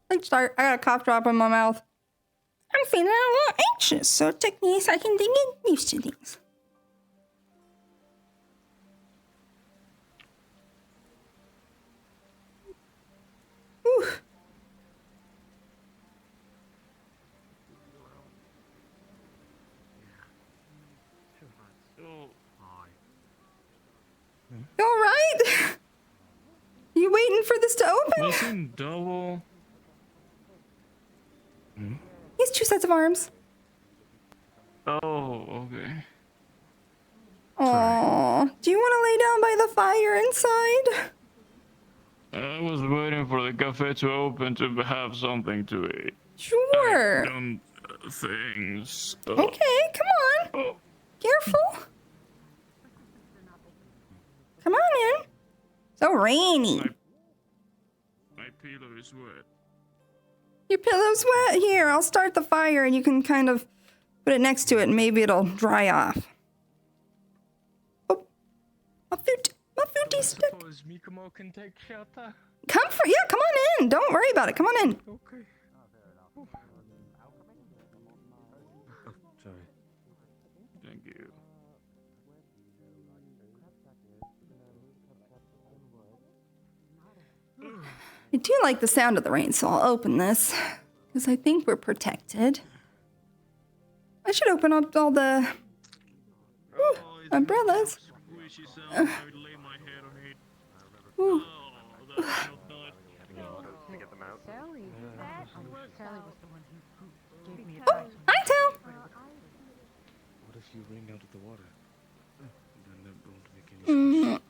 Let's start. I got a cough drop in my mouth. I'm feeling a little anxious, so it took me a second to get used to things. Whew. You all right? You waiting for this to open? Listen, double. He has 2 sets of arms. Oh, okay. Aww. Do you want to lay down by the fire inside? I was waiting for the cafe to open to have something to eat. Sure. Done things. Okay, come on. Careful. Come on in. So rainy. My pillow is wet. Your pillow's wet. Here, I'll start the fire and you can kind of put it next to it and maybe it'll dry off. Oh, my foodie stick. Can take shelter. Come on in. Don't worry about it. Come on in. Okay. Sorry. Thank you. I do like the sound of the rain, so I'll open this because I think we're protected. I should open up all the umbrellas. Ooh. Oh, hi, Tal. What if you ring out of the water? Then that won't make any sense.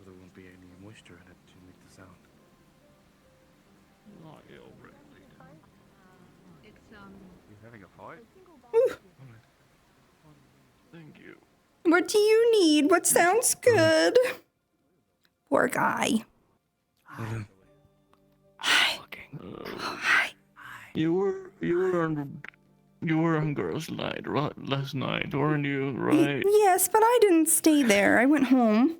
There won't be any moisture in it to make the sound. Not ill, really. You having a fight? Thank you. What do you need? What sounds good? Poor guy. Hi. Hi. You were on girls' night last night, weren't you? Right? Yes, but I didn't stay there. I went home.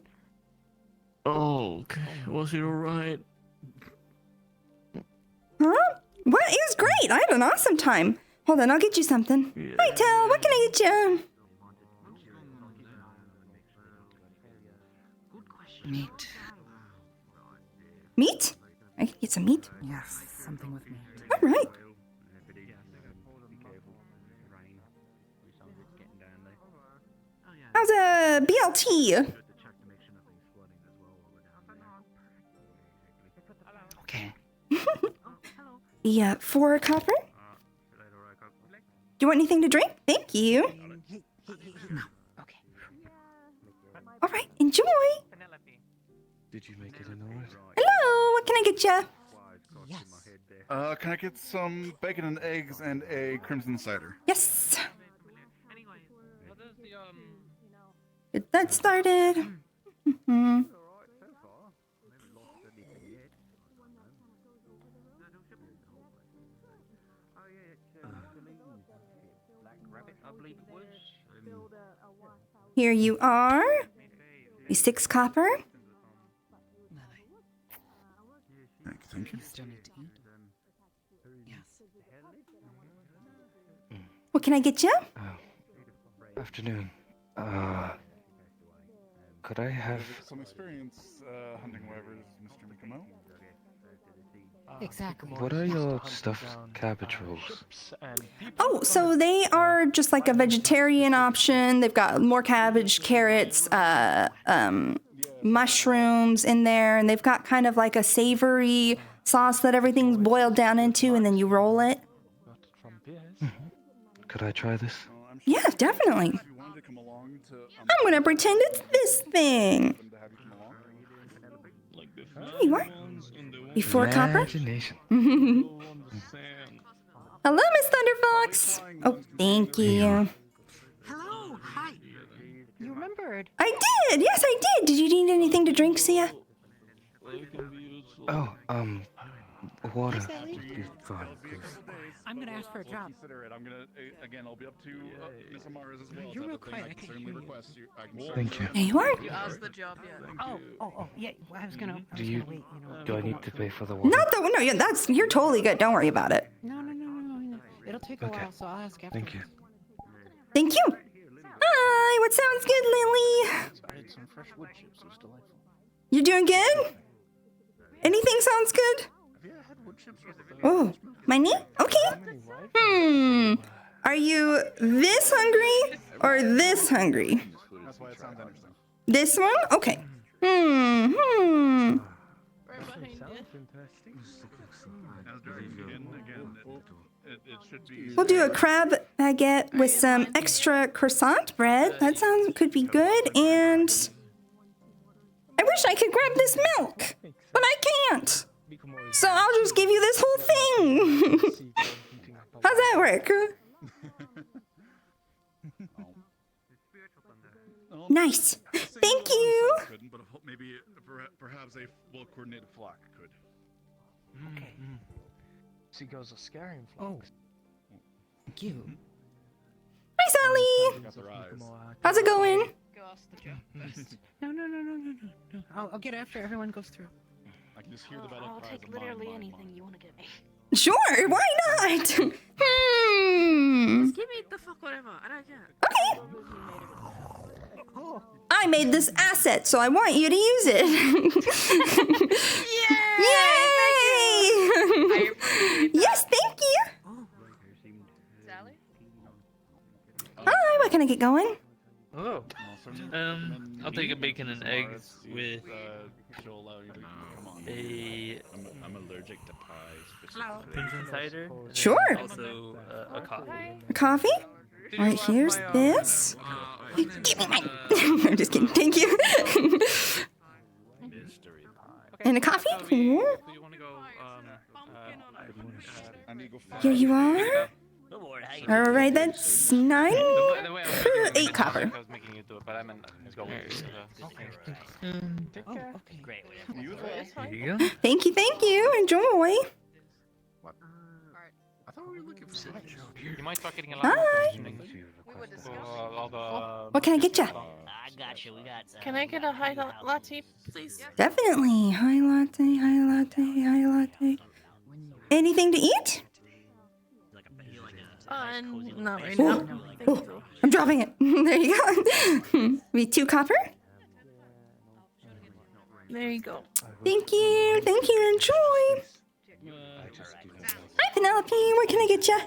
Oh, okay. Was it alright? Huh? What? It was great. I had an awesome time. Hold on, I'll get you something. Yeah. Hi, Tal. What can I get you? Meat. Meat? I can get some meat. Yes, something with meat. All right. How's a BLT? Okay. The 4 copper? Do you want anything to drink? Thank you. No. Okay. All right, enjoy. Did you make it in alright? Hello, what can I get you? Yes. Can I get some bacon and eggs and a crimson cider? Yes. Get that started. Mhm. Here you are. A 6 copper. Thank you. You still need to eat? Yes. What can I get you? Afternoon. Could I have... Some experience hunting wyverns, Mr. Mikamo? Exactly. What are your stuffed cabbage rolls? Oh, so they are just like a vegetarian option. They've got more cabbage, carrots, mushrooms in there, and they've got kind of like a savory sauce that everything's boiled down into, and then you roll it. Could I try this? Yeah, definitely. If you wanted to come along to, I'm gonna pretend it's this thing. to have you come along. There you are. Before copper. Imagination. Hello, Miss Thunderfox. Oh, thank you. Hello. Hi. You remembered. I did. Yes, I did. Did you need anything to drink, Sia? Oh, water. Hi, Sally. Just be fine, please. I'm gonna ask for a job. Consider it. I'm gonna again. I'll be up to Miss Amara's as well. You're real type of thing. quiet, I I can can't certainly hear you. request you. I can Thank certainly you. There you are. You asked the job yet? Oh, yeah. Well, I was gonna Do you- wait. You know, Do I people need want to food. pay for the water? Not the no. Yeah, you're totally good. Don't worry about it. No. It'll take a Okay. while, so I'll ask after. Thank you. Thank you. Hi. What sounds good, Lily? I had some fresh wood chips. It was delightful. You doing good? Anything sounds good? Oh, my knee? Okay. Are you this hungry or this hungry? That's why it sounds interesting. This one? Okay. Right behind you. As during again, it should be. We'll do a crab baguette with some extra croissant bread. That sounds could be good. And I wish I could grab this milk, but I can't. So I'll just give you this whole thing. How's that work? Nice. Thank you. Couldn't, but maybe perhaps a well-coordinated flock could. Okay. Seagulls are scary in Oh. Thank you. Hi, Sally. Got their eyes. How's it going? Go ask the job first. No. I'll get after everyone goes through. I can just hear the battle I'll cries take of mine, literally mine, anything mine. you want to get me. Sure. Why not? Just give me the fuck whatever. I don't care. Okay. Oh. I made this asset, so I want you to use it. Yay! Yes, thank you. Sally? Hi, what can I get going? Oh, I'll take a bacon and eggs with She'll allow you to come on. a I'm allergic to pies. Hello. Crimson cider. Sure. Also a coffee. A coffee? All right, here's this. Give me mine. I'm just kidding. Thank you. Mystery pie. And a coffee? Cool. You want to go? I need to go find Here you are. All right, that's 9. 8 copper. I was making you do it, but I meant go with Oh, okay. Great. you as well. There you go. Thank you. Enjoy. I thought we were looking for something. You might start getting a lot of Hi. things. We would discuss. All the. What can I get you? I got you. We got. Can I get a high latte, please? Definitely. High latte. Anything to eat? Not right now. Thank Oh, you. I'm dropping it. There you go. We 2 copper. There you go. Thank you. Enjoy. Hi, Penelope. What can I get you?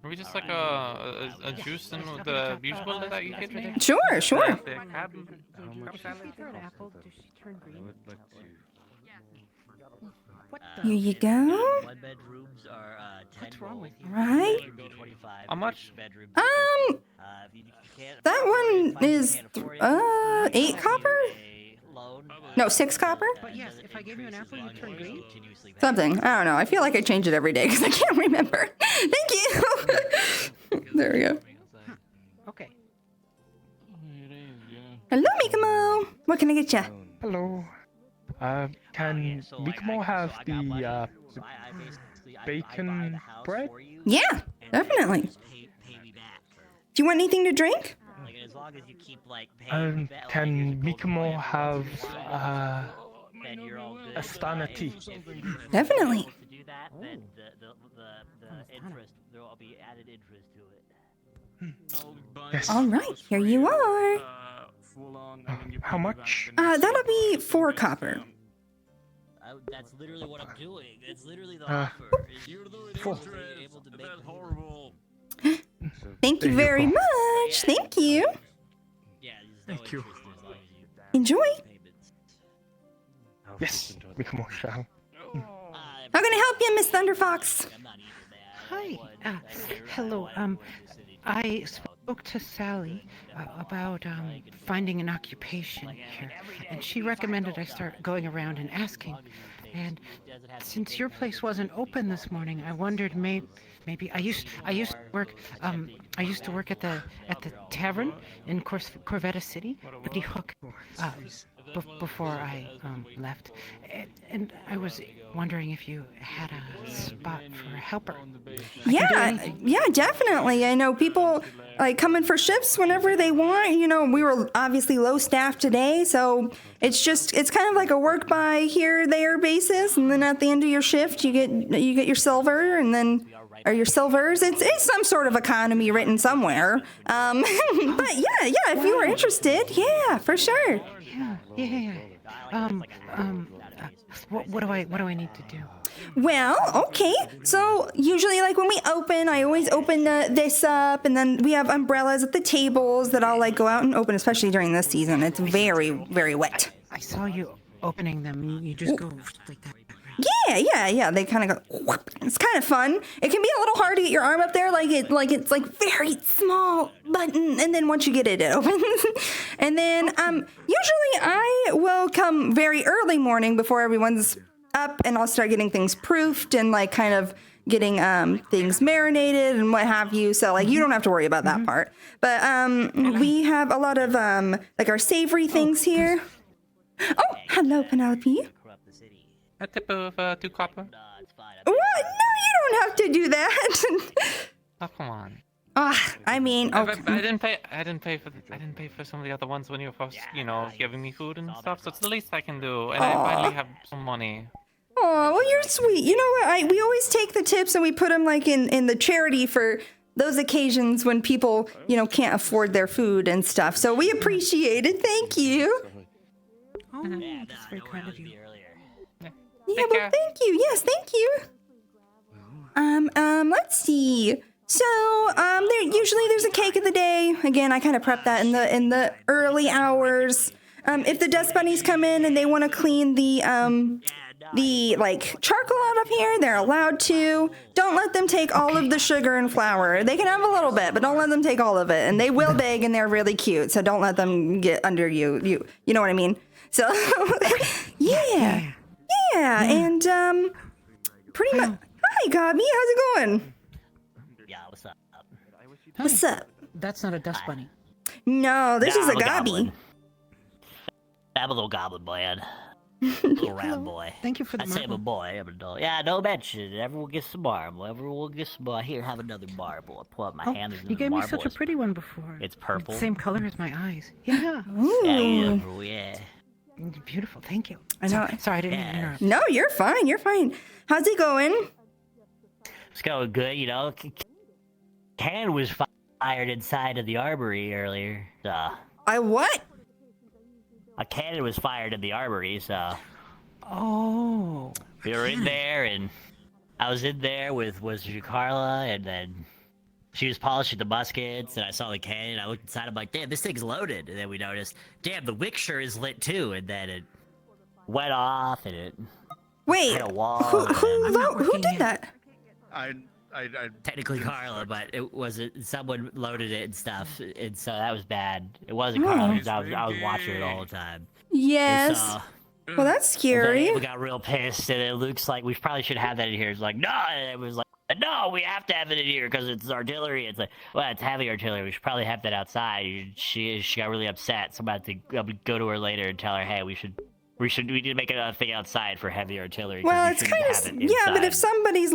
Are we just like a juice and with the musical that you get today? Sure. The crab Does salad? she throw an apple? Does she turn green? What the? Here you go. One bedrooms are 10 What's wrong with you? Right. 25. How much? Bedrooms. Um, If you can't that one is 8 copper. No, 6 copper. But yes, if I gave you an apple, you turn green? Something. I don't know. I feel like I change it every day because I can't remember. Thank you. There we go. Okay. Hello, Mikamo. What can I get you? Hello. Can Mikamo have the bacon bread? Yeah, definitely. Do you want anything to drink? As long as you keep like paying me back, Can Mikamo have then you're all good. a stana tea? Definitely. To do that, then the interest there will be added interest to it. Yes. All right, here you are. How much? That'll be 4 copper. That's literally what I'm doing. It's literally the Uh, offer. You're able to make horrible. Thank you very much. Thank you. Yeah, there's no Thank you. interest as long as you Enjoy. payments. Yes, Mikamo shall. How can I help you, Miss Thunderfox? I'm not evil, man. Hi. I Hello. was I spoke to Sally about finding an occupation here, and she recommended I start going around and asking. And since your place wasn't open this morning, I wondered maybe I used to work at the tavern in Corvetta City, the Hook. before I left, and I was wondering if you had a spot for a helper. Yeah, definitely. I know people like come in for shifts whenever they want. You know, we were obviously low staff today, so it's kind of like a work by here there basis, and then at the end of your shift, you get your silver, and then or your silvers. It's some sort of economy written somewhere. But yeah, if you were interested, yeah, for sure. Yeah. What do I need to do? Well, okay. So usually, like when we open, I always open this up, and then we have umbrellas at the tables that I'll like go out and open, especially during this season. It's very, very wet. I saw you opening them. You just go like that. Yeah. They kind of go. Whoop. It's kind of fun. It can be a little hard to get your arm up there, it's like very small button, and then once you get it, it opens. And then usually I will come very early morning before everyone's up, and I'll start getting things proofed and like kind of getting things marinated and what have you. So like you don't have to worry about that part. But we have a lot of like our savory things here. Oh, hello, Penelope. A tip of 2 copper. What? No, you don't have to do that. Oh, come on. I mean, I okay. didn't pay for some of the other ones when you were first, giving me food and stuff. So it's the least I can do, and I finally have some money. Oh, well, you're sweet. You know what? We always take the tips and we put them like in the charity for those occasions when people, can't afford their food and stuff. So we appreciate it. Thank you. Oh, that's very kind of you. Yeah, well, thank you. Yes, thank you. Let's see. So, usually there's a cake of the day. Again, I kind of prep that in the early hours. If the dust bunnies come in and they want to clean the like charcoal out of here, they're allowed to. Don't let them take all of the sugar and flour. They can have a little bit, but don't let them take all of it. And they will beg, and they're really cute, so don't let them get under you. You know what I mean? So, yeah. And pretty much. Hi, Gobby. How's it going? Yeah, what's up? What's up? That's not a dust bunny. No, this is a I'm a Gobby. goblin. I'm a little goblin boy. Little round boy. Thank you for the I say I'm a marble. boy. I'm a doll. Yeah, don't mention it. Everyone gets some marble. Everyone gets some marble. Here, have another marble. I pull out my hand. You gave me such a pretty one before. It's purple. Same color as my eyes. Yeah. Ooh. Yeah. Beautiful. Thank you. I know. Sorry, I didn't mean to interrupt. No, you're fine. You're fine. How's it going? It's going good, Cannon was fired inside of the armory earlier. I what? A cannon was fired in the armory, so Oh. we were in there, and I was in there with Carla, and then she was polishing the muskets, and I saw the cannon. I looked inside. I'm like, damn, this thing's loaded. And then we noticed, damn, the wick sure is lit too. And then it went off, and it Wait. hit a wall. Who did that? I Technically Carla, but it wasn't. Someone loaded it and stuff, and so that was bad. It wasn't Carla, because I was watching it all the time. Yes. And so, Well, that's then scary. we got real pissed, and it looks like we probably should have that in here. It's like, no, and it was like, no, we have to have it in here because it's artillery. It's like, well, it's heavy artillery. We should probably have that outside. She got really upset, so I'm about to go to her later and tell her, hey, we need to make a thing outside for heavy artillery. Well, it's kind of yeah, but if somebody's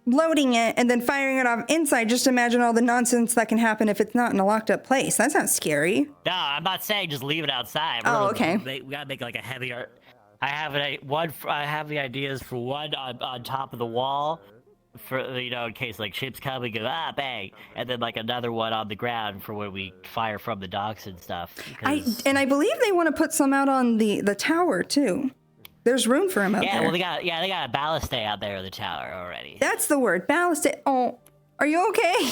loading it and then firing it off inside, just imagine all the nonsense that can happen if it's not in a locked up place. That sounds scary. No, I'm not saying just leave it outside. Oh, okay. We gotta make like a heavier. I have the ideas for one on top of the wall, for in case like ships come and go bang, and then like another one on the ground for when we fire from the docks and stuff. I believe they want to put some out on the tower too. There's room for them out there. Yeah, well they got a ballistay out there in the tower already. That's the word, ballistic. Oh, are you okay?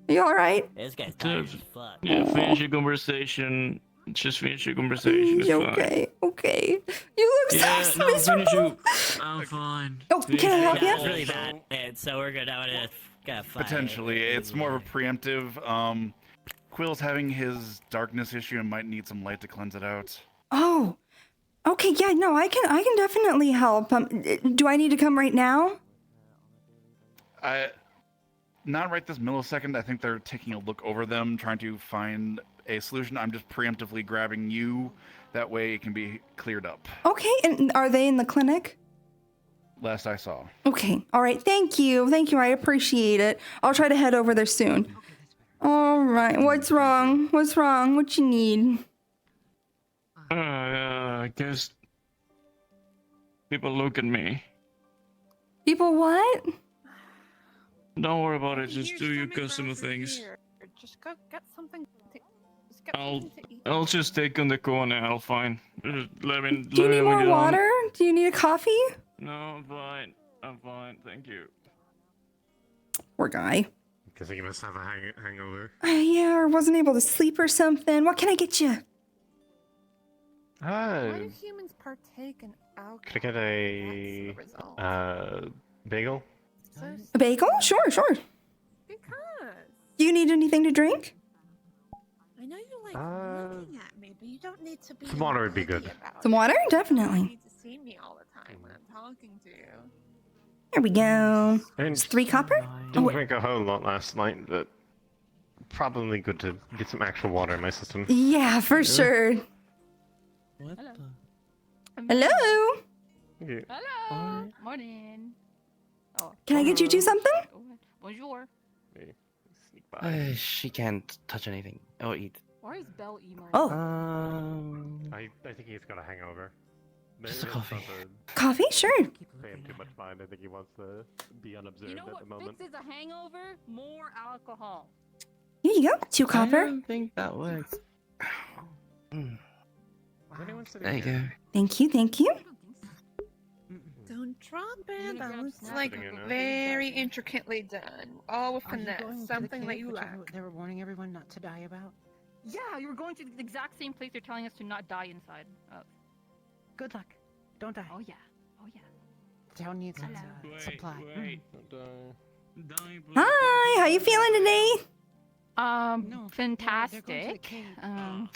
Are you all right? This guy's tired as fuck. Yeah, finish your conversation. Just finish your conversation. It's You fine. okay? You look so miserable. I'm fine. Oh, can I help It's you? really bad, and so we're gonna fight. potentially. It's more of a preemptive. Quill's having his darkness issue and might need some light to cleanse it out. Oh, okay. Yeah, no, I can definitely help. Do I need to come right now? Not right this millisecond. I think they're taking a look over them, trying to find a solution. I'm just preemptively grabbing you. That way it can be cleared up. Okay, and are they in the clinic? Last I saw. Okay, all right. Thank you. Thank you. I appreciate it. I'll try to head over there soon. All right. What's wrong? What's wrong? What you need? I guess people look at me. People what? Don't worry about it. Just do your customer things. Just go get something. I'll just take on the corner. I'll find. Let me. Do you need more water? Do you need a coffee? No, I'm fine. I'm fine. Thank you. Poor guy. Guessing you must have a hangover. Yeah, or wasn't able to sleep or something. What can I get you? Why do humans partake in alcohol? Could I get a bagel? A bagel? Sure. Because Do you need anything to drink? I know you're like looking at me, but you don't need to be. Some water would be good. about Some it. water? You don't Definitely. need to see me all the time when I'm talking to you. Here we go. It's 3 copper? Didn't wait. drink a whole lot last night, but probably good to get some actual water in my system. Yeah, for sure. What the? Hello? Thank you. Hello. Morning. Oh. Can I get you to something? Bonjour. Okay, sneak by. She can't touch anything or eat. Why is Belle emo? Oh, I think he's got a hangover. Just a Maybe coffee. it's not to coffee? Sure. pay him too much mind. I think he wants to be unobserved You know at what the moment. fixes a hangover? More alcohol. Here you go. 2 I copper. don't think that works. Is anyone sitting There you here? go. Thank you. I don't think so. Don't drop You're it. gonna That grab was snacks like Sitting in there. very intricately done. All with Are you going finesse. to the Something that cave you which lack. they were warning everyone not to die about? Yeah, you were going to the exact same place they're telling us to not die inside of. Good luck. Don't die. Oh yeah. Oh yeah. The town needs its Hello. supply. Hi. How you feeling today? No, they're going to the Fantastic. cave. I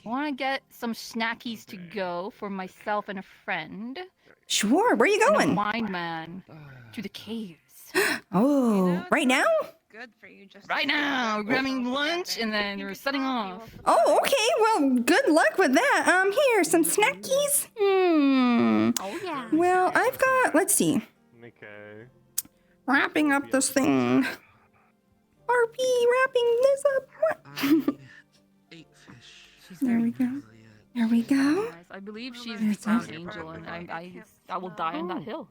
want to get some snackies to go for myself and a friend. Sure. Where you And a going? blind man to the caves. Oh, right now? Good for you. Just Right now, we're grabbing lunch and then we're setting off. Oh, okay. Well, good luck with that. Here, some snackies. Oh yeah. Well, I've got, let's see. Okay. Wrapping up this thing. RP, wrapping this up. What? Ate fish. There we go. There we go. Yes, I believe she's There's the town that. angel, and I will die on that hill.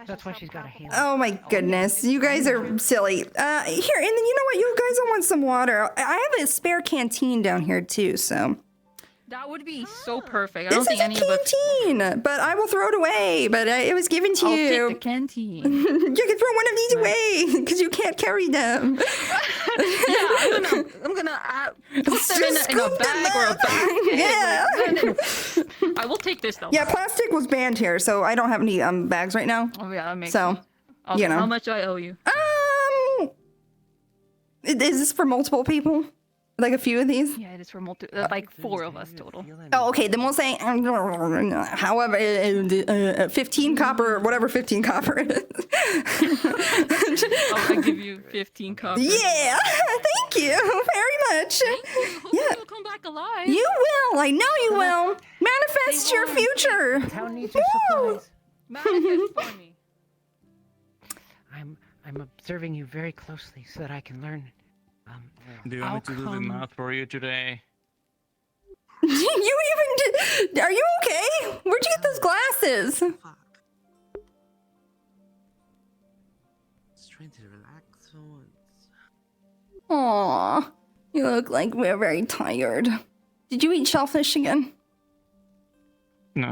That's why she's got a hand. Oh my goodness. You guys are silly. Here, and then you know what? You guys will want some water. I have a spare canteen down here too, so. That would be so perfect. I don't This is think a any of us. canteen, but I will throw it away. But it was given to I'll you. take the canteen. You can throw one of these away because you can't carry them. Yeah, I'm gonna put them in a Scoop them bag or a up. basket. Yeah. I will take this though. Yeah, plastic was banned here, so I don't have any bags right now. Oh yeah, that makes So, sense. Okay, you know. how much do I owe you? Is this for multiple people? Like a few of these? Yeah, it is for like 4 of us total. Oh, okay. Then we'll say, however, 15 copper, whatever 15 copper is. I'll give you 15 copper. Yeah, thank you very much. Hopefully Yeah. you'll come back alive. You will. I know you will. Manifest your future. The town needs your Woo! supplies. Manifest for me. I'm observing you very closely so that I can learn. Do you want me to do the Outcome. math for you today? You even did. Are you okay? Where'd you get those glasses? Fuck. Just trying to relax for once. Aw, you look like we're very tired. Did you eat shellfish again? No.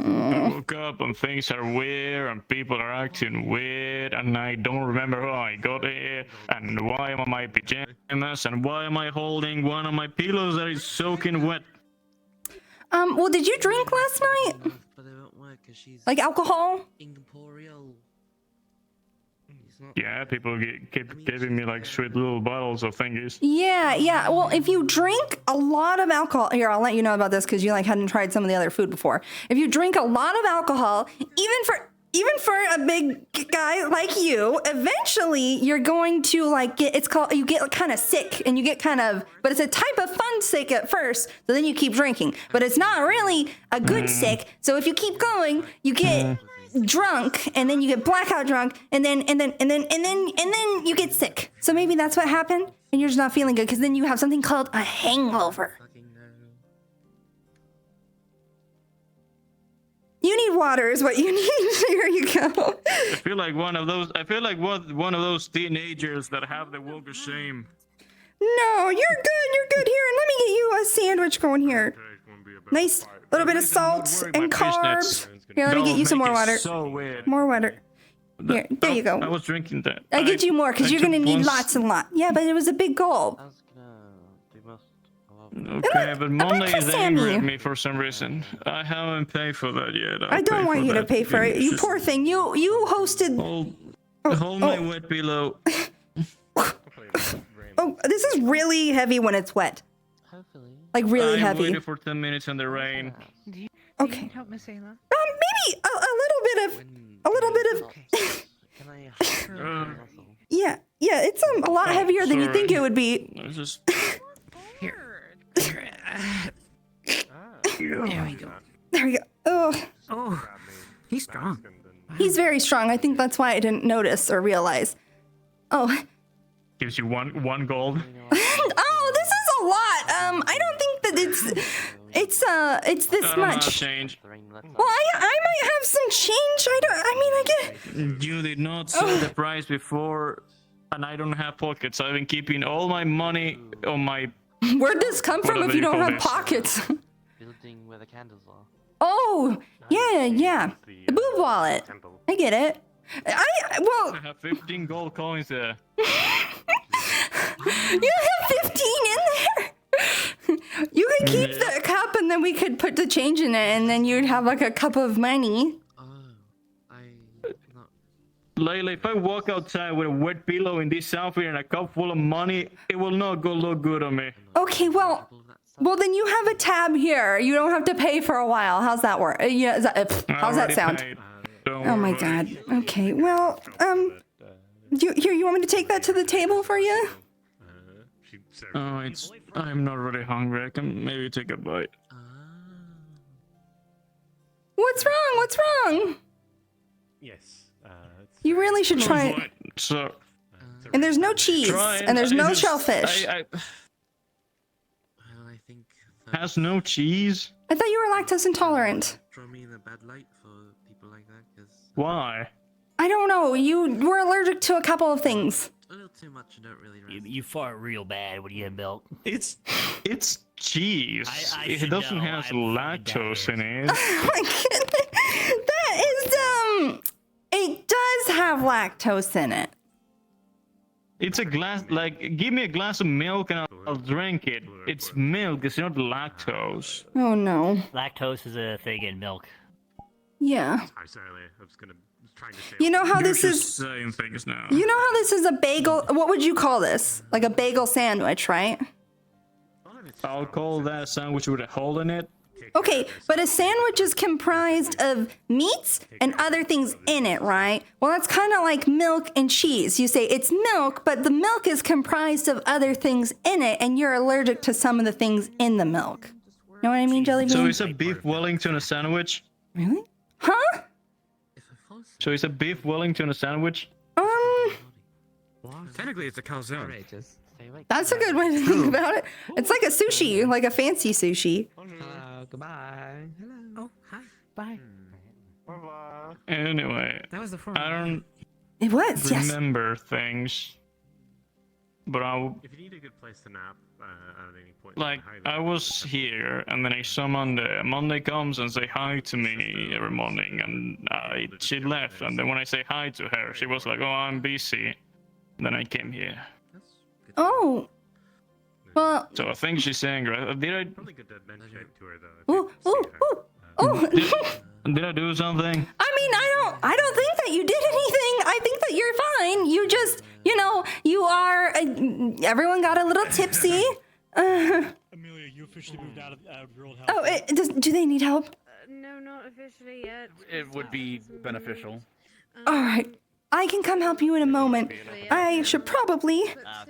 I Aw. woke up and things are weird and people are acting weird and I don't remember how I got here and why am I in my pajamas and why am I holding one of my pillows that is soaking wet. Well, did you drink last night? But it won't work because she's Like alcohol? incorporeal. It's not. Yeah, people keep giving me like sweet little bottles of thingies. Yeah. Well, if you drink a lot of alcohol, here, I'll let you know about this because you like hadn't tried some of the other food before. If you drink a lot of alcohol, even for even for a big guy like you, eventually you're going to like you get kind of sick and you get kind of, but it's a type of fun sick at first. So then you keep drinking, but it's not really a good sick. So if you keep going, you get drunk and then you get blackout drunk and then you get sick. So maybe that's what happened and you're just not feeling good because then you have something called a hangover. You need water is what you need. Here you go. I feel like one of those. I feel like one of those teenagers that have the walk of shame. No, you're good. You're good. Here, and let me get you a sandwich going here. Nice little bit of salt and carbs. Here, let me get you some more water. So weird. More water. Here, there you go. I was drinking that. I get you more because you're gonna need lots and lots. Yeah, but it was a big goal. Okay, but Monday is Sammy. angry at me for some reason. I haven't paid for that yet. I don't want you to pay for it. You poor thing. You hosted. Hold my wet pillow. Oh, this is really heavy when it's wet. Like really I heavy. waited for 10 minutes in the rain. Okay. Help Miss Ayla. Maybe a little bit of. Yeah, it's a lot heavier than you think it would be. I just. There we go. There we go. Oh, he's strong. He's very strong. I think that's why I didn't notice or realize. Oh. Gives you one gold. Oh, this is a lot. I don't think that it's this I don't much. have change. Well, I might have some change. I get. You did not say the price before, and I don't have pockets. I've been keeping all my money on my. Where'd this come from if you don't have pockets? Building where the candles are. Oh, yeah. The boob wallet. I get it. I have 15 gold coins there. You have 15 in there? You could keep the cup and then we could put the change in it and then you'd have like a cup of money. Layla, if I walk outside with a wet pillow in this outfit and a cup full of money, it will not look good on me. Okay, well then you have a tab here. You don't have to pay for a while. How's that work? Yeah, how's that sound? Oh my god. Okay, well, you want me to take that to the table for you? Oh, I'm not really hungry. I can maybe take a bite. What's wrong? Yes. You really should try it. So. And there's no cheese, and there's no shellfish. Has no cheese? I thought you were lactose intolerant. Throw me in a bad light for people like that, because Why? I don't know. You were allergic to a couple of things. a little too much. I don't really. You fart real bad when you get milk. It's cheese. I It doesn't have lactose in it. Oh my goodness. That is it does have lactose in it. It's a glass, like, give me a glass of milk and I'll drink it. It's milk, it's not lactose. Oh no. Lactose is a thing in milk. Yeah. I'm sorry, I was trying to say. You know how You're this just is. saying things now. You know how this is a bagel. What would you call this? Like a bagel sandwich, right? I'll call that a sandwich with a hole in it. Okay, but a sandwich is comprised of meats and other things in it, right? Well, that's kind of like milk and cheese. You say it's milk, but the milk is comprised of other things in it, and you're allergic to some of the things in the milk. Know what I mean, Jelly Bean? So is a beef Wellington a sandwich? Really? Huh? So is a beef Wellington a sandwich? Technically, it's a calzone. That's a good way to think about it. It's like a sushi, like a fancy sushi. Hello, goodbye. Hello. Oh, hi. Bye. Anyway, That was the form. I don't It was, yes. remember things. But If you need a good place to nap at any point, like, I was here, and then I saw Monday. Monday comes and say hi to me every morning, and she left. And then when I say hi to her, she was like, "Oh, I'm busy." Then I came here. Oh. Well. So I think she's angry. Did I? Probably good to mention it to her though. Did I do something? I mean, I don't think that you did anything. I think that you're fine. You just, you are. Everyone got a little tipsy. Amelia, you officially moved out of your old house. Oh, do they need help? No, not officially yet. It would be beneficial. All right. I can come help you in a moment. I should probably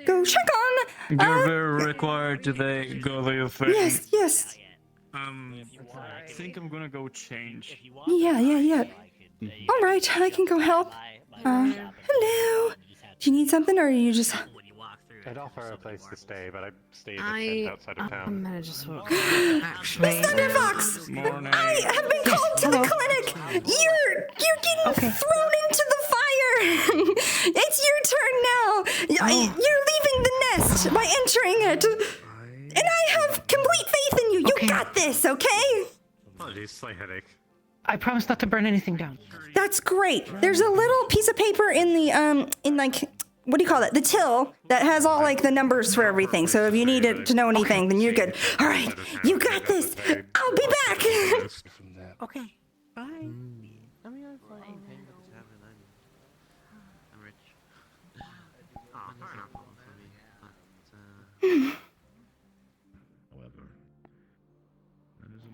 go check on. You're very required today. Go do your thing. Yes, yes. I think I'm gonna go change. Yeah. All right, I can go help. Hello. Do you need something, or are you just? I'd offer a place to stay, but I stay in a tent outside of town. I'm gonna just walk. Actually, Miss Thunderfox, Morning. I have been called to the clinic. You're getting thrown into the fire. It's your turn now. You're leaving the nest by entering it, and I have complete faith in you. You got this, okay? Apologies, slight headache. I promise not to burn anything down. That's great. There's a little piece of paper in the what do you call it? The till that has all like the numbers for everything. So if you needed to know anything, then you're good. All right, you got this. I'll be back. Okay. Bye. I mean, I'm fine. I'm rich.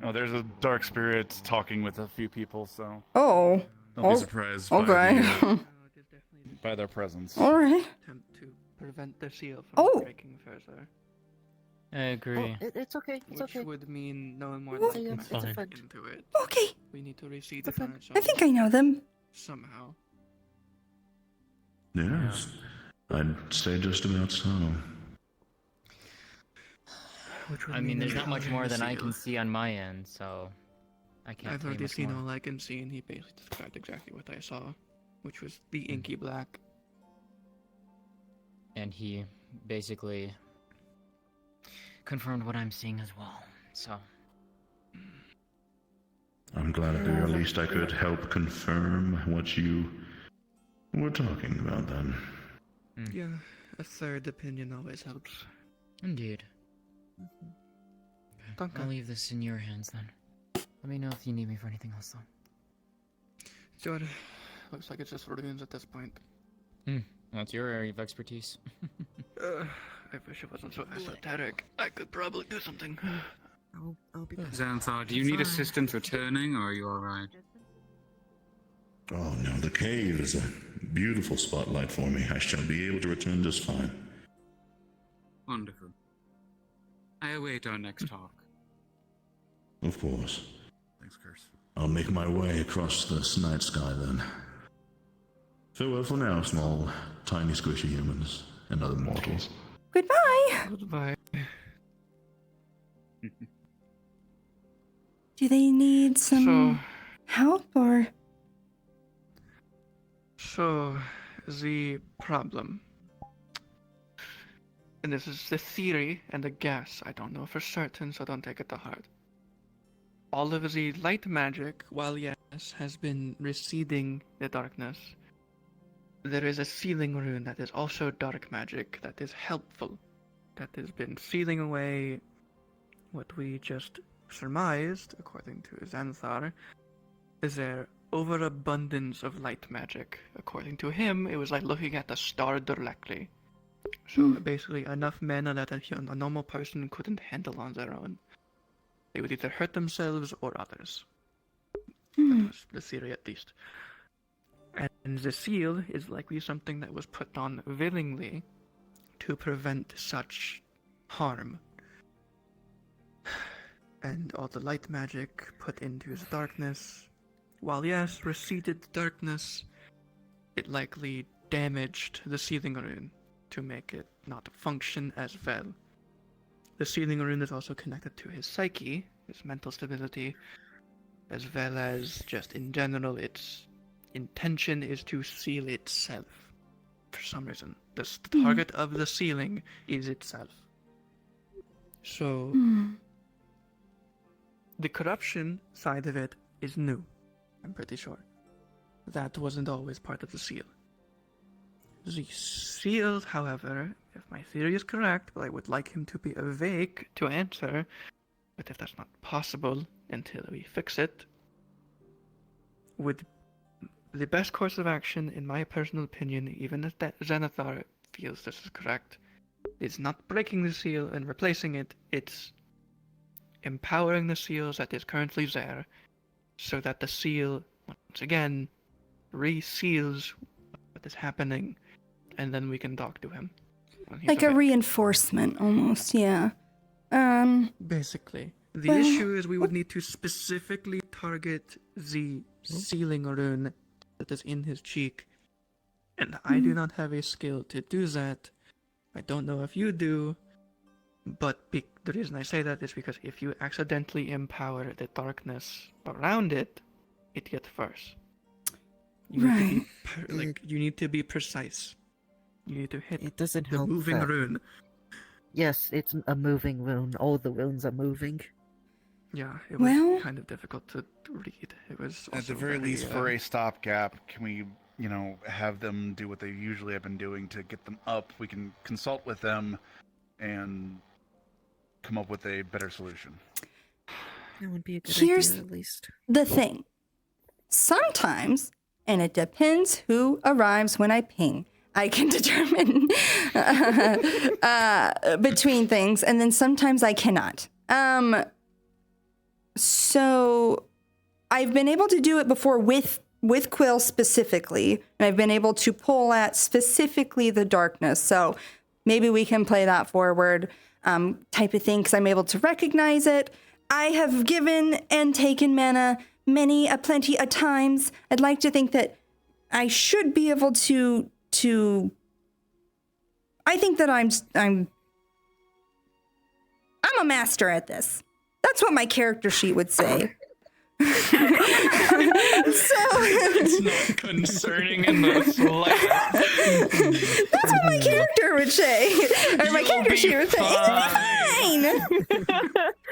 Oh, there's a dark spirit talking with a few people, so Oh. don't be surprised Okay. by their presence. All right. Attempt to prevent the seal from Oh. breaking further. I agree. It's okay. It's Which okay. would mean no more Well, light it's a magic friend. into it. Okay. We need to reseed It's a it on friend. its I think I know them. somehow. Yes, I'd say just about so. Which would I mean, there's not much recovering more the than I seal. can see on my end, so I can't I've tell you already much seen more. all I can see, and he basically described exactly what I saw, which was the inky black. And he basically confirmed what I'm seeing as well. So I'm glad at the very least I could help confirm what you were talking about then. Yeah, a third opinion always helps. indeed. Danke. I'll leave this in your hands then. Let me know if you need me for anything else, though. Sure. Looks like it's just ruins at this point. That's your area of expertise. I wish it wasn't so esoteric. I could probably do something. I'll be back. Xanthar, do you need assistance returning, or are you alright? Oh no, the cave is a beautiful spotlight for me. I shall be able to return just fine. Wonderful. I await our next talk. Of course. Thanks, Curse. I'll make my way across this night sky then. Farewell for now, small, tiny, squishy humans and other mortals. Goodbye. Goodbye. Do they need some help or? So, the problem. And this is the theory and the guess. I don't know for certain, so don't take it to heart. All of the light magic, while yes, has been receding the darkness, there is a sealing rune that is also dark magic that is helpful, that has been sealing away what we just surmised, according to Xanthar, is their overabundance of light magic. According to him, it was like looking at the star directly. So basically, enough mana that a normal person couldn't handle on their own. They would either hurt themselves or others. That was the theory, at least. And the seal is likely something that was put on willingly to prevent such harm. And all the light magic put into his darkness, while yes, receded the darkness, it likely damaged the sealing rune to make it not function as well. The sealing rune is also connected to his psyche, his mental stability, as well as just in general, its intention is to seal itself. For some reason, the target of the sealing is itself. So, the corruption side of it is new, I'm pretty sure. That wasn't always part of the seal. The seal, however, if my theory is correct, but I would like him to be awake to answer, but if that's not possible until we fix it, would the best course of action, in my personal opinion, even if Xanathar feels this is correct, is not breaking the seal and replacing it, it's empowering the seals that is currently there, so that the seal, once again, reseals what is happening, and then we can talk to him. when he's Like a awake. reinforcement, almost, yeah. Basically. The well- issue is we would need to specifically target the sealing rune that is in his cheek. And I do not have a skill to do that. I don't know if you do. But the reason I say that is because if you accidentally empower the darkness around it, it gets worse. You need to be you need to be precise. You need to hit It doesn't the help moving that- rune. Yes, it's a moving rune. All the runes are moving. Yeah, it was Well- kind of difficult to read. It was At the also very least, for uh, a stopgap, can we, have them do what they usually have been doing to get them up? We can consult with them and come up with a better solution. That would be a good Here's idea, at least. the thing. Sometimes, and it depends who arrives when I ping, I can determine between things, and then sometimes I cannot. So I've been able to do it before with Quill specifically, and I've been able to pull at specifically the darkness. So maybe we can play that forward type of thing, because I'm able to recognize it. I have given and taken mana plenty of times. I'd like to think that I should be able to I think that I'm a master at this. That's what my character sheet would say. It's not concerning in the slightest. That's what my character would say. Or my character sheet would say. It'll be fine.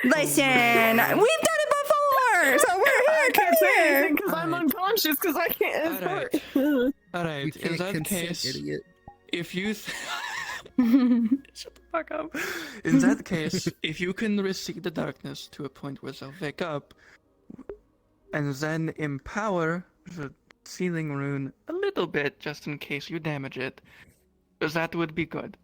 Listen, we've done it before, so we're here. Come here. Because I'm unconscious because I can't. Alright, in that case, if you... Shut the fuck up. In that case, if you can recede the darkness to a point where they'll wake up, and then empower the sealing rune a little bit, just in case you damage it, that would be good.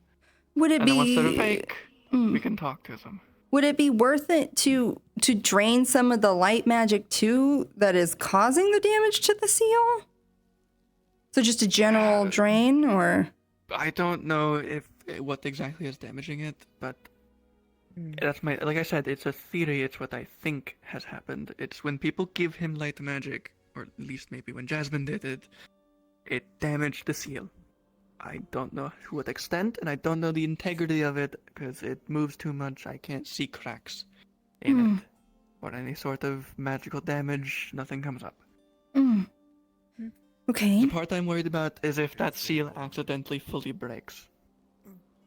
Would it and be... then once they're awake, we can talk to them. Would it be worth it to drain some of the light magic too that is causing the damage to the seal? So just a general drain, or? I don't know what exactly is damaging it, but that's like I said, it's a theory. It's what I think has happened. It's when people give him light magic, or at least maybe when Jasmine did it, it damaged the seal. I don't know to what extent, and I don't know the integrity of it because it moves too much. I can't see cracks in it, or any sort of magical damage. Nothing comes up. Okay. The part I'm worried about is if that seal accidentally fully breaks.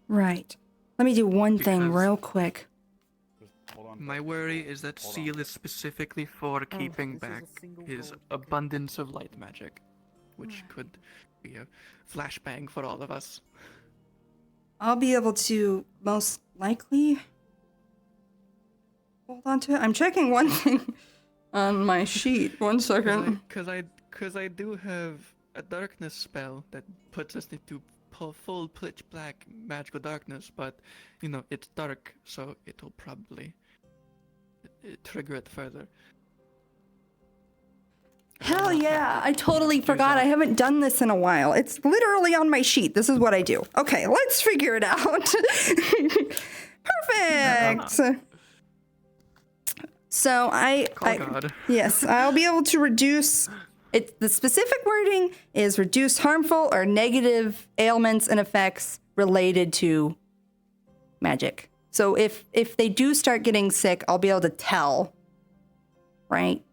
Right. Let me do one thing real quick. My worry is that seal is specifically for keeping back his abundance of light magic, which could be a flashbang for all of us. I'll be able to most likely hold on to it. I'm checking one thing on my sheet. 1 second. Because I do have a darkness spell that puts us into full pitch black magical darkness, but it's dark, so it'll probably trigger it further. Hell yeah, I totally forgot. I haven't done this in a while. It's literally on my sheet. This is what I do. Okay, let's figure it out. Perfect. So yes, I'll be able to reduce it. The specific wording is reduce harmful or negative ailments and effects related to magic. So if they do start getting sick, I'll be able to tell. Right?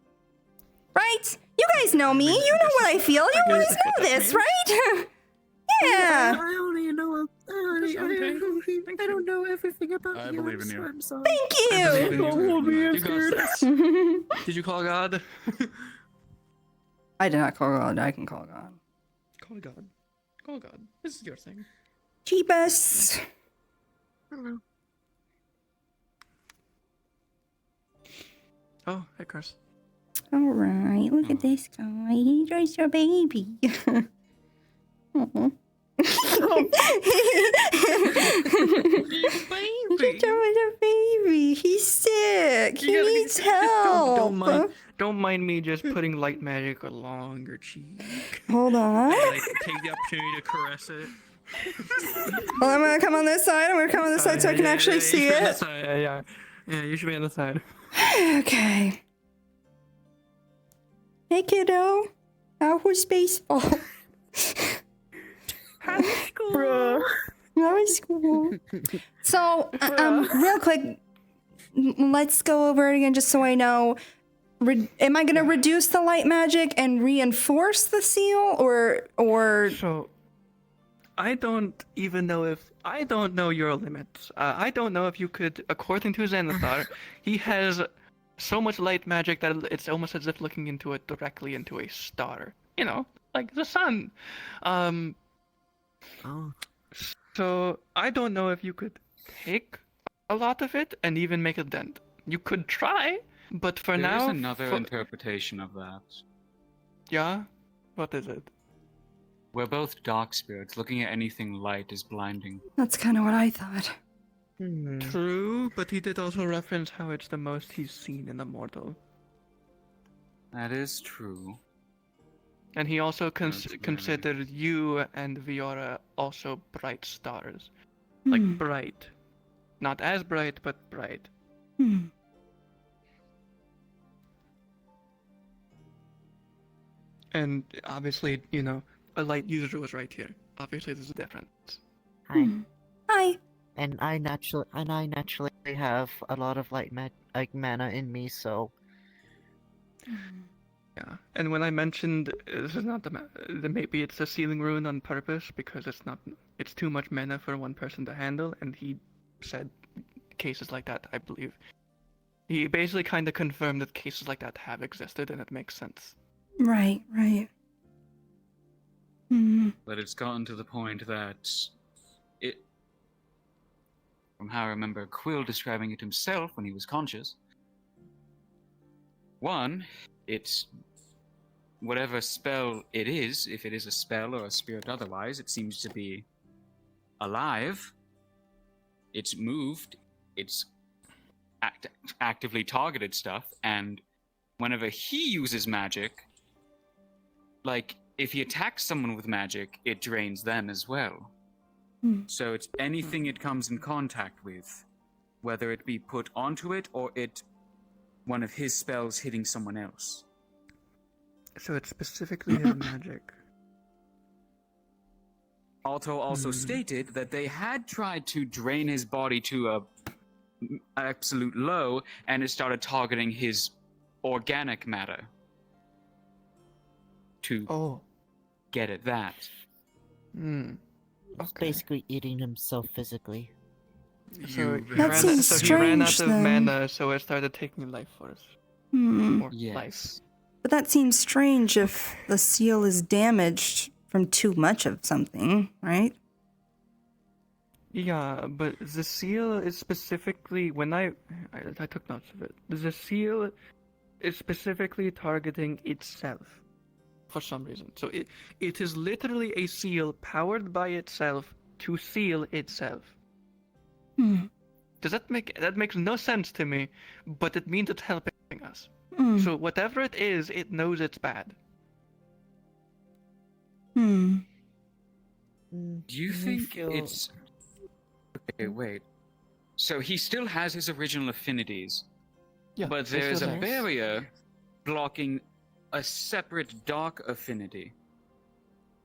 Right? You guys know me. You know what I feel. You always know this, right? Yeah. I only know. I don't know everything about I you. believe in you. I'm sorry. Thank you. Did you call God? I did not call God. I can call God. Call God. Call God. This is your thing. Jeebus. Hello. Oh, hey, Chris. All right, look at this guy. He just a baby. Aw. He's a baby. He's sick. He needs help. don't mind me just putting light magic along your cheek. Hold on. Like, take the opportunity to caress it. Well, I'm gonna come on this side. I'm gonna come on this side so I can actually see you should be on the it. side. Yeah, you should be on the side. Okay. Hey, kiddo. How was baseball? High school. Bruh. High school. So, real quick, let's go over it again just so I know. Am I gonna reduce the light magic and reinforce the seal, or? So, I don't even know if I don't know your limits. I don't know if you could, according to Xanathar, he has so much light magic that it's almost as if looking into it directly into a star. You know, like the sun. So I don't know if you could take a lot of it and even make a dent. You could try, but for now. There's another interpretation of that. Yeah? What is it? We're both dark spirits. Looking at anything light is blinding. That's kind of what I thought. True, but he did also reference how it's the most he's seen in a mortal. That is true. And he also considered you and Viora also bright stars. Like bright. Not as bright, but bright. And obviously, you know, a light user was right here. Obviously, there's a difference. Hi. Hi. And I naturally have a lot of mana in me, so. Yeah, and when I mentioned this is not maybe it's a sealing rune on purpose because it's too much mana for one person to handle, and he said cases like that, I believe. He basically kind of confirmed that cases like that have existed, and it makes sense. Right. But it's gotten to the point that from how I remember Quill describing it himself when he was conscious, one, it's whatever spell it is, if it is a spell or a spirit otherwise, it seems to be alive, it's moved, it's actively targeted stuff, and whenever he uses magic, like, if he attacks someone with magic, it drains them as well. So it's anything it comes in contact with, whether it be put onto it or one of his spells hitting someone else. So it's specifically his magic. Alto also stated that they had tried to drain his body to a absolute low, and it started targeting his organic matter to get at that. He's basically eating himself physically. So he That ran out seems of strange, mana, so it started taking life force. Or life. But that seems strange if the seal is damaged from too much of something, right? Yeah, but the seal is specifically I took notes of it. The seal is specifically targeting itself for some reason. So it is literally a seal powered by itself to seal itself. Does that makes no sense to me, but it means it's helping us. So whatever it is, it knows it's bad. Do you think it's... Okay, wait. So he still has his original affinities, but there is a barrier blocking a separate dark affinity.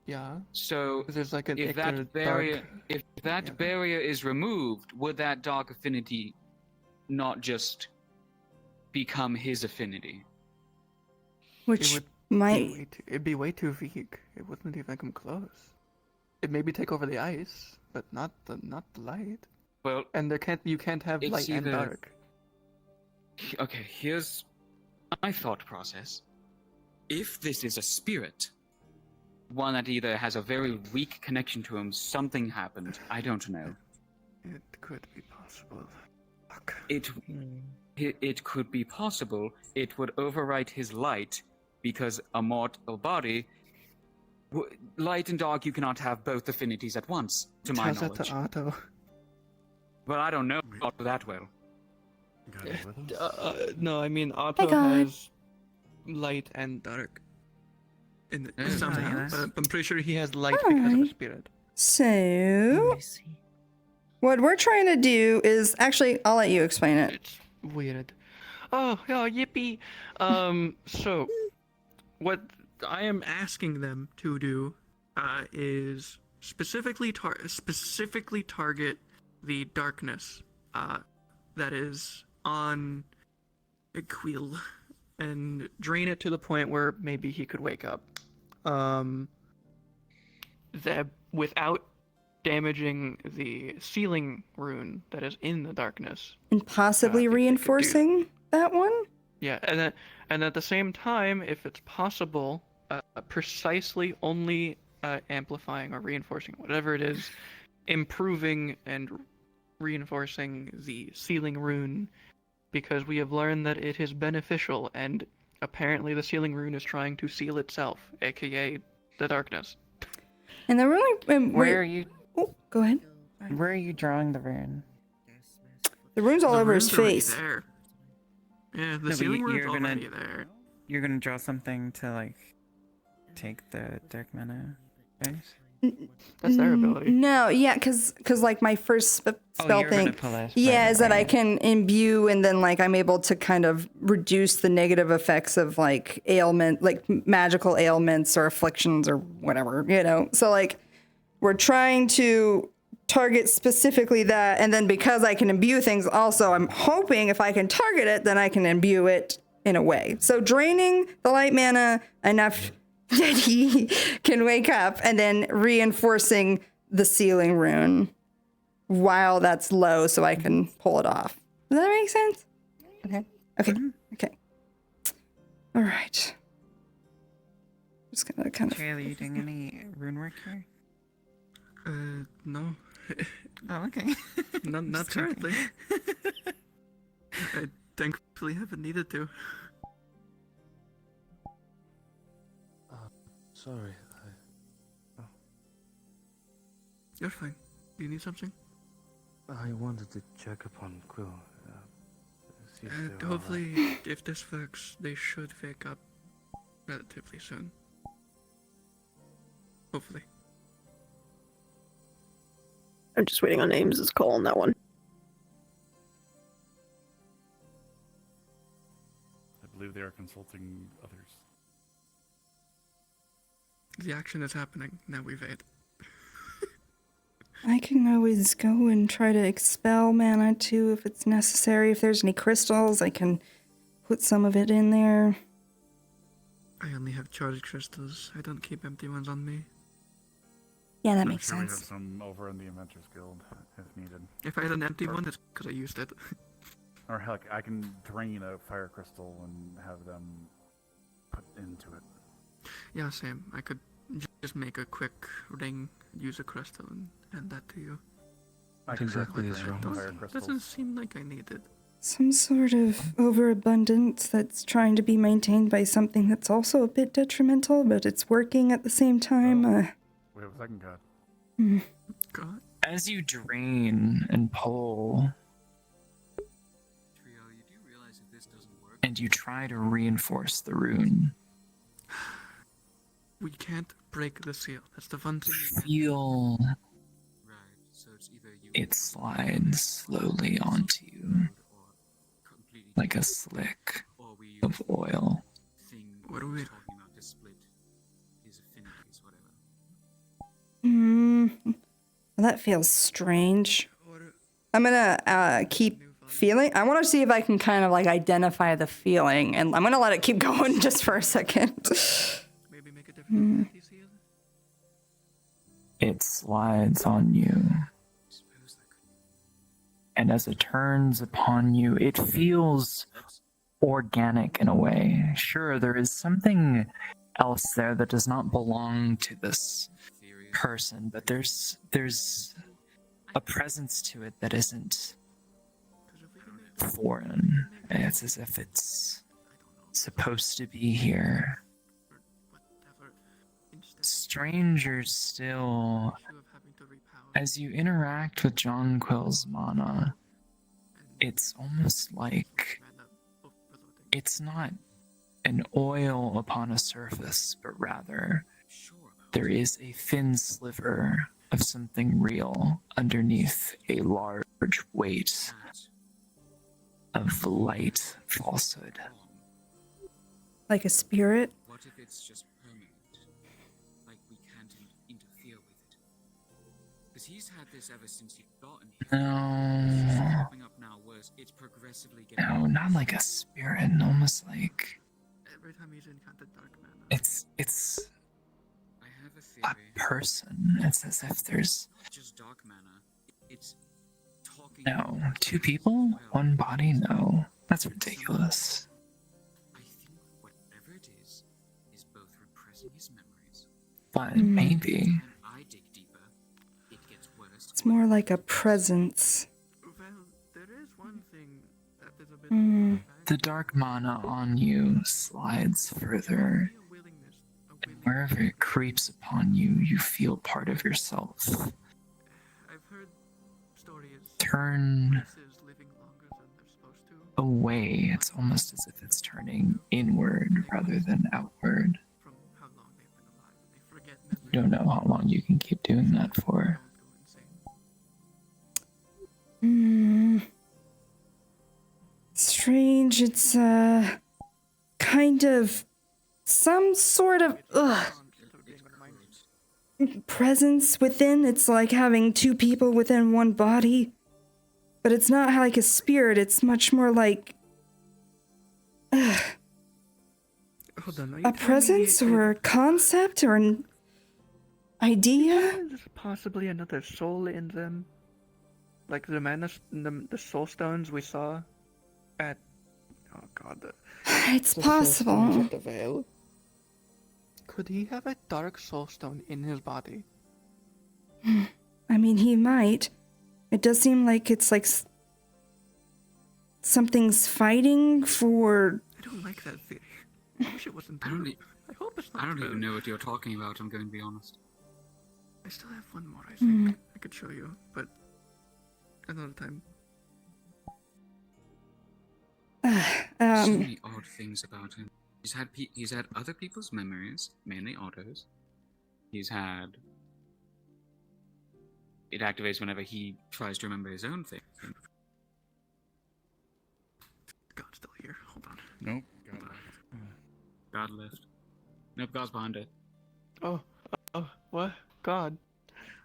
Yeah. So there's like an if that barrier is removed, would that dark affinity not just become his affinity? Which it'd be way too weak. It wouldn't even come close. It maybe take over the ice, but not the light. Well, and you can't have light and dark. Okay, here's my thought process. If this is a spirit, one that either has a very weak connection to him, something happened, I don't know. It could be possible. Fuck. It could be possible it would overwrite his light, because a mortal body, light and dark, you cannot have both affinities at once, to my knowledge. Tell that to Otto. Well, I don't know Otto that well. No, I mean Otto has light and dark. In Yeah, something, yeah. but I'm pretty sure he has light because of a Alright. spirit. So, what we're trying to do is actually, I'll let you explain it. It's weird. Oh, yippee! So, what I am asking them to do is specifically target the darkness that is on Quill and drain it to the point where maybe he could wake up. That without damaging the ceiling rune that is in the darkness. And possibly reinforcing that one? Yeah, and at the same time, if it's possible, precisely only amplifying or reinforcing, whatever it is, improving and reinforcing the sealing rune, because we have learned that it is beneficial, and apparently the sealing rune is trying to seal itself, aka the darkness. And they're really. Where are you? Oh, go ahead. Where are you drawing the rune? The rune's all over his rune's already face. there. Yeah, the No, but sealing rune's you're gonna- already there. You're gonna draw something to like take the dark mana base? That's their ability. No, yeah, because like my first spell you're thing, gonna pull it. yeah, Right, is that I right. can imbue and then like I'm able to kind of reduce the negative effects of like ailment, like magical ailments or afflictions or whatever, you know. So like we're trying to target specifically that, and then because I can imbue things, also I'm hoping if I can target it, then I can imbue it in a way. So draining the light mana enough that he can wake up, and then reinforcing the sealing rune while that's low so I can pull it off. Does that make sense? Okay. Okay. Okay. All right. Just gonna kind of. Trail, are you doing any rune work here? No. Oh, okay. Not Just checking. currently. I thankfully haven't needed to. Sorry. You're fine. Do you need something? I wanted to check upon Quill. See if they were all right. Hopefully, if this works, they should wake up relatively soon. Hopefully. I'm just waiting on Ames' call on that one. I believe they are consulting others. The action is happening. Now we wait. I can always go and try to expel mana too if it's necessary. If there's any crystals, I can put some of it in there. I only have charged crystals. I don't keep empty ones on me. Yeah, that I'm makes sure we sense. have some over in the Inventors Guild if needed. If I had an empty one, it's because I used it. Or heck, I can drain a fire crystal and have them put into it. Yeah, same. I could just make a quick ring, use a crystal, and hand that to you. What exactly is wrong with fire you? crystals. Doesn't seem like I need it. Some sort of overabundance that's trying to be maintained by something that's also a bit detrimental, but it's working at the same time. We have a second god. God. As you drain and pull, and you try to reinforce the rune, We can't break the seal. That's the fun thing. feel it slides slowly onto you, like a slick of oil. What do we... Well, that feels strange. I'm gonna keep feeling. I want to see if I can kind of like identify the feeling, and I'm gonna let it keep going just for a second. Maybe make a different seal? It slides on you. And as it turns upon you, it feels organic in a way. Sure, there is something else there that does not belong to this person, but there's a presence to it that isn't foreign. It's as if it's supposed to be here. Strangers still, as you interact with John Quill's mana, it's almost like it's not an oil upon a surface, but rather there is a thin sliver of something real underneath a large weight of light falsehood. Like a spirit? What if it's just permanent? Like we can't interfere with it? Because he's had this ever since he's gotten here. No. Popping up now worse. It's progressively getting No, not like a spirit, almost like Every time he's encountered dark mana. it's I have a a theory. person. It's as if there's Not just dark mana. It's talking. no 2 people, 1 body. No, that's ridiculous. I think whatever it is both repressing his memories. But maybe And I dig deeper, it gets worse. It's more like a presence. Well, there is one thing that is a bit. the dark mana on you slides further, and wherever it creeps upon you, you feel part of yourself I've heard stories. turn Princes living longer than they're supposed to. away. It's almost as if it's turning inward rather than outward. From how long they've been alive, they forget You don't know how long you can keep doing that for. Strange. It's kind of some sort of presence within. It's like having 2 people within 1 body. But it's not like a spirit, it's much more like Hold on, are you a telling me presence or a concept or an idea? There's possibly another soul in them, like the mana, the soul stones we saw at. Oh god, It's the soul stones possible. at the Vale. Could he have a dark soul stone in his body? I mean, he might. It does seem like it's like something's fighting for. I don't like that theory. I wish it wasn't true. I hope it's not I don't true. even know what you're talking about, I'm going to be honest. I still have one more, I think. I could show you, but another time. So many odd things about him. He's had other people's memories, mainly Otto's. He's had... It activates whenever he tries to remember his own thing. God's still here. Hold on. Nope. God left. Nope, God's behind it. Oh, what? God.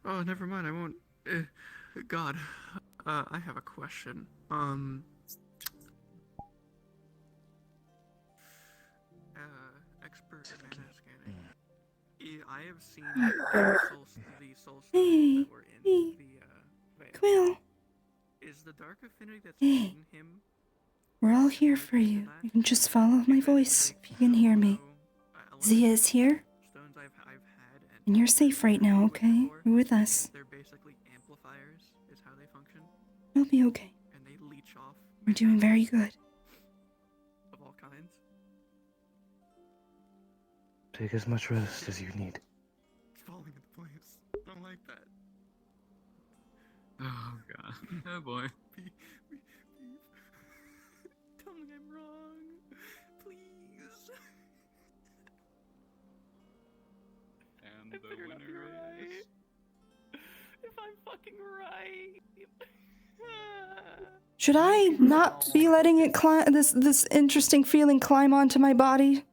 Oh, never mind. I won't. God. I have a question. Expert mana scanning. I have seen the soul stones that were in the Vale. Quill, Is the dark affinity that's Hey. in him? we're all here for you. You can just follow my voice if you can hear me. Zia is here, Stones I've had, and you're safe right now, okay? You're with us. they're basically amplifiers, is how they function, We'll be okay. and they leech off We're doing very good. of all kinds. Take as much rest as you need. It's falling into place. I don't like that. Oh god. Oh boy. Tell me I'm wrong. Please. And the winner is... If I'm fucking right. Should I not be letting it climb? This interesting feeling climb onto my body?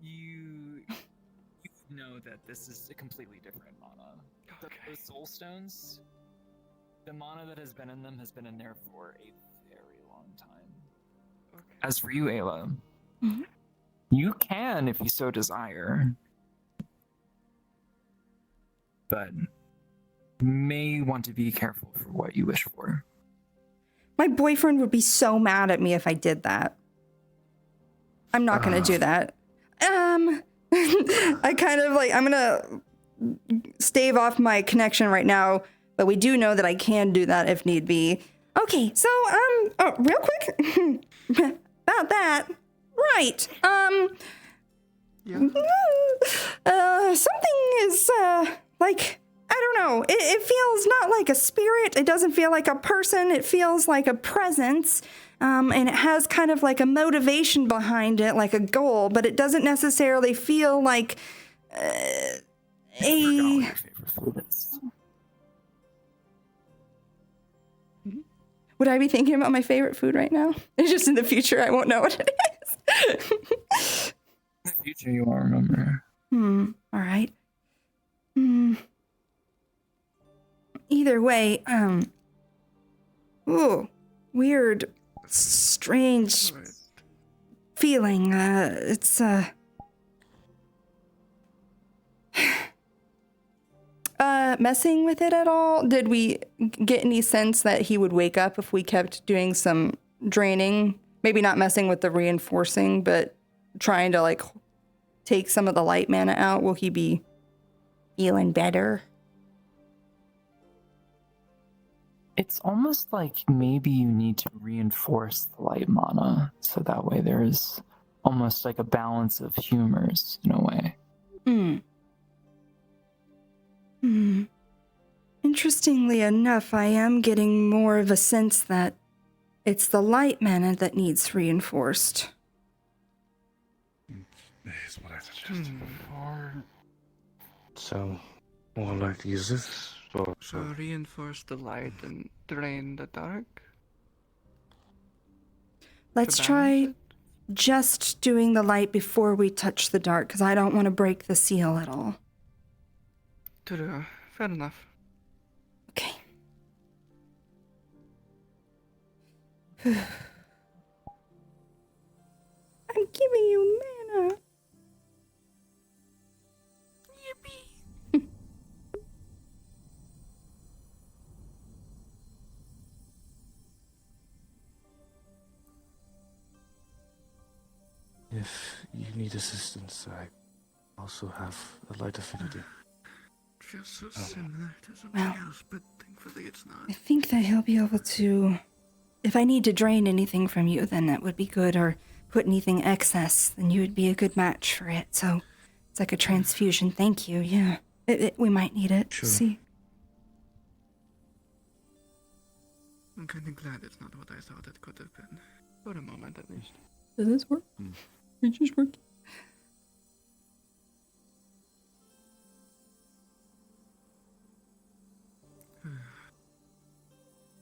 You know that this is a completely different mana. Those soul stones, the mana that has been in them has been in there for a very long time. As for you, Ayla, you can if you so desire, but may want to be careful for what you wish for. My boyfriend would be so mad at me if I did that. I'm not gonna do that. I kind of like, I'm gonna stave off my connection right now, but we do know that I can do that if need be. Okay, so, real quick about that. Right, something is, like, I don't know. It feels not like a spirit. It doesn't feel like a person. It feels like a presence. and it has kind of like a motivation behind it, like a goal, but it doesn't necessarily feel like a. Would I be thinking about my favorite food right now? It's just in the future, I won't know what it is. In the future, you won't remember. All right. Either way, ooh, weird, strange feeling. It's messing with it at all? Did we get any sense that he would wake up if we kept doing some draining? Maybe not messing with the reinforcing, but trying to like take some of the light mana out. Will he be feeling better? It's almost like maybe you need to reinforce the light mana, so that way there's almost like a balance of humors in a way. Interestingly enough, I am getting more of a sense that it's the light mana that needs reinforced. Is what I suggested. So, more like use this, or So reinforce the light and drain the dark? Let's try just doing the light before we touch the dark, because I don't want to break the seal at all. Fair enough. Okay. I'm giving you mana. Yippee. if you need assistance, I also have a light affinity. Feels so similar to something else, but thankfully it's not. I think that he'll be able to... If I need to drain anything from you, then that would be good, or put anything excess, then you would be a good match for it. So it's like a transfusion. Thank you, yeah. We might need it. Sure. See? I'm kind of glad it's not what I thought it could have been. For a moment, at least. Does this work? It just worked.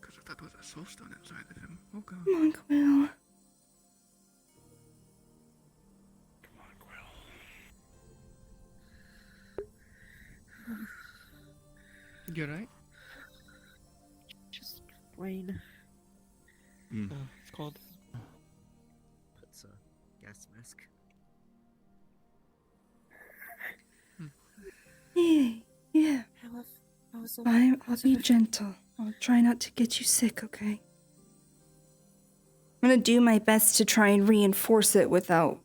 Because that was a soul stone inside of him. Oh god. Come on, Quill. You right? Just rain. It's cold. Puts a gas mask. Yeah. I'll be gentle. I'll try not to get you sick, okay? I'm gonna do my best to try and reinforce it without,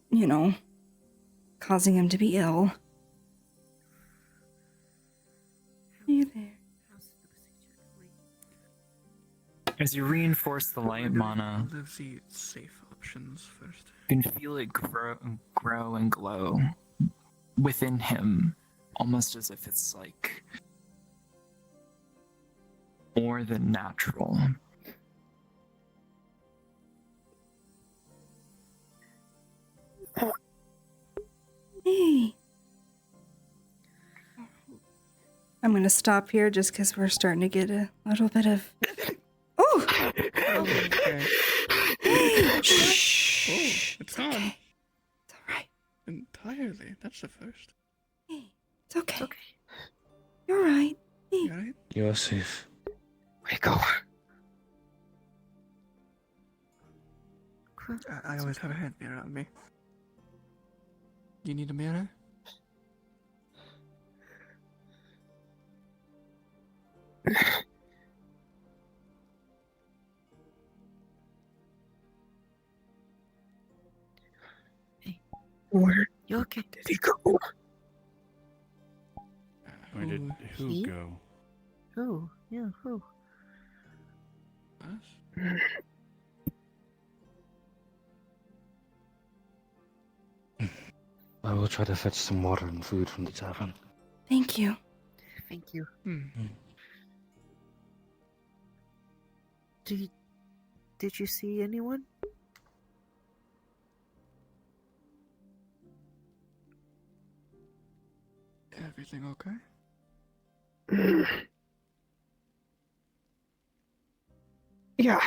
causing him to be ill. You there? As you reinforce the light mana, Let's see safe options first. you can feel it grow and glow within him, almost as if it's like more than natural. Hey. I'm gonna stop here just because we're starting to get a little bit of... Oh! Okay. Shh. It's gone. It's alright. Entirely. That's the first. It's okay. You're right. You alright? You are safe. Wake up. I always have a hand mirror on me. You need a mirror? Where you okay? Did he go? Where did who he? go? Who? Yeah, who? Us? I will try to fetch some water and food from the tavern. Thank you. Thank you. Did you see anyone? Everything okay? Yeah.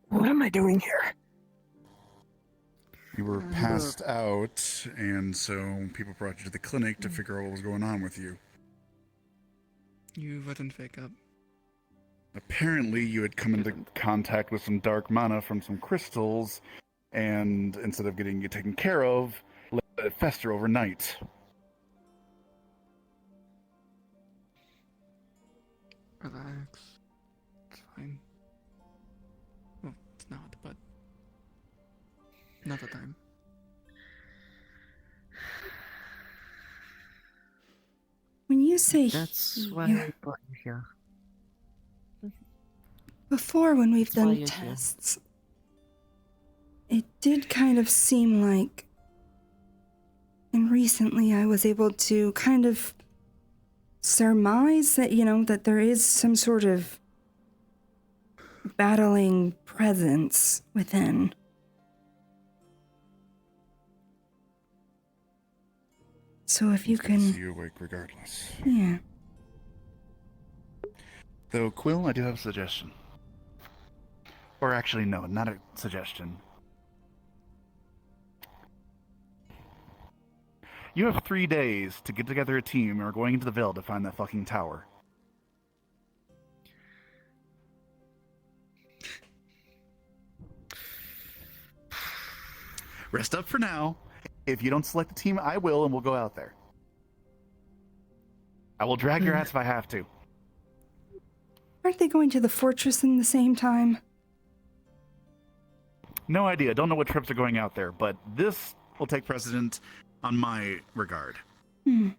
What am I doing here? You were passed out, and so people brought you to the clinic to figure out what was going on with you. You wouldn't wake up. Apparently, you had come into contact with some dark mana from some crystals, and instead of getting it taken care of, let it fester overnight. Relax. It's fine. Well, it's not, but another time. When you say That's why here, I brought you here. before when we've That's why done you're here. tests, it did kind of seem like, and recently I was able to kind of surmise that, that there is some sort of battling presence within. So if you It's good to can... see you awake regardless. Yeah. Though, Quill, I do have a suggestion. Or actually, no, not a suggestion. You have 3 days to get together a team and we're going into the Veil to find that fucking tower. Rest up for now. If you don't select a team, I will, and we'll go out there. I will drag your ass if I have to. Aren't they going to the fortress in the same time? No idea. Don't know what trips are going out there, but this will take precedent on my regard. Hmm.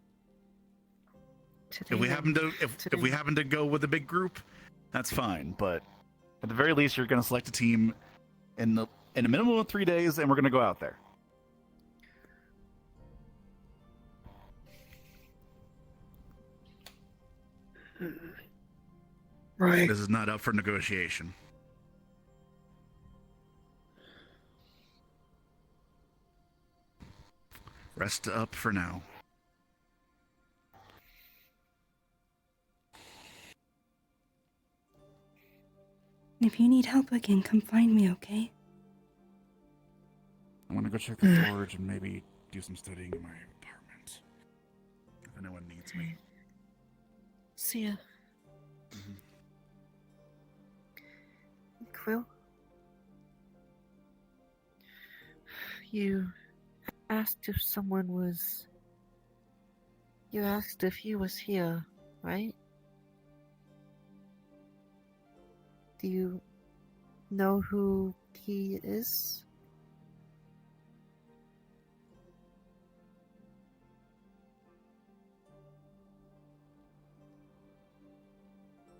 If we happen to go with a big group, that's fine. But at the very least, you're going to select a team in a minimum of 3 days, and we're going to go out there. Right. This is not up for negotiation. Rest up for now. If you need help again, come find me, okay? I'm going to go check the forge and maybe do some studying in my apartment. If anyone needs me. See ya. Quill? You asked if someone was... You asked if he was here, right? Do you know who he is?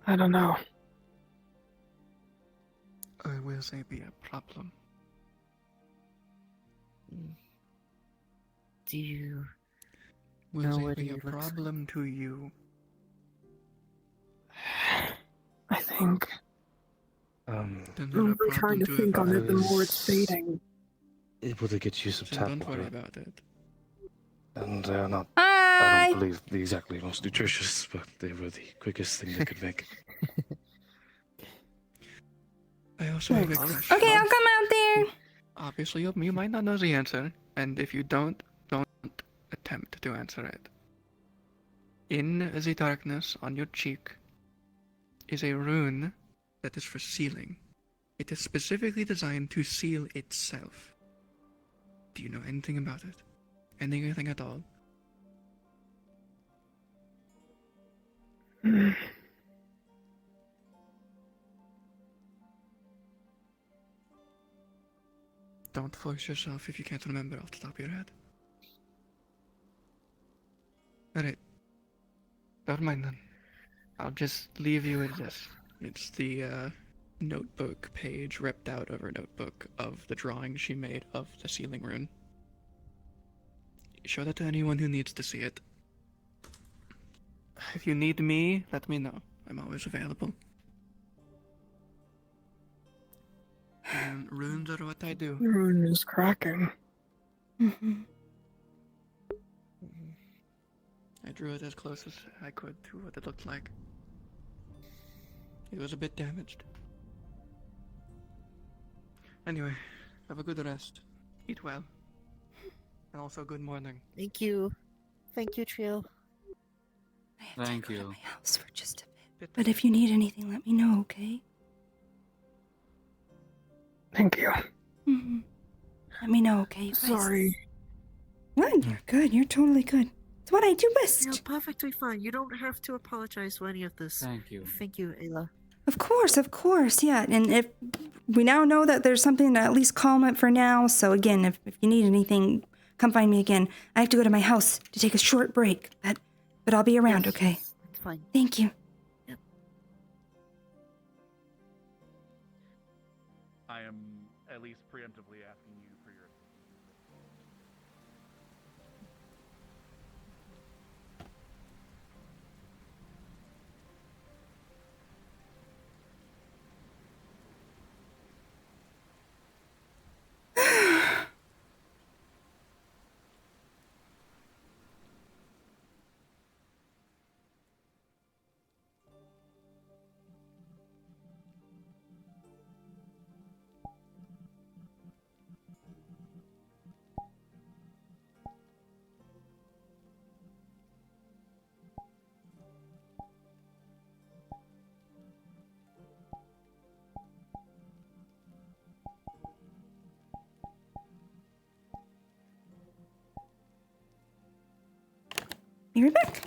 I don't know. Will they be a problem? Do you Will know they what be he a looks like? problem to you? I think. Then The they're more a we're trying problem to think on it, the more it's Is fading. able to get you some So tap don't worry water. about it. And they're not, Hi! I don't believe, the exactly most nutritious, but they were the quickest thing they could make. I also have a Thanks. question. Okay, I'll come out there. Obviously, you might not know the answer, and if you don't attempt to answer it. In the darkness on your cheek is a rune that is for sealing. It is specifically designed to seal itself. Do you know anything about it? Anything at all? Don't force yourself if you can't remember off the top of your head. Alright. Never mind then. I'll just leave you with this. It's the notebook page ripped out of her notebook of the drawing she made of the sealing rune. Show that to anyone who needs to see it. If you need me, let me know. I'm always available. And runes are what I do. The rune is cracking. Mm-hmm. I drew it as close as I could to what it looked like. It was a bit damaged. Anyway, have a good rest. Eat well. And also good morning. Thank you. Thank you, Trio. Thank you. House for just a bit. But if you need anything, let me know, okay? Thank you. Mm-hmm. Let me know, okay, you guys? Sorry. What? You're good. You're totally good. It's what I do best. You're perfectly fine. You don't have to apologize for any of this. Thank you. Thank you, Ayla. Of course, yeah. And if we now know that there's something to at least calm it for now, so again, if you need anything, come find me again. I have to go to my house to take a short break, but I'll be around, okay? It's fine. Thank you. I am at least preemptively asking you for your. Be right back.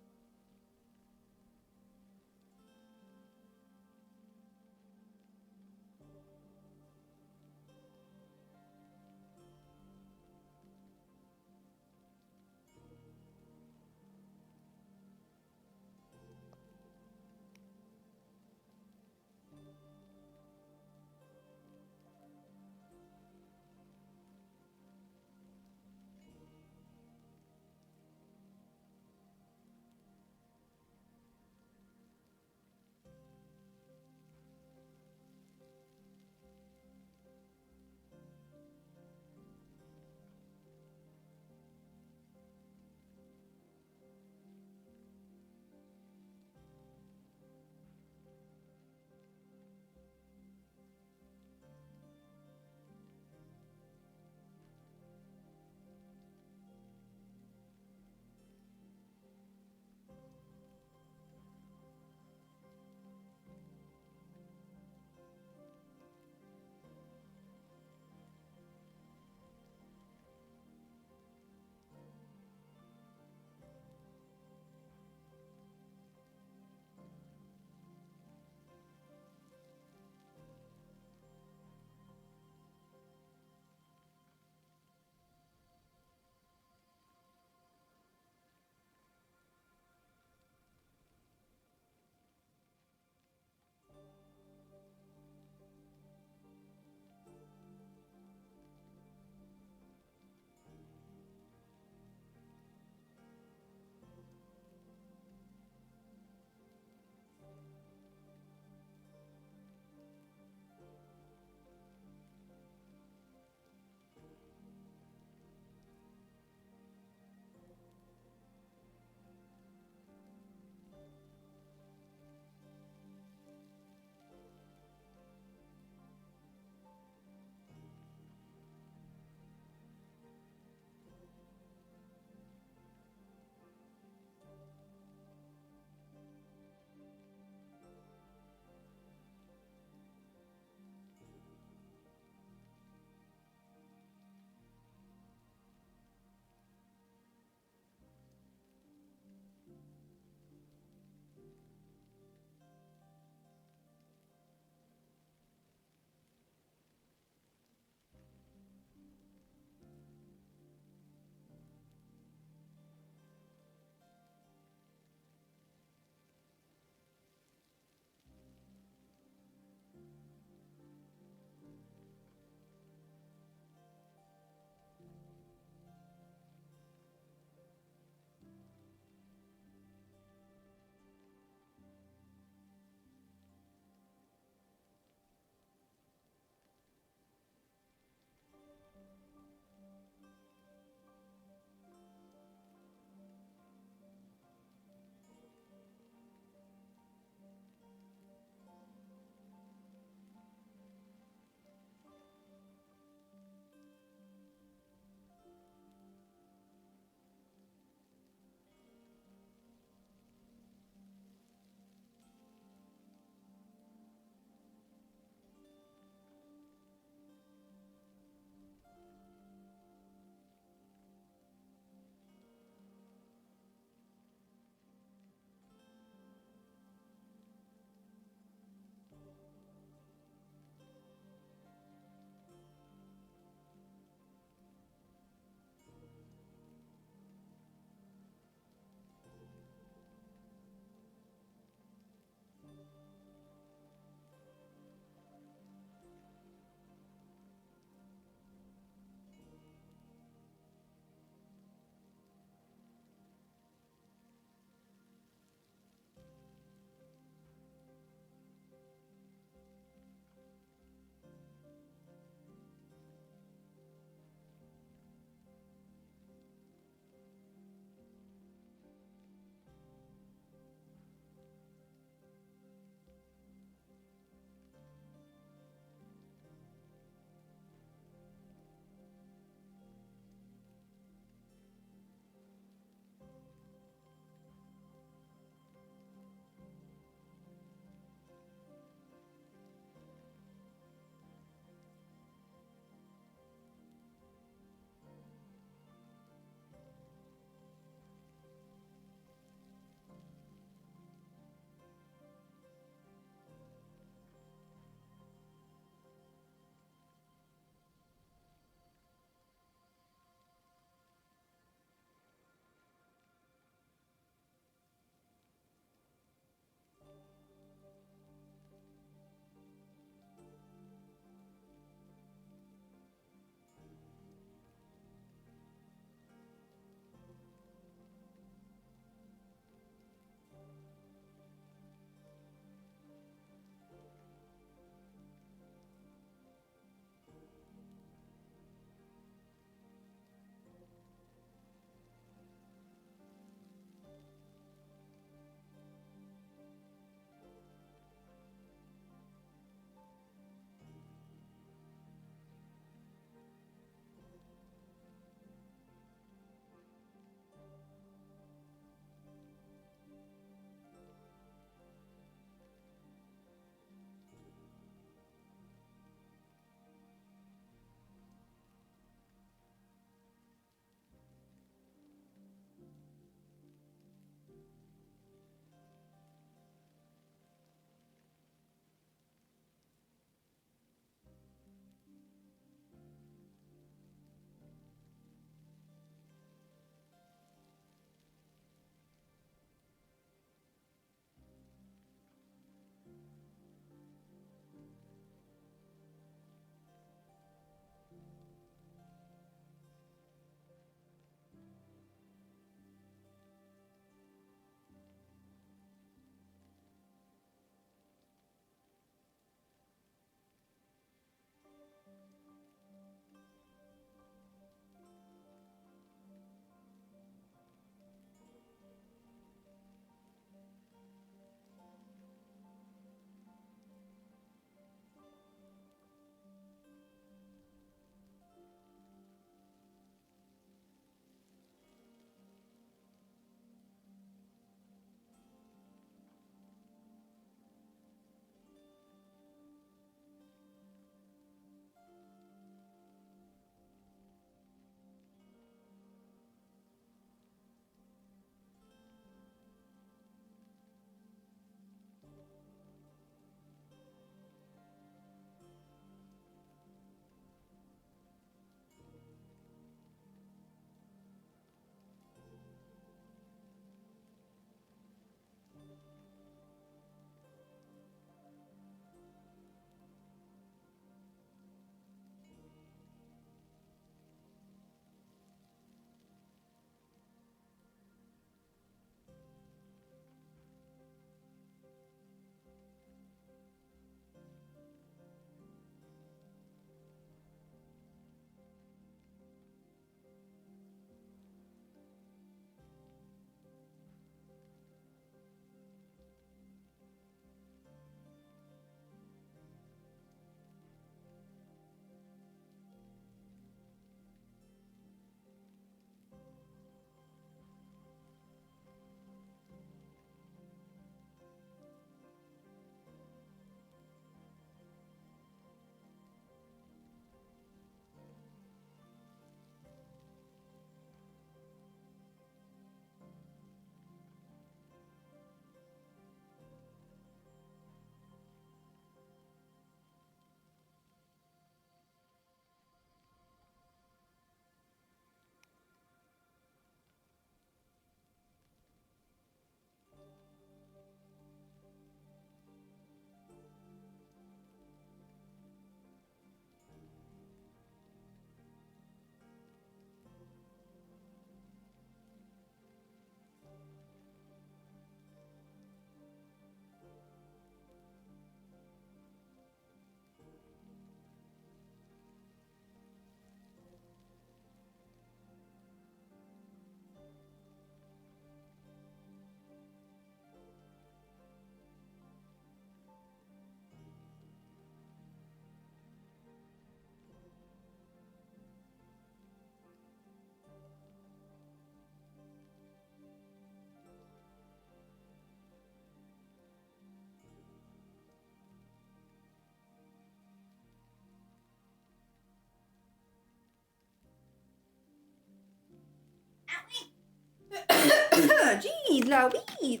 Jeez Louise.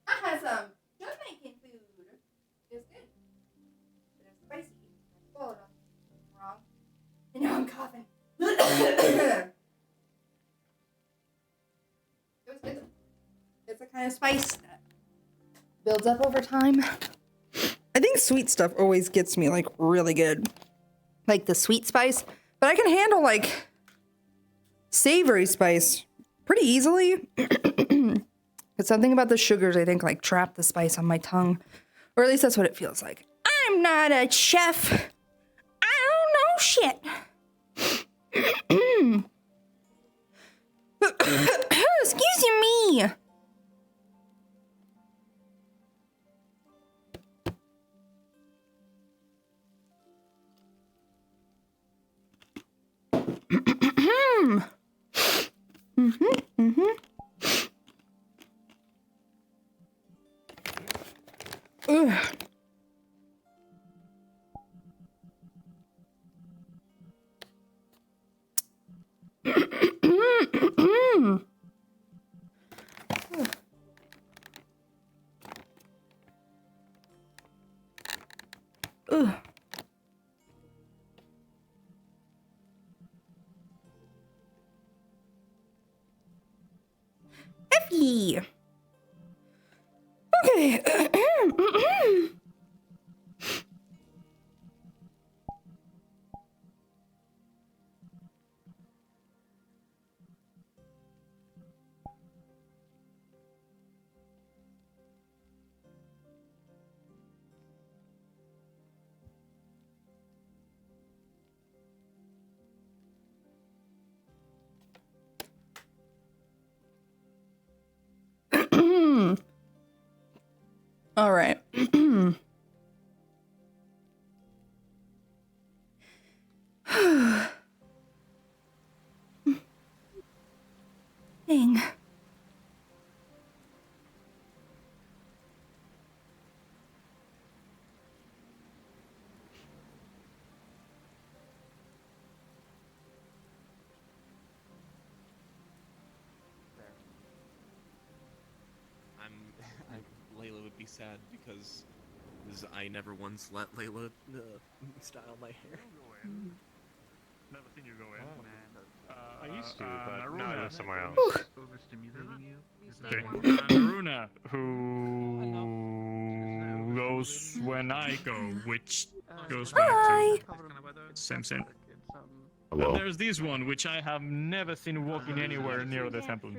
I had some Jamaican food. It's good. But it's spicy. Oh, no. Wrong. And now I'm coughing. It's a kind of spice that builds up over time. I think sweet stuff always gets me like really good. Like the sweet spice. But I can handle like savory spice pretty easily. But something about the sugars, I think, like trap the spice on my tongue. Or at least that's what it feels like. I'm not a chef. I don't know shit. Excuse me. Ugh. Ugh. F ye. Okay. All right. Dang. Layla would be sad because I never once let Layla style my hair. Never seen you go in. I used to, but now I live somewhere else. Naruna, who goes when I go, which goes back to Samson. Hello. And there's this one, which I have never seen walking anywhere near the temple.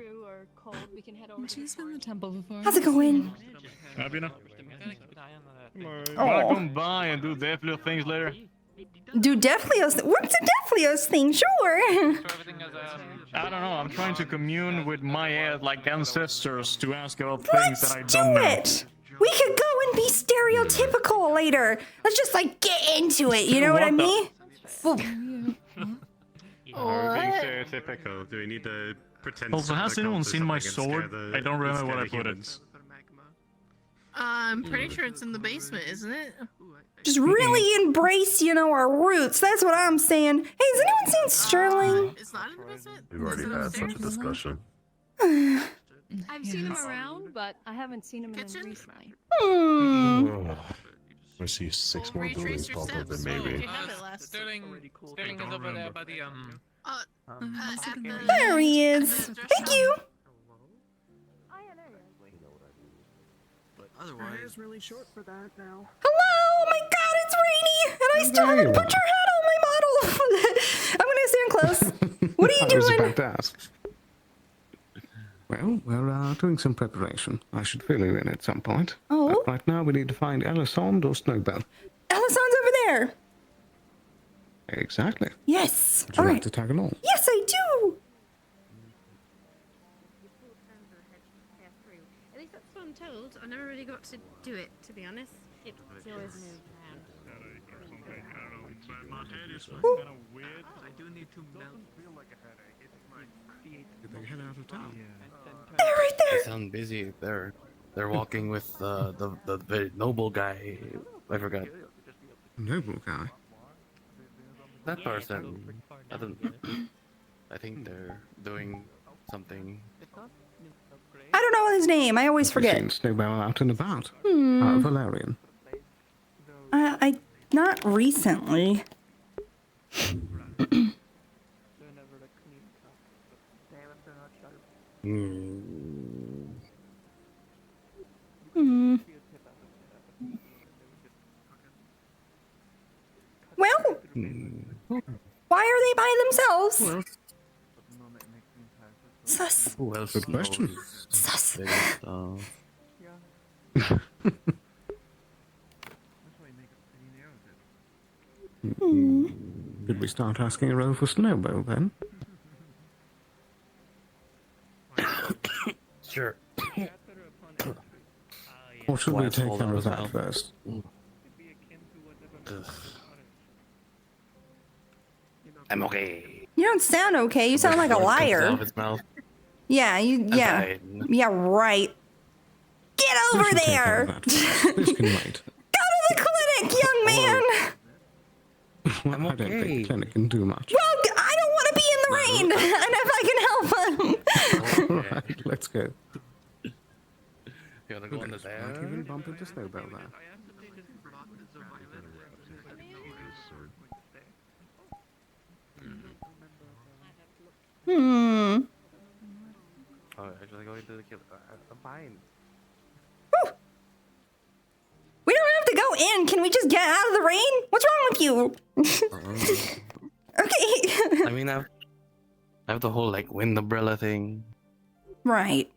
She's been in the temple before. How's it going? Have you know? Oh. Wanna come by and do deathly things later? Do Deflios. What's a Deflios thing? Sure. I don't know. I'm trying to commune with my like ancestors to ask about things that I don't know. It. We could go and be stereotypical later. Let's just like get into it. You know what I mean? Are we being stereotypical? Do we need to pretend? Also, has to anyone go seen to my something and sword? scare the- I don't remember scare what I the put humans? it. I'm pretty sure it's in the basement, isn't it? Just really embrace, our roots. That's what I'm saying. Hey, has anyone seen Sterling? It's not in the basement? We've already had such a discussion. I've seen him around, but I haven't seen him in recently. I see 6 more buildings pop up, and maybe. Sterling is over there by the There he is. Thank you. Otherwise, really short for that now. Hello! Oh my god, it's rainy! And I still haven't put your hat on my model! I'm gonna stand close. What are you I was doing? about to ask. Well, we're doing some preparation. I should fill you in at some point. Oh? But right now, we need to find Elisande or Snowbell. Elison's over there. Exactly. Yes. Would you All like right. to tag along? Yes, I do. At least that's what I'm told. I never really got to do it, to be honest. It's always moved around. My head is kind of weird. I do need to melt. Feel like a headache. It's like Did they head out of town? They're right there. They sound busy. They're walking with the very noble guy. I forgot. Noble guy. That person. I think they're doing something. I don't know his name. I always Have you forget. seen Snowbell out and about? Hmm. Valerian. I not recently. Hmm. Well, why are they by themselves? Sus. Who else Good question. knows Sus. bigger stuff? Should we start asking a roll for Snowbell then? Sure. Or should we Glass take holder care of as that well. first? I'm okay. You don't sound okay. You sound like a Blood comes out liar. of his mouth. Yeah, you. I'm Yeah. fine. Yeah. Right. Get We over should take care of there. that first. This can wait. Go to the clinic, young man. Well, I don't think the clinic can do much. Well, I don't want to be in the rain, and if I can help him. Alright, let's go. You wanna go in there? Might even bump into Snowbell there. Hmm. Oh, actually going to the killer. I'm fine. We don't have to go in. Can we just get out of the rain? What's wrong with you? Okay. I mean, I have the whole like wind umbrella thing. Right.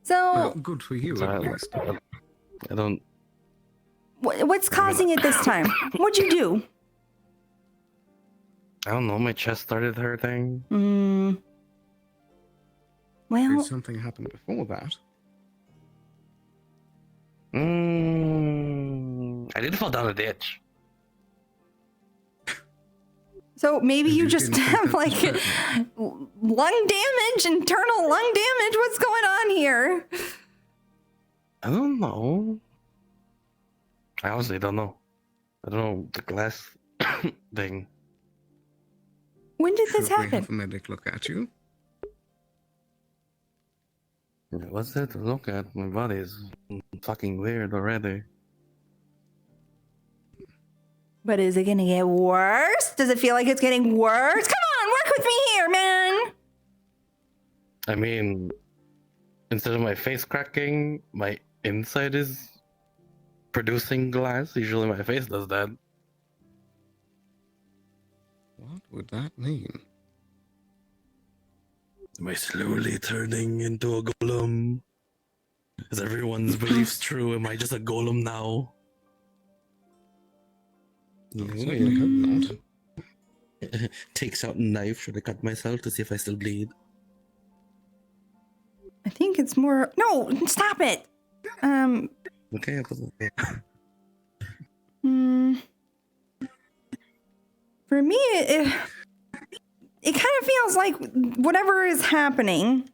So, Well, good for you, So at least. I don't. what's causing it this time? What'd you do? I don't know. My chest started hurting. Hmm. Well, Did something happen before that? I did fall down a ditch. so maybe you just didn't think have that was like lung damage, internal lung damage. What's going on here? I don't know. I honestly don't know. I don't know the glass thing. When did this Should we happen? have a medic look at you? What's there to look at? My body is fucking weird already. But is it gonna get worse? Does it feel like it's getting worse? Come on, work with me here, man. I mean, instead of my face cracking, my inside is producing glass. Usually my face does that. What would that mean? Am I slowly turning into a golem? Is everyone's beliefs true? Am I just a golem now? Certainly hope not. Takes out a knife, should I cut myself to see if I still bleed? I think it's more. No, stop it. Okay, I put it. For me, it kind of feels like whatever is happening,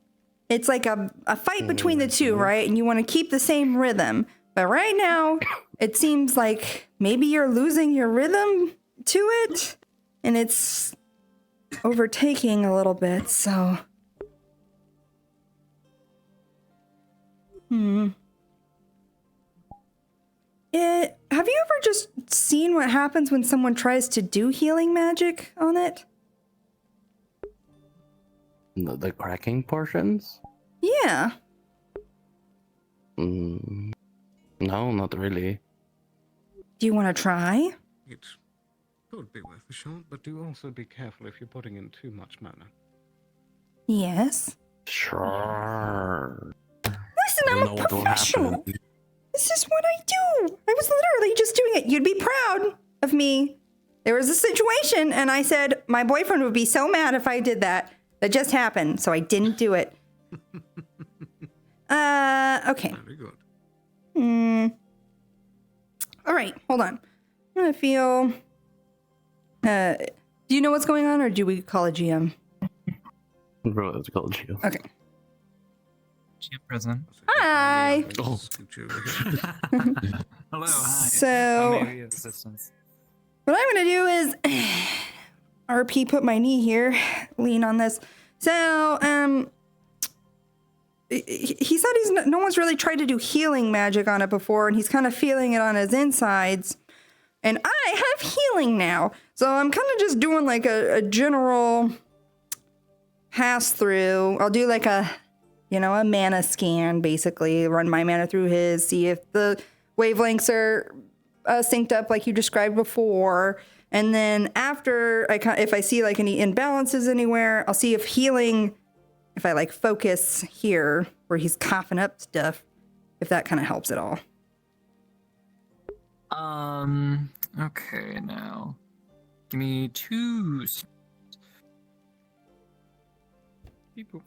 it's like a fight between the two, right? And you want to keep the same rhythm. But right now, it seems like maybe you're losing your rhythm to it, and it's overtaking a little bit, so. Have you ever just seen what happens when someone tries to do healing magic on it? The cracking portions? Yeah. No, not really. Do you want to try? It could be worth a shot, but do also be careful if you're putting in too much mana. Yes. Sure. Listen, I'm a professional. This is what I do. I was literally just doing it. You'd be proud of me. There was a situation, and I said my boyfriend would be so mad if I did that. That just happened, so I didn't do it. Okay. Very good. All right, hold on. I'm gonna feel. Do you know what's going on, or do we call a GM? Bro, it's called you. Okay. GM present. Hi. Oh. Hello, hi. So- How may I be of assistance? What I'm gonna do is RP put my knee here, lean on this. So, he said no one's really tried to do healing magic on it before, and he's kind of feeling it on his insides. And I have healing now, so I'm kind of just doing like a general pass through. I'll do like a mana scan, basically run my mana through his, see if the wavelengths are synced up like you described before. And then after, if I see like any imbalances anywhere, I'll see if healing, if I like focus here where he's coughing up stuff, if that kind of helps at all. Okay, now. Give me 2 seconds. People.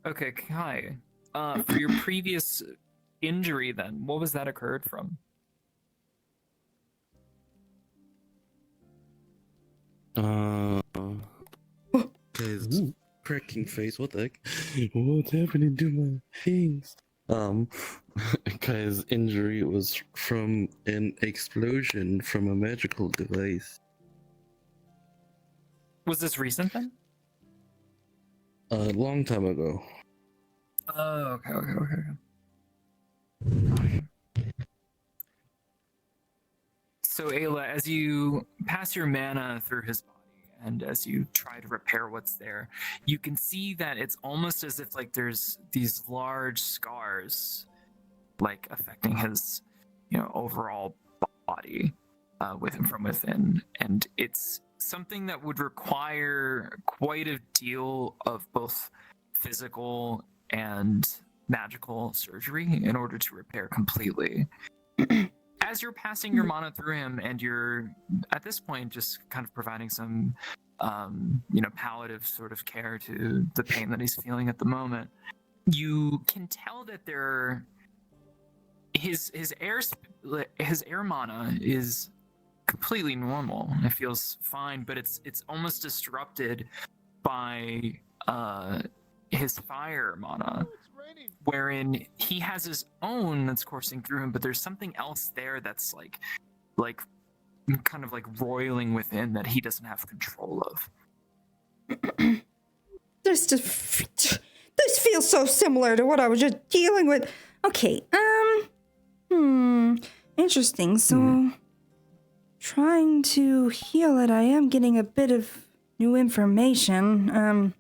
Okay, Kai. For your previous injury, then, what was that occurred from? Guys, cracking face. What the heck? What's happening to my things? Kai's injury was from an explosion from a magical device. Was this recent then? A long time ago. Oh, okay. So, Ayla, as you pass your mana through his body and as you try to repair what's there, you can see that it's almost as if like there's these large scars like affecting his, overall body from within. And it's something that would require quite a deal of both physical and magical surgery in order to repair completely. As you're passing your mana through him and you're at this point just kind of providing some palliative sort of care to the pain that he's feeling at the moment, you can tell that his air mana is completely normal. It feels fine, but it's almost disrupted by his fire mana, wherein he has his own that's coursing through him, but there's something else there that's like kind of like roiling within that he doesn't have control of. This feels so similar to what I was just dealing with. Okay, interesting. So, trying to heal it, I am getting a bit of new information.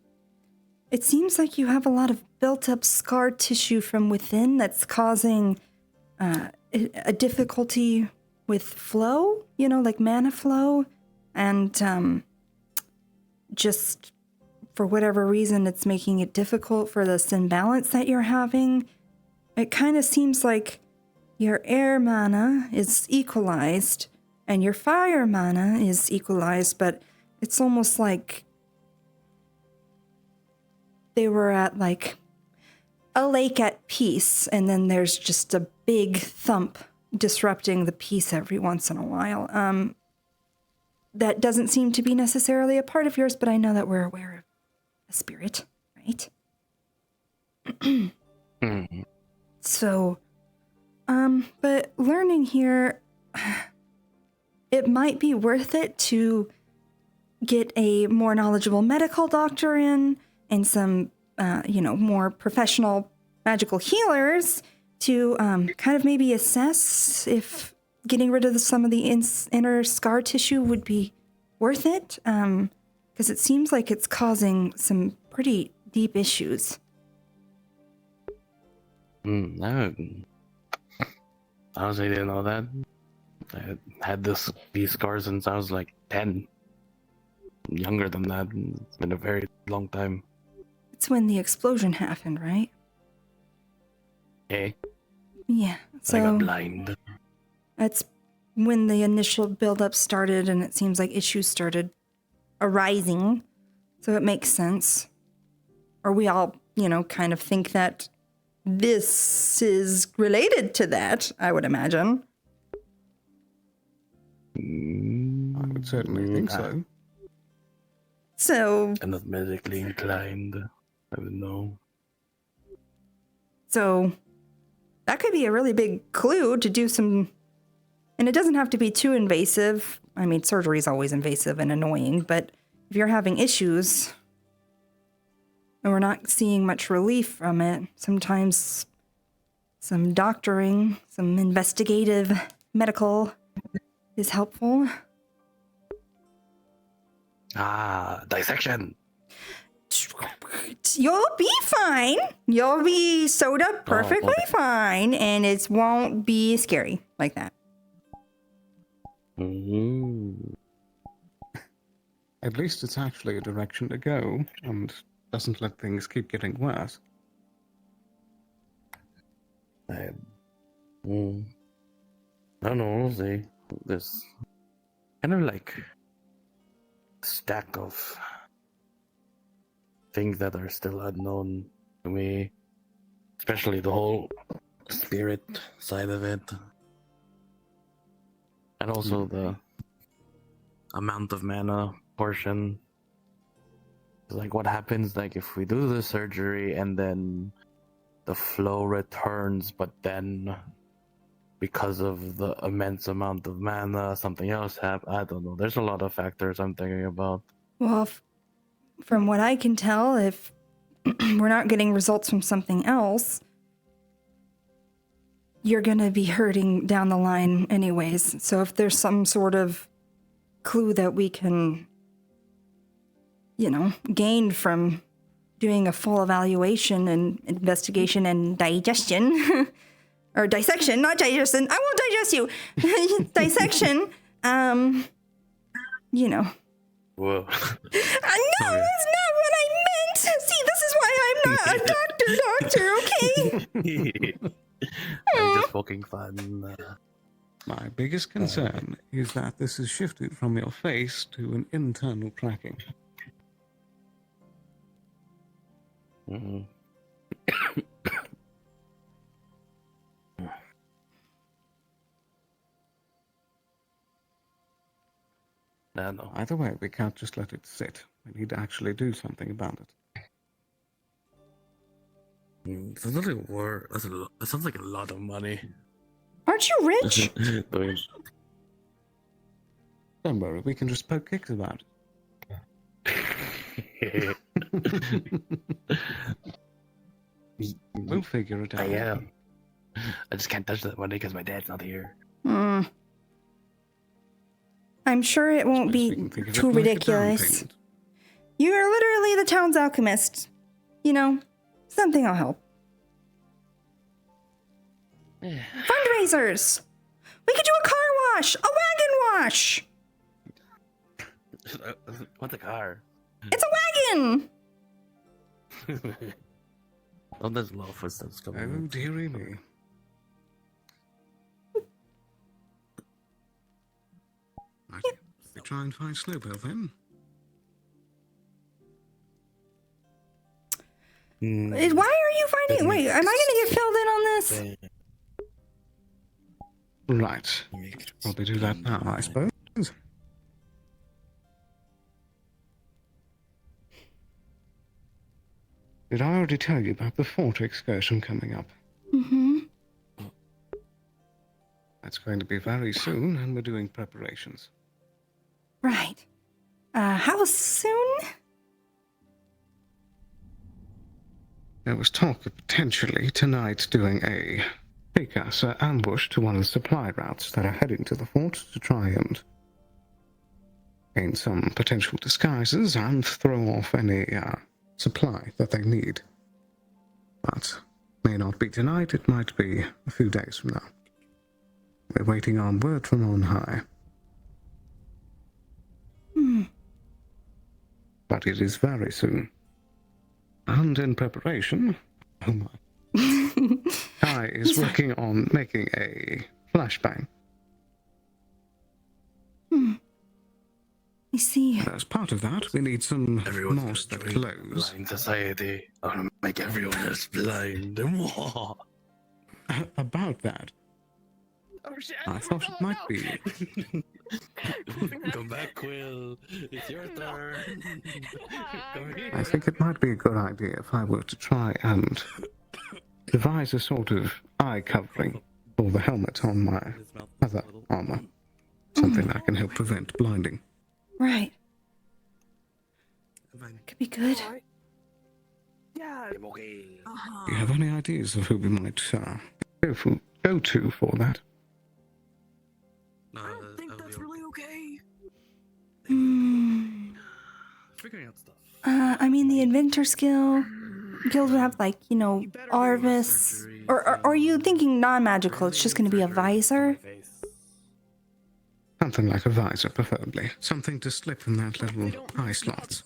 It seems like you have a lot of built-up scar tissue from within that's causing a difficulty with flow, like mana flow, and just for whatever reason, it's making it difficult for this imbalance that you're having. It kind of seems like your air mana is equalized and your fire mana is equalized, but it's almost like they were at like a lake at peace, and then there's just a big thump disrupting the peace every once in a while. That doesn't seem to be necessarily a part of yours, but I know that we're aware of a spirit, right? So, but learning here, it might be worth it to get a more knowledgeable medical doctor in and some, more professional magical healers to kind of maybe assess if getting rid of some of the inner scar tissue would be worth it. Because it seems like it's causing some pretty deep issues. I honestly didn't know that. I had these scars since I was like 10. Younger than that. It's been a very long time. It's when the explosion happened, right? Okay. Yeah. So I got blind. That's when the initial buildup started, and it seems like issues started arising. So it makes sense. Or we all, kind of think that this is related to that, I would imagine. I would certainly think so. So, I'm not medically inclined. I don't know. so that could be a really big clue to do some, and it doesn't have to be too invasive. I mean, surgery is always invasive and annoying, but if you're having issues and we're not seeing much relief from it, sometimes some doctoring, some investigative medical is helpful. Dissection. You'll be fine. You'll be sewed up perfectly okay. fine, and it won't be scary like that. At least it's actually a direction to go, and doesn't let things keep getting worse. I don't know, we'll see. There's kind of like a stack of things that are still unknown to me, especially the whole spirit side of it, and also the amount of mana portion. Like, what happens like if we do the surgery and then the flow returns, but then because of the immense amount of mana, something else happens? I don't know. There's a lot of factors I'm thinking about. Well, from what I can tell, if we're not getting results from something else, you're going to be hurting down the line anyways. So if there's some sort of clue that we can, gain from doing a full evaluation and investigation and digestion, or dissection, not digestion. I won't digest you. Dissection, Whoa. No, that's not what I meant. See, this is why I'm not a doctor, okay? I'm just poking fun. My biggest concern is that this has shifted from your face to an internal cracking. No. Either way, we can't just let it sit. We need to actually do something about it. Sounds like that sounds like a lot of money. Aren't you rich? Don't worry, we can just poke kicks about it. We'll figure it out. I am. I just can't touch that money because my dad's not here. I'm sure it won't be too ridiculous. You're literally the town's alchemist. Something will help. Fundraisers! We could do a car wash! A wagon wash! What's a car? It's a wagon! Oh, there's low footsteps coming. Oh, dearie me. Right. We try and find Snowbell then. Why are you finding... Wait, am I gonna get filled in on this? Right. Probably do that now, I suppose. Did I already tell you about the fort excursion coming up? Mm-hmm. That's going to be very soon, and we're doing preparations. Right. How soon? There was talk of potentially tonight doing a precursor ambush to one of the supply routes that are heading to the fort to try and gain some potential disguises and throw off any supply that they need. But may not be tonight, it might be a few days from now. We're waiting on word from on high. But it is very soon. And in preparation, oh my, Kai is working on making a flashbang. I see. As part of that, we need some moss that glows. Blind society. I want to make everyone else blind. About that, I thought it might be. Come back, Quill. It's your turn. Come here. I think it might be a good idea if I were to try and devise a sort of eye covering for the helmet on my other armor. Something that can help prevent blinding. Right. Could be good. Yeah. Do you have any ideas of who we might go to for that? I don't think that's really okay. Figuring out stuff. I mean, the Inventor Skill Guild would have, like, you know, Arvis. Or are you thinking non-magical? It's just going to be a visor? Something like a visor, preferably. Something to slip in that little eye slots.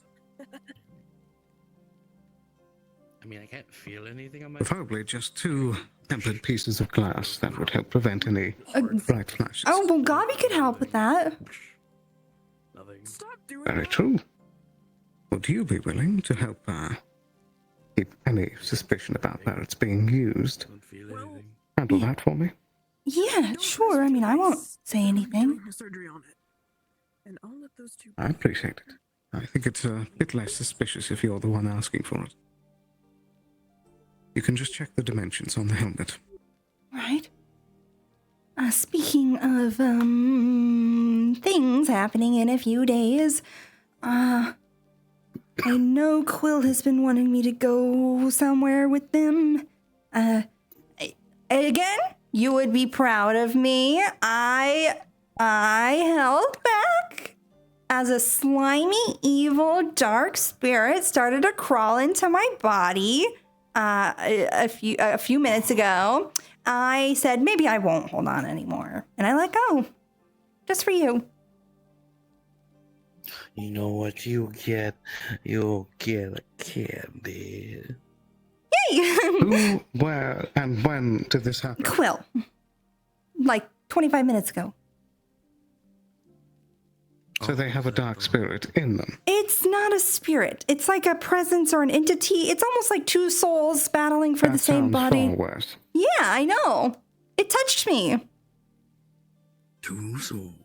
I mean, I can't feel anything on my. Preferably just 2 tempered pieces of glass that would help prevent any bright flashes. Oh, well, Gabi could help with that. Nothing. Very true. Would you be willing to help keep any suspicion about where it's being used? Handle that for me? Yeah, sure. I mean, I won't say anything. Surgery on it. And I'll let those 2. I appreciate it. I think it's a bit less suspicious if you're the one asking for it. You can just check the dimensions on the helmet. Right. Speaking of, things happening in a few days, I know Quill has been wanting me to go somewhere with them. Again, you would be proud of me. I held back as a slimy, evil, dark spirit started to crawl into my body. A few minutes ago, I said maybe I won't hold on anymore, and I let go, just for you. You know what you get? You'll get a candy. Yay! Who, where, and when did this happen? Quill. Like 25 minutes ago. So they have a dark spirit in them. It's not a spirit. It's like a presence or an entity. It's almost like 2 souls battling for the same body. Far worse. Yeah, I know. It touched me. 2 souls.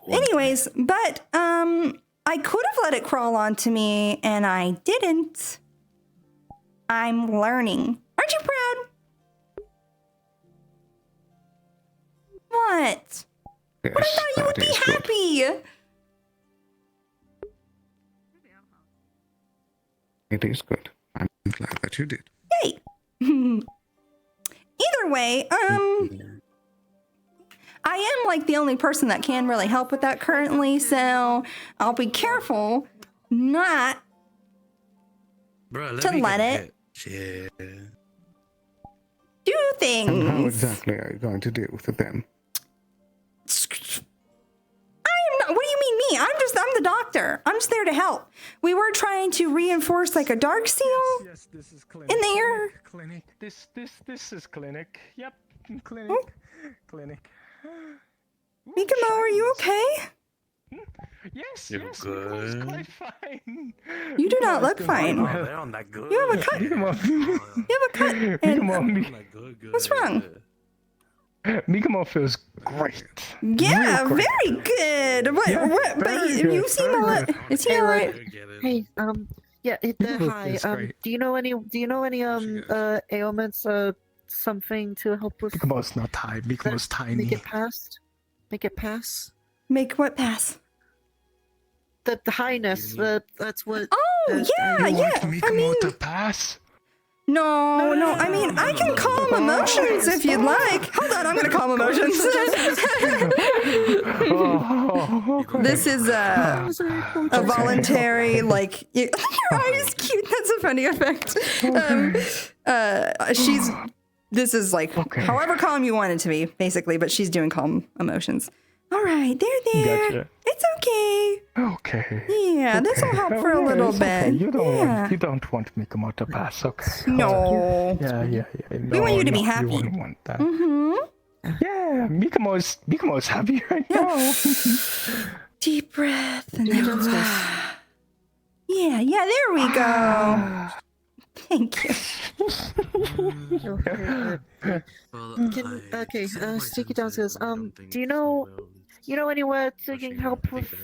Anyways, but I could have let it crawl onto me, and I didn't. I'm learning. Aren't you proud? What? Yes, But I thought you would be happy. It is good. I'm glad that you did. Yay! Either way, I am like the only person that can really help with that currently, so I'll be careful not Bro, to let it do things. And how exactly are you going to deal with them? What do you mean me? I'm the doctor. I'm just there to help. We were trying to reinforce like a dark seal Yes, this is clinic. in there. Clinic. This is clinic. Yep, clinic. Oh. Clinic. Mikamo, are you okay? Yes, You're yes, good. Mikama's quite fine. You do not look Mikama's fine. doing Oh, well. they're on that good. You have a cut. You have a cut. And, what's wrong? Mikamo feels great. Yeah, Real great. very good. What? Yeah, What? But very you good, seem very a lot. good. Is he alright? Hey, yeah, Mikamo hi. feels great. Do you know any ailments, something to help with? Mikamo's not high. Mikamo's tiny. Make it pass. Make it pass. Make what pass? The highness. That's what. Oh yeah, You yeah. want Mikamo to pass? No. I mean, I can calm emotions if you'd like. Hold on, I'm gonna calm emotions. This is a voluntary, like, your eye is cute. That's a funny effect. This is like, however calm you want it to be, basically, but she's doing calm emotions. All right, there. Gotcha. It's okay. Okay. Yeah, this will help for a Yeah, little it's bit. okay. Yeah. You don't want Mikamo to pass, okay? No. Yeah. We want you to be no, happy. You wouldn't want that. Mm-hmm. Yeah, Mikamo's happy right now. Deep breath and then yeah, there we go. Thank you. Okay, Sticky downstairs. Do you know anywhere to get help with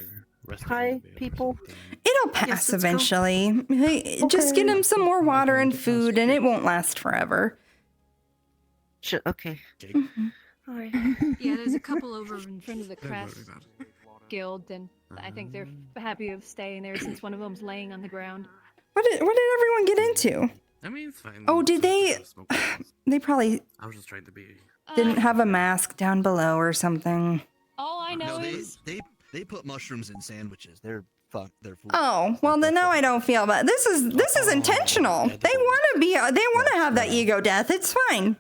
high people? It'll pass eventually. Hey, just get him some more water and food, and it won't last forever. Sure. Okay. Alright. Yeah, there's a couple over in front of the Crest Guild, and I think they're happy of staying there since one of them's laying on the ground. What did everyone get into? I mean, it's fine. Oh, did they? They probably I was just trying to be. didn't have a mask down below or something. All I know is they put mushrooms in sandwiches. They're fool. Oh, well then now I don't feel bad. This is intentional. They want to have that ego death. It's fine.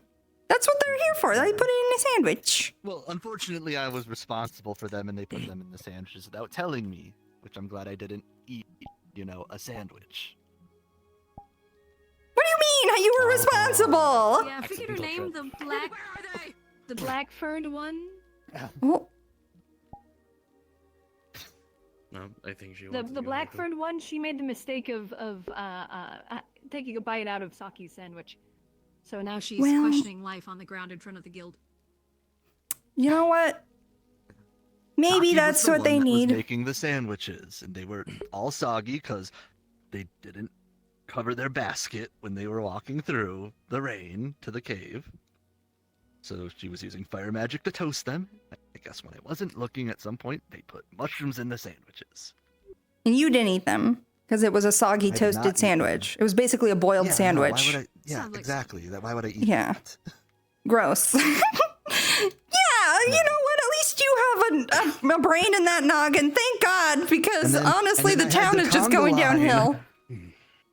That's what they're here for. They put it in a sandwich. Well, unfortunately, I was responsible for them, and they put them in the sandwiches without telling me, which I'm glad I didn't eat. A sandwich. What do you mean? You were responsible. Yeah, I forget her name. The black ferned one. Oh. No, I think she. The black ferned one. She made the mistake of taking a bite out of Saki's sandwich. So now she's questioning life on the ground in front of the guild. You know what? Maybe Saki that's was the what they one that was need. making the sandwiches, and they were all soggy because they didn't cover their basket when they were walking through the rain to the cave. So she was using fire magic to toast them. I guess when I wasn't looking at some point, they put mushrooms in the sandwiches. And you didn't eat them because it was a soggy I did not toasted eat sandwich. It was basically a boiled Yeah, no, sandwich. why would I? Yeah, exactly. Why would I eat Yeah. that? Gross. Yeah, you know what? At least you have a brain in that noggin. Thank God, because honestly, the town is just going downhill.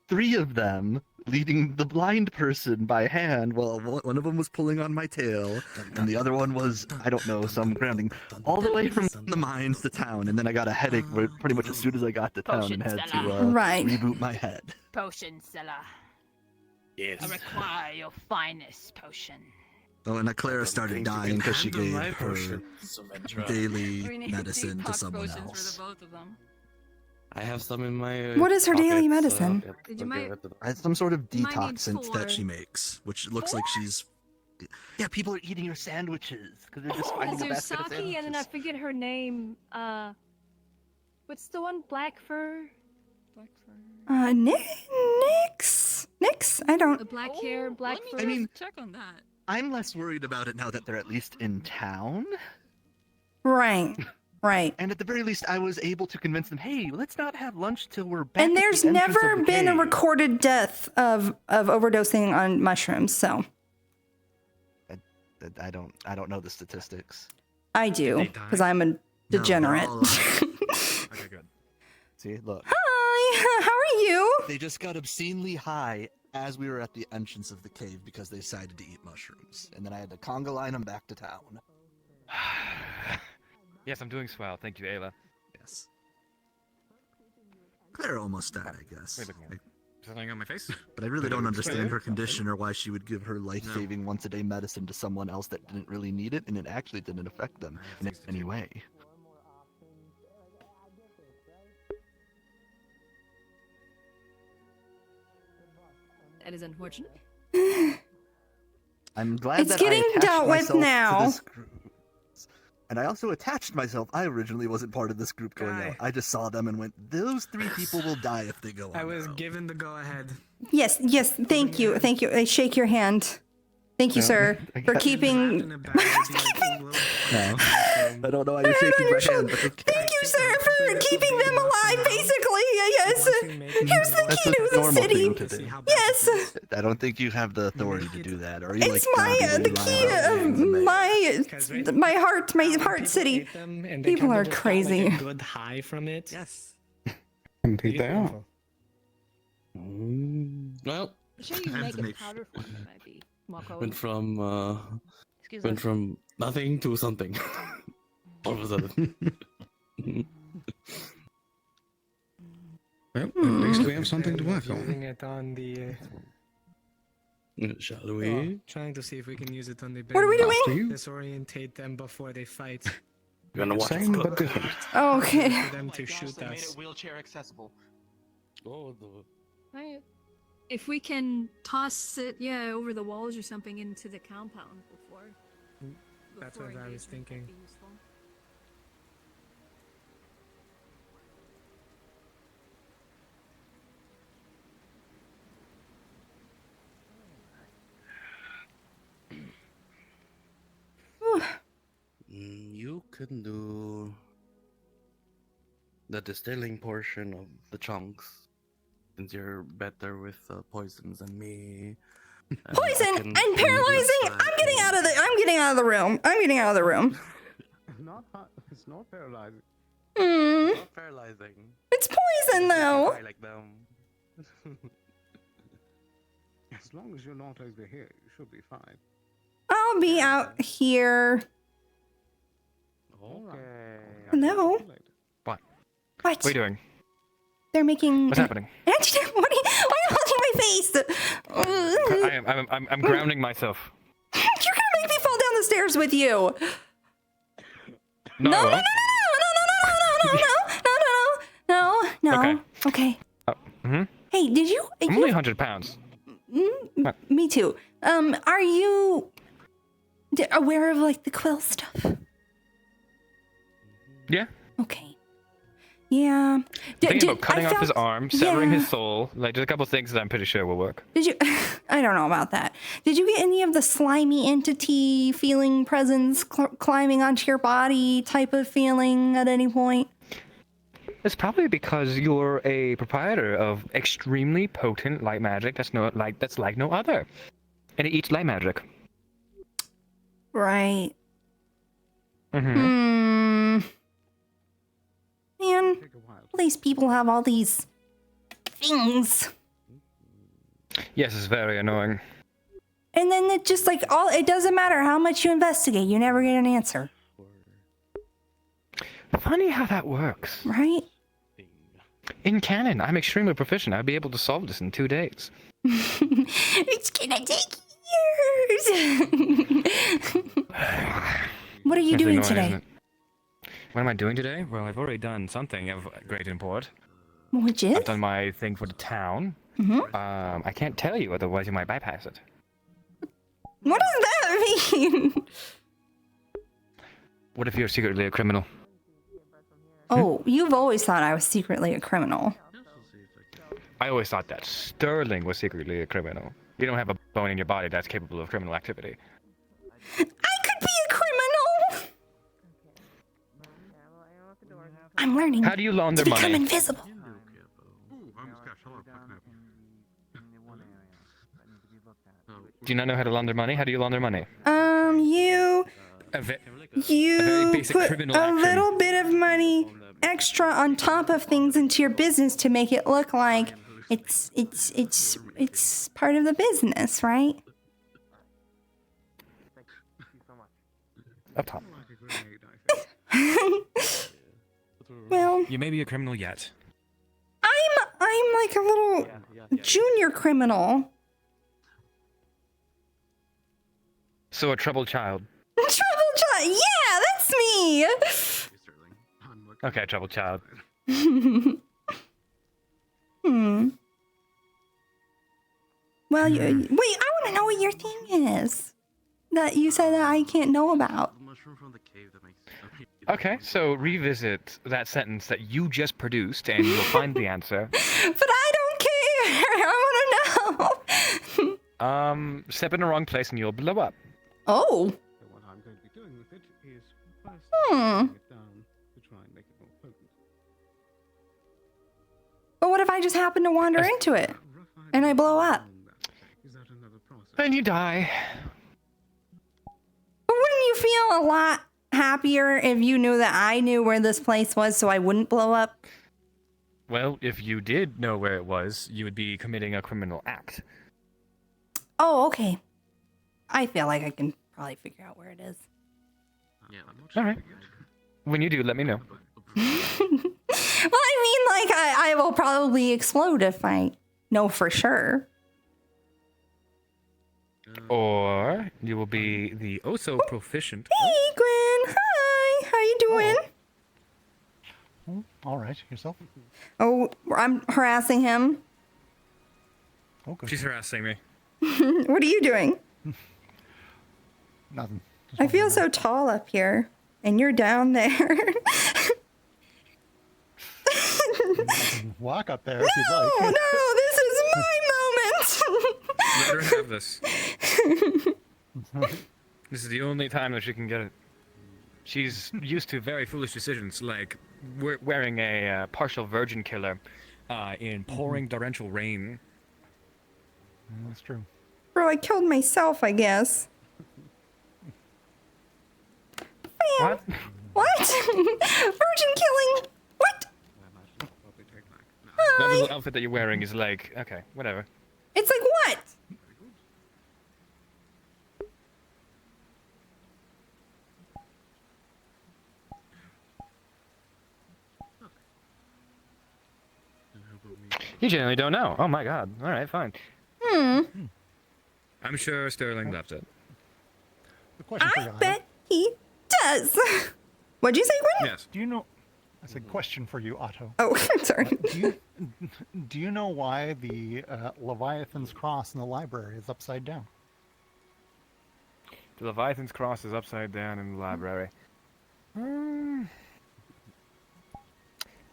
3 of them leading the blind person by hand while one of them was pulling on my tail, and the other one was, I don't know, some grounding, all the way from the mines to town, and then I got a headache pretty much as soon as I got to town and had to reboot my head. Potion seller. Yes. I require your finest potion. Oh, and Clara started dying because she gave her daily medicine to someone else. I have some in my. What is her daily pockets, medicine? Some sort of You might need detoxant 4. that she makes, which looks like she's. Yeah, people are eating her sandwiches because they're just finding the There's basket of Saki, and then I forget her name. What's the one? Black fur? Nix? I don't. The black hair, black fur. I mean, check on that. I'm less worried about it now that they're at least in town. Right. And at the very least, I was able to convince them, hey, let's not have lunch till we're back. And at there's the entrance never of the been a cave." recorded death of overdosing on mushrooms, so I don't know the statistics. I do because I'm a degenerate. Okay, good. See, look. Hi, how are you? They just got obscenely high as we were at the entrance of the cave because they decided to eat mushrooms, and then I had to conga line them back to town. Yes, I'm doing swell. Thank you, Ayla. Yes. Claire almost died, I guess. Wait, looking at something on my face? But I really don't understand her condition or why she would give her life-saving once-a-day medicine to someone else that didn't really need it, and it actually didn't affect them in any way. That is unfortunate. I'm glad It's that getting I attached dealt with myself now. to this group. And I also attached myself. I originally wasn't part of this group going out. I just saw them and went, those 3 people will die if they go on. I was given the go-ahead. Yes, thank you. I shake your hand. Thank you, sir, for keeping. No. I don't know why you're shaking my hand, but Thank you, sir, for keeping them alive, basically. Yes. Here's the key to the city. Yes. I don't think you have the authority to do that. Or are you It's like the key of my heart city. People are crazy. A good high from it. Yes. Indeed they are. Well, Sure, you make it powder form. It might be more went from Excuse went us. from nothing to something. All of a sudden. Well, at least we have something to work Using on. it on the. Shall we? Trying to see if we can use it on the. What are we bandits. doing? Disorientate them before they fight. You're gonna watch Same us but cook. different. Okay. For them to shoot They made us. it wheelchair accessible. Oh, Right. If we can toss it, yeah, over the walls or something into the compound before. That's before what I was engagement, thinking. that'd be useful. You can do the distilling portion of the chunks, since you're better with poisons than me. Poison and paralyzing. I'm getting out of the. I'm getting out of the room. I'm getting out of the room. It's not paralyzing. Hmm. Not paralyzing. It's poison though. I like them. As long as you're not over here, you should be fine. I'll be out here. Okay. Hello. What? What? are you doing? They're making. What's happening? Antidote. Why are you holding my face? I'm grounding myself. You're gonna make me fall down the stairs with you. No, No, I no, won't. no. Okay. Okay. Mm-hmm. Hey, did you? I'm only 100 pounds. Me too. Are you aware of like the quill stuff? Yeah. Okay. Yeah. Thinking about cutting off his arm, severing Yeah. his soul. Like, there's a couple things that I'm pretty sure will work. Did you? I don't know about that. Did you get any of the slimy entity feeling presence climbing onto your body type of feeling at any point? It's probably because you're a proprietor of extremely potent light magic that's like no other. And it eats light magic. Right. Mm-hmm. Man, all these people have all these things. Yes, it's very annoying. And then it just like it doesn't matter how much you investigate, you never get an answer. Funny how that works. Right? In canon, I'm extremely proficient. I'd be able to solve this in 2 days. It's gonna take years. What are you That's doing annoying, today? isn't it? What am I doing today? Well, I've already done something of great import. Which is? I've done my thing for the town. I can't tell you, otherwise you might bypass it. What does that mean? What if you're secretly a criminal? Oh, you've always thought I was secretly a criminal. I always thought that Sterling was secretly a criminal. You don't have a bone in your body that's capable of criminal activity. I could be a criminal. I'm learning How do you launder to become money? invisible. Do you not know how to launder money? How do you launder money? You A very basic put criminal a action. little bit of money extra on top of things into your business to make it look like it's part of the business, right? Up top. Well, You may be a criminal yet. I'm like a little junior criminal. So a troubled child. Trouble child. Yeah, that's me. Okay, troubled child. Well, wait, I want to know what your thing is that you said that I can't know about. Okay, so revisit that sentence that you just produced and you'll find the answer. But I don't care. I want to know. Step in the wrong place and you'll blow up. Oh. What I'm going to be doing with it is first Hmm. breaking it down to try and make it more potent. But what if I just happen to wander into it and I blow up? Then you die. But wouldn't you feel a lot happier if you knew that I knew where this place was so I wouldn't blow up? Well, if you did know where it was, you would be committing a criminal act. Oh, okay. I feel like I can probably figure out where it is. All right. When you do, let me know. Well, I mean, like, I will probably explode if I know for sure. Or you will be the proficient. Hey, Gwen. Hi. How you doing? All right, yourself? Oh, I'm harassing him. Okay. She's harassing me. What are you doing? Nothing. I feel so tall up here, and you're down there. Walk up there if you'd like. No, this is my moment. Let her have this. This is the only time that she can get it. She's used to very foolish decisions, like wearing a partial virgin killer in pouring torrential rain. That's true. Bro, I killed myself, I guess. What? What? Virgin killing? What? That little outfit that you're wearing is like, okay, whatever. It's like what? You generally don't know. Oh my god. Alright, fine. I'm sure Sterling left it. The question for I you, Otto. bet he does. What'd you say, Gwen? Yes. Do you know? That's a question for you, Otto. Oh, sorry. Do you know why the Leviathan's cross in the library is upside down? The Leviathan's cross is upside down in the library.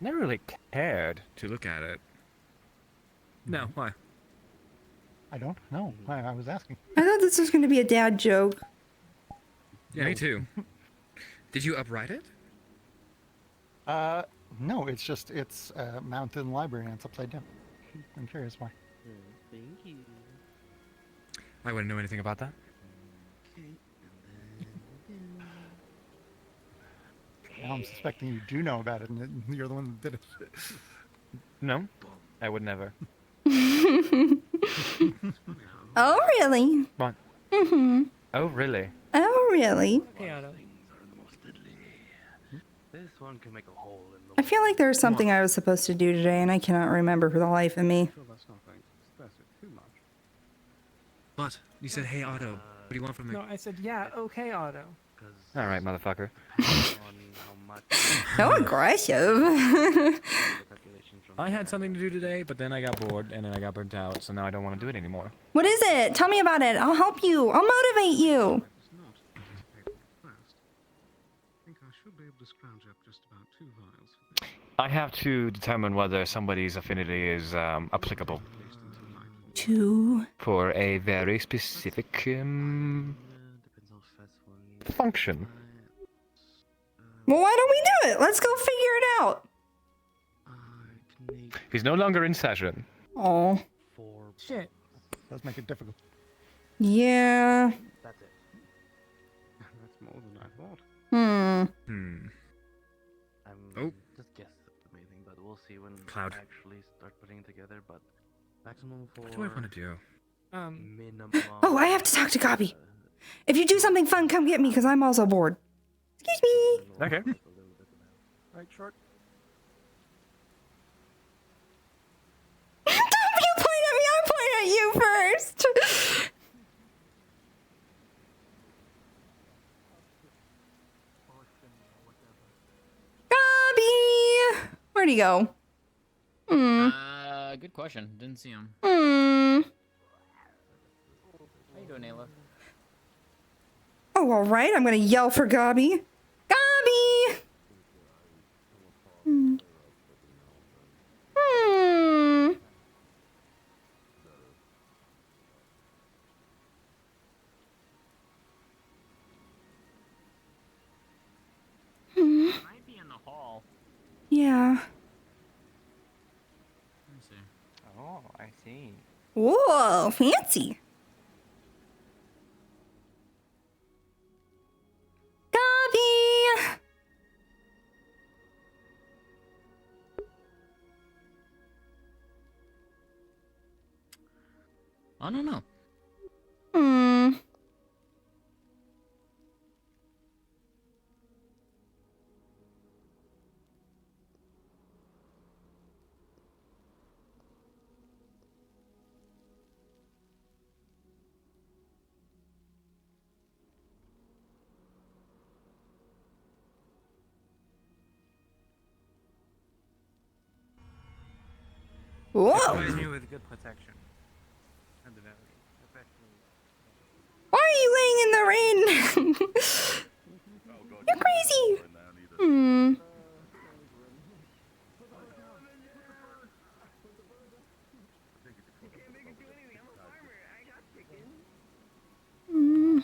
Never really cared to look at it. No, why? I don't know. I was asking. I thought this was going to be a dad joke. Yeah, me too. Did you upright it? No, it's just it's mounted in the library and it's upside down. I'm curious why. Thank you. I wouldn't know anything about that. Now I'm suspecting you do know about it, and you're the one that did it. No, I would never. Oh, really? What? Mm-hmm. Oh, really? Oh, really? Hey, Otto. This one can make a hole in the I feel like there was something I was supposed to do today, and I cannot remember for the life of me. That's not going to stress it too much. What? You said, hey, Otto. What do you want from me? No, I said, yeah, okay, Otto. Alright, motherfucker. So aggressive. I had something to do today, but then I got bored, and then I got burnt out, so now I don't want to do it anymore. What is it? Tell me about it. I'll help you. I'll motivate you. I have to determine whether somebody's affinity is applicable. For a very specific function. Well, why don't we do it? Let's go figure it out. He's no longer in session. Oh. Shit. Does make it difficult. Yeah. That's it. That's more than I thought. Oh. Just guess estimating, but we'll see when Cloud. we actually start putting it together. But maximum for. What do I want to do? Minimum. Oh, I have to talk to Gabi. If you do something fun, come get me, because I'm also bored. Excuse me. Okay. Right, short. Don't you point at me. I point at you first. Gabi. Where'd he go? Good question. Didn't see him. Hmm. How you doing, Ayla? Oh, all right. I'm gonna yell for Gabi. Gabi. Hmm. Might be in the hall. Yeah. Let me see. Oh, I see. Whoa, fancy. Gabi. I don't know. Hmm. Whoa. Provides me with good protection. Why are you laying in the rain? You're crazy. Hmm. Hmm.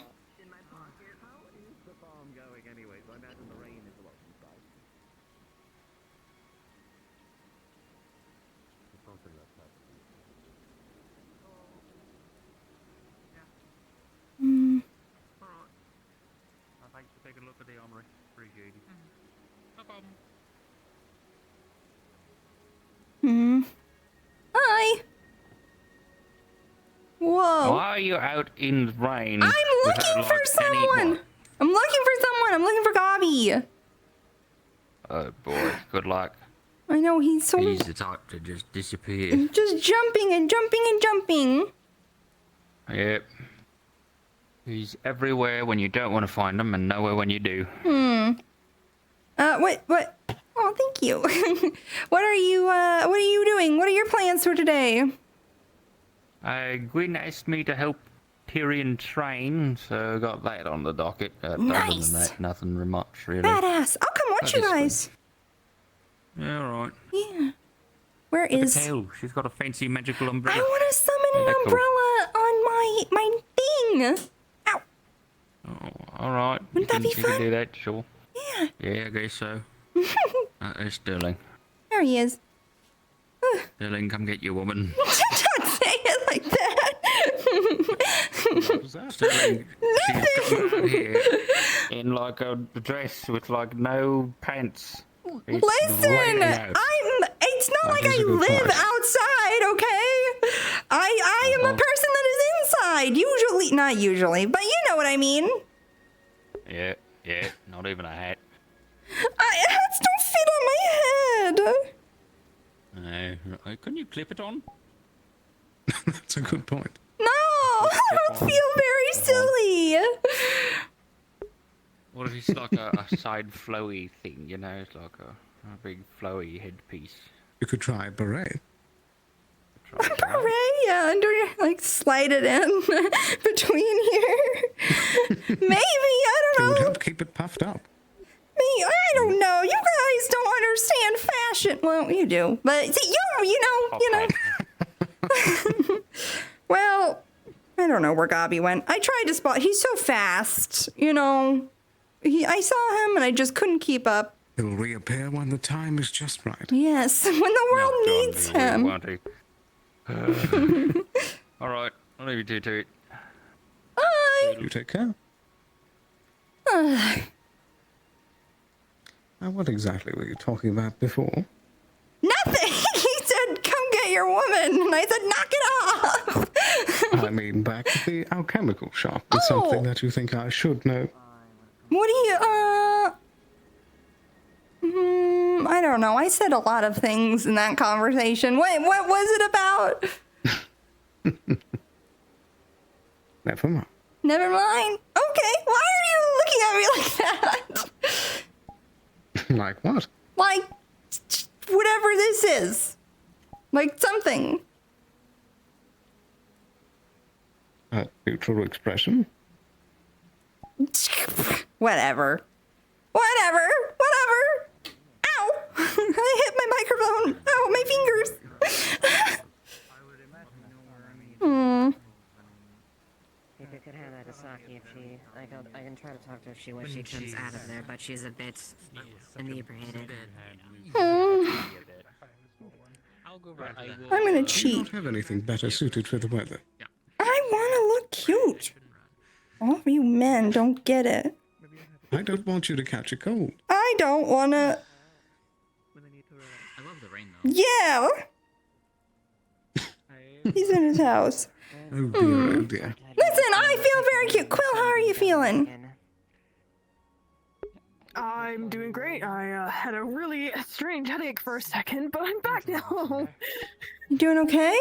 Hmm. I'd like to take a look at the armory. Appreciate it. No problem. Hmm. Hi. Whoa. Why are you out in the rain? I'm looking for someone. I'm looking for someone. I'm looking for Gobby. Oh boy, good luck. I know he's so He's the type to just disappear. just jumping and jumping and jumping. Yep. He's everywhere when you don't want to find him, and nowhere when you do. Hmm. What? Oh, thank you. What are you doing? What are your plans for today? Gwyn asked me to help Tyrion train, so got that on the docket. Other than Nice. that, nothing much really. Badass. I'll come watch you guys. Yeah, alright. Yeah. Where Look at is? Tail. She's got a fancy magical umbrella. I want to summon an Isn't that cool? umbrella on my thing. Ow. Oh, alright. Wouldn't that be You can fun? do that, sure. Yeah. Yeah, I guess so. There's Sterling. There he is. Sterling, come get your woman. Don't say it like that. Sterling, she's come out here in like a dress with like no pants. It's Listen, raining out. it's not like That is I a good live point. outside, okay? I am a person that is inside. Usually, not usually, but you know what I mean. Yeah, not even a hat. Hats don't fit on my head. No, couldn't you clip it on? That's a good point. No, I don't feel very silly. What if it's like a side flowy thing, you know? It's like a big flowy headpiece. You could try a beret. Beret, yeah, like slide it in between here. Maybe, I It don't would know. help keep it puffed up. Me, I don't know. You guys don't understand fashion. Well, you do, but see, you know. Well, I don't know where Gobby went. I tried to spot. He's so fast, you know. I saw him and I just couldn't keep up. He'll reappear when the time is just right. Yes, when the world needs him. Alright, I'll leave you to it. Bye. You take care. Now, what exactly were you talking about before? Nothing. He said, "Come get your woman," and I said, "Knock it off." I mean, back at the alchemical shop. It's something that you think I should know. What do you, I don't know. I said a lot of things in that conversation. What was it about? Never mind. Never mind. Okay, why are you looking at me like that? Like what? Like, whatever this is. Like something. A neutral expression? Whatever. Whatever. Ow! I hit my microphone. Ow, my fingers. You could have that Asaki if she. I can try to talk to her if when she comes out of there, but she's a bit inebriated. I'm gonna You cheat. don't have anything better suited for the weather. I want to look cute. All of you men don't get it. I don't want you to catch a cold. I don't want to. I love the rain though. Yeah. He's in his house. Oh dear, oh dear. Listen, I feel very cute. Quill, how are you feeling? I'm doing great. I had a really strange headache for a second, but I'm back now. You doing okay?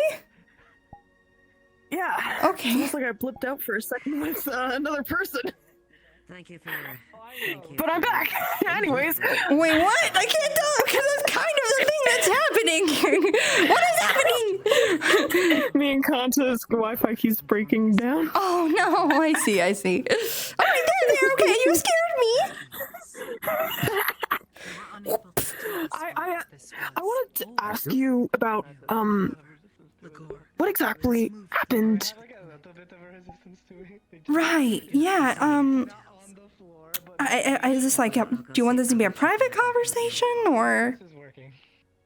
Yeah. Okay. It's almost like I blipped out for a second with another person. Thank you for. But I'm back. Anyways. Wait, what? I can't tell because that's kind of the thing What's happening? What is happening? Me and Kanta's Wi-Fi keeps breaking down. Oh no! I see. All right, there. Okay, you scared me. I wanted to ask you about what exactly happened. Right. Yeah. I was just like, do you want this to be a private conversation or?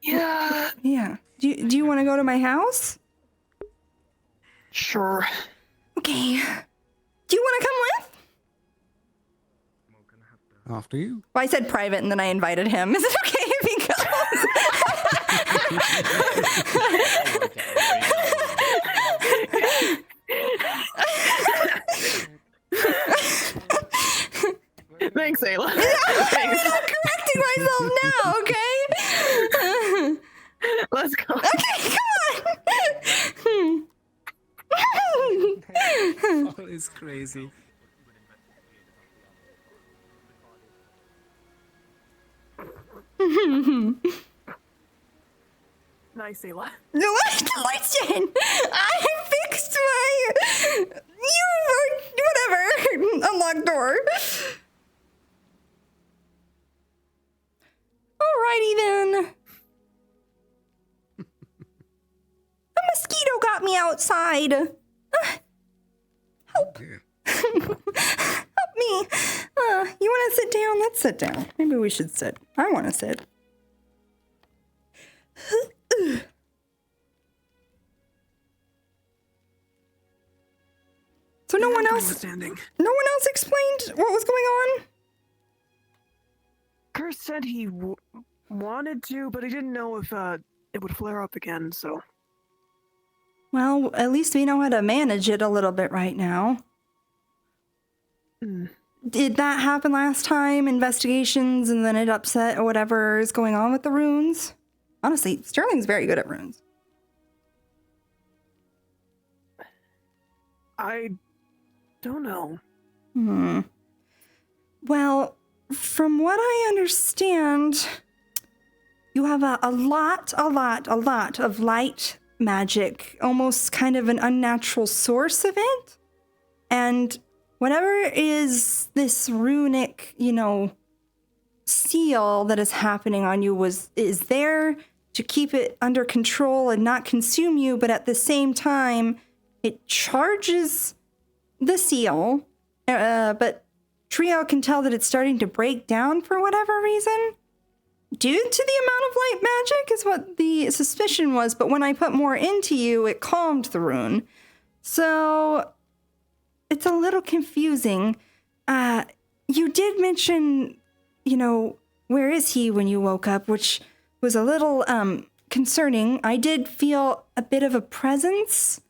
Yeah. Yeah. Do you want to go to my house? Sure. Okay. Do you want to come with? After you. Well, I said private and then I invited him. Is it okay if he goes? Thanks, Ayla. Thanks. I'm correcting myself now, okay? Let's go. Okay, come on. Oh, it's crazy. Nice, Ayla. No, listen! I fixed my... whatever. Unlocked door. Alrighty then. A mosquito got me outside. Help. Help me. You want to sit down? Let's sit down. Maybe we should sit. I want to sit. So no one else explained what was going on? Curse said he wanted to, but he didn't know if it would flare up again, so. Well, at least we know how to manage it a little bit right now. Did that happen last time? Investigations and then it upset or whatever is going on with the runes? Honestly, Sterling's very good at runes. I don't know. Well, from what I understand, you have a lot of light magic, almost kind of an unnatural source of it. And whatever is this runic, seal that is happening on you is there to keep it under control and not consume you, but at the same time, it charges the seal, but Trio can tell that it's starting to break down for whatever reason. Due to the amount of light magic is what the suspicion was, but when I put more into you, it calmed the rune. So it's a little confusing. You did mention, where is he when you woke up, which was a little concerning. I did feel a bit of a presence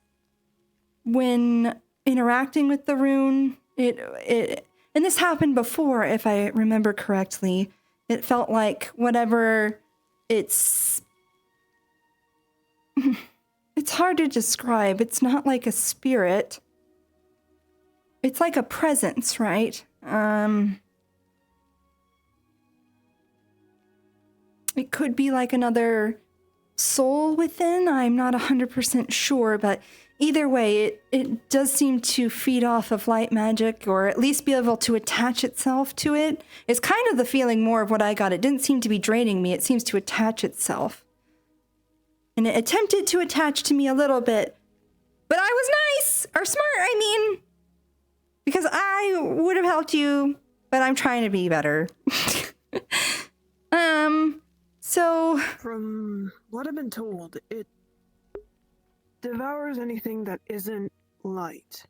when interacting with the rune. And this happened before, if I remember correctly. It felt like whatever it's hard to describe. It's not like a spirit. It's like a presence, right? It could be like another soul within. I'm not 100% sure, but either way, it does seem to feed off of light magic, or at least be able to attach itself to it. It's kind of the feeling more of what I got. It didn't seem to be draining me. It seems to attach itself. And it attempted to attach to me a little bit. But I was nice! Or smart, I mean. Because I would have helped you, but I'm trying to be better. So... From what I've been told, it devours anything that isn't light.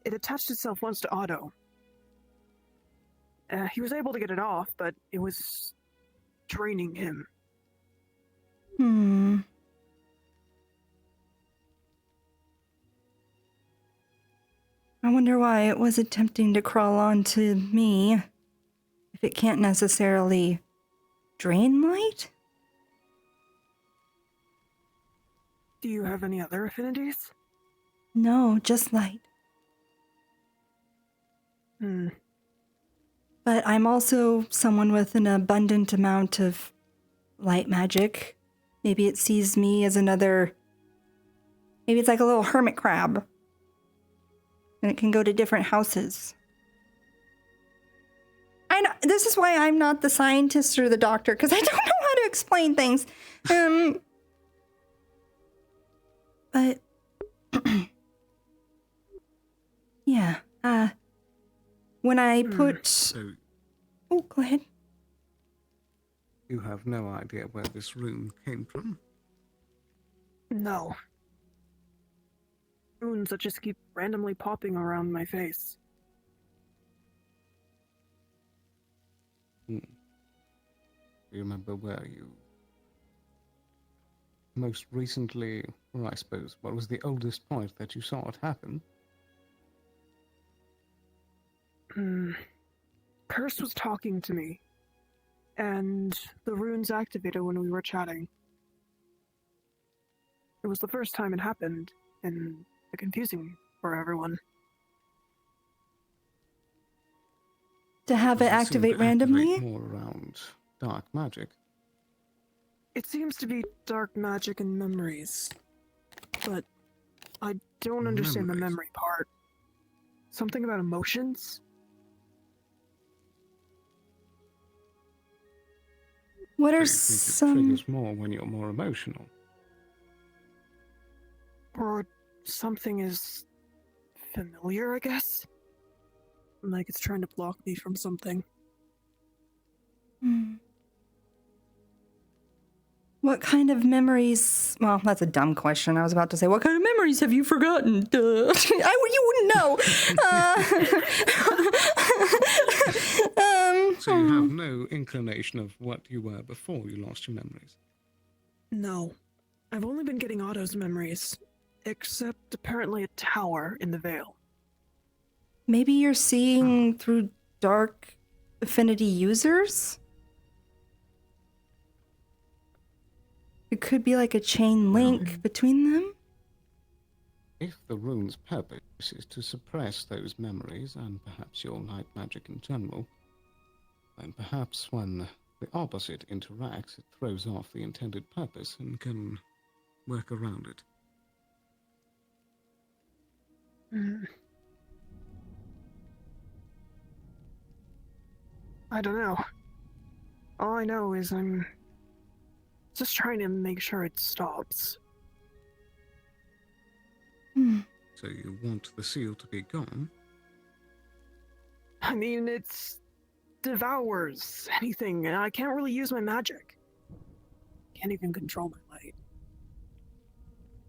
It attached itself once to Otto. He was able to get it off, but it was draining him. I wonder why it was attempting to crawl onto me, if it can't necessarily drain light? Do you have any other affinities? No, just light. But I'm also someone with an abundant amount of light magic. Maybe it sees me as another. Maybe it's like a little hermit crab. And it can go to different houses. I know, this is why I'm not the scientist or the doctor, because I don't know how to explain things. But yeah, when I put So oh, go ahead. you have no idea where this rune came from? No. Runes that just keep randomly popping around my face. Do you remember where you most recently, or I suppose, what was the oldest point that you saw it happen? Curse was talking to me, and the runes activated when we were chatting. It was the first time it happened, and confusing for everyone. To have it Does seem activate to randomly? activate more around dark magic. It seems to be dark magic and memories, but I don't understand the memory part. Something about emotions? What So are you think it some triggers more when you're more emotional? Or something is familiar, I guess? Like it's trying to block me from something. What kind of memories? Well, that's a dumb question. I was about to say, what kind of memories have you forgotten? Duh. You wouldn't know. So you have no inclination of what you were before you lost your memories? No. I've only been getting Otto's memories, except apparently a tower in the Vale. Maybe you're seeing through dark affinity users? It could be like a chain link between them? If the rune's purpose is to suppress those memories, and perhaps your light magic in general, then perhaps when the opposite interacts, it throws off the intended purpose and can work around it. I don't know. All I know is I'm just trying to make sure it stops. So you want the seal to be gone? I mean, it's devours anything, and I can't really use my magic. Can't even control my light.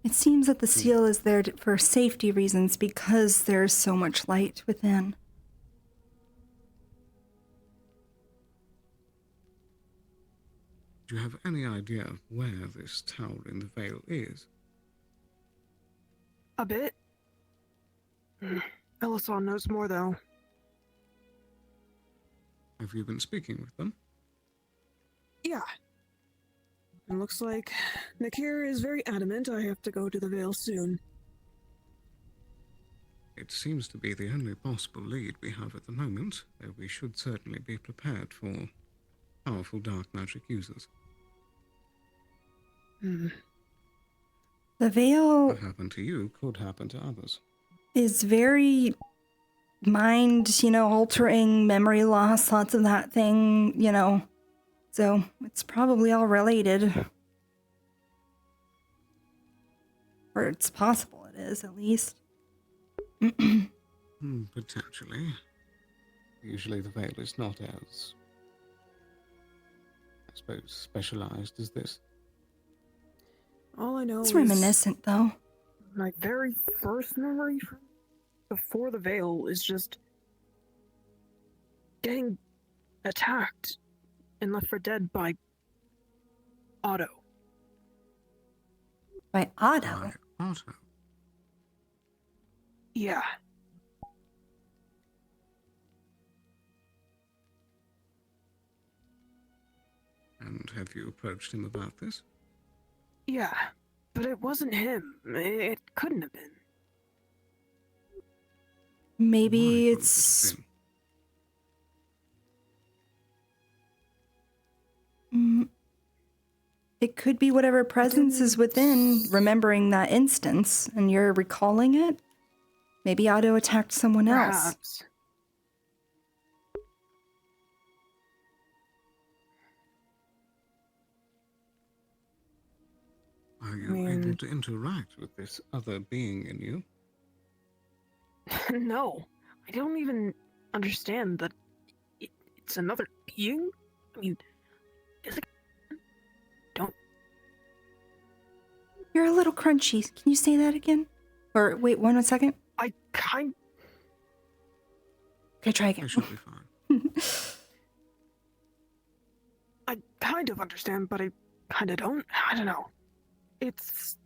It seems that the seal is there for safety reasons because there's so much light within. Do you have any idea of where this tower in the Vale is? A bit. Elisol knows more, though. Have you been speaking with them? Yeah. It looks like Nakir is very adamant I have to go to the Vale soon. It seems to be the only possible lead we have at the moment, though we should certainly be prepared for powerful dark magic users. The Veil What happened to you could happen to others. is very mind, altering, memory loss, lots of that thing, So it's probably all related. Or it's possible it is, at least. Potentially. Usually the Vale is not as, I suppose, specialized as this. All I know It's is reminiscent, though. my very first memory from before the Vale is just getting attacked and left for dead by Otto. By Otto? Otto? Yeah. And have you approached him about this? Yeah. But it wasn't him. It couldn't have been. Maybe it's... It could be whatever presence is within remembering that instance and you're recalling it. Maybe Otto attacked someone else. Perhaps. Are you able to interact with this other being in you? No, I don't even understand that it's another being. I mean, is it? Don't. You're a little crunchy. Can you say that again? Or wait, one second. I kind. Okay, try again. I should be fine. I kind of understand, but I kind of don't. I don't know. It's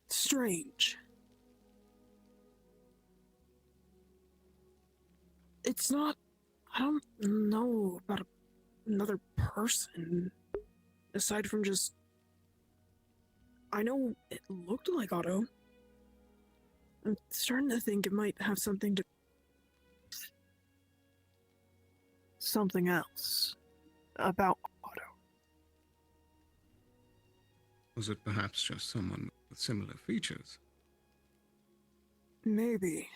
strange. It's not. I don't know about another person. Aside from just. I know it looked like Otto. I'm starting to think it might have something to. Something else. About Otto. Was it perhaps just someone with similar features? Maybe.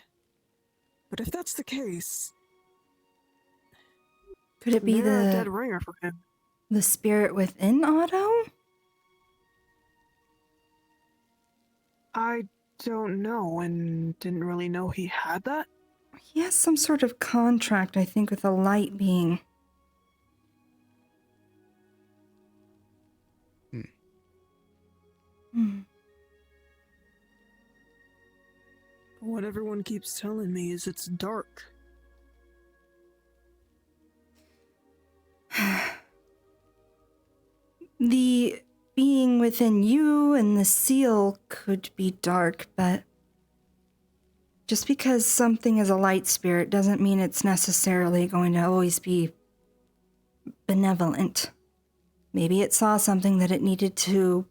But if that's the case. Could it be they're a dead the ringer for him? the spirit within Otto? I don't know, and didn't really know he had that. He has some sort of contract, I think, with a light being. What everyone keeps telling me is it's dark. The being within you and the seal could be dark, but just because something is a light spirit doesn't mean it's necessarily going to always be benevolent. Maybe it saw something that it needed to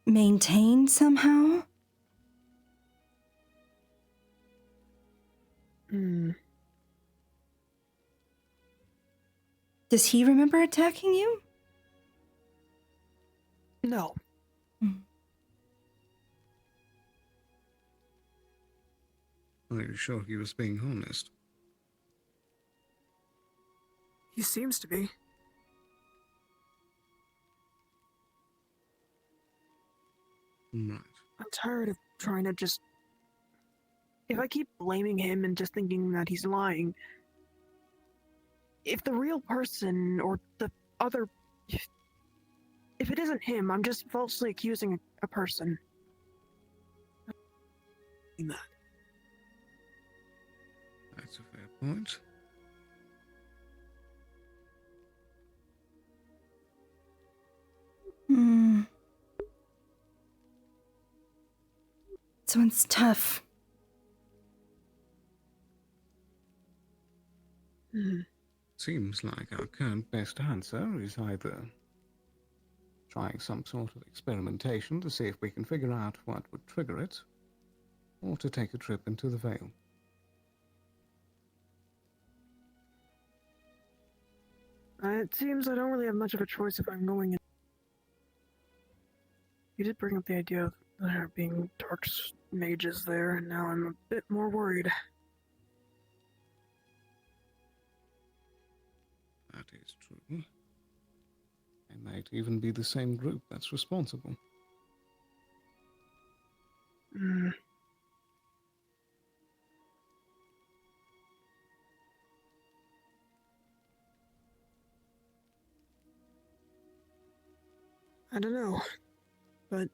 maintain somehow. Does he remember attacking you? No. Are you sure he was being honest? He seems to be. Right. I'm tired of trying to just... If I keep blaming him and just thinking that he's lying... If the real person, or the other... If it isn't him, I'm just falsely accusing a person. That's a fair point. This one's tough. Seems like our current best answer is either trying some sort of experimentation to see if we can figure out what would trigger it, or to take a trip into the Vale. It seems I don't really have much of a choice if I'm going in. You did bring up the idea of there being dark mages there, and now I'm a bit more worried. That is true. It might even be the same group that's responsible. I don't know, but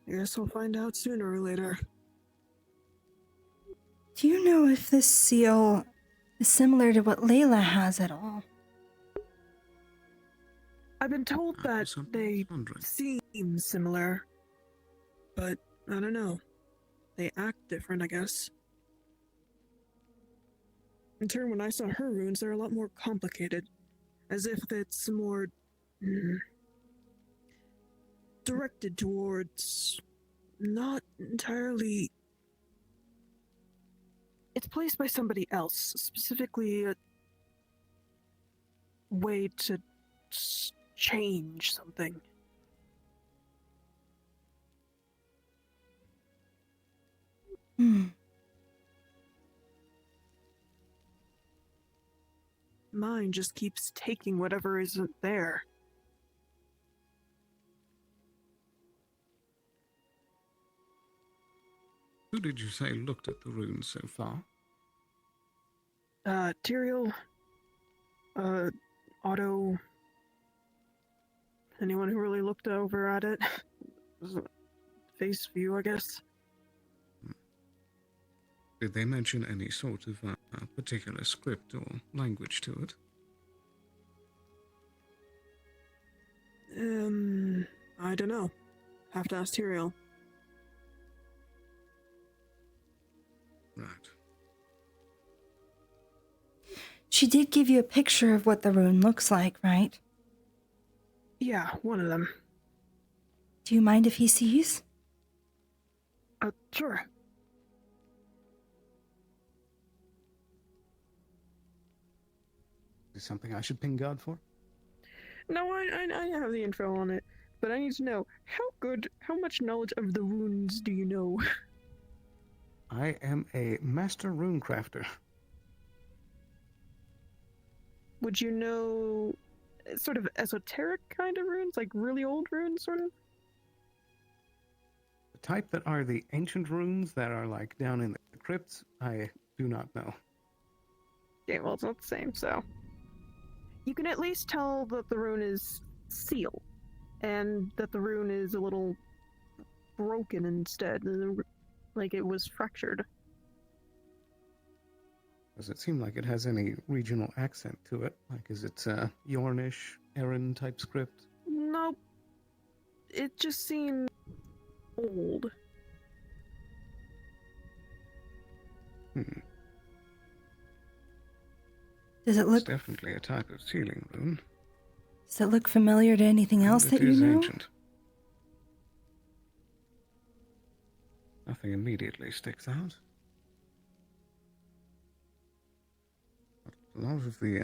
I guess I'll find out sooner or later. Do you know if this seal is similar to what Layla has at all? I've been told that they seem similar, but I don't know. They act different, I guess. In turn, when I saw her runes, they're a lot more complicated. As if it's more directed towards not entirely. It's placed by somebody else, specifically a way to change something. Hmm. Mine just keeps taking whatever isn't there. Who did you say looked at the runes so far? Tyrael, Otto, anyone who really looked over at it. Face view, I guess. Did they mention any sort of particular script or language to it? I don't know. Have to ask Tyrael. Right. She did give you a picture of what the rune looks like, right? Yeah, one of them. Do you mind if he sees? Sure. Is something I should ping God for? No, I have the info on it, but I need to know how much knowledge of the runes do you know? I am a master rune crafter. Would you know sort of esoteric kind of runes, like really old runes, sort of? The type that are the ancient runes that are like down in the crypts, I do not know. Okay, well, it's not the same, so. You can at least tell that the rune is seal, and that the rune is a little broken instead, like it was fractured. Does it seem like it has any regional accent to it? Like, is it Yornish, Erin type script? Nope. It just seemed old. Does it look? It's definitely a type of sealing rune. Does it look familiar to anything else that It you is know? ancient. Nothing immediately sticks out. A lot of the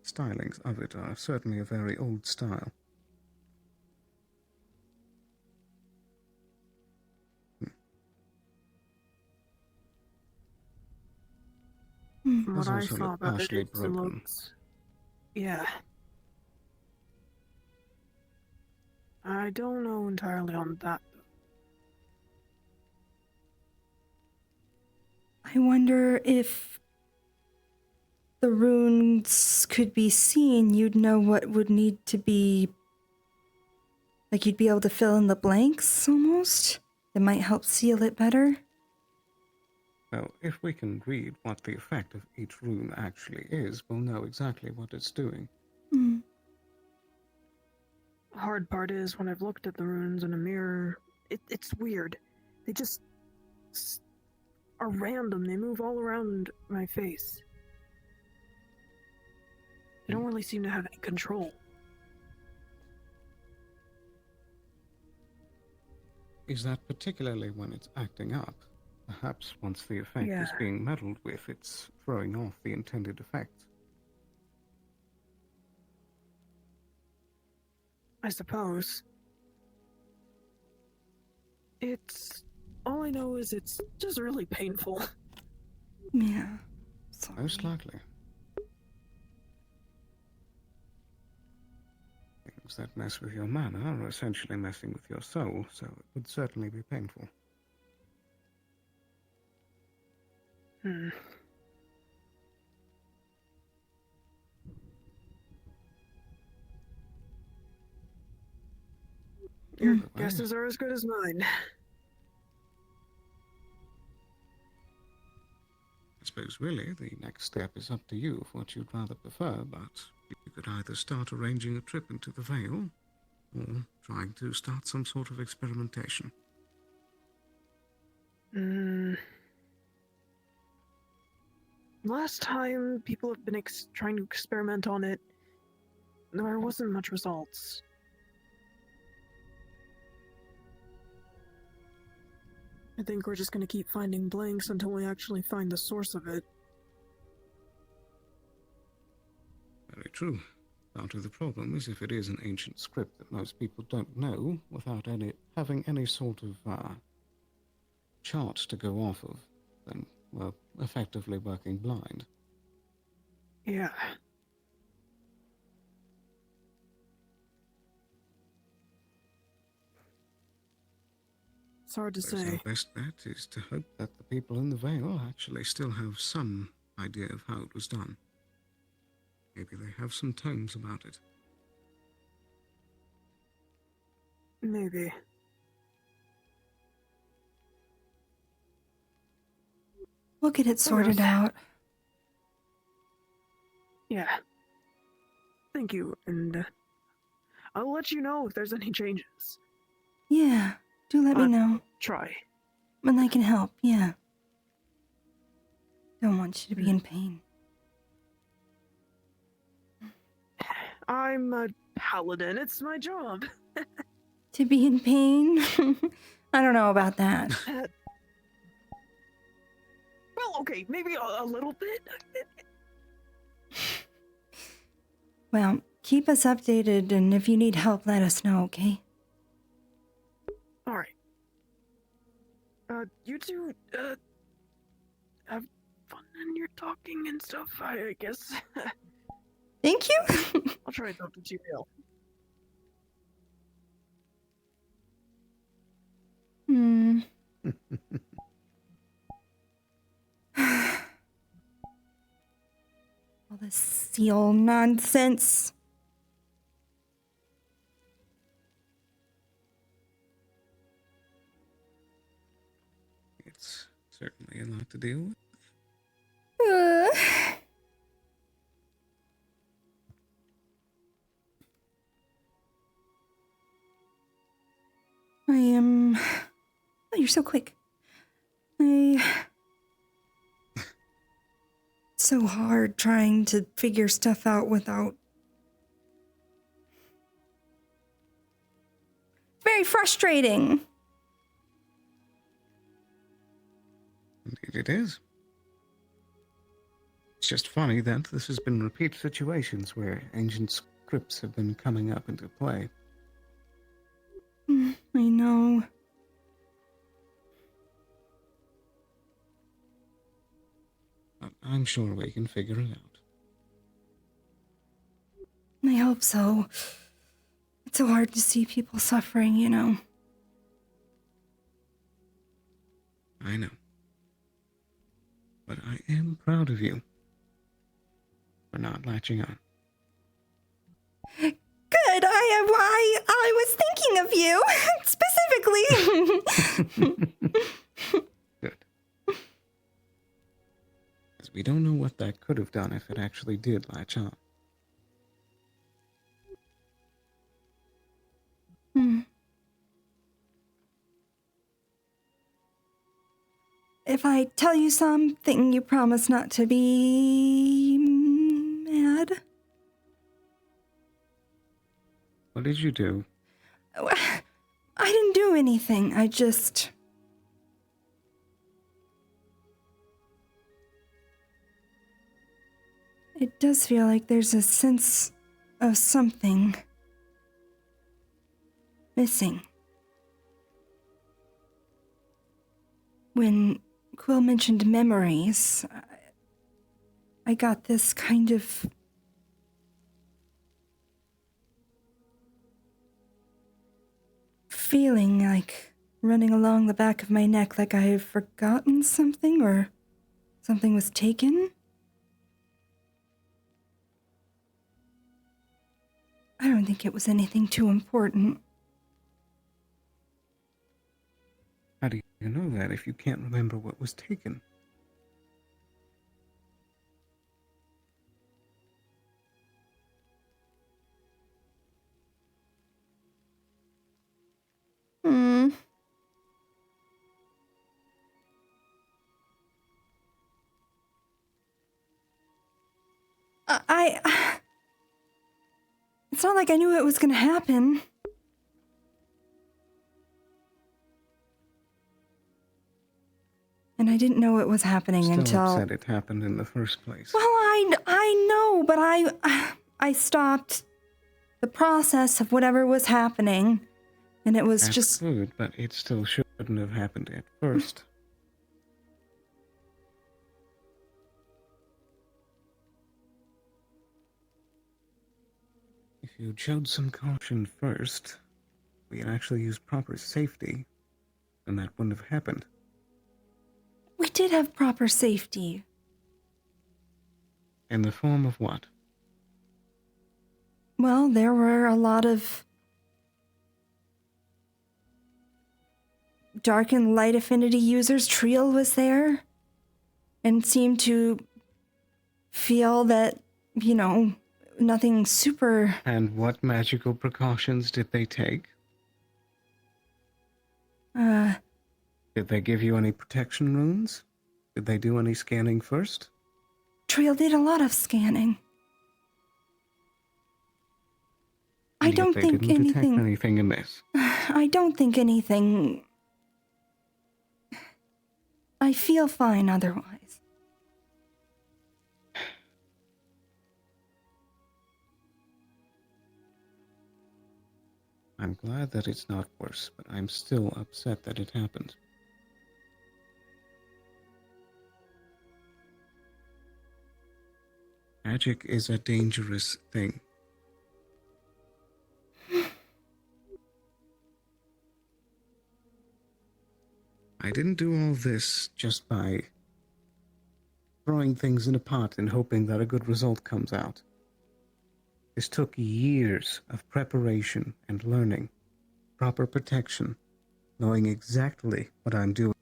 stylings of it are certainly a very old style. From Does what I also saw look about it, partially it broken. looks... Yeah. I don't know entirely on that. I wonder if the runes could be seen, you'd know what would need to be... Like you'd be able to fill in the blanks, almost? That might help seal it better? Well, if we can read what the effect of each rune actually is, we'll know exactly what it's doing. Hmm. The hard part is when I've looked at the runes in a mirror, it's weird. They just are random. They move all around my face. I don't really seem to have any control. Is that particularly when it's acting up? Perhaps once the effect is being meddled with, it's throwing off the intended effect. I suppose. All I know is it's just really painful. Yeah. Most likely. Things that mess with your mana are essentially messing with your soul, so it would certainly be painful. Your guesses are as good as mine. I suppose really the next step is up to you for what you'd rather prefer, but you could either start arranging a trip into the Vale, or trying to start some sort of experimentation. Last time people have been trying to experiment on it, there wasn't much results. I think we're just gonna keep finding blanks until we actually find the source of it. Very true. Part of the problem is if it is an ancient script that most people don't know without having any sort of chart to go off of, then we're effectively working blind. Yeah. It's hard to Suppose say. our best bet is to hope that the people in the Vale actually still have some idea of how it was done. Maybe they have some tomes about it. Maybe. We'll get it sorted out. Yeah. Thank you, and I'll let you know if there's any changes. Yeah, do let me know. Try. When I can help, yeah. Don't want you to be in pain. I'm a paladin. It's my job. To be in pain? I don't know about that. Well, okay, maybe a little bit. Well, keep us updated, and if you need help, let us know, okay? Alright. You two, have fun in your talking and stuff, I guess. Thank you. I'll try to talk to GL. Hmm. All this seal nonsense. It's certainly a lot to deal with. I am... Oh, you're so quick. So hard trying to figure stuff out without... Very frustrating. Indeed it is. It's just funny that this has been repeat situations where ancient scripts have been coming up into play. I know. But I'm sure we can figure it out. I hope so. It's so hard to see people suffering, you know. I know. But I am proud of you for not latching on. Good. I was thinking of you specifically. Good. Because we don't know what that could have done if it actually did latch on. If I tell you something, you promise not to be mad? What did you do? I didn't do anything. I just... It does feel like there's a sense of something missing. When Quill mentioned memories, I got this kind of feeling like running along the back of my neck, like I have forgotten something or something was taken. I don't think it was anything too important. How do you know that if you can't remember what was taken? It's not like I knew it was gonna happen. And I didn't know it was happening Still until... upset it happened in the first place. Well, I know, but I stopped the process of whatever was happening, and it was That's just... good, but it still shouldn't have happened at first. If you showed some caution first, we had actually used proper safety, then that wouldn't have happened. We did have proper safety. In the form of what? Well, there were a lot of dark and light affinity users. Triel was there and seemed to feel that, you know, nothing super... And what magical precautions did they take? Did they give you any protection runes? Did they do any scanning first? Triel did a lot of scanning. I Yet don't they think didn't anything... detect anything amiss. I don't think anything... I feel fine otherwise. I'm glad that it's not worse, but I'm still upset that it happened. Magic is a dangerous thing. I didn't do all this just by throwing things in a pot and hoping that a good result comes out. This took years of preparation and learning, proper protection, knowing exactly what I'm doing.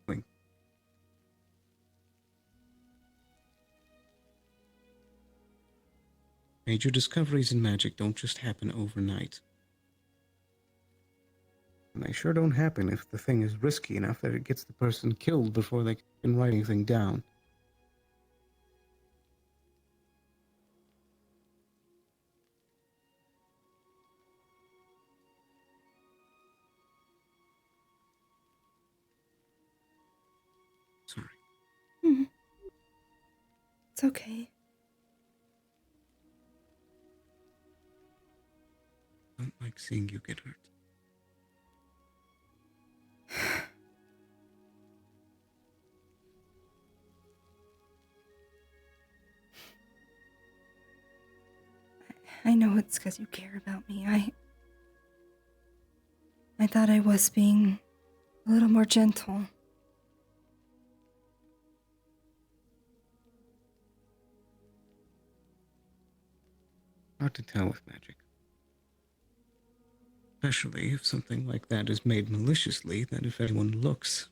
Major discoveries in magic don't just happen overnight. And they sure don't happen if the thing is risky enough that it gets the person killed before they can write anything down. Sorry. It's okay. I don't like seeing you get hurt. I know it's because you care about me. I thought I was being a little more gentle. Hard to tell with magic. Especially if something like that is made maliciously, that if anyone looks,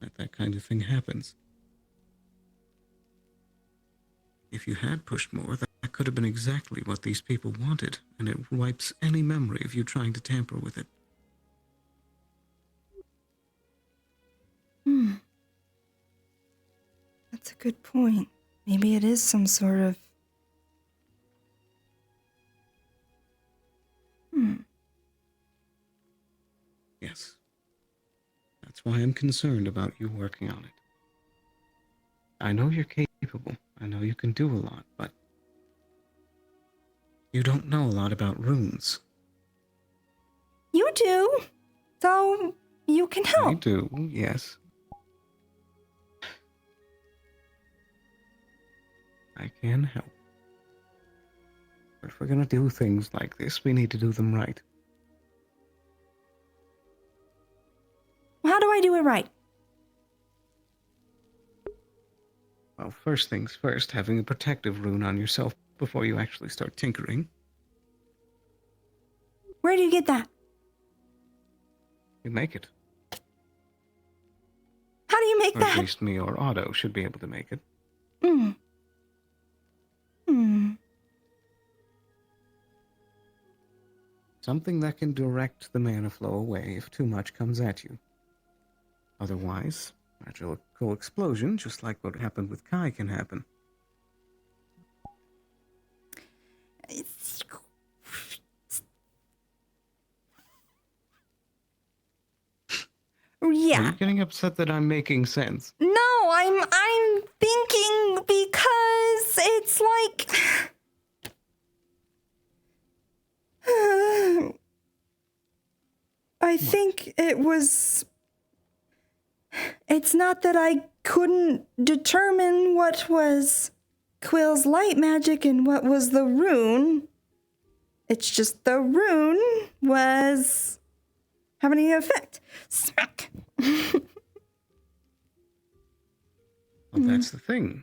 that kind of thing happens. If you had pushed more, that could have been exactly what these people wanted, and it wipes any memory of you trying to tamper with it. That's a good point. Maybe it is some sort of... Yes. That's why I'm concerned about you working on it. I know you're capable. I know you can do a lot, but you don't know a lot about runes. You do, so you can help. I do, yes. I can help. But if we're gonna do things like this, we need to do them right. How do I do it right? Well, first things first, having a protective rune on yourself before you actually start tinkering. Where do you get that? You make it. How do you make Or that? at least me or Otto should be able to make it. Something that can direct the mana flow away if too much comes at you. Otherwise, magical explosion, just like what happened with Kai, can happen. Yeah. Are you getting upset that I'm making sense? No, I'm thinking because it's like I think it's not that I couldn't determine what was Quill's light magic and what was the rune. It's just the rune was having an effect. Smack. Well, that's the thing.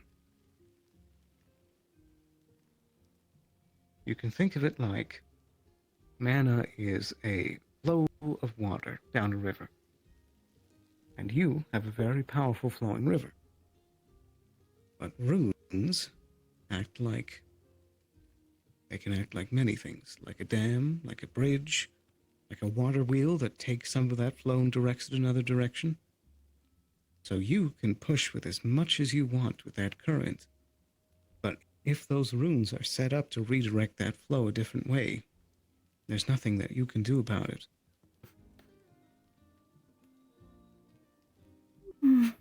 You can think of it like mana is a flow of water down a river. And you have a very powerful flowing river. But runes act like... They can act like many things. Like a dam, like a bridge, like a water wheel that takes some of that flow and directs it another direction. So you can push with as much as you want with that current. But if those runes are set up to redirect that flow a different way, there's nothing that you can do about it. The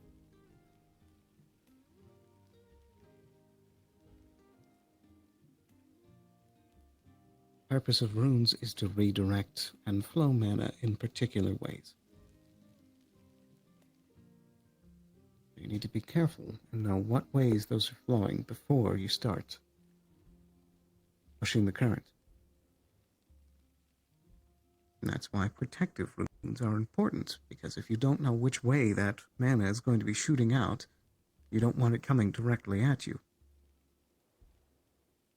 purpose of runes is to redirect and flow mana in particular ways. You need to be careful and know what ways those are flowing before you start pushing the current. And that's why protective runes are important, because if you don't know which way that mana is going to be shooting out, you don't want it coming directly at you.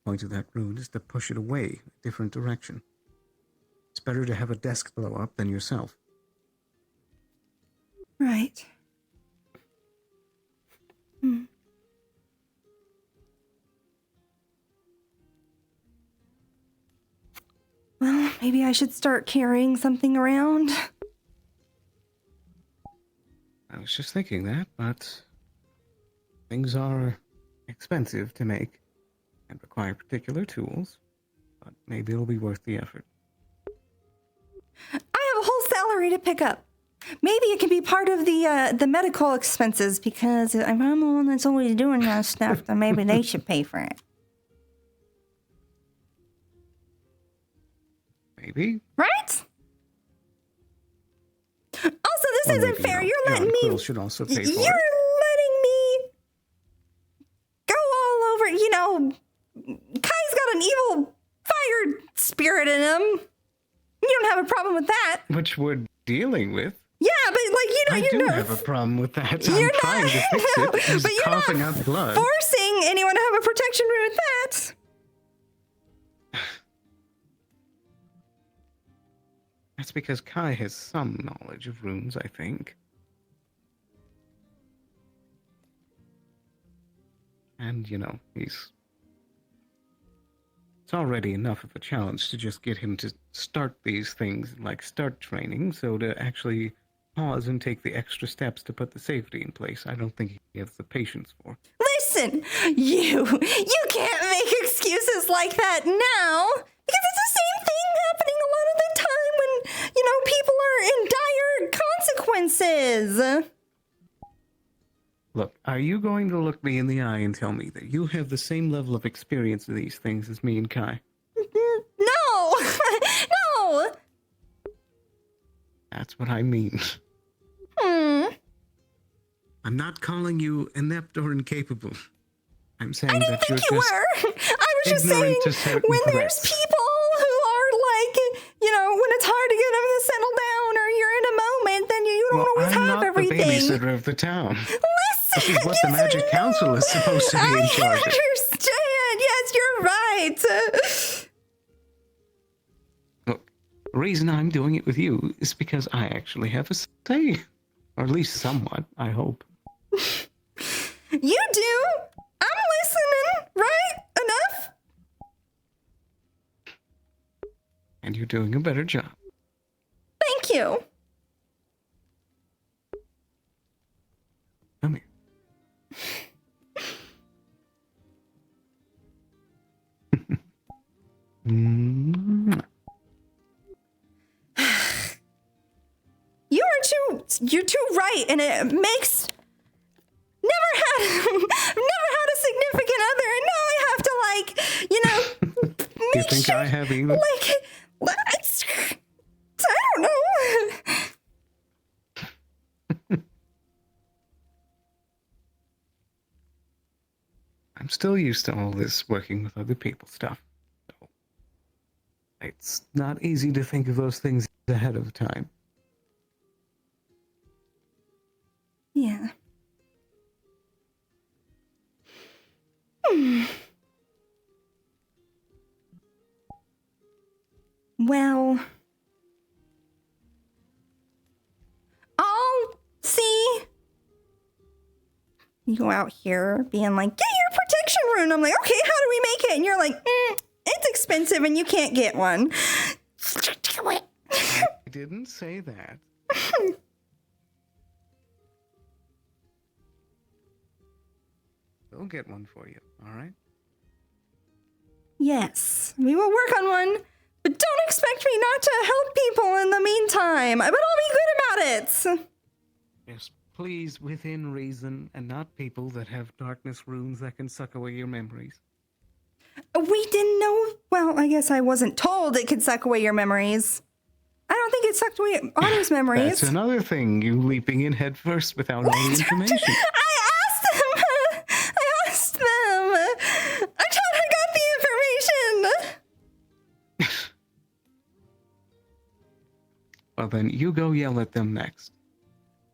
The point of that rune is to push it away a different direction. It's better to have a desk blow up than yourself. Right. Well, maybe I should start carrying something around. I was just thinking that, but things are expensive to make and require particular tools, but maybe it'll be worth the effort. I have a whole salary to pick up. Maybe it can be part of the medical expenses, because if I'm the one that's always doing that stuff, then maybe they should pay for it. Maybe. Right? Also, this isn't fair. You're letting me. Quill should also pay for You're it. letting me go all over. You know, Kai's got an evil fire spirit in him. You don't have a problem with that. Which we're dealing with. Yeah, but like I do have a problem with that. I'm trying to fix it. He's but you're coughing not out blood. forcing anyone to have a protection rune with that. That's because Kai has some knowledge of runes, I think. And, you know, it's already enough of a challenge to just get him to start these things, like start training, so to actually pause and take the extra steps to put the safety in place, I don't think he has the patience for. Listen, you can't make excuses like that now, because it's the same thing happening a lot of the time when, you know, people are in dire consequences. Look, are you going to look me in the eye and tell me that you have the same level of experience in these things as me and Kai? No! No! That's what I mean. I'm not calling you inept or incapable. I'm saying that you're You were. I was just saying, ignorant to certain when there's threats. people who are like, you know, when it's hard to get them to settle down or you're in a moment, then you don't always I'm have not everything. the babysitter of the town. Listen, This is what the Magic Council is supposed to be in charge I of. understand. Yes, you're right. Look, the reason I'm doing it with you is because I actually have a say. Or at least somewhat, I hope. You do? I'm listening, right? Enough? And you're doing a better job. Thank you. Come here. You're too right, and it makes never I've never had a significant other, and now I have to, like, you know, You think I have either? like, I don't know. I'm still used to all this working with other people stuff. So it's not easy to think of those things ahead of time. Yeah. Hmm. Well, I'll see. You go out here being like, get your protection rune. I'm like, okay, how do we make it? And you're like, it's expensive and you can't get one. I didn't say that. We'll get one for you, all right? Yes, we will work on one, but don't expect me not to help people in the meantime. But I'll be good about it. Yes, please, within reason, and not people that have darkness runes that can suck away your memories. We didn't know. Well, I guess I wasn't told it could suck away your memories. I don't think it sucked away Otto's memories. That's another thing, you leaping in head first without all the information. I asked them. I thought I got the information. Well, then you go yell at them next.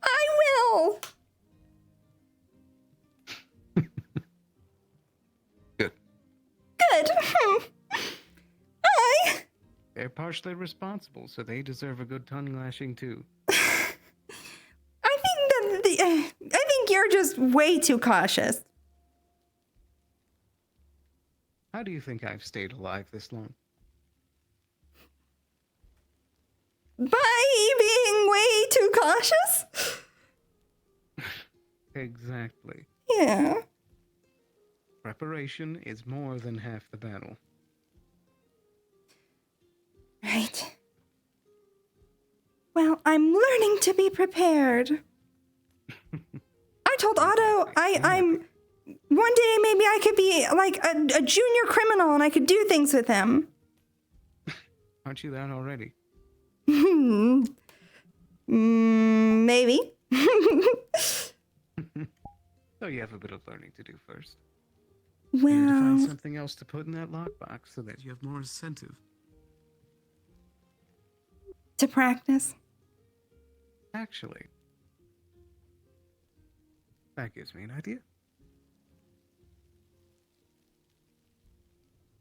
I will. Good. Good. Hi. They're partially responsible, so they deserve a good tongue lashing too. I think you're just way too cautious. How do you think I've stayed alive this long? By being way too cautious? Exactly. Yeah. Preparation is more than half the battle. Right. Well, I'm learning to be prepared. I told Otto I'm one day maybe I could be like a junior criminal and I could do things with him. Aren't you that already? Maybe. So you have a bit of learning to do first. Well, you need to find something else to put in that lockbox so that you have more incentive. To practice? Actually, that gives me an idea.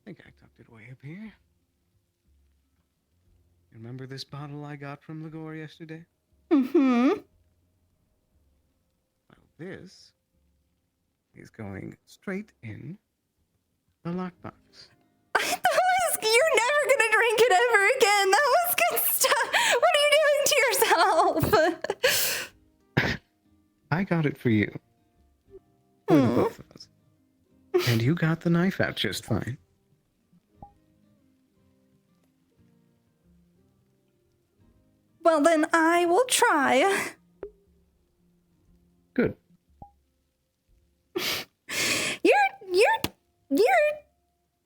I think I tucked it way up here. Remember this bottle I got from Ligor yesterday? Mm-hmm. Well, this is going straight in the lockbox. You're never gonna drink it ever again. That was good stuff. What are you doing to yourself? I got it for you. For the both of us. And you got the knife out just fine. Well, then I will try. Good.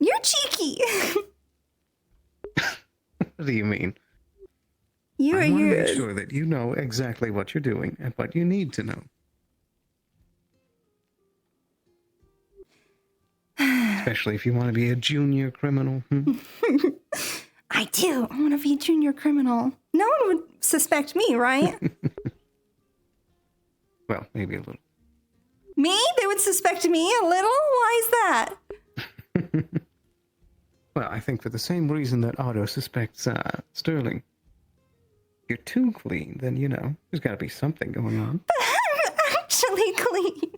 You're cheeky. What do you mean? I want to make sure that you know exactly what you're doing and what you need to know. Especially if you want to be a junior criminal. I do. I want to be a junior criminal. No one would suspect me, right? Well, maybe a little. Me? They would suspect me a little? Why is that? Well, I think for the same reason that Otto suspects Sterling. If you're too clean, then, you know, there's got to be something going on. But I'm actually clean.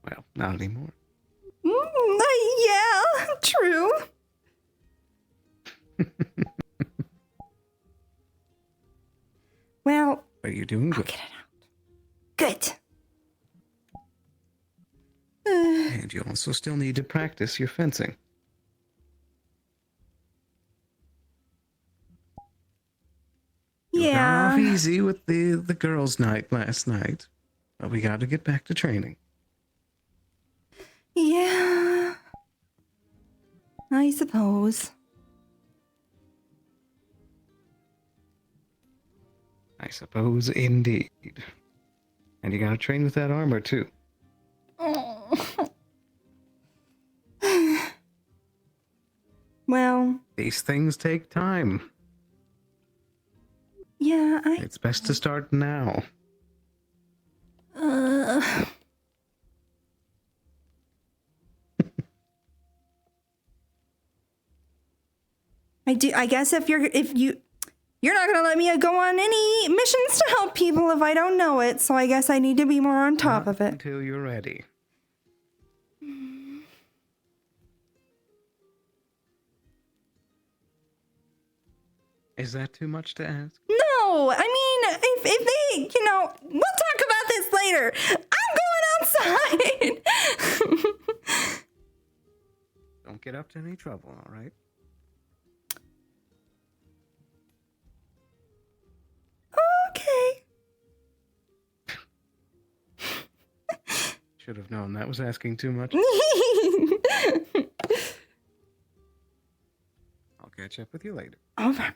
Well, not anymore. Yeah, true. Well, but you're doing good. I'll get it out. Good. And you also still need to practice your fencing. You got Yeah. off easy with the girls' night last night. But we got to get back to training. Yeah. I suppose. I suppose indeed. And you gotta train with that armor too. Oh. Well. These things take time. Yeah, It's best to start now. I guess if you're not gonna let me go on any missions to help people if I don't know it, so I guess I need to be more on top of it. Until you're ready. Is that too much to ask? No, I mean, if they, we'll talk about this later. I'm going outside. Don't get up to any trouble, all right? Okay. Should have known that was asking too much. I'll catch up with you later. All right.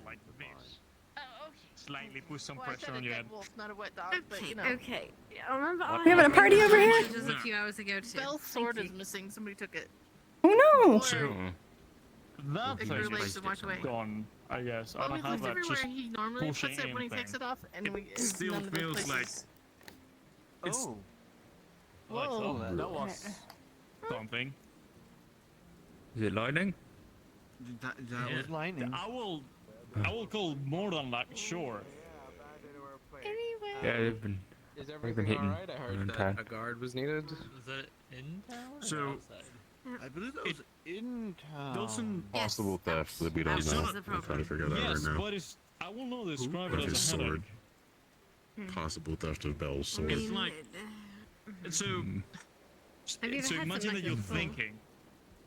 Like this. Oh, okay. Slightly put some pressure on your head. Wolf, not a wet dog, but you know. Okay. I remember We having a party over here? Just a few hours ago too. Bell's sword is missing. Somebody took it. Oh no! So, that If thing you're late is to walk away. gone, I guess. I Well, don't we have looked that. everywhere Just he normally puts pushing it when he in takes thing. it off, and It it's still none of the feels like places. it's Whoa. that was something. Is it lightning? That Yeah. was lightning. I will call more than that, sure. Anyway. Yeah, they've been hitting. alright? I heard that a guard was needed. Was it in town? So, I believe that was in town. Doesn't Possible theft that we don't know. I'm trying to figure that out yes, right now. but it's. I will not describe Or it his as a sword. headache. Possible theft of Bell's sword. It's like. So. Have you ever So had imagine something that like you're this before? thinking.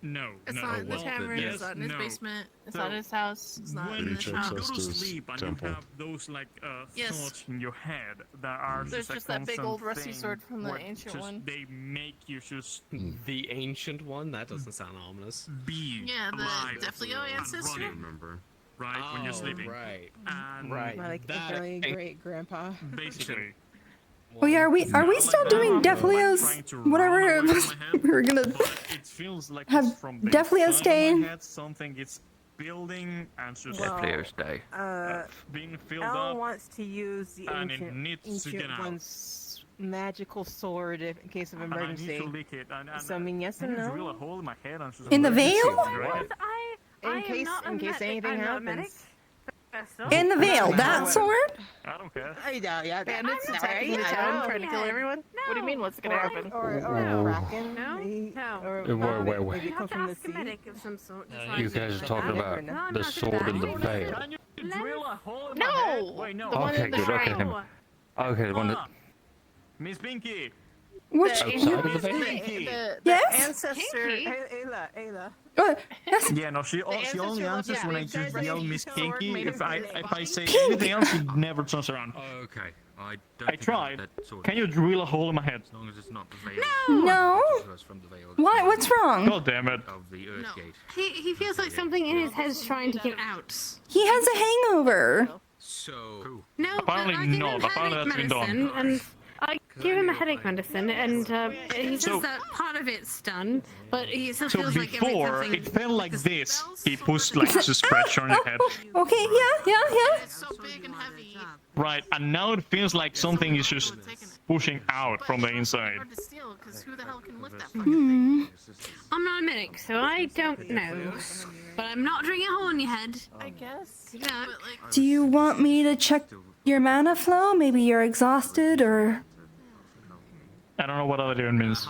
No, It's no. not in the well, tavern, yes, it's not in his no. basement, it's So, not in his house, it's not in when the shop. you go to sleep and temple. you have those like Yes. thoughts in your head that are There's just just a that big old constant rusty thing sword from the where ancient just one. They make you just The ancient one? That doesn't sound ominous. be Yeah, the alive Defleo and ancestor. running, Remember? right when you're sleeping. Right. And Like that great grandpa. basically. Oh yeah, are we still doing Defleo's whatever it was we were gonna It feels like have it's from the Defleo inside of stay? my head, something is building and just Day. being filled Al up. wants to use the and it needs to ancient get out. one's magical sword in case of And I need emergency. to lick it. And So I mean, yes I and need to no. drill a hole in my head and just In the let it veil? sit, right? In case anything happens. In the veil, that sword? I don't care. Yeah, Bandits I'm attacking the sorry, town, I trying to kill everyone? What do you mean, what's gonna happen? Or No. Kraken. No? Or Wait. maybe You come have to from the ask a sea. medic of some sort. to Yeah, find You out. guys are talking about No, I'm the not sword gonna in the die. veil. Can you drill a hole in my No! head? Wait, no. The one Okay, in the good. Okay, shrine. then. Okay, the one that. Miss Pinky. Which Outside of the Miss veil? Pinky. The Yes? ancestor. Ayla. Yes. Yeah, no, she ancestor only loves answers that when I big just giant yell rusty Miss sword Pinky. made of If I body. say anything else, she never turns around. Okay. I I tried. Can you drill a hole in my head? As long as it's not the veil. No. From the veil. Why? What's wrong? God damn it. Of the Earth No. Gate. He feels like something in his head's trying to get out. He has a hangover. So. No, Apparently but I give not. him Apparently headache that's been done. medicine, and I give him a headache medicine, and he says So- that part of it's done, but he still So feels like before, everything. it felt like this. He pushed like just pressure on your head. Okay, yeah. It's so big and heavy. Right, and now it feels like something is just pushing out from the inside. Hard to steal, 'cause who the hell can lift that fucking thing? I'm not a medic, so I don't know. But I'm not drilling a hole in your head. I guess. Yeah. But like, Do you want me to check your mana flow? Maybe you're exhausted or I don't know what other doing means.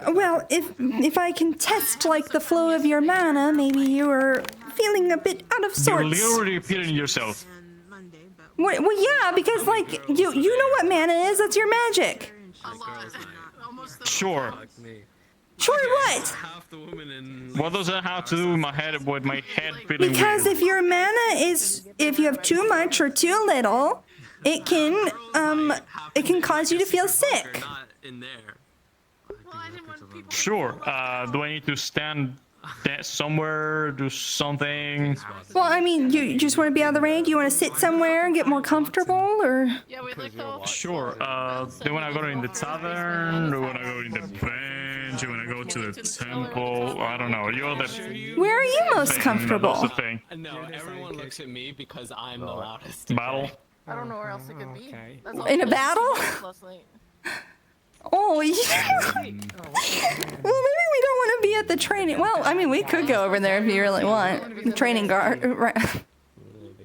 well, if I can test like the flow of your mana, maybe you were feeling a bit out of You're sorts. literally repeating yourself. Well, yeah, because like you know what mana is. That's your magic. Sure. Sure, what? Half the women in. What does that have to do with my head feeling Because weird? if your mana is, if you have too much or too little, it can cause you to feel sick. In there. Sure. Do I need to stand somewhere, do something? Well, I mean, you just want to be out of the rain? Do you want to sit somewhere and get more comfortable, or? Sure. Do you want to go in the tavern? Do you want to go in the bench? Do you want to go to the temple? I don't know. You're the. Where are you most comfortable? That's the thing. No, everyone looks at me because I'm the loudest. Battle. I don't know where else it could be. In a battle? Oh, yeah. Well, maybe we don't want to be at the training. Well, I mean, we could go over there if you really want. Training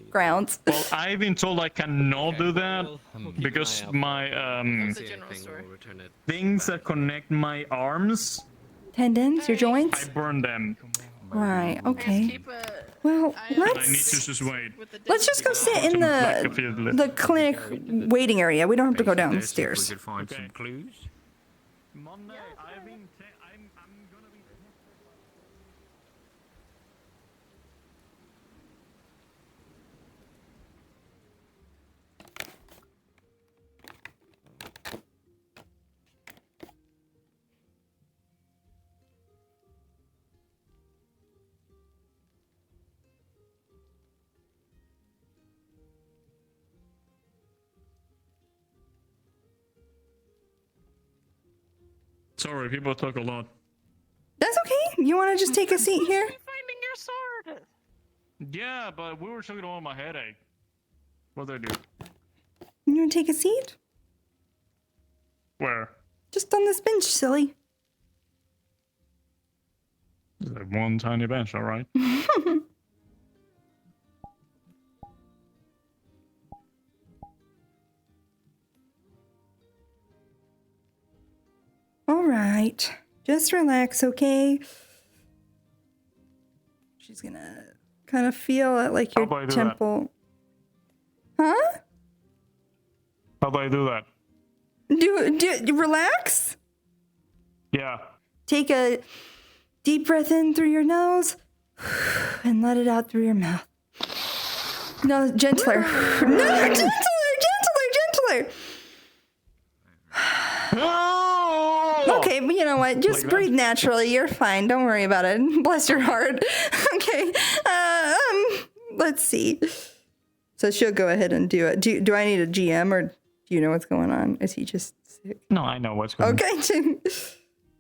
grounds. Well, I've been told I cannot do that because my things that connect my arms, tendons, your joints. I burn them. Right. Okay. Well, I need to just wait. let's just go sit in the clinic waiting area. We don't have to go down the stairs. We could find some clues. Monday, I'm gonna be. Sorry, people talk a lot. That's okay. You want to just take a seat here? Finding your sword. Yeah, but we were talking about my headache. What do I do? You want to take a seat? Where? Just on this bench, silly. Like one tiny bench, all right. All right. Just relax, okay? She's gonna kind of feel at like your How do I do temple. Huh? How do I do that? Do relax? Yeah. Take a deep breath in through your nose and let it out through your mouth. No, gentler. No, gentler. Okay, but you know what? Just breathe naturally. You're fine. Don't worry about it. Bless your heart. Okay. Let's see. So she'll go ahead and do it. Do I need a GM or do you know what's going on? Is he just sick? No, I know what's going on. Okay.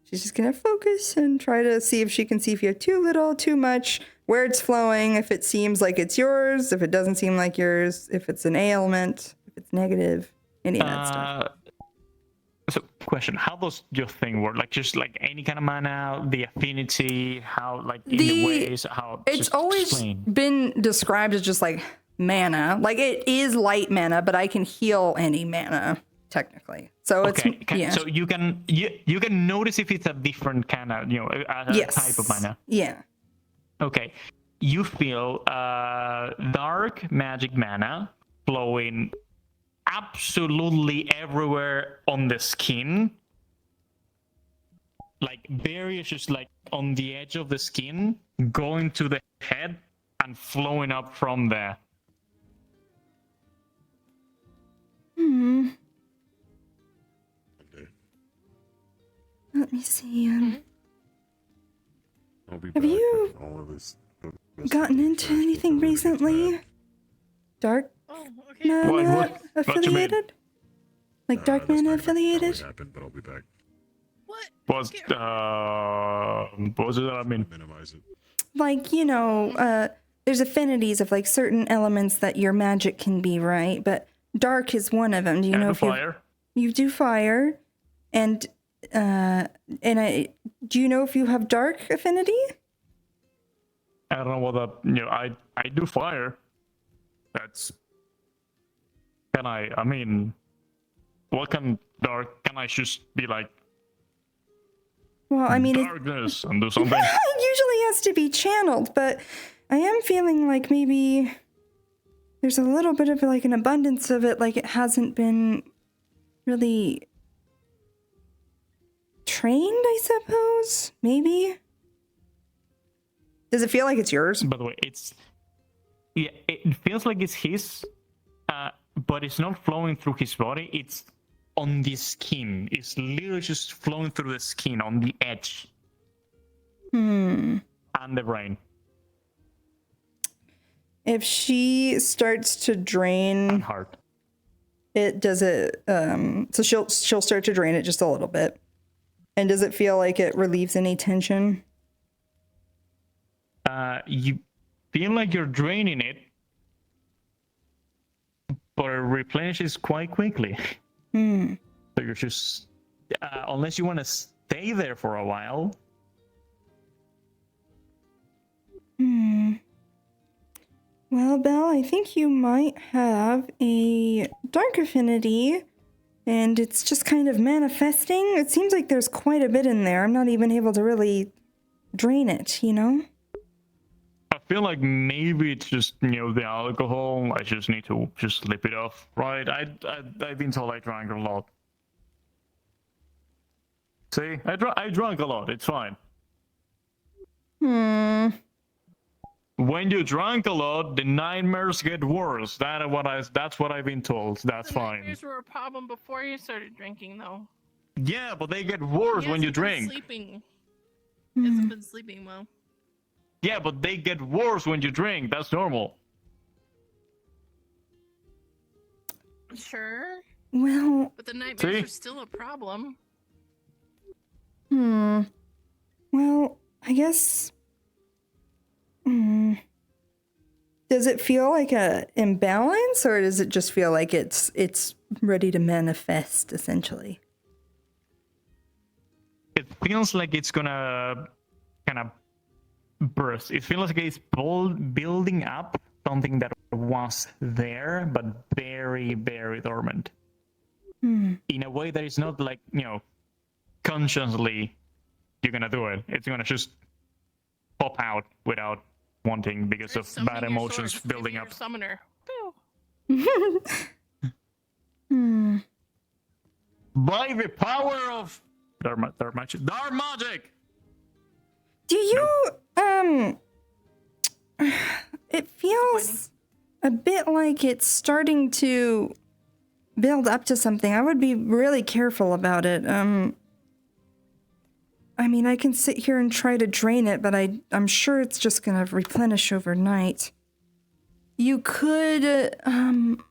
She's just gonna focus and try to see if she can see if you have too little, too much, where it's flowing, if it seems like it's yours, if it doesn't seem like yours, if it's an ailment, if it's negative, any of that stuff. So, question: how does your thing work? Like, just like any kind of mana, the affinity, how, like, in the ways, how? It's always been described as just like mana. Like it is light mana, but I can heal any mana technically. So it's yeah. So you can notice if it's a different kind of type of mana. Yeah. Okay. You feel dark magic mana flowing absolutely everywhere on the skin, like various, just like on the edge of the skin, going to the head and flowing up from there. Let me see. I'll be Have back you with all of this. gotten into anything recently? Dark mana What you mean? affiliated? Like dark mana affiliated? Happened, but I'll be back. What was it that I mean? Minimize it. Like, you know, there's affinities of like certain elements that your magic can be, right? But dark is one of them. Do you know if fire? you do fire? And do you know if you have dark affinity? I don't know what that. I do fire. That's. Can I? I mean, what can dark? Can I just be like? Well, I mean, darkness and do something. it usually has to be channeled, but I am feeling like maybe there's a little bit of like an abundance of it, like it hasn't been really trained, I suppose? Maybe? Does it feel like it's yours? By the way, it feels like it's his, but it's not flowing through his body. It's on the skin. It's literally just flowing through the skin on the edge. Hmm. And the brain. If she starts to drain heart, it does it. So she'll start to drain it just a little bit. And does it feel like it relieves any tension? You feel like you're draining it, but it replenishes quite quickly. Hmm. So you're just, unless you want to stay there for a while. Hmm. Well, Belle, I think you might have a dark affinity, and it's just kind of manifesting. It seems like there's quite a bit in there. I'm not even able to really drain it, you know? I feel like maybe it's just, the alcohol. I just need to just slip it off, right? I've been told I drank a lot. See, I drank a lot. It's fine. Hmm. When you drank a lot, the nightmares get worse. That's what I've been told. That's fine. Nightmares were a problem before you started drinking, though. Yeah, but they get worse when you drink. Sleeping. He hasn't been sleeping well. Yeah, but they get worse when you drink. That's normal. Sure. Well, but the nightmares are still a problem. Well, I guess. Does it feel like a imbalance, or does it just feel like it's ready to manifest, essentially? It feels like it's gonna kind of burst. It feels like it's building up something that was there, but very, very dormant. In a way that is not like, consciously you're gonna do it. It's gonna just pop out without wanting because of bad emotions building up. Summoner. By the power of dark magic. Do you it feels a bit like it's starting to build up to something. I would be really careful about it. I mean, I can sit here and try to drain it, but I'm sure it's just gonna replenish overnight. You could, man.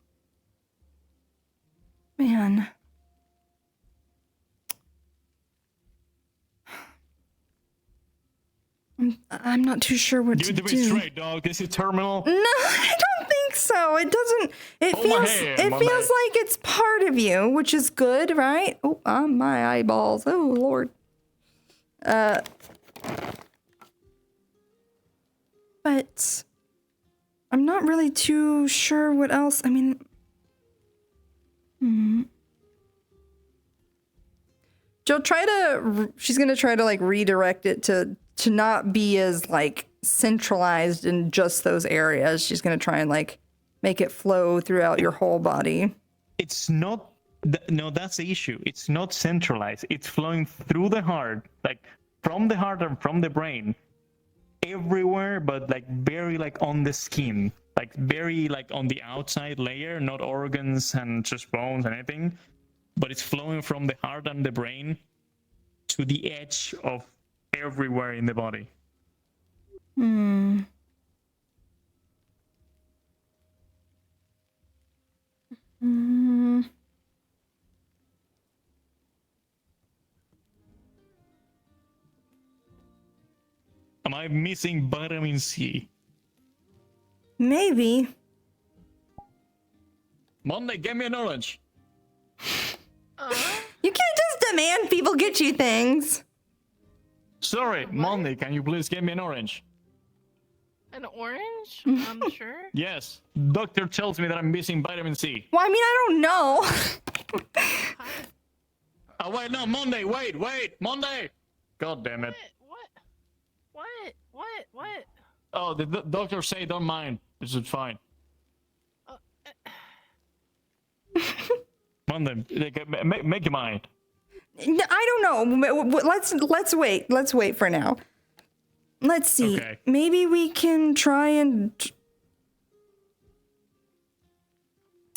I'm not too sure what to do. Give it to me straight, dog. This is terminal. No, I don't think so. It doesn't. It Hold my feels. hand, It my feels man. like it's part of you, which is good, right? Oh, my eyeballs. Oh Lord. But I'm not really too sure what else. I mean, she's gonna try to like redirect it to not be as like centralized in just those areas. She's gonna try and like make it flow throughout your whole body. It's not. No, that's the issue. It's not centralized. It's flowing through the heart, like from the heart and from the brain, everywhere, but like very like on the skin, like very like on the outside layer, not organs and just bones and anything, but it's flowing from the heart and the brain to the edge of everywhere in the body. Am I missing vitamin C? Maybe. Monday, get me an orange. You can't just demand people get you things. Sorry, Monday, can you please get me an orange? An orange? Sure. Yes, doctor tells me that I'm missing vitamin C. Well, I mean, I don't know. Oh, wait, no, Monday, wait, Monday! God damn it. What? Oh, the doctor say don't mind. This is fine. Come on then, make your mind. I don't know. Let's wait. Let's wait for now. Let's see. Okay. Maybe we can try and.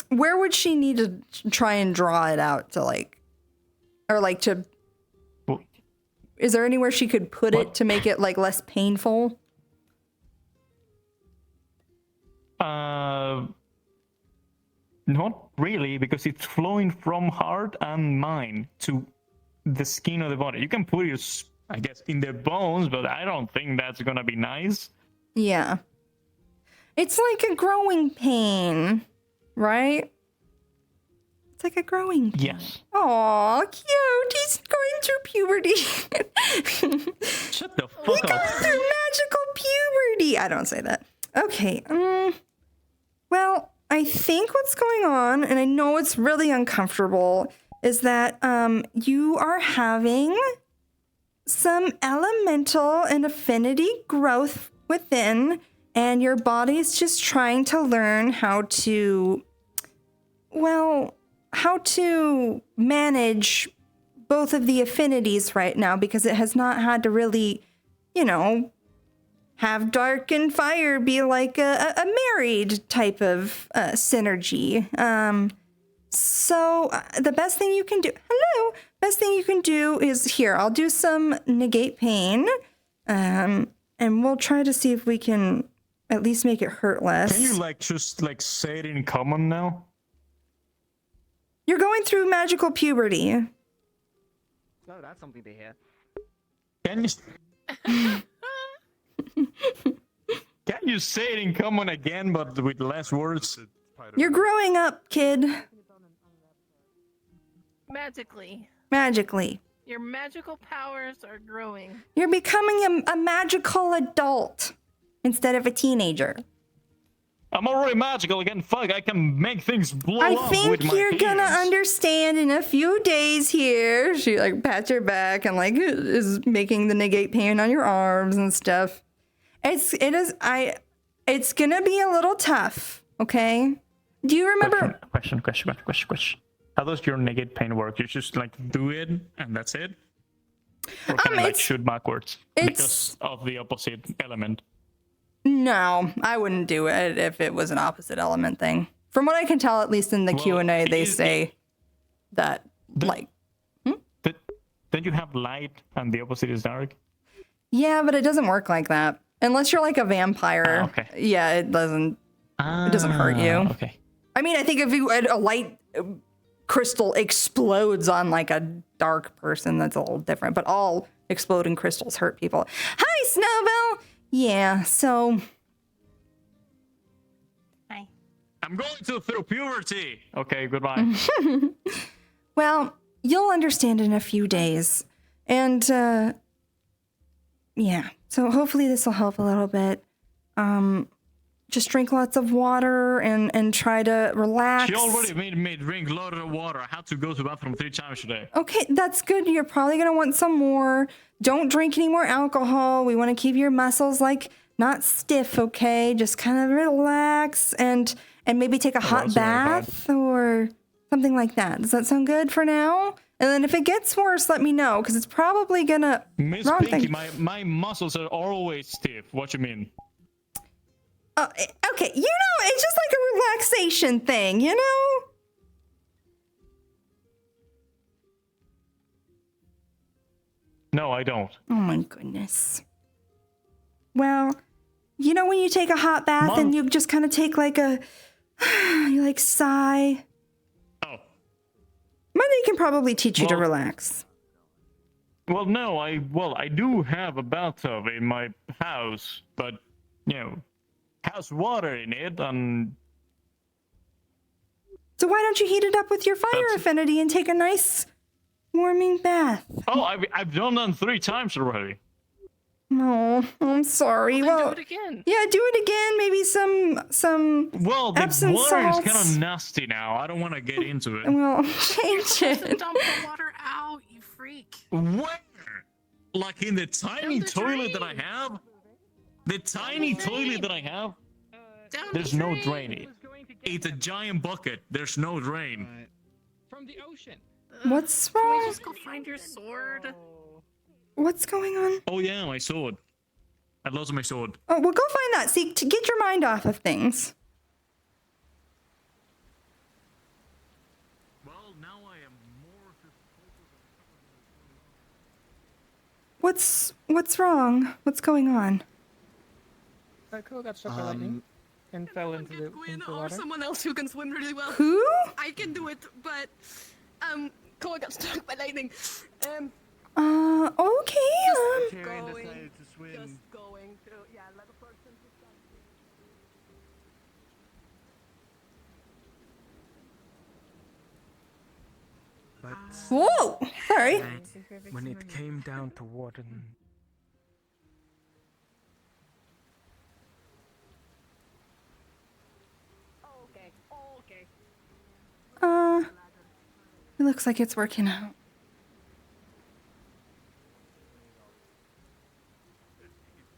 Where would she need to try and draw it out to to? Is there anywhere she could put it to make it like less painful? Not really, because it's flowing from heart and mind to the skin of the body. You can put your, I guess, in the bones, but I don't think that's gonna be nice. Yeah. It's like a growing pain, right? It's like a growing pain. Yes. Aw, cute. He's going through puberty. Shut the fuck We up. go through magical puberty. I don't say that. Okay. Well, I think what's going on, and I know it's really uncomfortable, is that you are having some elemental and affinity growth within, and your body's just trying to learn how to manage both of the affinities right now, because it has not had to really, have dark and fire be like a married type of synergy. So the best thing you can do, is here. I'll do some negate pain, and we'll try to see if we can at least make it hurt less. Can you just say it in common now? You're going through magical puberty. Oh, that's something to hear. Can you say it in common again, but with less words? You're growing up, kid. Magically. Your magical powers are growing. You're becoming a magical adult instead of a teenager. I'm already magical again. Fuck, I can make things blow I up think with my you're gonna hands. understand in a few days here. She pats your back and is making the negate pain on your arms and stuff. It's gonna be a little tough, okay? Do you remember? Question. How does your negate pain work? You just do it and that's it? Or can I shoot backwards because of the opposite element? No, I wouldn't do it if it was an opposite element thing. From what I can tell, at least in the Q&A, they say that Then you have light and the opposite is dark? Yeah, but it doesn't work like that. Unless you're like a vampire. Okay. Yeah, it doesn't hurt you. Okay. I mean, I think if a light crystal explodes on like a dark person, that's a little different. But all exploding crystals hurt people. Hi, Snowbell! Yeah, so... Hi. I'm going through puberty! Okay, goodbye. Well, you'll understand in a few days. And, yeah. So hopefully this will help a little bit. Just drink lots of water and try to relax. She already made me drink a lot of water. I had to go to the bathroom 3 times today. Okay, that's good. You're probably going to want some more. Don't drink any more alcohol. We want to keep your muscles not stiff, okay? Just kind of relax and maybe take a hot bath or something like that. Does that sound good for now? And then if it gets worse, let me know, because it's probably going to... Miss Pinky, my muscles are always stiff. What you mean? Okay, it's just like a relaxation thing, No, I don't. Oh my goodness. Well, when you take a hot bath and you just kind of take you sigh. Oh. Monday can probably teach you to relax. Well, no, I do have a bathtub in my house, but, has water in it, and... So why don't you heat it up with your fire affinity and take a nice warming bath? Oh, I've done that 3 times already. Oh, I'm sorry. Well, do it again. Yeah, do it again. Maybe some Well, the Epsom water is salts. kind of nasty now. I don't want to get into it. Well, change it. Dump the water out, you freak. Where? Like in the tiny toilet that I have? The tiny toilet that I have, there's no drain. It's a giant bucket. There's no drain. From the ocean. What's Can we wrong? just go find your sword? What's going on? Oh yeah, my sword. I lost my sword. Oh, well, go find that. See, to get your mind off of things. Well, now I am more. What's wrong? What's going on? Cool got struck by lightning and fell into the Or water. someone else who can swim really well. Who? I can do it, but Cole got struck by lightning. Okay. Going to let a person But Whoa! Sorry. when it came down to Warden, It looks like it's working out.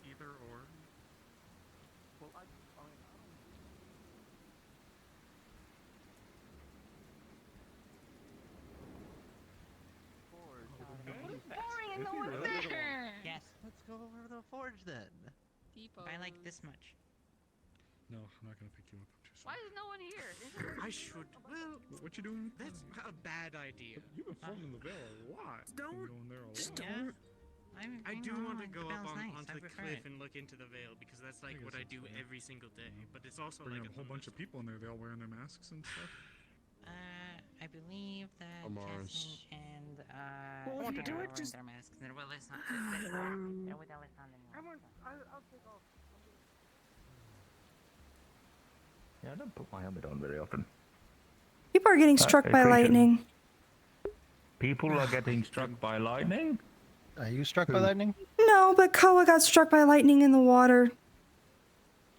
Either or. Yes. Let's go over to the forge then. By like this much. No, I'm not gonna pick you up. I'm too Why sorry. is no one here? I should. Well, what you doing? That's a bad idea. You've been floating the veil a lot. Don't- Been going there a lot. just don't. I do want to go up onto the cliff it. and look into the veil because that's like I what guess I that's do fair. every single day. But it's also Bring like a whole bunch of people in there. They all wearing their masks and stuff. I believe that Amars. Jasmine and Well, if you do are it, wearing just- their masks. They're with Alessandra. They're with Alessandra. I'll take off. Yeah, I don't put my helmet on very often. People are getting struck by Equation. lightning. People are getting struck by lightning? Are you struck by lightning? No, but Koa got struck by lightning in the water.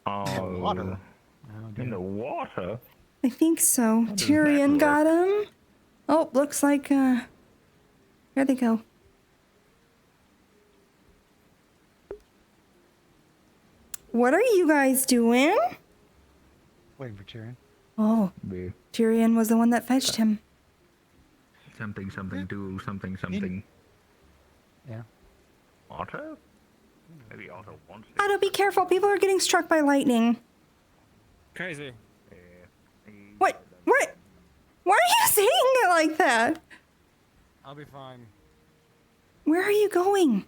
Oh. Water. In the water? I think so. does that Tyrion look? got him. Oh, looks like, here they go. What are you guys doing? Waiting for Tyrion. Oh, Be Tyrion was the one that fetched him. something, something, do something, something. Yeah. Otto? Maybe Otto wants it. Otto, be careful. People are getting struck by lightning. crazy. What? What? Why are you saying it like that? I'll be fine. Where are you going?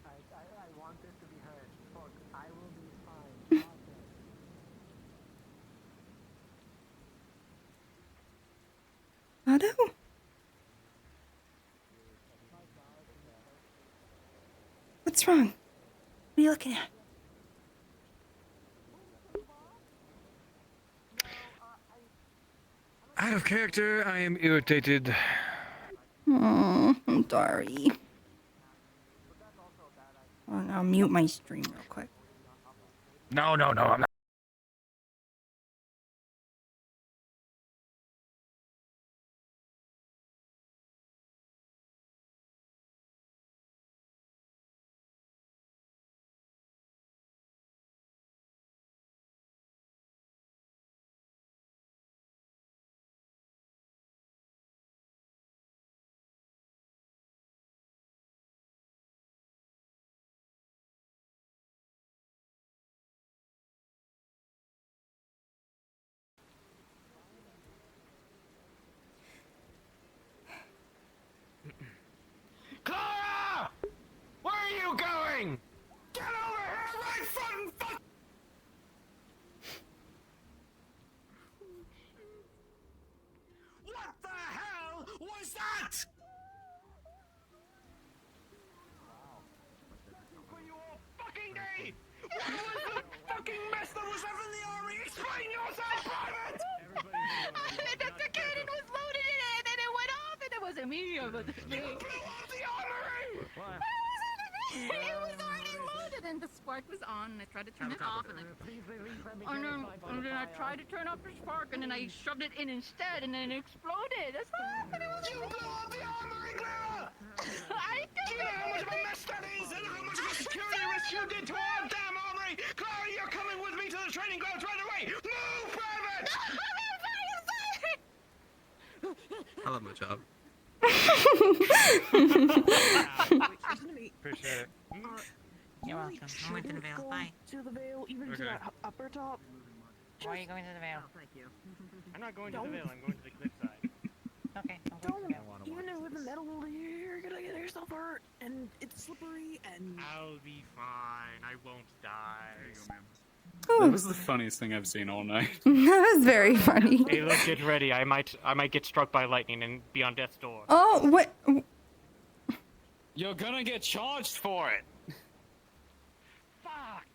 Otto? What's wrong? What are you looking at? Out of character, I am irritated. Oh, I'm sorry. I'll mute my stream real quick. No, I'm not. Clara! Where are you going? Get over here right fucking fuck! What the hell was that? For you all fucking day! What was the fucking mess that was left in the army? Explain yourself, Private! The cannon was loaded in it, and then it went off, and it wasn't me. It was me. You blew up the armory! It was already loaded, and the spark was on, and I tried to turn it off, and then I tried to turn off the spark, and then I shoved it in instead, and then it exploded. That's what happened. You blew up the armory, Clara! I did Do you know how much of a mess that is, and how much of a security risk you did to our damn armory? Clara, you the training grounds right away! Move, private! I love my job. Appreciate it. You're welcome. I went to the Vale. Bye. To the Vale, even to Okay. that upper top. Why are you going to the Vale? Thank you. I'm not going to Don't. the Vale, I'm going to the cliffside. Okay, I'm going to the Vale. Even though with the metal, you're gonna get yourself hurt, and it's slippery, and I'll be fine. I won't die. There you go, ma'am. Oh. That was the funniest thing I've seen all night. That was very funny. Hey, look, get ready. I might get struck by lightning and be on death's door. Oh, what? You're gonna get charged for it. Fuck.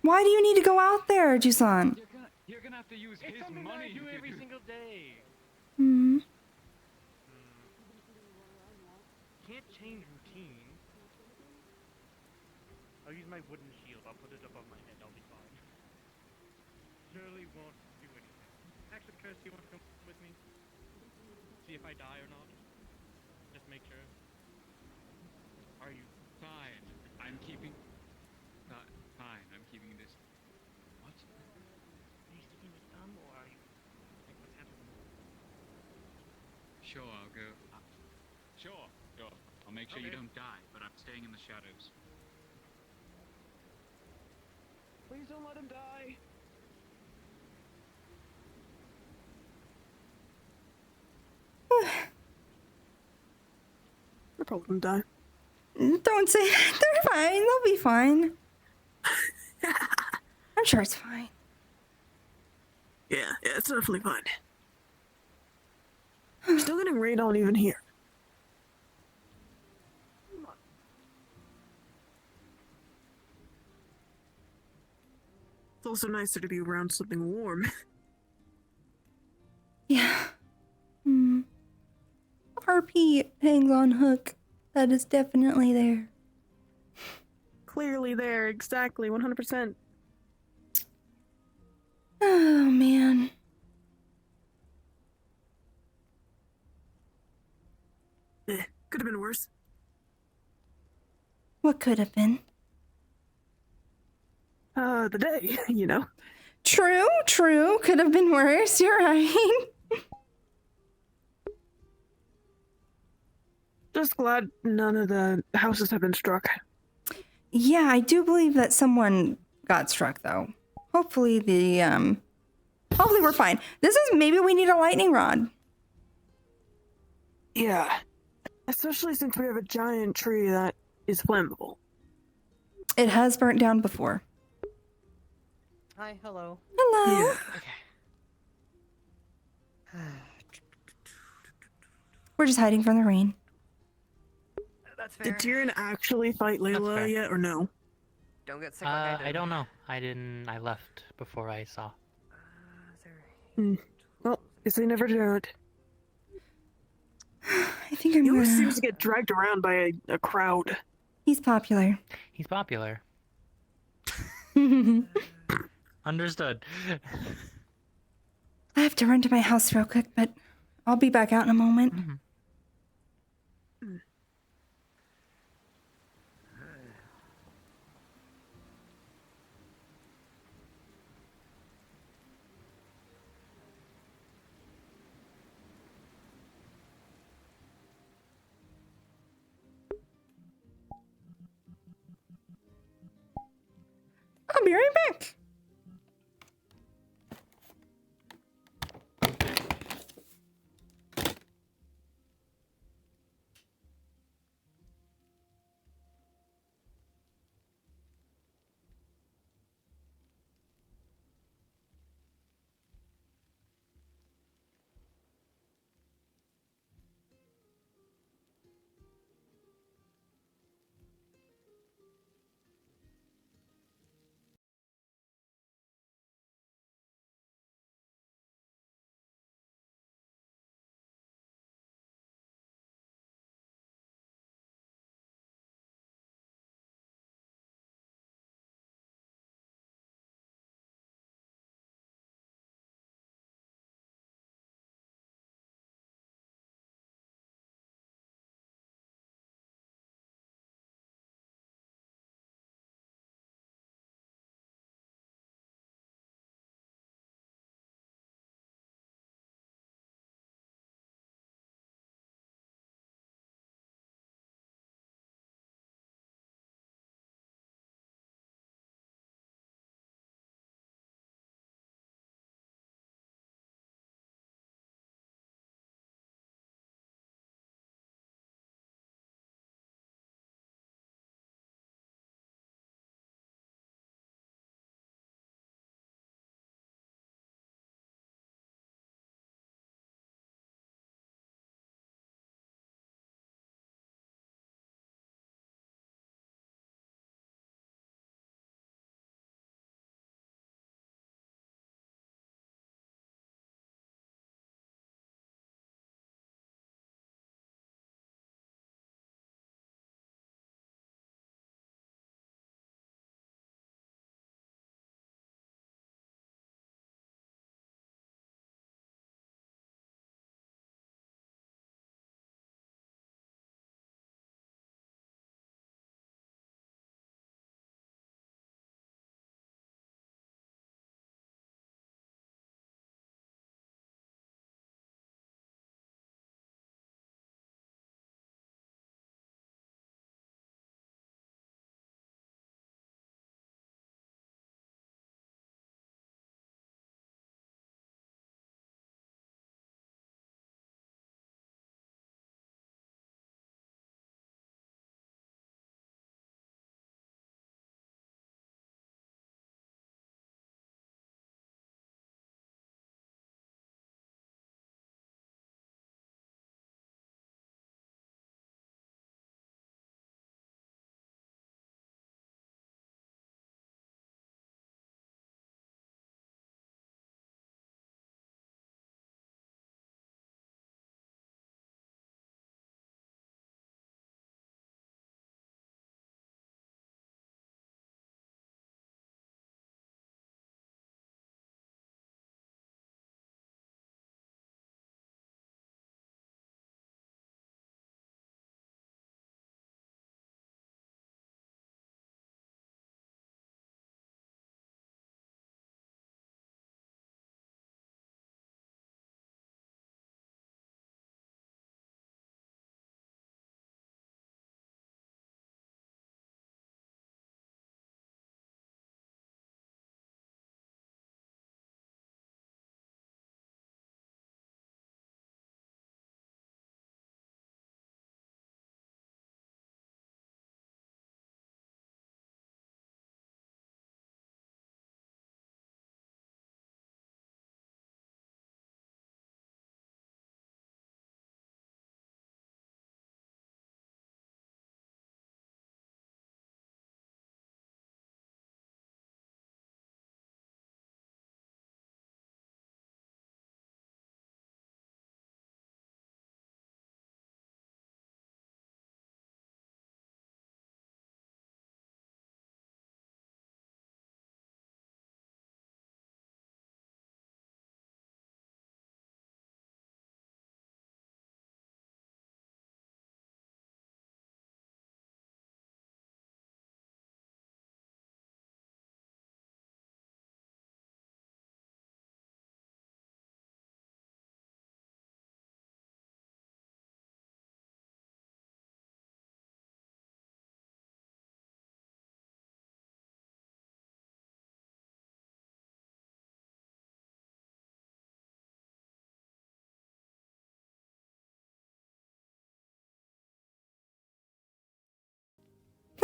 Why do you need to go out there, Jusan? You're gonna have to use his money. I do every single day. Hmm. Can't change routine. I'll use my wooden shield. I'll put it above my head. I'll be fine. Surely won't do anything. Actually, Curse, do you want to come with me? See if I die or not. Just make sure. Are you Fine. I'm keeping. Fine. I'm keeping this. What? Are you sticking with them or are you like what's happening? Sure, I'll go. Sure. I'll make sure you Okay. don't die, but I'm staying in the shadows. please don't let him die. They're probably gonna die. Don't say that. They're fine. They'll be fine. I'm sure it's fine. Yeah, it's definitely fine. Still getting rained on even here. It's also nicer to be around something warm. Yeah. Hmm. RP hangs on hook. That is definitely there. Clearly there, exactly, 100%. Oh, man. Could have been worse. What could have been? The day, you know. True. Could have been worse. You're right. Just glad none of the houses have been struck. Yeah, I do believe that someone got struck, though. Hopefully hopefully we're fine. Maybe we need a lightning rod. Yeah. Especially since we have a giant tree that is flammable. It has burnt down before. Hi, hello. Hello. Yeah. We're just hiding from the rain. That's fair. Did Tyrion actually fight fair. Layla yet, or no? Don't get sick like I did. I don't know. I left before I saw. Well, guess they never do it. I think I'm He always gonna... seems to get dragged around by a crowd. He's popular. He's popular. Understood. I have to run to my house real quick, but I'll be back out in a moment. I'll be right back.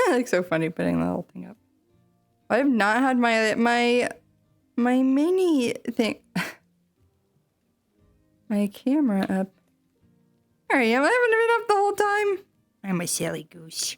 Like so funny putting the whole thing up. I have not had my mini thing, my camera up. There I am. I haven't been up the whole time. I'm a silly goose.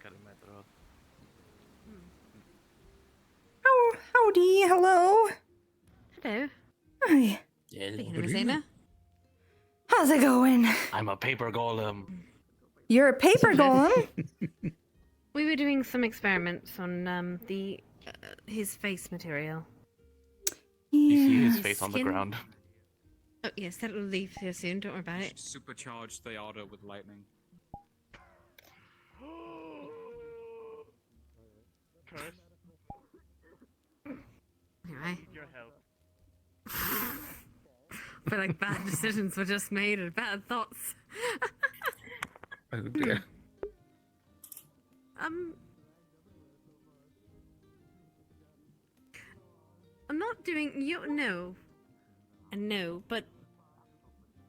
Cutting my throat. Oh, howdy, hello. Hello. Hi. Speaking of Zena. How's it going? I'm a paper golem. You're a paper golem? We were doing some experiments on his face material. You see his face on the Skin? ground. Oh yes, that'll leave here soon. Don't worry about it. Supercharge the order with lightning. Curse. Anyway. Your help. I feel like bad decisions were just made and bad thoughts. Oh dear. I'm not doing no. And no, but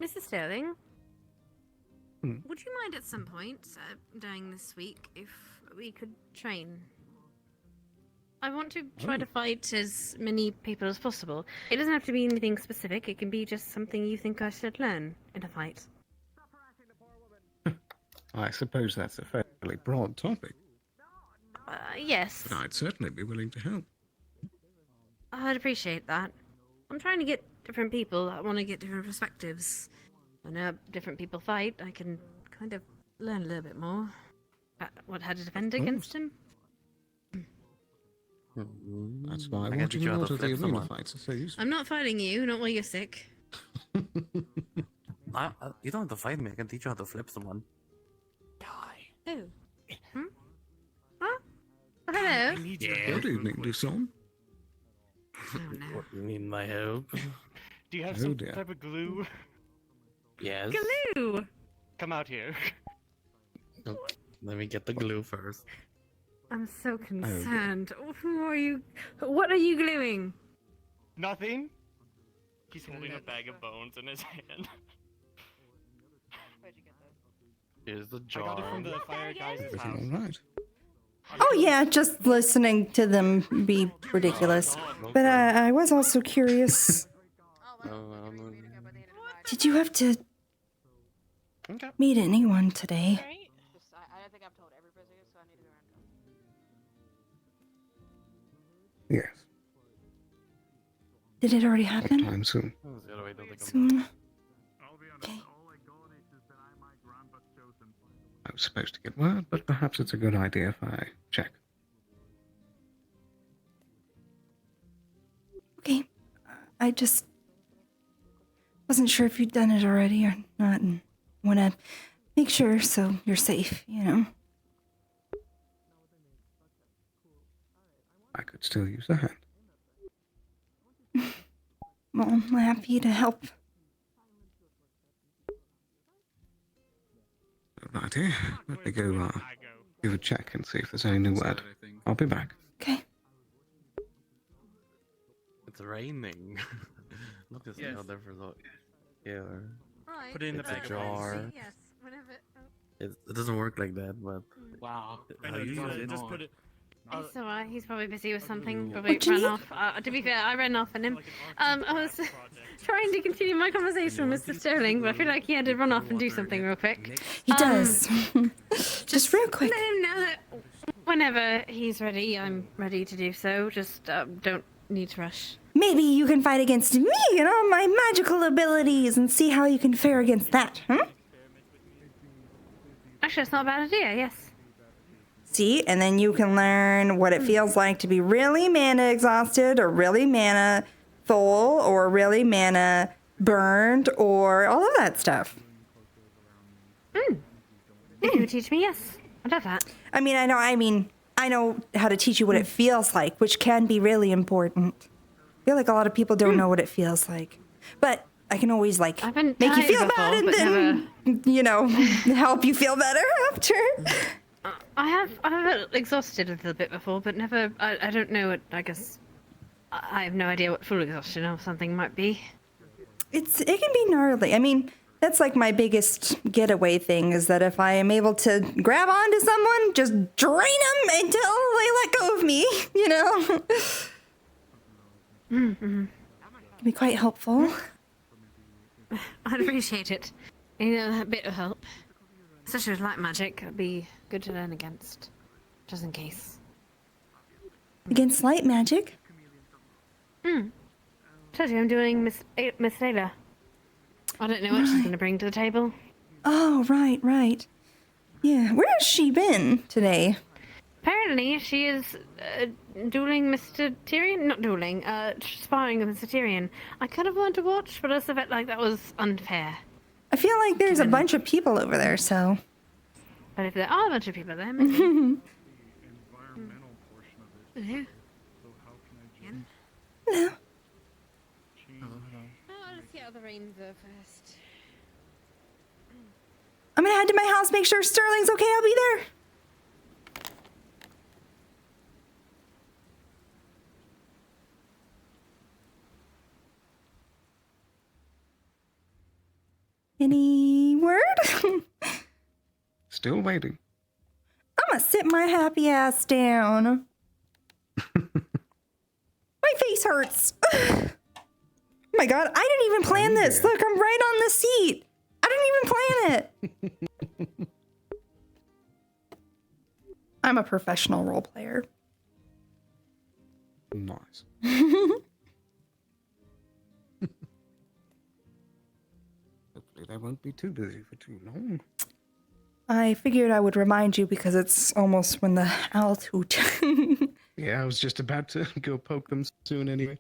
Mr. Sterling, would you mind at some point during this week if we could train? I want to try to fight as many people as possible. It doesn't have to be anything specific. It can be just something you think I should learn in a fight. I suppose that's a fairly broad topic. Yes. But I'd certainly be willing to help. I'd appreciate that. I'm trying to get different people. I want to get different perspectives. When different people fight, I can kind of learn a little bit more about how to defend against him. That's why I can watching teach you a how lot to of the flip arena someone. fights is so useful. I'm not fighting you, not while you're sick. You don't have to fight me. I can teach you how to flip someone. Oh. Huh? Oh, hello. Good evening, Duson. Oh no. What, you need my help? Do you have Oh, some dear. type of glue? Yes. Glue! Come out here. Okay, let me get the glue first. I'm so concerned. Who are you? What are you gluing? Nothing. He's holding a bag of bones in his hand. Here's the I jar. got it from the fire guy's house. All right. Oh yeah, just listening to them be ridiculous. But I was also curious. Did you have to meet anyone today? I think I've told every prisoner, so I need to go around. Yes. Did it already happen? Sometime soon. Soon. I was supposed to get word, but perhaps it's a good idea if I check. Okay. I just wasn't sure if you'd done it already or not, and want to make sure so you're safe, you know? I could still use a hand. Well, I'm happy to help. Righty, let me go give a check and see if there's any new word. I'll be back. Okay. It's raining. Look at Yes. how different. Yeah. Right. Put it in the It's a bag of jar. bones. Yes, whenever. It doesn't work like that, but Wow. I how know, you use it. just put it. It's alright, he's probably busy with something, probably What you ran need? off. To be fair, I ran off on him. I was trying to continue my conversation with Mr. Sterling, but I feel like he had to run off and do something real quick. He does. Just real quick. Let him know that whenever he's ready, I'm ready to do so. Just don't need to rush. Maybe you can fight against me and all my magical abilities and see how you can fare against that, huh? Actually, that's not a bad idea, yes. See, and then you can learn what it feels like to be really mana exhausted or really mana full or really mana burned or all of that stuff. If you would teach me, yes. I'd love that. I know how to teach you what it feels like, which can be really important. I feel like a lot of people don't know what it feels like. But I can always make you feel bad and then, help you feel better after. I have felt exhausted a little bit before, but never. I don't know what. I guess I have no idea what full exhaustion or something might be. It can be gnarly. I mean, that's like my biggest getaway thing is that if I am able to grab onto someone, just drain them until they let go of me. It can be quite helpful. I'd appreciate it. A bit of help. Especially with light magic, it'd be good to learn against. Just in case. Against light magic? Told you I'm doing Miss Layla. I don't know what she's going to bring to the table. Oh, right. Yeah, where has she been today? Apparently, she is dueling Mr. Tyrion. Not dueling, sparring with Mr. Tyrion. I kind of wanted to watch, but I also felt like that was unfair. I feel like there's a bunch of people over there, so. But if there are a bunch of people there, maybe. Hello. Hello. Oh, let's get out the rainbow first. I'm gonna head to my house, make sure Sterling's okay. I'll be there. Any word? Still waiting. I'm gonna sit my happy ass down. My face hurts. Oh my god, I didn't even plan this. Look, I'm right on the seat. I didn't even plan it. I'm a professional role player. Nice. Hopefully they won't be too busy for too long. I figured I would remind you because it's almost when the owls hoot. Yeah, I was just about to go poke them soon anyway.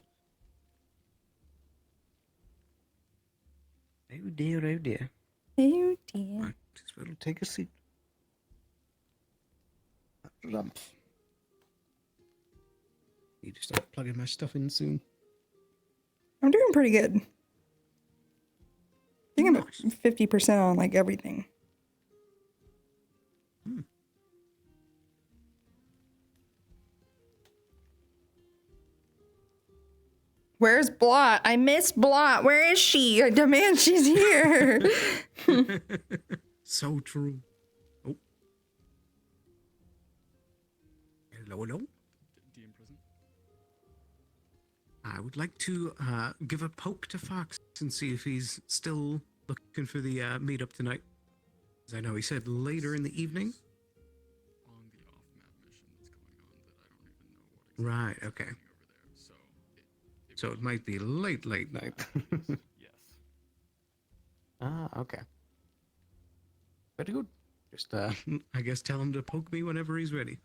Oh dear, oh dear. Oh dear. Might as well take a seat. Lump. Need to start plugging my stuff in soon. I'm doing pretty good. I think I'm at 50% on like everything. Where's Blot? I miss Blot. Where is she? I demand she's here. So true. Oh. Hello. DM prison. I would like to give a poke to Fox and see if he's still looking for the meetup tonight. As I know he said later in the evening. On the off-map mission that's going on that I don't even know what Right, okay. over there. So it might be late night. Yes. Ah, okay. Very good. Just, I guess tell him to poke me whenever he's ready.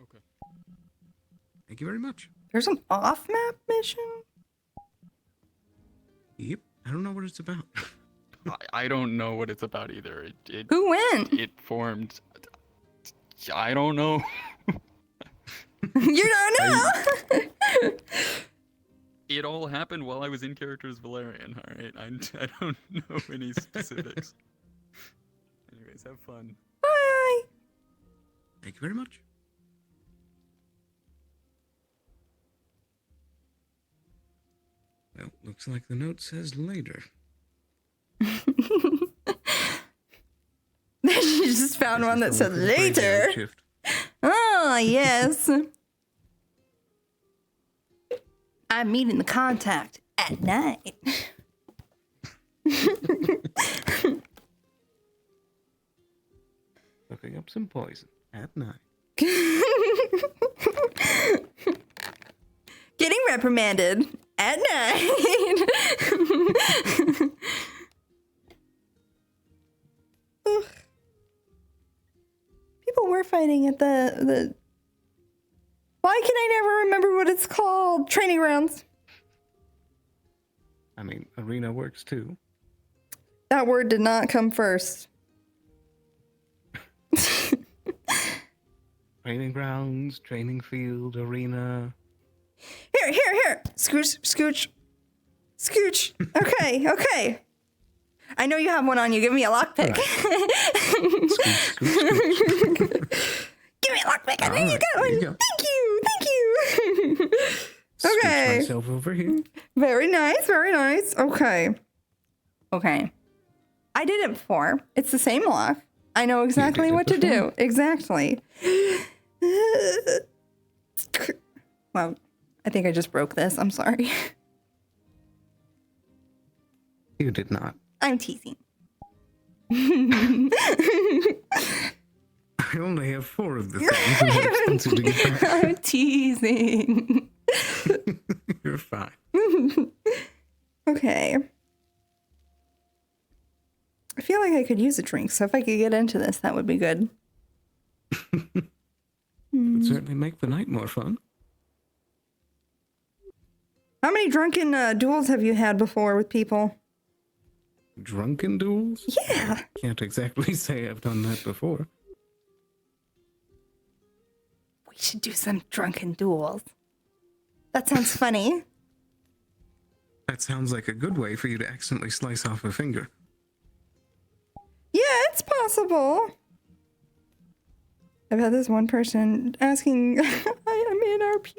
Okay. Thank you very much. There's an off-map mission? Yep. I don't know what it's about. I don't know what it's about either. Who went? It formed. I don't know. You don't know? It all happened while I was in character as Valerian, alright? I don't know any specifics. Anyways, have fun. Bye. Thank you very much. Well, looks like the note says later. She just found one that said later. Shift. Oh, yes. I'm meeting the contact at night. Looking up some poison at night. Getting reprimanded at night. people were fighting at the. Why can I never remember what it's called? Training grounds. I mean, arena works too. That word did not come first. Training grounds, training field, arena. Here. Scooch, scooch. Scooch. Okay, okay. I know you have one on you. Give me a lockpick. Give me a lockpick. I know you got one. Thank you. Okay. Myself over here. Very nice, very nice. Okay. I did it before. It's the same lock. I know exactly what to do. Exactly. Well, I think I just broke this. I'm sorry. You did not. I'm teasing. I only have 4 of the things. And they're expensive to get back. I'm teasing. You're fine. Okay. I feel like I could use a drink, so if I could get into this, that would be good. Would certainly make the night more fun. How many drunken duels have you had before with people? Drunken duels? Yeah. Can't exactly say I've done that before. We should do some drunken duels. That sounds funny. That sounds like a good way for you to accidentally slice off a finger. Yeah, it's possible. I've had this one person asking, I am in RP.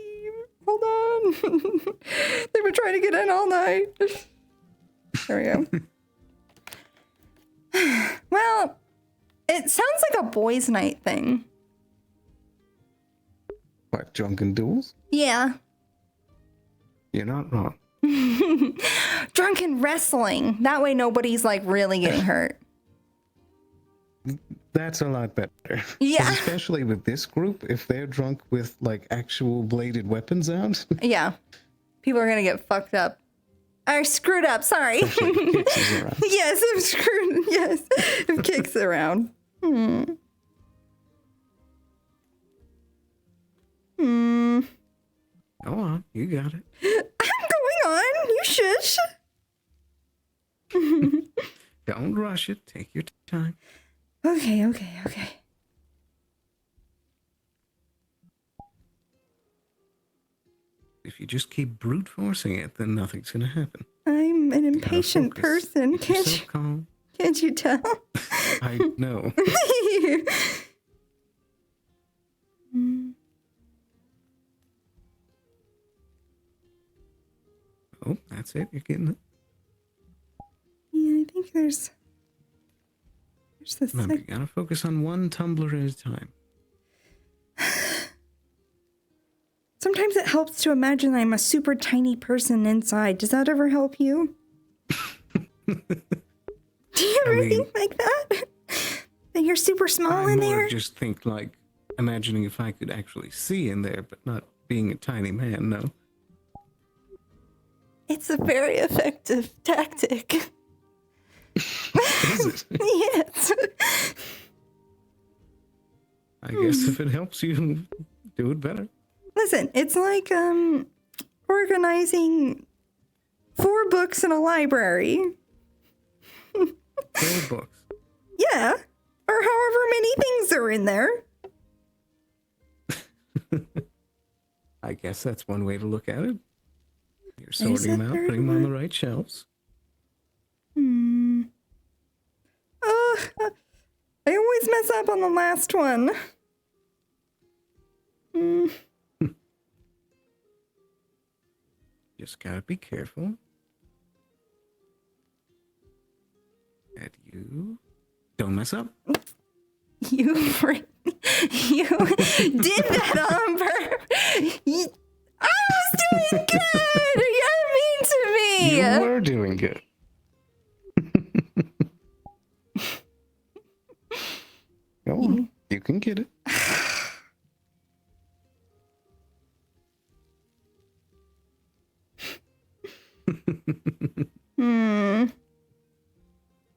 Hold on. They've been trying to get in all night. There we go. Well, it sounds like a boys' night thing. What, drunken duels? Yeah. You're not wrong. Drunken wrestling. That way nobody's like really getting hurt. That's a lot better. Yeah. 'Cause especially with this group, if they're drunk with like actual bladed weapons out. Yeah. People are gonna get fucked up. I screwed up, sorry. Yes, I'm screwed. Yes. If kicks around. Go on, you got it. I'm going on. You shush. Don't rush it. Take your time. Okay. If you just keep brute forcing it, then nothing's gonna happen. I'm an impatient person. Keep yourself calm. Can't you tell? I know. Oh, that's it. You're getting it. Yeah, I think there's the Remember, you gotta focus on one tumbler at a time. Sometimes it helps to imagine I'm a super tiny person inside. Does that ever help you? Do you ever think like that? That you're super small in there? Just think like imagining if I could actually see in there, but not being a tiny man. No. It's a very effective tactic. Is it? Yes. I guess if it helps you do it better. Listen, it's like organizing 4 books in a library. 4 books. Yeah. Or however many things are in there. I guess that's one way to look at it. You're sorting them out, putting them on the right shelves. I always mess up on the last one. Just gotta be careful. And you don't mess up. You did that on purpose. I was doing good. You're mean to me. You were doing good. Go on. You can get it.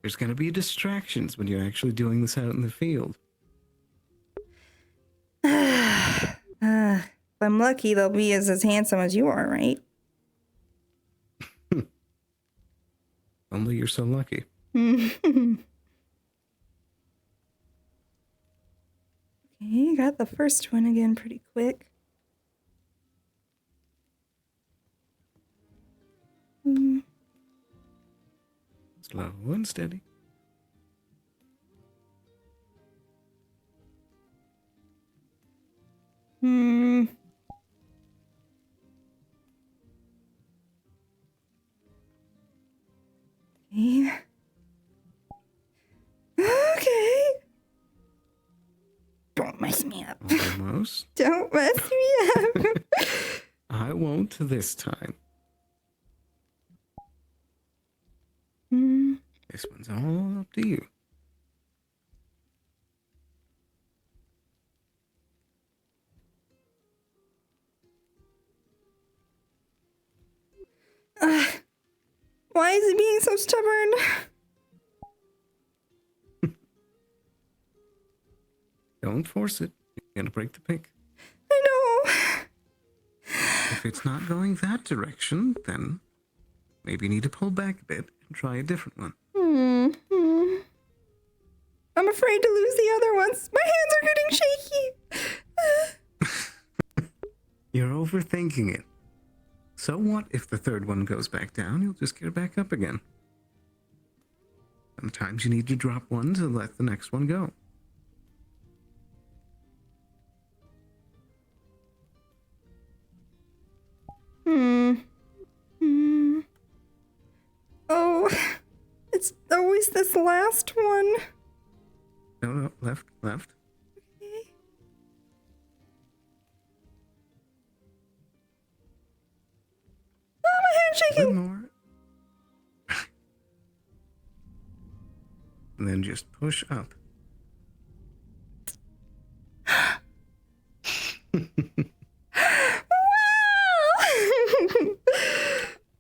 There's going to be distractions when you're actually doing this out in the field. I'm lucky they'll be as handsome as you are, right? Only you're so lucky. Okay, got the first one again pretty quick. Slow and steady. Hmm. Okay. Okay. Don't mess me up. Almost. Don't mess me up. I won't this time. Hmm. This one's all up to you. Why is he being so stubborn? Don't force it. You're gonna break the pick. I know. If it's not going that direction, then maybe you need to pull back a bit and try a different one. I'm afraid to lose the other ones. My hands are getting shaky. You're overthinking it. So what if the third one goes back down? You'll just get it back up again. Sometimes you need to drop one to let the next one go. Oh, it's always this last one. No, left. Oh, my hand's A bit shaking. more. And then just push up.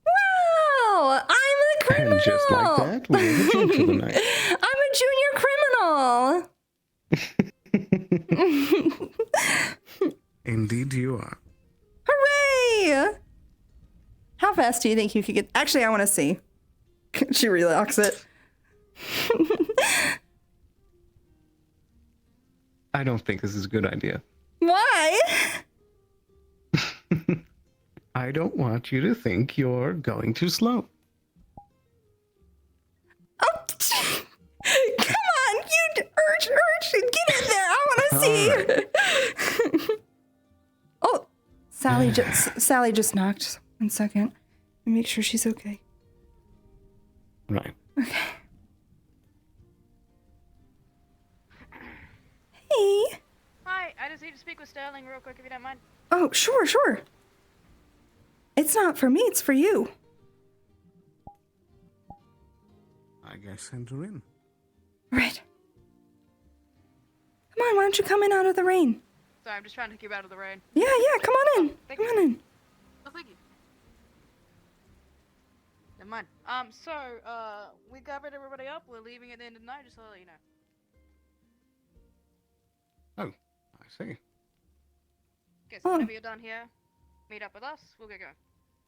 Wow, I'm a criminal. And just like that, we have a drink for the night. I'm a junior criminal. Indeed you are. Hooray! How fast do you think you could get? Actually, I want to see. She relocks it. I don't think this is a good idea. Why? I don't want you to think you're going too slow. Oh, come on, you urge, get in there. I want to see. Oh, Sally just knocked. 1 second. Let me make sure she's okay. Right. Okay. Hey. Hi, I just need to speak with Sterling real quick if you don't mind. Oh, sure. It's not for me, it's for you. I guess send her in. Right. Come on, why don't you come in out of the rain? Sorry, I'm just trying to keep out of the rain. Yeah, come on in. Come on in. Oh, thank you. Never mind. We covered everybody up. We're leaving at the end of the night, just to let you know. Oh, I see. Okay, so whenever you're done here, meet up with us. We'll get going.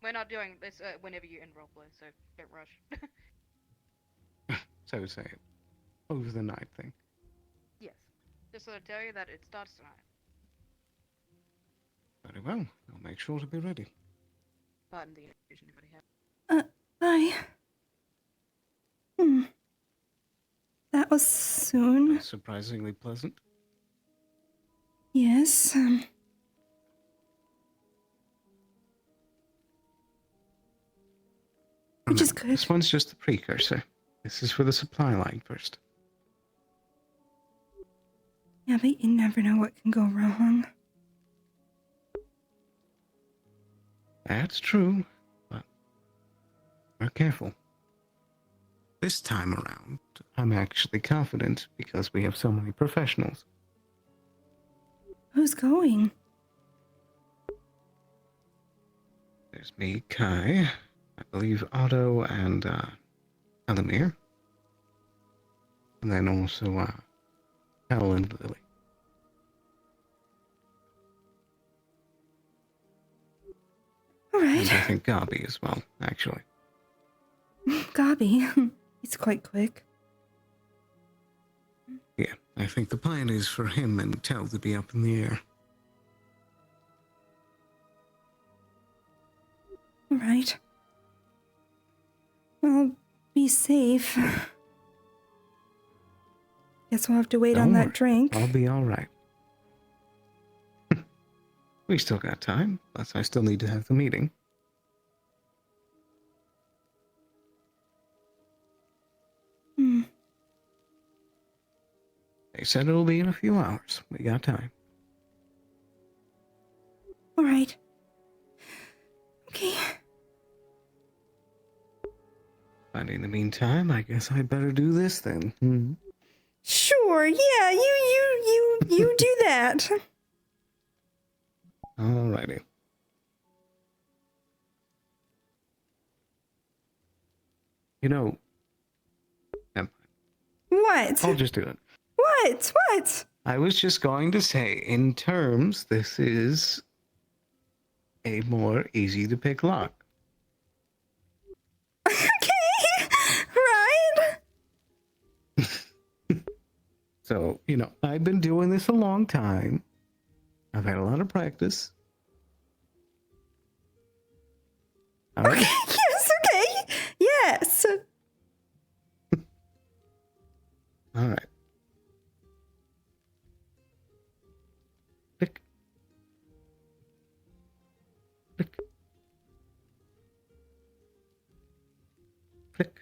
We're not doing this whenever you end roleplay, so don't rush. So say it. Over the night thing. Yes. Just to tell you that it starts tonight. Very well. I'll make sure to be ready. Pardon the invasion, if I have. Bye. That was soon. Surprisingly pleasant. Yes, which is good. This one's just the precursor. This is for the supply line first. Yeah, but you never know what can go wrong. That's true, but we're careful. This time around, I'm actually confident because we have so many professionals. Who's going? There's me, Kai, I believe Otto and Elamir. And then also Cal and Lily. All And right. I think Gabi as well, actually. Gabi. He's quite quick. Yeah, I think the plan is for him and Tell to be up in the air. All right. Well, be safe. Guess we'll have to wait on Don't that worry, drink. I'll be all right. We still got time, plus I still need to have the meeting. Hmm. They said it'll be in a few hours. We got time. All right. Okay. But in the meantime, I guess I'd better do this then. Hmm. Sure. Yeah. You do that. Alrighty. You know, What? I'll just do it. What? What? I was just going to say, in terms, this is a more easy to pick lock. Okay. Right. So, you know, I've been doing this a long time. I've had a lot of practice. All right. Okay. Yes. Okay. Yes. All right. Click. Click. Click.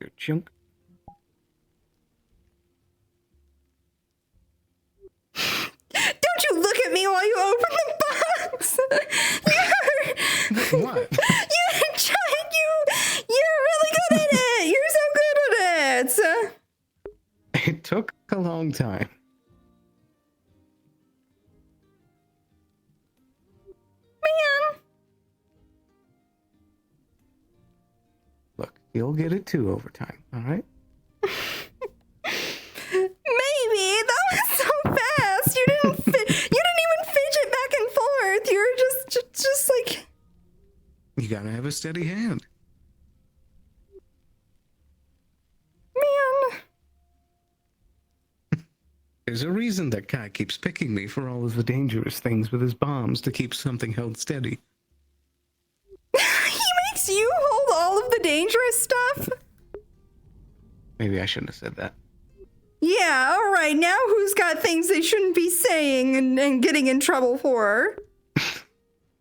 Your chunk. Don't you look at me while you open the box. What? You're really good at it. You're so good at it. It took a long time. Man. Look, you'll get it too over time, all right? Maybe that was so fast. You didn't even fidget back and forth. You were just like. You gotta have a steady hand. Man. There's a reason that guy keeps picking me for all of the dangerous things with his bombs to keep something held steady. He makes you hold all of the dangerous stuff? Maybe I shouldn't have said that. Yeah, all right. Now who's got things they shouldn't be saying and getting in trouble for?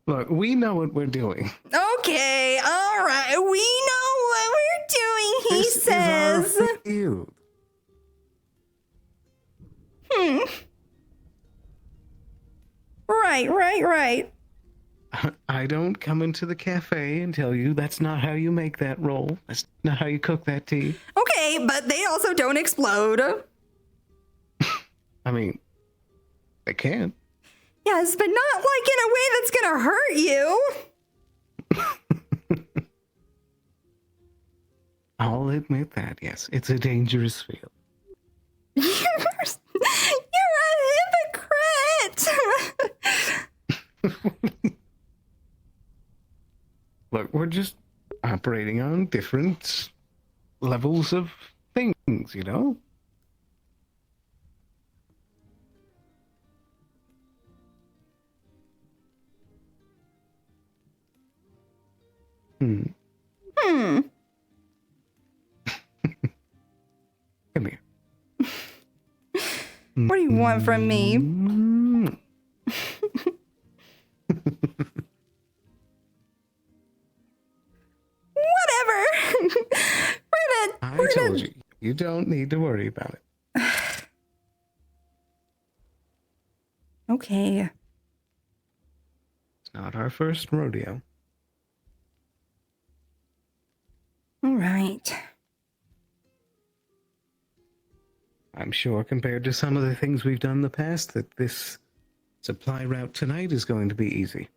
Look, we know what we're doing. Okay, all right. We know what we're doing, he This says. is our field. Right. I don't come into the cafe and tell you that's not how you make that roll. That's not how you cook that tea. Okay, but they also don't explode. I mean, they can. Yes, but not like in a way that's gonna hurt you. I'll admit that, yes. It's a dangerous field. You're a hypocrite. Look, we're just operating on different levels of things, you know? Hmm. Come here. What do you want from me? Whatever. I told you, you don't need to worry about it. Okay. It's not our first rodeo. All right. I'm sure compared to some of the things we've done in the past that this supply route tonight is going to be easy.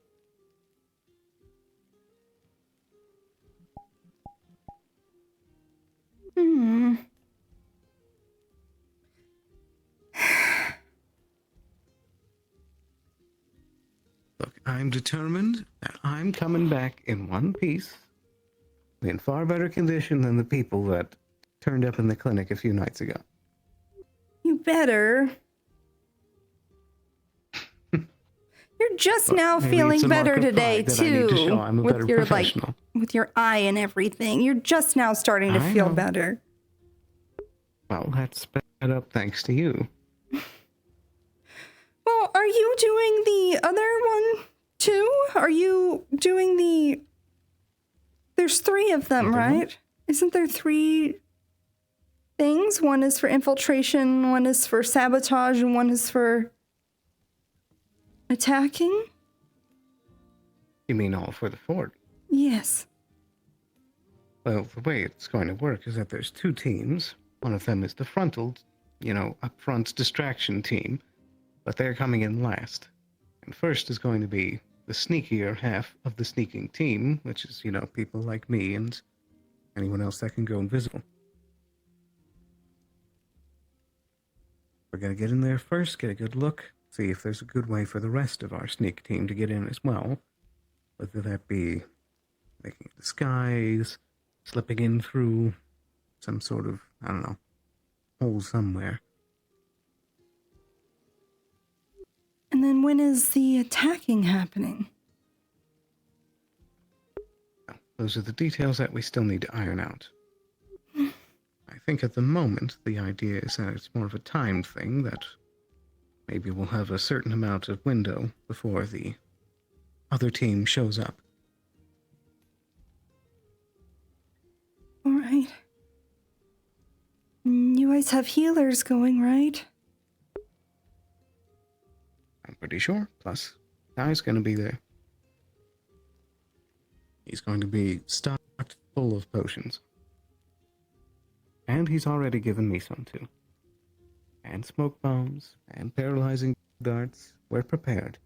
I'm determined that I'm coming back in one piece, in far better condition than the people that turned up in the clinic a few nights ago. You better. You're just Well, now maybe feeling it's a mark better of today pride that I need to show too. I'm a better With your professional. with your eye and everything. You're just now starting to I feel know. better. Well, that's sped up thanks to you. Well, are you doing the other one too? Are you doing the... There's 3 of them, Other right? one? Isn't there 3 things? One is for infiltration, one is for sabotage, and one is for attacking? You mean all for the fort? Yes. Well, the way it's going to work is that there's 2 teams. One of them is the frontal, upfront distraction team, but they're coming in last. And first is going to be the sneakier half of the sneaking team, which is, people like me and anyone else that can go invisible. We're going to get in there first, get a good look, see if there's a good way for the rest of our sneak team to get in as well. Whether that be making a disguise, slipping in through some sort of, hole somewhere. And then when is the attacking happening? Those are the details that we still need to iron out. I think at the moment, the idea is that it's more of a timed thing, that maybe we'll have a certain amount of window before the other team shows up. All right. You guys have healers going, right? I'm pretty sure. Plus, Guy's going to be there. He's going to be stocked full of potions. And he's already given me some too. And smoke bombs, and paralyzing darts. We're prepared.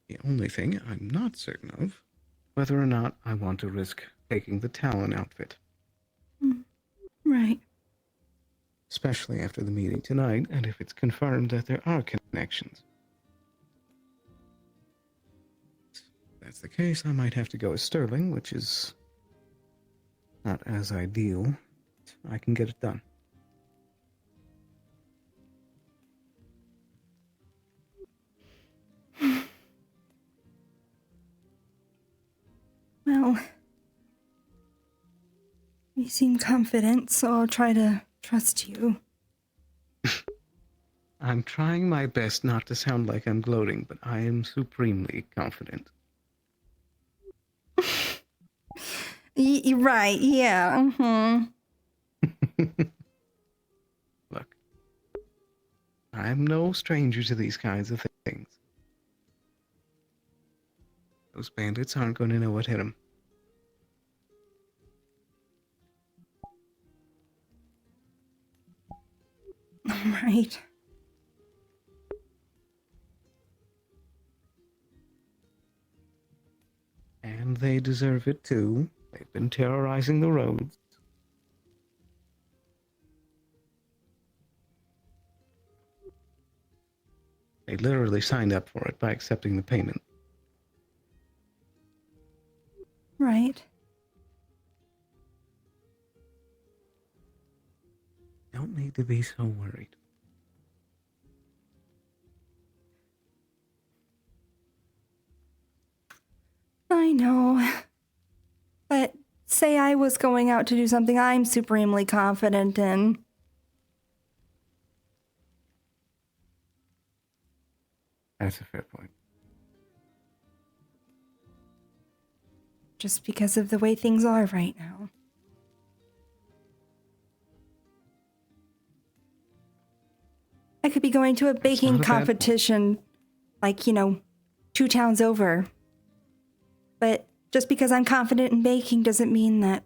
The only thing I'm not certain of, whether or not I want to risk taking the Talon outfit. Right. Especially after the meeting tonight, and if it's confirmed that there are connections. If that's the case, I might have to go as Sterling, which is not as ideal. I can get it done. Well, you seem confident, so I'll try to trust you. I'm trying my best not to sound like I'm gloating, but I am supremely confident. Right, yeah. Look, I'm no stranger to these kinds of things. Those bandits aren't going to know what hit them. Right. And they deserve it too. They've been terrorizing the roads. They literally signed up for it by accepting the payment. Right. Don't need to be so worried. I know. But say I was going out to do something I'm supremely confident in. That's a fair point. Just because of the way things are right now. I could be going to a baking not a bad point. competition, like, 2 towns over. But just because I'm confident in baking doesn't mean that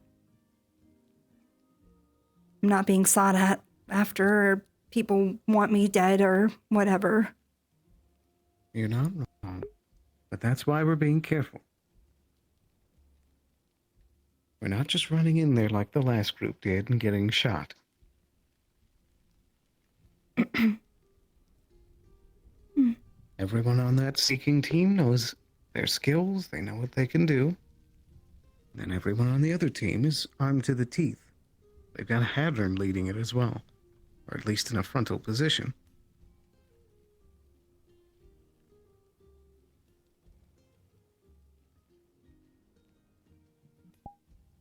I'm not being sought at after, or people want me dead, or whatever. You're not wrong. But that's why we're being careful. We're not just running in there like the last group did and getting shot. Everyone on that seeking team knows their skills, they know what they can do. And everyone on the other team is armed to the teeth. They've got a Hadron leading it as well, or at least in a frontal position.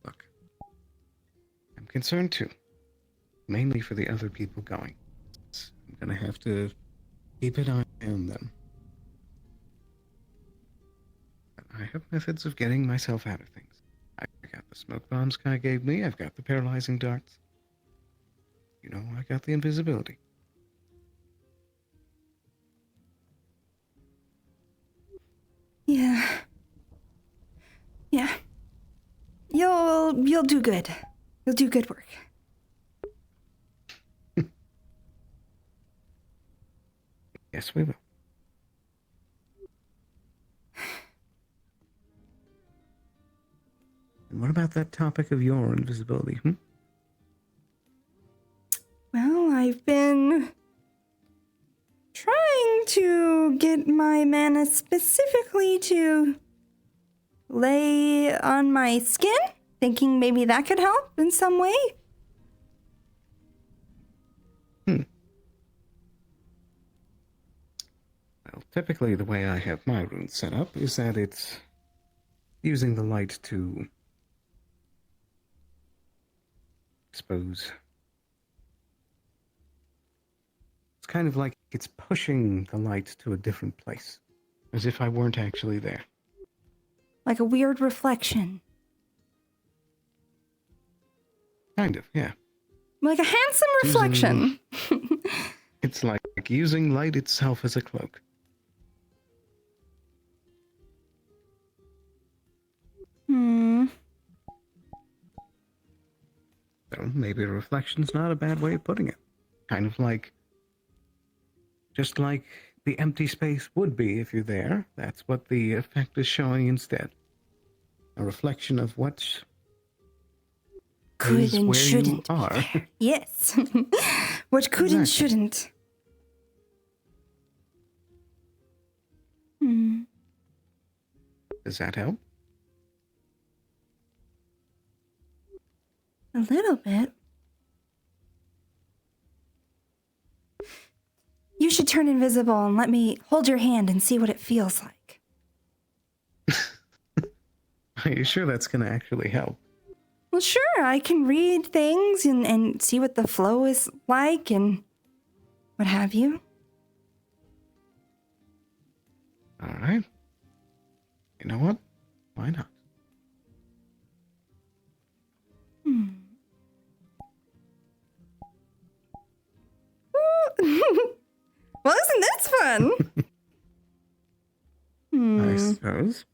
Look, I'm concerned too, mainly for the other people going. I'm gonna have to keep an eye on them. But I have methods of getting myself out of things. I got the smoke bombs Kai gave me, I've got the paralyzing darts. You know, I got the invisibility. Yeah. Yeah. You'll do good. You'll do good work. Yes, we will. And what about that topic of your invisibility, Well, I've been trying to get my mana specifically to lay on my skin, thinking maybe that could help in some way. Well, typically the way I have my runes set up is that it's using the light to, I suppose, it's kind of like it's pushing the light to a different place, as if I weren't actually there. Like a weird reflection. Kind of, yeah. Like a handsome reflection. It's like using light itself as a cloak. So maybe a reflection's not a bad way of putting it. Kind of like, just like the empty space would be if you're there, that's what the effect is showing instead. A reflection of what Could is and where shouldn't you be are. there. Yes. What could and Exactly. shouldn't. Does that help? A little bit. You should turn invisible and let me hold your hand and see what it feels like. Are you sure that's going to actually help? Well, sure, I can read things and see what the flow is like and what have you. All right. You know what? Why not? Well, isn't this fun? I suppose.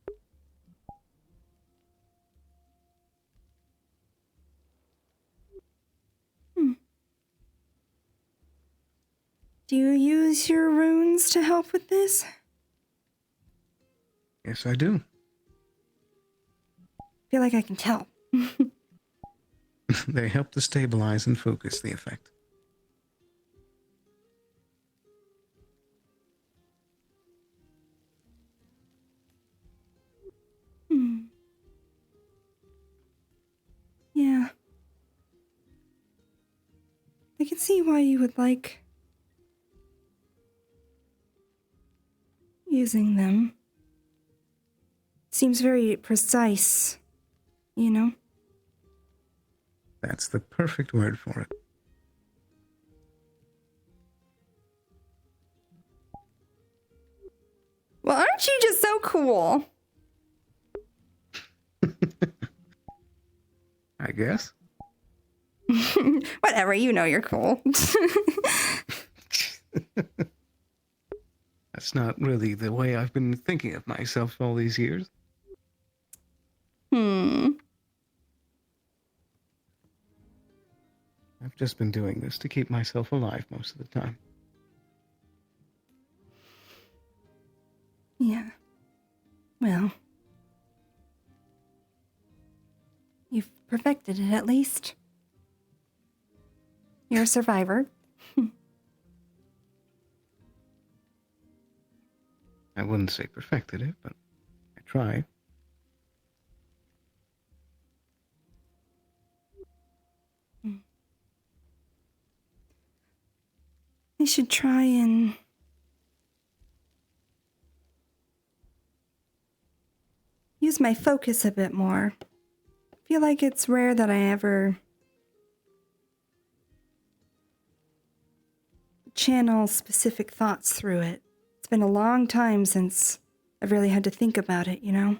Do you use your runes to help with this? Yes, I do. I feel like I can tell. They help to stabilize and focus the effect. Yeah. I can see why you would like using them. Seems very precise, you know? That's the perfect word for it. Well, aren't you just so cool? I guess. Whatever, you know you're cool. That's not really the way I've been thinking of myself all these years. I've just been doing this to keep myself alive most of the time. Yeah. Well. You've perfected it at least. You're a survivor. I wouldn't say perfected it, but I tried. I should try and use my focus a bit more. I feel like it's rare that I ever channel specific thoughts through it. It's been a long time since I've really had to think about it, you know?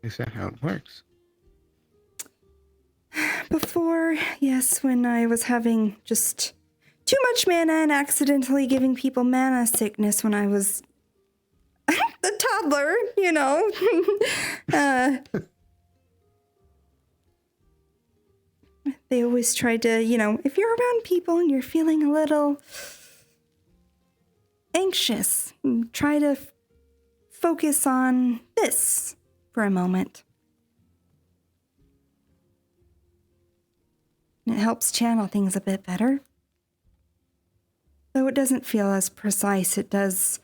Is that how it works? Before, yes, when I was having just too much mana and accidentally giving people mana sickness when I was a toddler, you know? They always tried to, you know, if you're around people and you're feeling a little anxious, try to focus on this for a moment. And it helps channel things a bit better. Though it doesn't feel as precise, it does.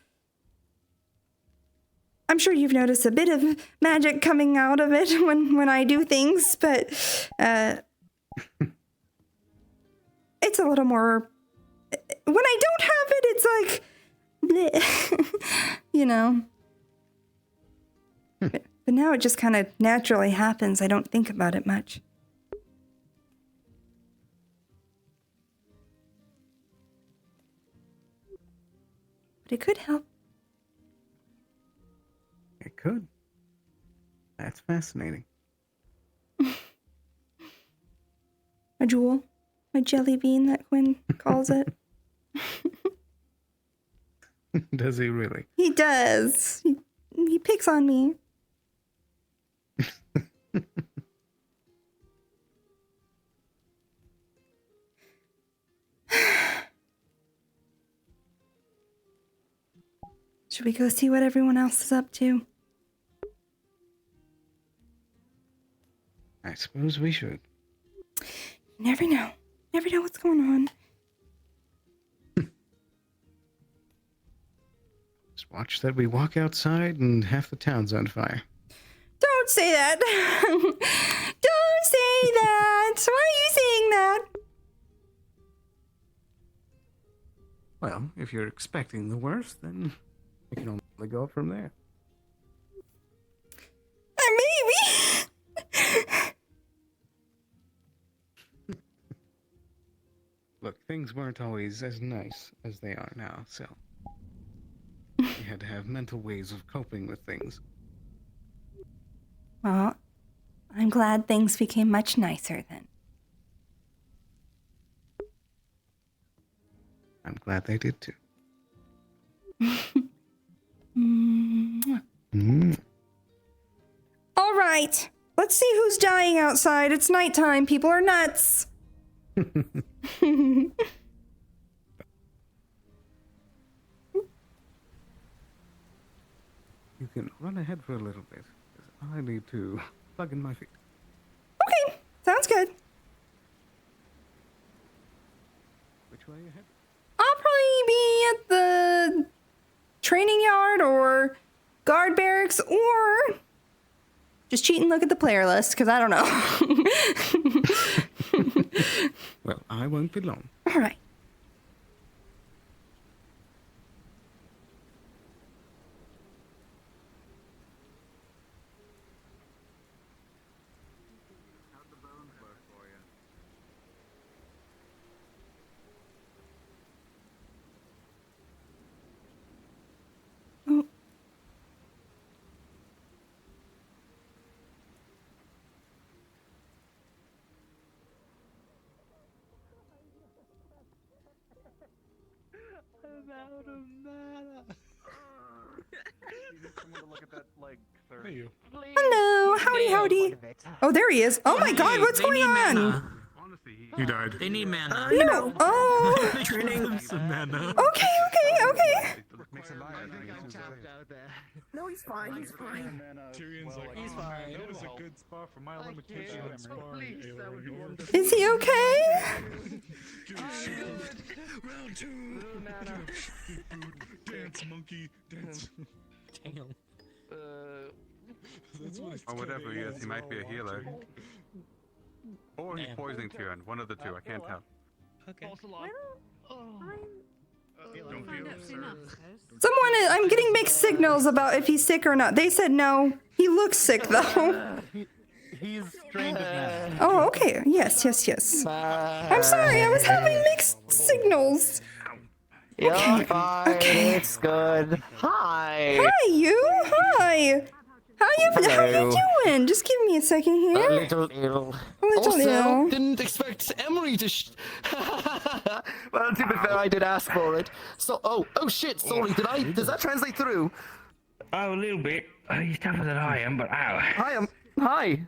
I'm sure you've noticed a bit of magic coming out of it when I do things, but it's a little more. When I don't have it, it's like, bleh, you know. But now it just kind of naturally happens. I don't think about it much. But it could help. It could. That's fascinating. A jewel. A jelly bean that Quinn calls it. Does he really? He does. He picks on me. Should we go see what everyone else is up to? I suppose we should. You never know. Never know what's going on. Just watch that we walk outside and half the town's on fire. Don't say that. Don't say that. Why are you saying that? Well, if you're expecting the worst, then we can only go from there. Maybe. Look, things weren't always as nice as they are now, so we had to have mental ways of coping with things. Well, I'm glad things became much nicer then. I'm glad they did too. All right. Let's see who's dying outside. It's nighttime. People are nuts. You can run ahead for a little bit, because I need to plug in my feet. Okay, sounds good. Which way are you headed? I'll probably be at the training yard or guard barracks or just cheat and look at the player list, because I don't know. Well, I won't be long. All right. Oh. I'm out of mana. You need someone to look at that, like, third. Hey, you. Hello, howdy. Oh, there he is. Oh my God, what's going on? He died. They need mana. No. Oh. Training some mana. Okay. No, he's fine. He's fine. Tyrion's like, he's "Oh, man, fine. that was a good spot for my limitation on sparring, Ayla." Is he okay? Round two. Dance, monkey, dance. Damn. Or whatever he is, he might be a healer. Or he's poisoning Tyrion, one of the two, I can't tell. Okay. I'm getting mixed signals about if he's sick or not. They said no. He looks sick though. He's strained his neck. Oh, okay. Yes. I'm sorry. I was having mixed signals. You're Okay. fine. Okay. It's good. Hi. Hi, you. Hi. How you Hello. doing? Just give me a second here. A little ill. A little also, ill. didn't expect Emery to. Well, to be fair, I did ask for it. So, oh shit! Sorry, Does that translate through? Oh, a little bit. He's tougher than I am, but ow. Hi.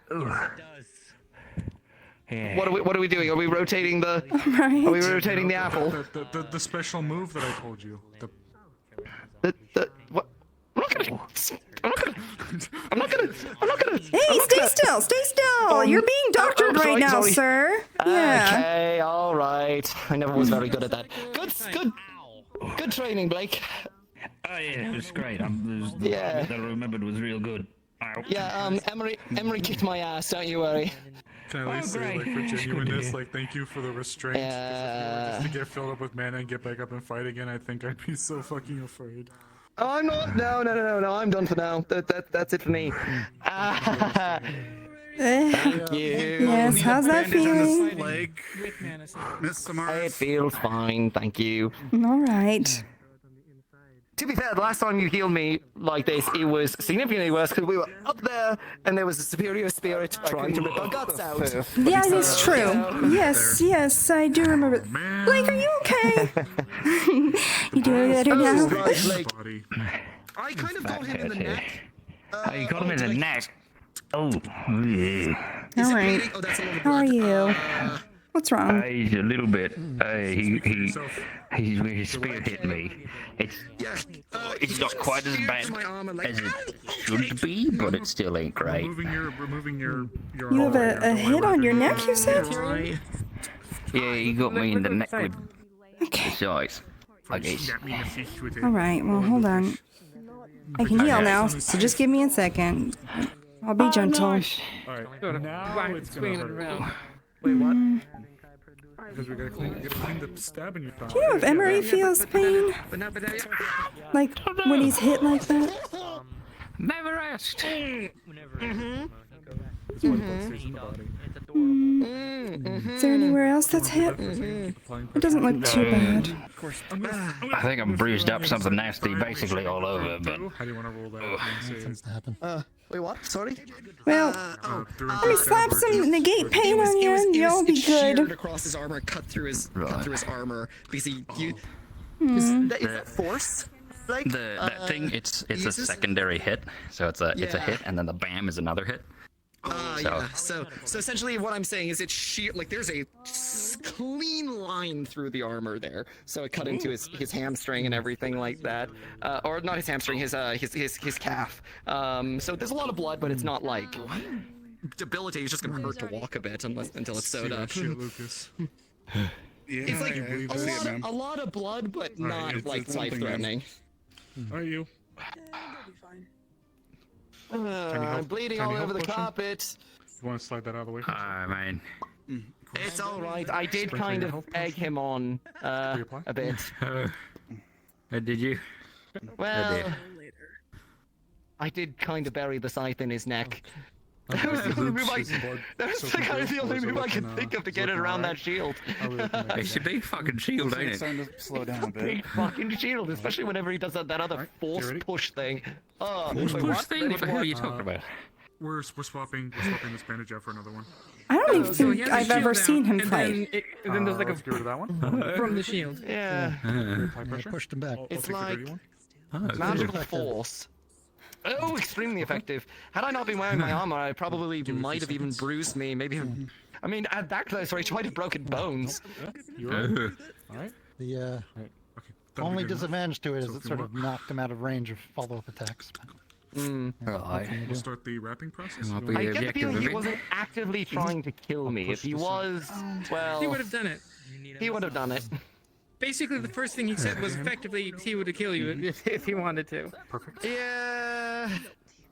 Yeah. What are we doing? Are we rotating the? Right. Are we rotating the apple? The special move that I told you. What? I'm not gonna. Hey, stay still. You're being doctored right now, sorry. sir. Yeah. Okay, all right. I never was very good at that. Good training, Blake. Oh yeah, it was great. The Yeah. bit that I remembered was real good. Ow. Yeah, Emery kicked my ass. Don't you worry. Can I at least say, like, for genuineness, like, thank you for the restraint. 'Cause if you were just to get filled up with mana and get back up and fight again, I think I'd be so fucking afraid. Oh, I'm not. No. I'm done for now. That's it for me. Thank you. Yes, how's that feeling? It feels fine. Thank you. All right. To be fair, the last time you healed me like this, it was significantly worse because we were up there and there was a superior spirit trying to rip our guts out. Yeah, it's true. Yes, I do remember. Blake, are you okay? You doing better now? Right, Blake. I kind of got him in the neck. Oh, you got him in the neck. Oh, yeah. All right. How are you? What's wrong? He's a little bit. His spear hit me. It's not quite as bad as it should be, but it still ain't great. Removing your You have a hit on your neck, you said? Yeah, he got me in the neck with his eyes. I guess. All right. Well, hold on. I can heal now, so just give me a second. I'll be gentle. Alright, now it's gonna hurt. Wait, what? Because we gotta clean the stab in your thigh. Do you know if Emery feels pain? Like when he's hit like that? Never asked. Is there anywhere else that's hit? It doesn't look too bad. I think I'm bruised up something nasty, basically all over, but. How do you want to roll that? Wait, what? Sorry? Well, let me slap some negate pain on you and you'll be Sheared good. across his armor, cut through his armor because he. Is that force? Like, That thing, it's a secondary hit, so it's a hit, and then the bam is another hit. Yeah. So essentially, what I'm saying is it's sheer. Like there's a clean line through the armor there, so it cut into his hamstring and everything like that, or not his hamstring, his calf. So there's a lot of blood, but it's not like debilitating. It's just gonna hurt to walk a bit until it's sewed up. Lucas. It's like a lot of blood, but not like life-threatening. Are you? I'm bleeding all over the carpet. You want to slide that out of the way? Man. It's all right. I did kind of egg him on a bit. Did you? Well, I did kind of bury the scythe in his neck. That was the only move I could think of to get it around that shield. It's a big fucking shield, ain't it? Starting to slow down a bit. Big fucking shield, especially whenever he does that other force push thing. Force push thing? What the hell are you talking about? We're swapping this bandage out for another one. I don't even think I've ever seen him fight. And then there's like a get rid of that one from the shield. Yeah. I pushed him back. It's like magical force. Oh, extremely effective. Had I not been wearing my armor, I probably might have even bruised me. Maybe. I mean, at that close range, I might have broken bones. You alright? Alright. The Only disadvantage to it is it sort of knocked him out of range of follow-up attacks. We'll start the wrapping process. I get the feeling he wasn't actively trying to kill me. If he was, well... He would have done it. He would have done it. Basically, the first thing he said was effectively he would have killed you if he wanted to. Perfect. Yeah.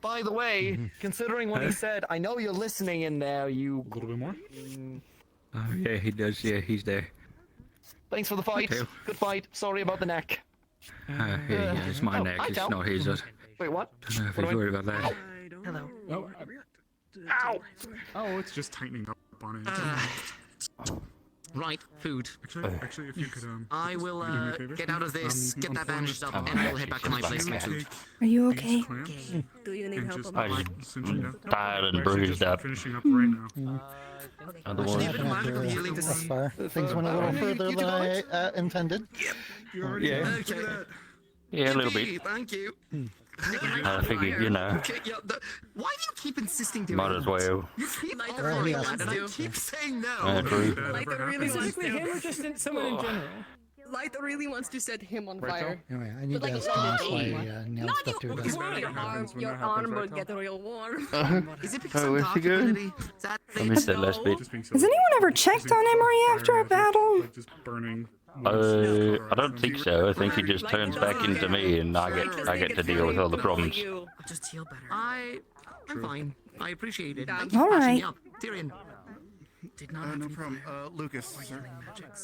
By the way, considering what he said, I know you're listening in there, you... A little bit more? Oh, yeah, he does. Yeah, he's there. Thanks for the fight. Okay. Good fight. Sorry about the neck. Yeah, it's my neck. It's not his. Wait, what? I don't know if he's worried about that. Hello. Oh, Ow! Oh, it's just tightening up on it. Right, food. Actually, if you could, I will do me a favor? get out of this, get that bandaged up, Oh, and I will head back to my place and get food. Are you okay? Do you need help? I'm tired and bruised up. Finishing up right now. Otherwise, Things went a little further than I intended. Yeah. Yeah, a little bit. Thank you. I figured, you know, Okay, yeah, why do you keep insisting doing might as well. You keep Right, offering yeah. that, and I keep saying no. True. Like that really wants Specifically him or just someone in general? Light really wants to set him on fire. Anyway, I need But to like ask him why nailed stuff to his Your arm will get real warm. Is it because Oh, I'm is he dark good? ability? Is that I missed that last bit. Has anyone ever checked on Emery after a battle? Just burning. I don't think so. I think he just turns back into me, and I get to deal with all the problems. I'll just heal better. I'm fine. I appreciate it. All right. Tyrion. Did not No problem. Lucas, sir.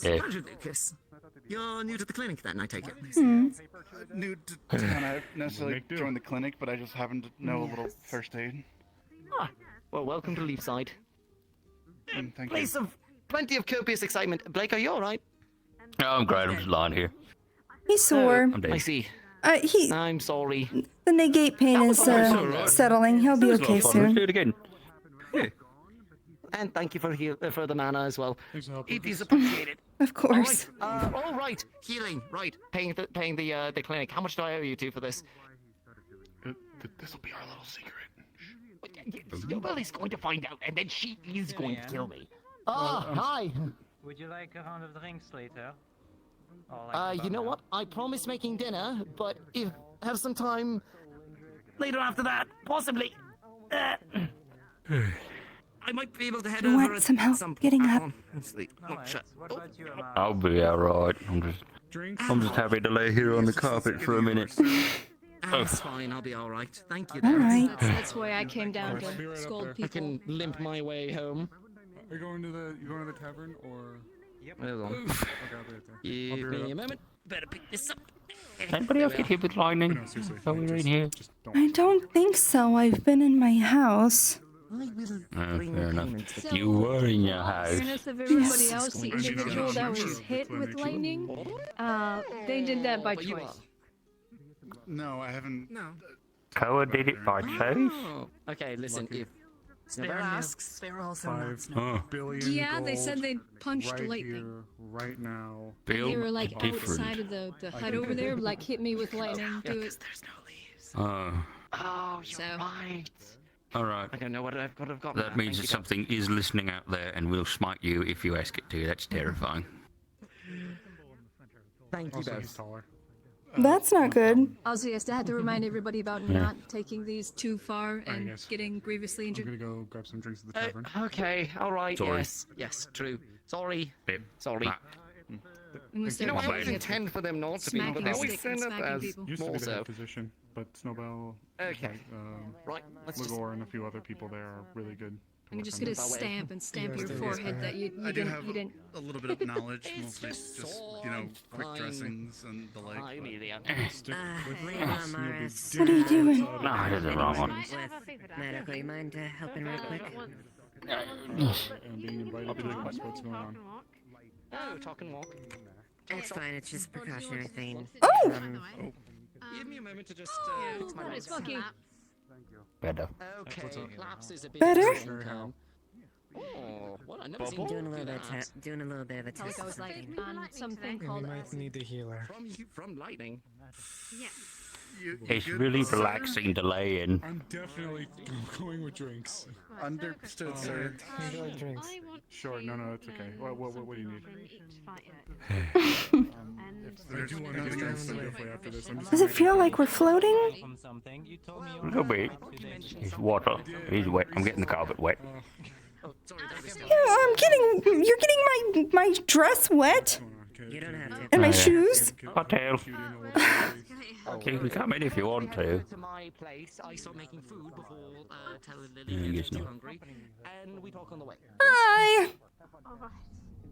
Yeah. Sergeant Lucas. You're new to the clinic then, I take it. New to town. I haven't necessarily joined the clinic, but I just happen to know a little first aid. Ah, well, welcome to Leafside. Thank Place you. of plenty of copious excitement. Blake, are you alright? Oh, I'm great. I'm just lying here. He's sore. I'm dead. I see. I'm sorry. The negate pain is settling. He'll be okay Let's soon. do it again. And thank you for the mana as well. It is appreciated. Of course. All right. Healing. Right. Paying the clinic. How much do I owe you two for this? This will be our little secret. Nobody's going to find out, and then she is going to kill me. Hi. Would you like a round of drinks later? You know what? I promised making dinner, but if have some time later after that, possibly. I might be able to head You over want at some help getting up? I'll be alright. I'm just happy to lay here on the carpet for a minute. That's fine, I'll be alright. Thank you. All right. That's why I came down to scold I people. can limp my way home. Are you going to the tavern or? Hold on. Okay, I'll be right there. Give me a moment. Better pick this up. Anybody else get hit with lightning? Oh, we're in here. I don't think so. I've been in my house. Fair enough. You were in your house. Fairness of everybody else, the individual that was hit with lightning, they did that by choice. No, I haven't. No. Koa did it by choice? Okay, listen, if Spare asks, spare also nods. Oh. Yeah, they said they punched right lightning. Here, right now. They were like different. outside of the hut over there, like hit me with lightning. Do it. There's no leaves. Oh, you're right. Alright. I don't know what I've got. That means that something is listening out there and will smite you if you ask it to. That's terrifying. Thank you Also, both. he's taller. That's not good. Also, yes, I had to remind everybody about Yeah. not taking these too far and yes. getting grievously I'm injured. gonna go grab some drinks at the tavern. Okay, alright, Sorry. yes, true. Sorry. Yep. Sorry. We must You know, I start always getting intend for them not to be, smacking but they always stick and send it smacking as people. Used to more be the so. head physician, but Snowbell, Okay. Right, let's just... Ligor, and a few other people there are really good. I'm just gonna stamp and stamp your forehead that you I do didn't. have You didn't. a little bit of knowledge, mostly It's just so quick fine. dressings and the like. Hi, Amelia. What are you doing? No, I did the wrong one. Medical, you mind helping real quick? And being invited to what's going on. Oh, talk and walk. It's fine, it's just a precautionary thing. Oh! Give me a moment to just Fix my legs. Fucking. Better. Okay, Claps is a bit Better? Oh, what? I never seen Doing a little bit, doing a little bit of a test. Like I was like on something called. need a healer. from lightning. It's really relaxing to lay in. I'm definitely going with drinks. Understood, sir. Enjoy drinks. I want Sure, no, it's okay. What do you need? I do want to get drinks definitely after this. Does it feel like we're floating? A little bit. It's water. It's wet. I'm getting the carpet wet. Yeah, you're getting my dress wet. You don't have to. And my shoes. Hotel. You can come in if you want to. To my place, I start making food before telling Lily Yeah, I that guess I'm too not. hungry, and we talk on the way. Hi.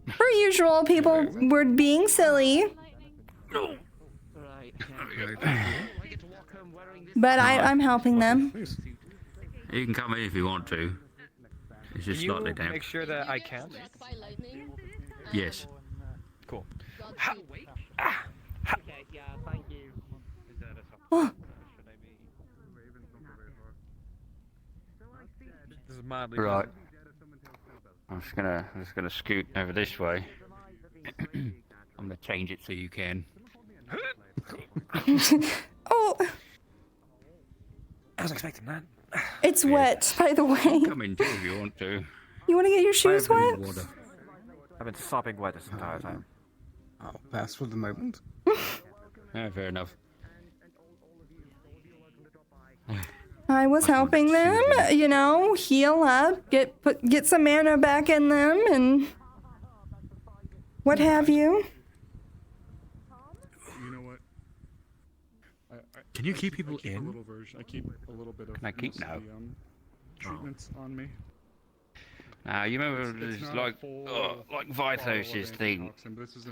Per usual, people were being silly. But I'm helping them. You can come in if you want to. It's just Can you slightly damp. make sure that I can't? Yes. Cool. Okay, yeah, thank you. Oh. This is mildly Right. I'm just gonna scoot over this way. I'm gonna change it so you can. Oh, I was expecting that. it's wet, by the way. Come in too if you want to. You want to get your shoes wet? I've been sopping wet this entire time. I'll pass for the moment. Yeah, fair enough. I was helping them, you know, heal up, get some mana back in them, and what have you. You know what? Can you keep people I keep in? A little version. I keep a little bit of. Can I keep now? Treatments on me. You remember It's this not like full Vitos's thing? But this is an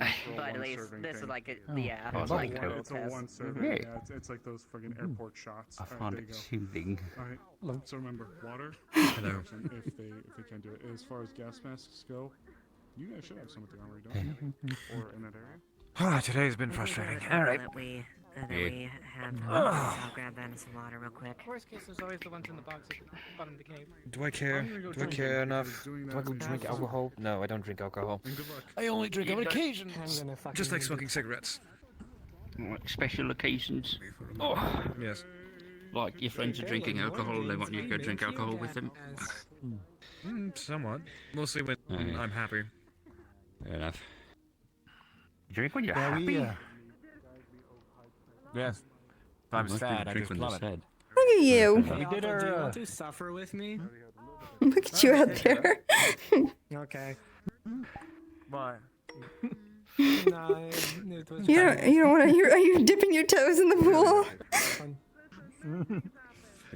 This is like yeah, Oh, it's like okay. a It's a test. one serving. Yeah. Yeah, it's like those friggin' airport shots. I Alright, find there it you soothing. go. Alright, so remember, water. Hello. If they can do it. As far as gas masks go, you guys should have some at the armory, don't you? Or in that area. Ah, today's been frustrating. All right. That we have. Ugh. I'll grab that and some water real quick. Worst case, there's always the ones in the box at the bottom of the cave. Do I care? Do I care enough? Do I go drink alcohol? No, I don't drink alcohol. I only drink on occasions. Just like smoking cigarettes. Like special occasions. Oh, yes. Like your friends are drinking alcohol and they want you to go drink alcohol with them. Somewhat. Mostly when I'm happy. Fair enough. You drink when you're Yeah, happy? Yes. If I'm Most sad, people I drink just when love they're it. sad. Look at you. We did our. Do you want to suffer with me? Look at you out there. Okay. Why? No, it was You don't want to. Are you dipping your toes in the pool?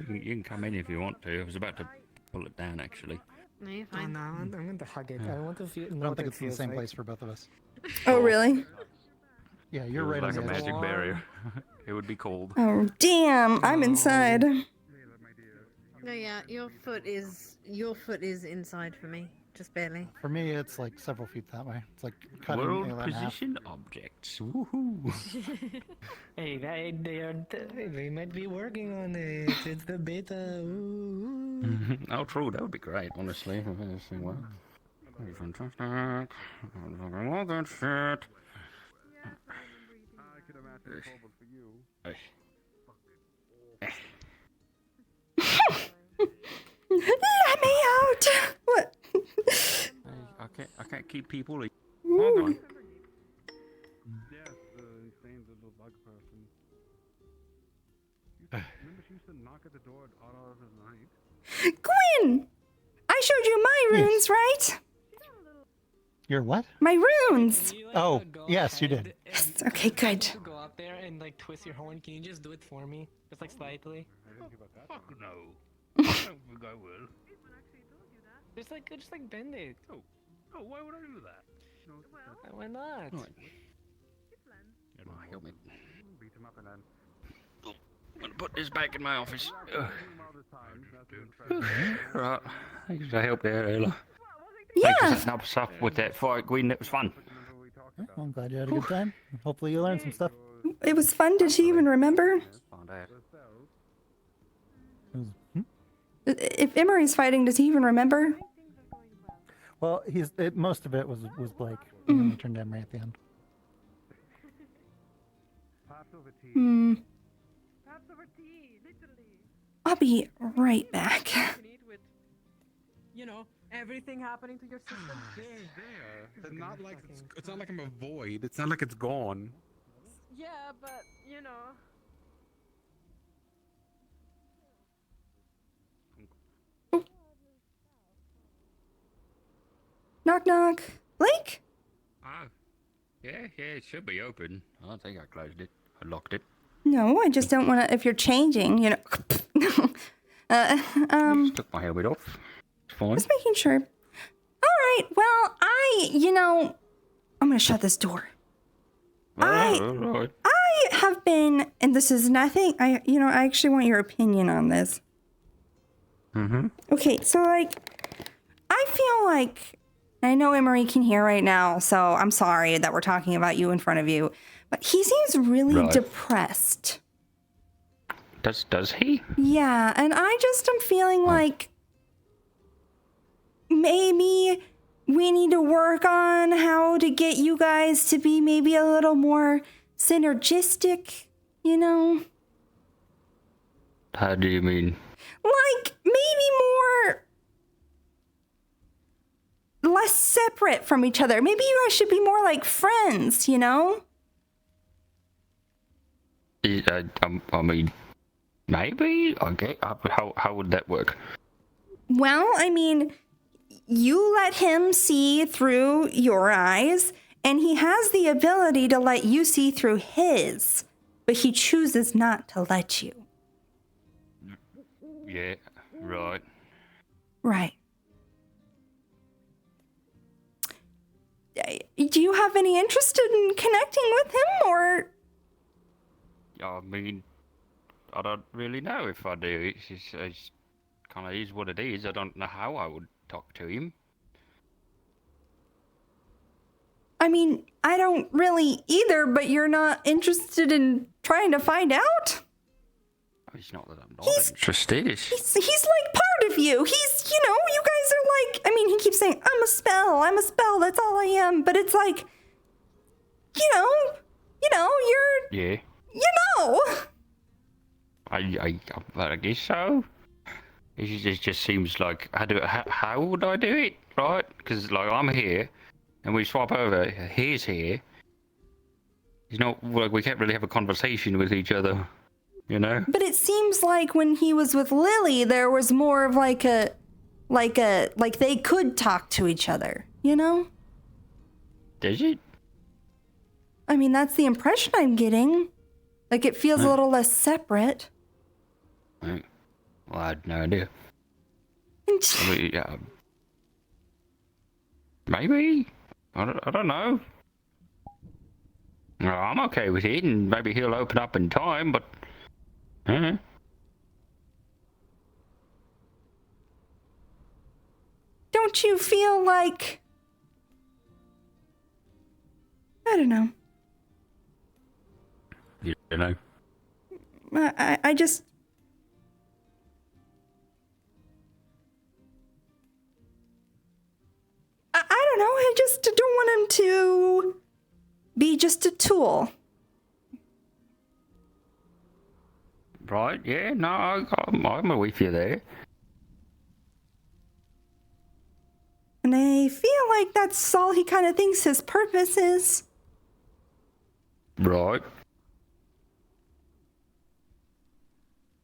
You can come in if you want to. I was about to pull it down actually. No, you're Oh, fine. no, I'm going to hug it. I want to feel. I don't think it's in the same place for both of us. Oh, really? Yeah, you're It was right like on a the edge. magic barrier. It would be cold. Oh, damn! I'm inside. No, yeah, your foot is inside for me, just barely. For me, it's like several feet that way. It's like cutting World Ayla in half. position objects. Woohoo! Hey, they might be working on it. It's the beta. Ooh. Oh, true. That would be great, honestly. If everything well. That'd be fantastic. I fucking love that shit. I could imagine a problem for you. Let me out! What? I can't keep people in. Ooh. on. Yes, the insane little bug person. Remember she used to knock at the door at odd hours of the night? Gwen! I showed you my runes, right? Your what? My runes! Oh, yes, you did. Yes, okay, good. Go out there and like twist your horn. Can you just do it for me? Just like slightly. I didn't think about that. Fuck no. I don't think I will. Just like bend it. Oh, why would I do that? No, Why not? Right. Help me. beat him up and then. I'm gonna put this back in my office. All this time, that's what I'm Right. Thanks for the help there, Ayla. Yeah. Thanks for setting up stuff with that fight, Queen. It was fun. Well, I'm glad you had a good time. Hopefully you learned some stuff. It was fun. Did she even remember? Found out. If Emery's fighting, does he even remember? Well, most of it was Blake. And then we turned to Emery at the end. Hmm. I'll be right back. You know, Everything happening to your system? They're there. They're not like it's not like I'm a void. It's not like it's gone. Yeah, but you know. Knock knock. Blake? Yeah, it should be open. I don't think I closed it. I locked it. No, I just don't want to. If you're changing, you know. Just took my helmet off. It's fine. Just making sure. All right. Well, I'm gonna shut this door. Alright. I have been, and this is nothing. I actually want your opinion on this. Mm-hmm. Okay, so I feel like I know Emery can hear right now, so I'm sorry that we're talking about you in front of you, but he seems really depressed. Does he? Yeah, and I just am feeling like maybe we need to work on how to get you guys to be maybe a little more synergistic, you know? How do you mean? Like maybe less separate from each other. Maybe you guys should be more like friends, you know? I mean, maybe? Okay, how would that work? Well, I mean, you let him see through your eyes, and he has the ability to let you see through his, but he chooses not to let you. Yeah, right. Right. Do you have any interest in connecting with him, or? I mean, I don't really know if I do. It's kind of is what it is. I don't know how I would talk to him. I mean, I don't really either, but you're not interested in trying to find out? It's not that I'm not interested. He's like part of you. He's, you guys are like, I mean, he keeps saying, I'm a spell, that's all I am. But it's like, you're, Yeah. I guess so. It just seems like how would I do it, right? Because like I'm here, and we swap over. He's here. It's not like we can't really have a conversation with each other, you know. But it seems like when he was with Lily, there was more of like they could talk to each other, you know? Does it? I mean, that's the impression I'm getting. Like it feels a little less separate. Right. Well, I had no idea. I mean, maybe. I don't know. Well, I'm okay with it, and maybe he'll open up in time, but... Don't you feel like... I don't know. You know? I just... I don't know. I just don't want him to be just a tool. Right, yeah, no, I'm with you there. And I feel like that's all he kind of thinks his purpose is. Right.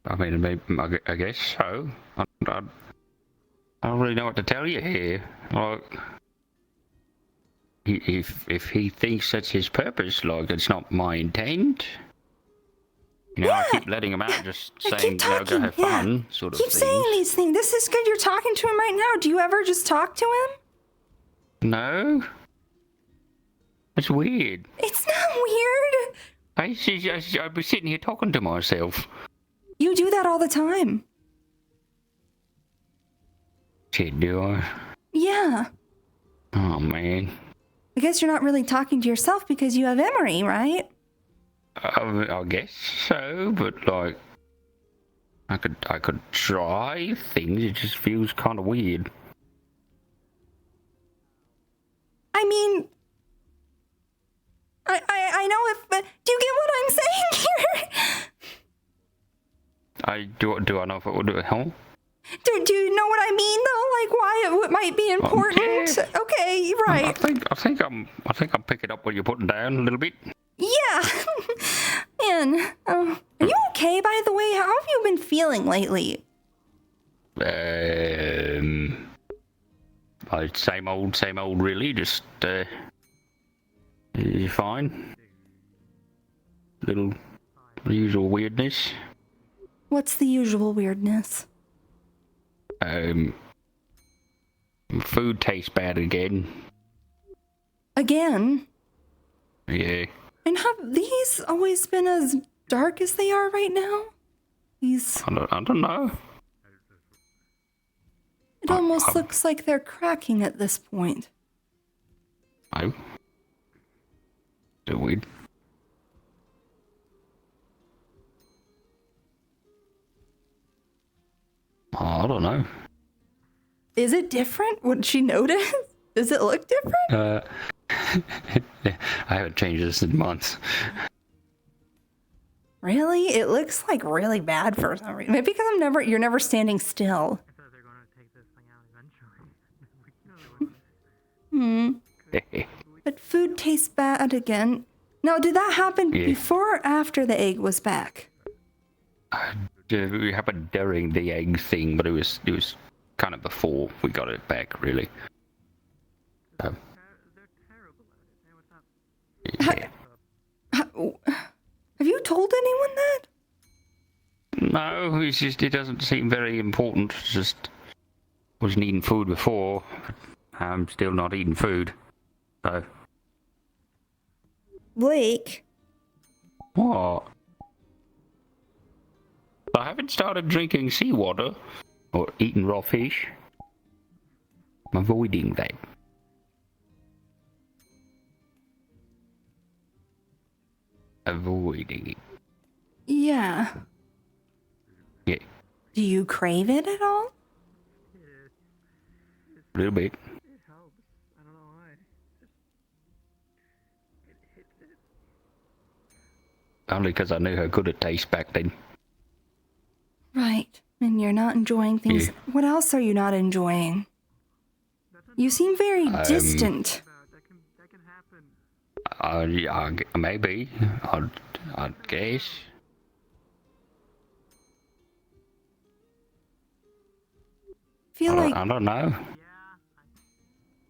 I mean, maybe, I guess so. I don't really know what to tell you here. Like, if he thinks that's his purpose, like, it's not my intent. You know, I keep letting him out, just saying, go have fun, sort of Keep thing. saying these things. This is good. You're talking to him right now. Do you ever just talk to him? No. It's weird. It's not weird. I'd be sitting here talking to myself. You do that all the time. Shit, do I? Yeah. Oh, man. I guess you're not really talking to yourself because you have Emery, right? I guess so, but like, I could try things. It just feels kind of weird. I mean, I know if. Do you get what I'm saying here? Do I know if it would help? Do you know what I mean though? Like why it might be important? Okay, right. I think I'm picking up what you're putting down a little bit. Yeah. Man, are you okay? By the way, how have you been feeling lately? Same old, really. Just fine. Little usual weirdness. What's the usual weirdness? Food tastes bad again. Again? Yeah. And have these always been as dark as they are right now? These. I don't know. It almost looks like they're cracking at this point. Oh. So weird. I don't know. Is it different? Would she notice? Does it look different? I haven't changed this in months. Really? It looks like really bad for some reason. Maybe because you're never standing still. But food tastes bad again. Now, did that happen before or after the egg was back? It happened during the egg thing, but it was kind of before we got it back, really. Yeah. Have you told anyone that? No, it doesn't seem very important. It's just wasn't eating food before. I'm still not eating food. So. Blake. What? I haven't started drinking seawater or eating raw fish. I'm avoiding that. Avoiding it. Yeah. Yeah. Do you crave it at all? A little bit. Only because I knew how good it tastes back then. Right. And you're not enjoying things. Yeah. What else are you not enjoying? You seem very distant. Yeah, maybe. I'd guess. I don't know.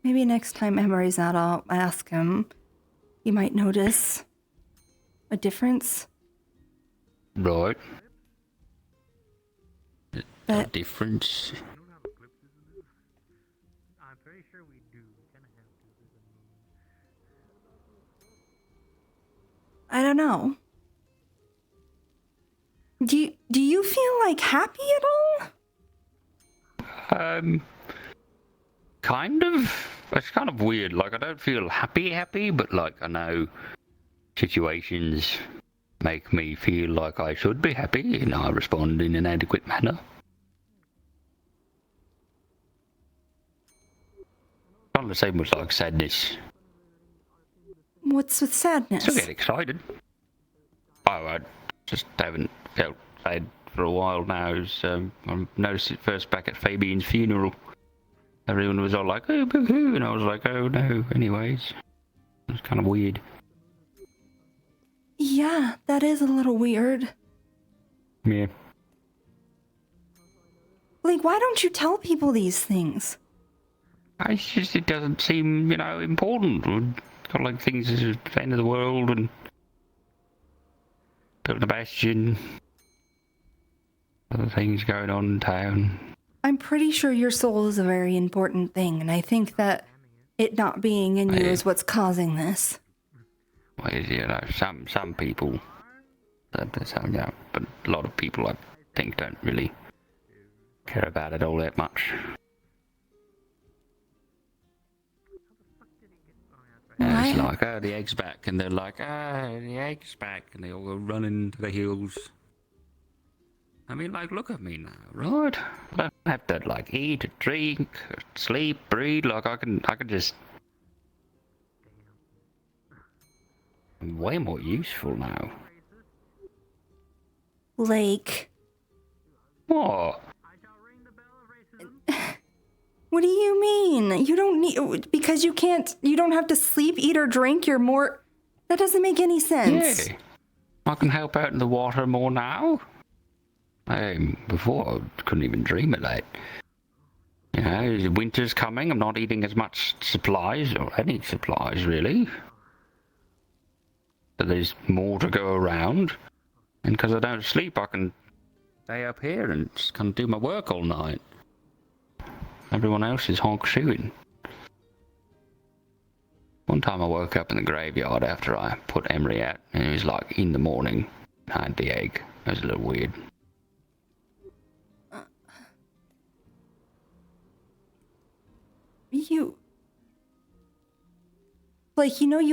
Maybe next time Emery's out, I'll ask him. You might notice a difference. Right. But difference. I don't know. Do you feel like happy at all? Kind of. It's kind of weird. Like I don't feel happy, but like I know situations make me feel like I should be happy, and I respond in an adequate manner. Kind of the same with like sadness. What's with sadness? Still get excited. Oh, I just haven't felt sad for a while now. I noticed it first back at Fabian's funeral. Everyone was all like, oh, boo-hoo, and I was like, oh no, anyways. It's kind of weird. Yeah, that is a little weird. Yeah. Like, why don't you tell people these things? It's just, it doesn't seem, important. Got like things as the end of the world and building a bastion. Other things going on in town. I'm pretty sure your soul is a very important thing, and I think that it not being in you is what's causing this. Well, some people, but a lot of people I think don't really care about it all that much. And it's like, oh, the egg's back, and they're like, oh, the egg's back, and they all go running to the hills. I mean, like, look at me now, right? I don't have to, like, eat or drink or sleep, breathe. Like, I can just... I'm way more useful now. Lake. What? What do you mean? You don't need, because you don't have to sleep, eat, or drink, you're more, that doesn't make any sense. Yeah. I can help out in the water more now. Before, I couldn't even dream of that. You know, winter's coming, I'm not eating as much supplies, or any supplies, really. But there's more to go around. And because I don't sleep, I can stay up here and just kind of do my work all night. Everyone else is honk shooting. One time I woke up in the graveyard after I put Emery out, and it was like in the morning. I had the egg. It was a little weird. You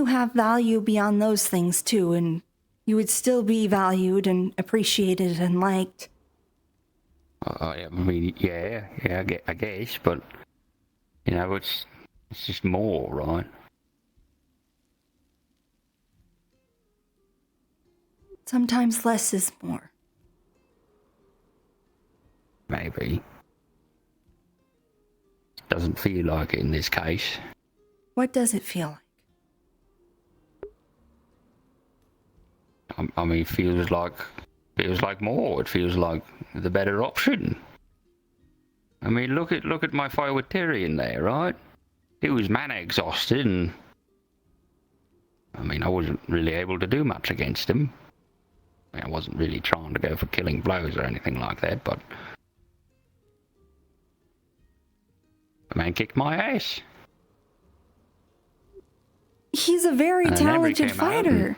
have value beyond those things too, and you would still be valued and appreciated and liked. I mean, yeah, I guess, but, you know, it's just more, right? Sometimes less is more. Maybe. Doesn't feel like it in this case. What does it feel like? I mean, it feels like more. It feels like the better option. I mean, look at my fight with Tyrion there, right? He was mana exhausted, and I mean, I wasn't really able to do much against him. I mean, I wasn't really trying to go for killing blows or anything like that, but the man kicked my ass. He's a very And then Emery talented came out fighter.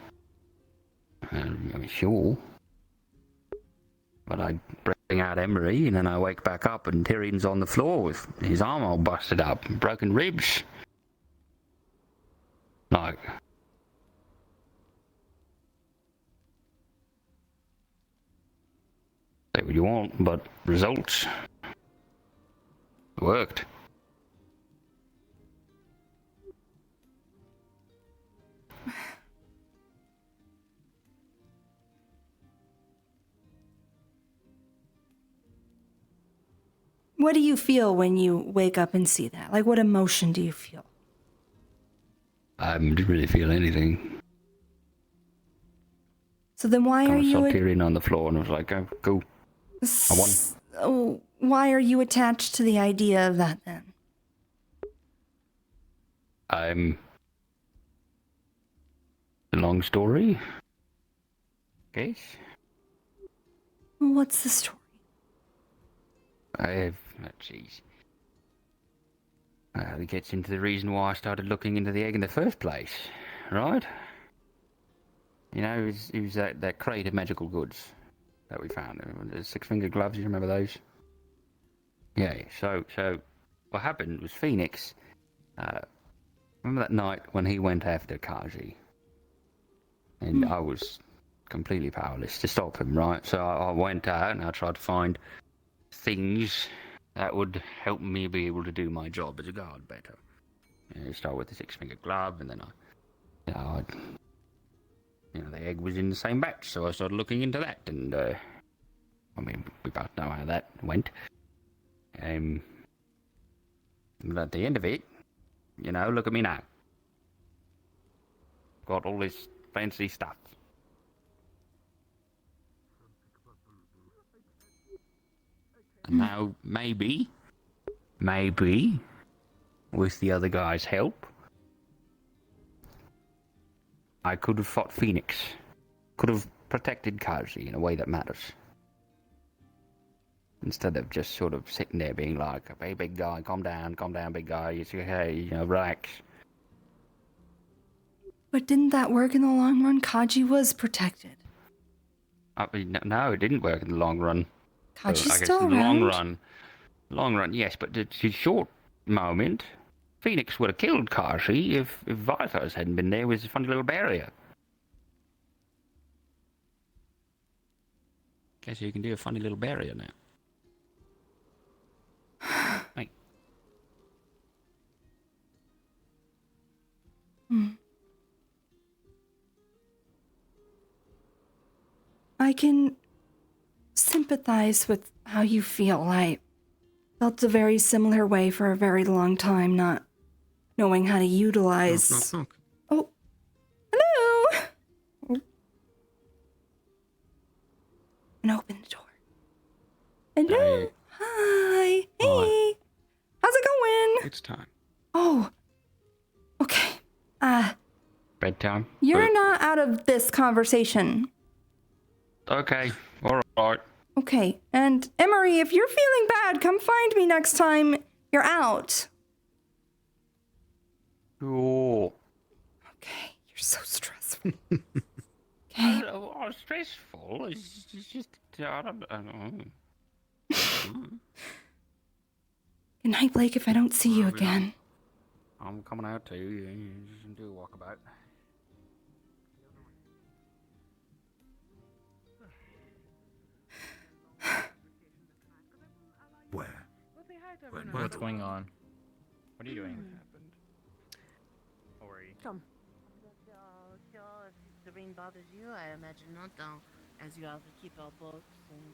I mean, sure. But I bring out Emery, and then I wake back up, and Tyrion's on the floor with his arm all busted up, and broken ribs. Like, say what you want, but results worked. What do you feel when you wake up and see that? Like, what emotion do you feel? I didn't really feel anything. So then why are I saw you... Tyrion on the floor, and I was like, oh, go. I won. Oh, why are you attached to the idea of that then? A long story. Guess. Well, what's the story? Jeez. It gets into the reason why I started looking into the egg in the first place, right? You know, it was that crate of magical goods that we found. The six-finger gloves, you remember those? Yeah, so what happened was Phoenix, remember that night when he went after Kaji? And I was completely powerless to stop him, right? So I went out and I tried to find things that would help me be able to do my job as a guard better. You start with the six-finger glove, and then the egg was in the same batch, so I started looking into that, and I mean, we both know how that went. But at the end of it, you know, look at me now. Got all this fancy stuff. And now, maybe, with the other guy's help, I could have fought Phoenix. Could have protected Kaji in a way that matters. Instead of just sort of sitting there being like, hey, big guy, calm down, big guy, it's okay, you know, relax. But didn't that work in the long run? Kaji was protected. I mean, no, it didn't work in the long run. Kaji's I guess still in the around. long run, yes, but the short moment, Phoenix would have killed Kaji if Vithos hadn't been there with his funny little barrier. Guess you can do a funny little barrier now. Hey. I can sympathize with how you feel. felt a very similar way for a very long time, not knowing how to utilize. Knock, knock, knock. Oh, hello. Oh. And open the door. Hello. Hi. Hey. How's it going? It's time. Oh. Okay. Bedtime. You're not out of this conversation. Okay. All right. Okay. And Emery, if you're feeling bad, come find me next time you're out. Cool. Okay. You're so stressful. I'm stressful. It's just I don't know. Good night, Blake, if I don't see you again. I'm coming out too. You just do a walkabout. Where? What's going on? What are you doing? How are you? Come. If the rain bothers you, I imagine not, though, as you have to keep our books and.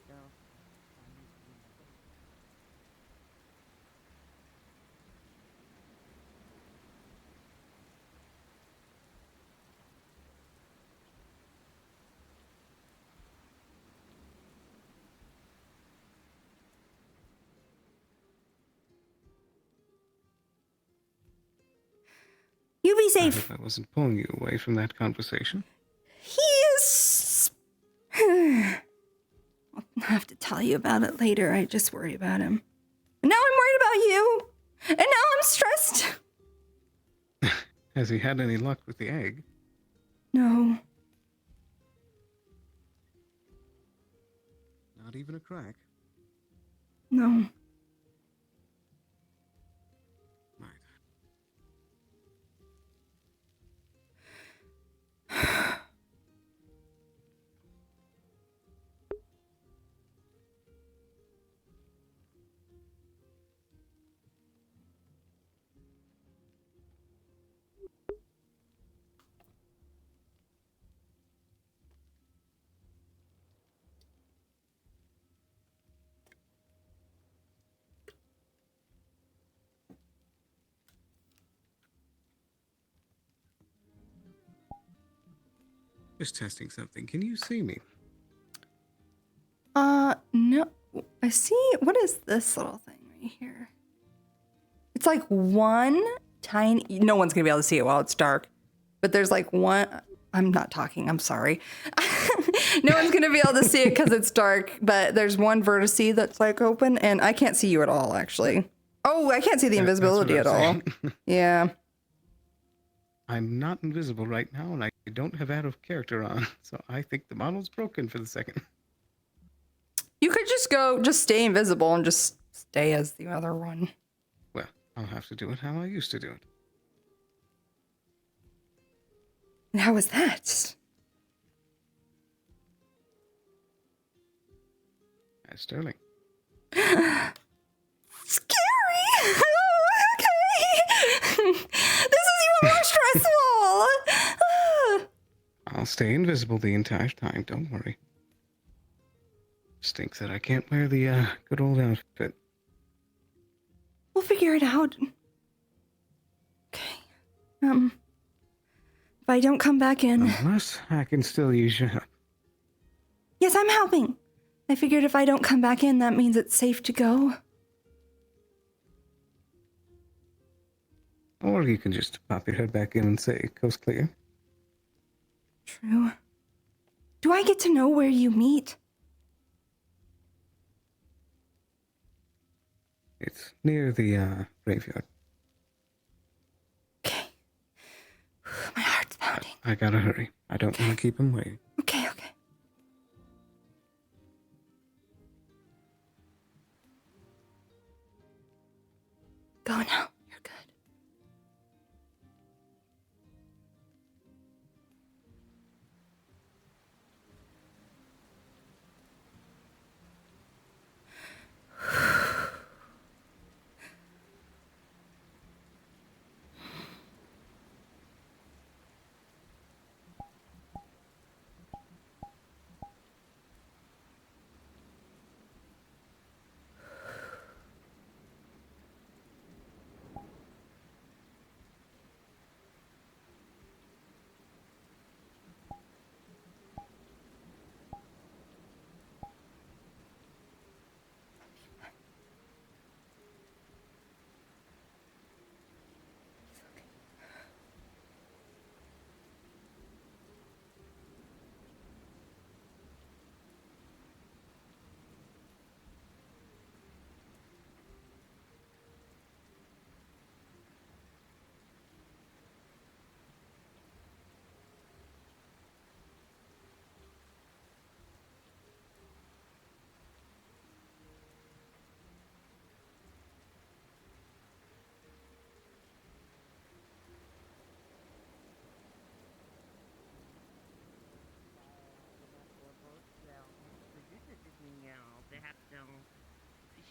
You be I safe. hope I wasn't pulling you away from that conversation. He is. I'll have to tell you about it later. I just worry about him. And now I'm worried about you. And now I'm stressed. Has he had any luck with the egg? No. Not even a crack. No. Just testing something. Can you see me? No. I see. What is this little thing right here? It's like one tiny. No one's gonna be able to see it while it's dark. But there's like one. I'm not talking. I'm sorry. No one's gonna be able to see it because it's dark. But there's one vertice that's like open, and I can't see you at all. Actually. Oh, I can't see the invisibility at all. Yeah. I'm not invisible right now, and I don't have out of character on, so I think the model's broken for the second. You could just stay invisible and just stay as the other one. Well, I'll have to do it how I used to do it. And how was that? As Sterling. Scary! Okay! This is even more stressful! I'll stay invisible the entire time, don't worry. Stinks that I can't wear the good old outfit. We'll figure it out. Okay. If I don't come back in... Unless I can still use your help. Yes, I'm helping. I figured if I don't come back in, that means it's safe to go. Or you can just pop your head back in and say, coast clear. True. Do I get to know where you meet? It's near the graveyard. Okay. My heart's pounding. I gotta hurry. I don't want to keep him waiting. Okay. Go now. You're good.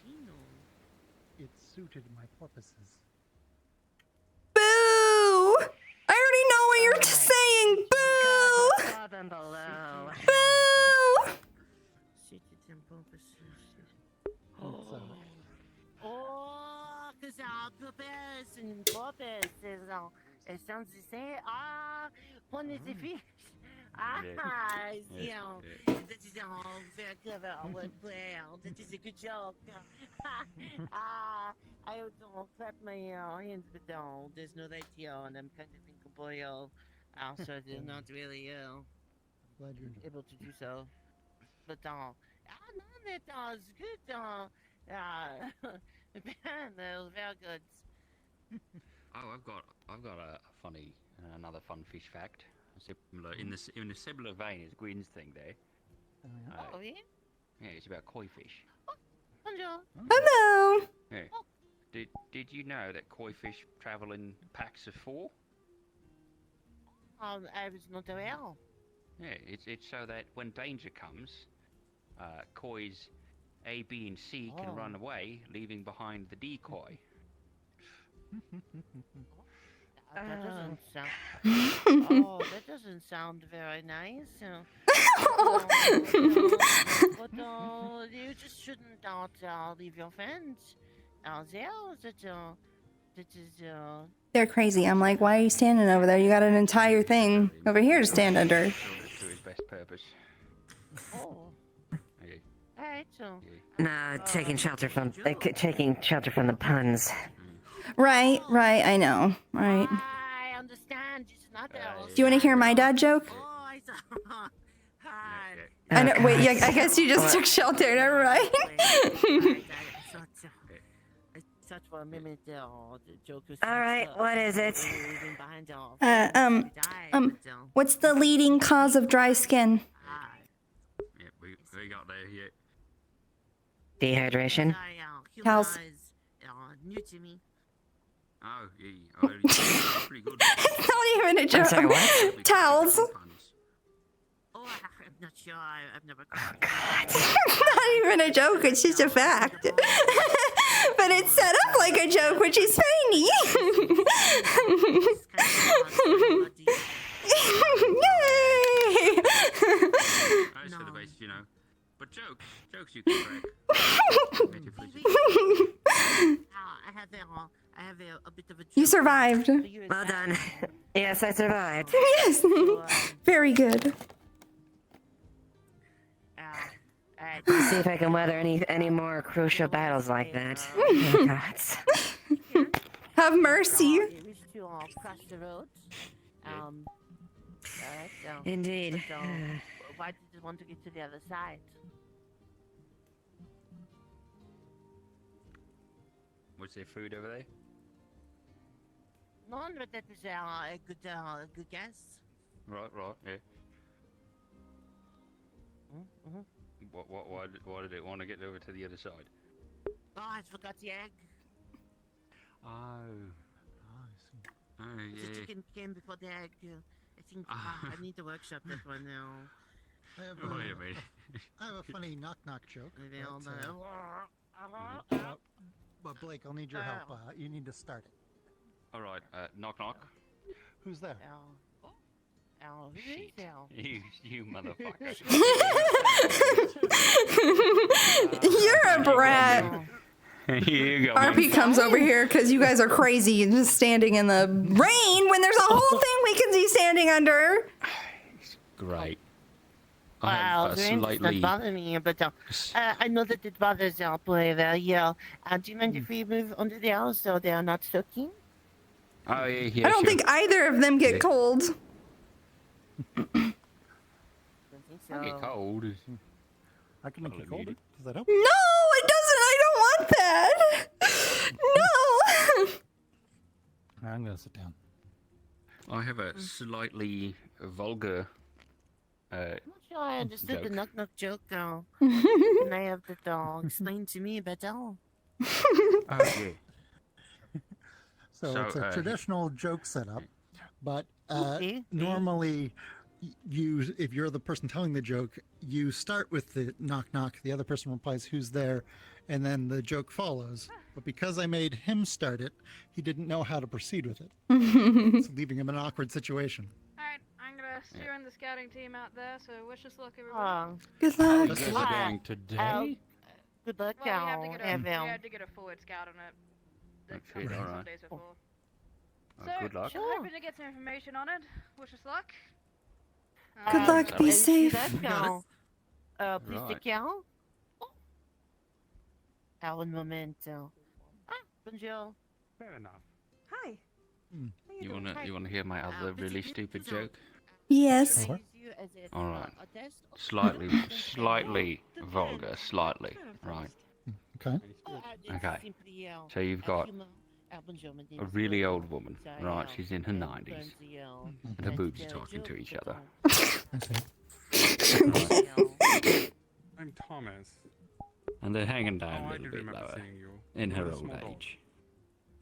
cappuccino. It suited my purposes. Boo! I already know what you're saying. Boo! Above and below. Boo! Suited and purposes. Oh, because our purpose and purpose is, it sounds the same. One is a fish. That is very clever wordplay. That is a good joke. I don't clap my hands, but there's no light here, and I'm kind of incorporeal. So they're not really Glad you're able to do so. But no, that was good. That was very good. Oh, I've got a funny, another fun fish fact. Similar in a similar vein as Gwyn's thing there. Oh yeah. Yeah, it's about koi fish. Hello. Hello. Yeah. Did you know that koi fish travel in packs of 4? I was not aware. Yeah, it's so that when danger comes, koi's A, B, and C can run away, leaving behind the decoy. That doesn't sound. That doesn't sound very nice. But you just shouldn't leave your friends out there. That is. They're crazy. I'm like, why are you standing over there? You got an entire thing over here to stand under. To his best purpose. Oh. Alright, so. No, taking shelter from the puns. Right, I know. Right. I understand. It's not that. Do you want to hear my dad joke? I know. Wait, yeah, I guess you just took shelter. Never mind. Such for a minute, the joke was. All right, what is it? What's the leading cause of dry skin? Yeah, we got there yet. Dehydration. Towels. New to me. Oh, yeah, pretty good. It's not even a joke. I'm sorry, what? Towels. Oh, I'm not sure. I've never. Oh, God. Not even a joke. It's just a fact. But it's set up like a joke, which is funny. Yay! Most of the base, you know. But jokes you can crack. I have a bit of a. You survived. Well done. Yes, I survived. Yes. Very good. Let's see if I can weather any more crucial battles like that. Oh, God. Have mercy. Cross the road. Indeed. Why did you want to get to the other side? Was there food over there? No, but that is a good guess. Right, yeah. Mm-hmm. Why did it want to get over to the other side? Oh, I forgot the egg. Oh. Oh, yeah. The chicken came before the egg. I think I need to workshop that one now. I have What do you mean? I have a funny knock-knock joke. But, but Blake, I'll need your help. You need to start it. All right, knock knock. Who's there? Al, who is Al? You motherfucker. You're a brat. Here you go. RP comes over here because you guys are crazy and just standing in the rain when there's a whole thing we can see standing under. Great. Well, the rain does not bother me, but I know that it bothers our boy there. Yeah. Do you mind if we move under the house so they are not soaking? Oh, yeah, I don't think either of them get cold. I get cold. I can make you colder. Does that help? No, it doesn't. I don't want that. No. I'm gonna sit down. I have a slightly vulgar. I'm not sure I understood the joke. knock-knock joke, though. Can I have that explained to me better? Oh, yeah. So it's a traditional joke setup, but normally if you're the person telling the joke, you start with the knock knock. The other person replies, "Who's there?" and then the joke follows. But because I made him start it, he didn't know how to proceed with it. It's leaving him in an awkward situation. Alright, I'm gonna steer in the scouting team out there, so wish us luck, everyone. Good luck. You guys are going today? Good luck, Well, we Evan. had to get a forward scout on it. Okay, Some alright. days before. Oh, good luck. Hoping to get some information on it. Wish us luck. Good luck. Be safe. Please take care. Un momento. Bonjour. Fair enough. Hi. You wanna hear my other really stupid joke? Yes. All right. Slightly vulgar, slightly. Right. Okay. Okay. So you've got a really old woman, right? She's in her 90s, and her boobs are talking to each other. Right. I'm Thomas. And they're hanging down Oh, a I little do bit remember lower seeing you. in her You're a old small dog. age.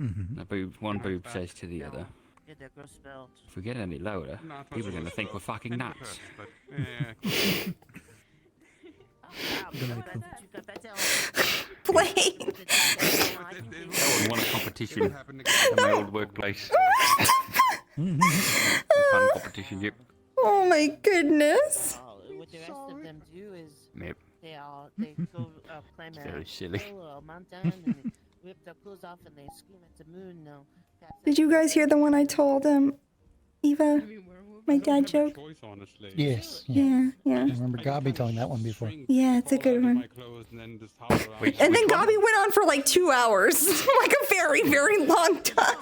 Mm-hmm. One boob says to the other, "If we get any lower, Not much people are going to think we're fucking Can be nuts." hurt, but, yeah. Play. That one won a competition at my old workplace. Fun competition, yep. Oh my goodness. What the rest of them do is Yep. they go climb It's a very silly. hill or a mountain and they rip their clothes off and they scream at the moon. No, Did you guys hear the one I told Eva? My dad joke? Choice, honestly. Yes. Yeah, yeah. I remember Gabi telling that one before. Yeah, it's a good one. And then just hover around. And then Gabi went on for like 2 hours. Like a very, very long time.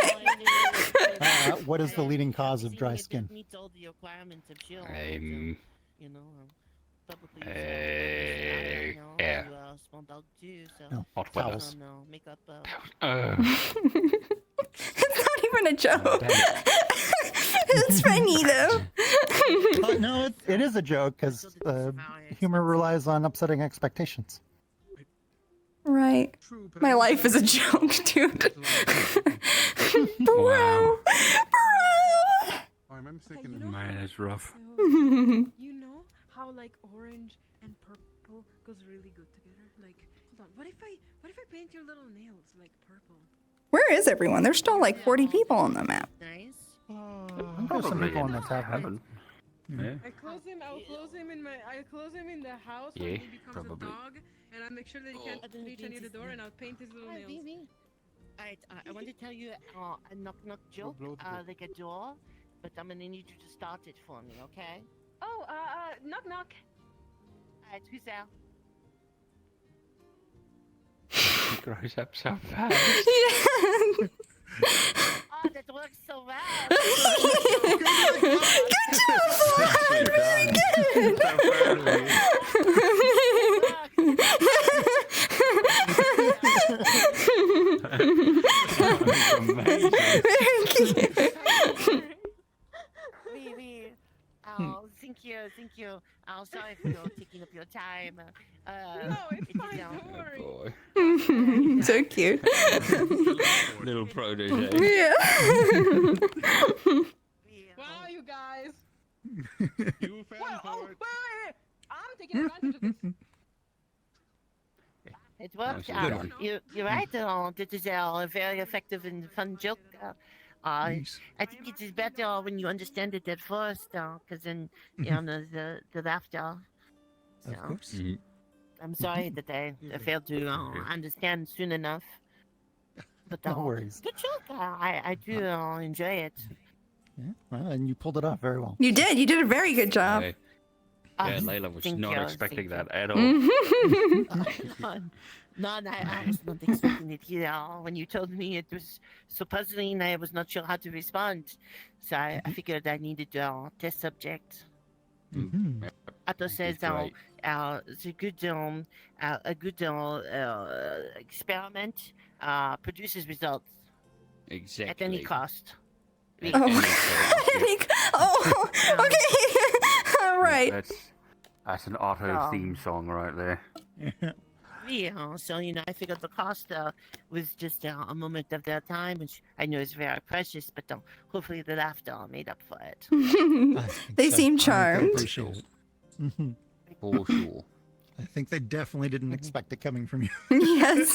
What is the leading cause of dry skin? meets all the requirements of shield. You know, Air. small dog too. So No, Hot weather. no makeup. It's not even a joke. It's funny though. No, it is a joke because humor relies on upsetting expectations. Right. My life is a joke, dude. Bro. Wow. Bro. I remember thinking, Man, it's rough. You know how like orange and purple goes really good together? Like, hold on, what if I paint your little nails like purple? Where is everyone? There's still like 40 people on the map. Nice. There's some people on the tab. Heaven. Yeah. I'll close him in the house Yeah, when he becomes probably. a dog, and I make sure that he can't reach any of the door, and I'll paint his little nails. Alright, I want to tell you a knock knock joke, like a door, but I'm gonna need you to start it for me, okay? Oh, knock knock. Alright, who's there? He grows up so fast. Yeah. Oh, that works so well. Good job, Vlad. Really good. Very cute. Oh, thank you. Oh, sorry for taking up your time. No, it's fine. Don't worry. Boy. So cute. Little protege. Yeah. Wow, you guys. You fell for it. Wait. I'm taking advantage of this. It worked. Nice, good one. You're right. This is a very effective and fun joke. I think it is better when you understand it at first, because then you know the laughter. So, Of course. I'm sorry that I failed to understand soon enough. But No worries. good joke. I do enjoy it. Yeah, well, and you pulled it off very well. You did. You did a very good job. Hey. Yeah, Layla was thank not you, expecting thank that at all. No, I was not expecting it either. When you told me it was so puzzling, I was not sure how to respond. So I figured I needed a test subject. Otto says it's a good experiment produces results Exactly. at any cost. Oh, okay. All right. That's an auto Oh. theme song right there. Yeah, so I figured the cost was just a moment of their time, which I know is very precious, but hopefully the laughter made up for it. They seem I charmed. appreciate it. Mhm. For sure. I think they definitely didn't expect it coming from you. Yes.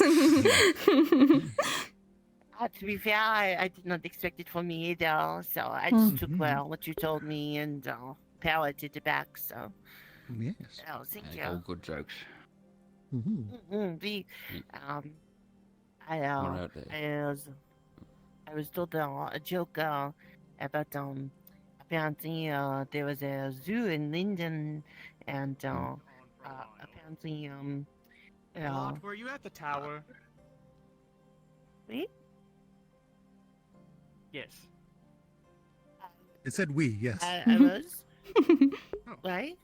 To be fair, I did not expect it from me either, so I just took what you told me and parroted it back. So, Yes. oh, thank It's you. all good jokes. I out there. I was told a joke about apparently there was a zoo in Linden and apparently Lot, were you at the tower? wait. Yes. It said we, yes. I was. Right?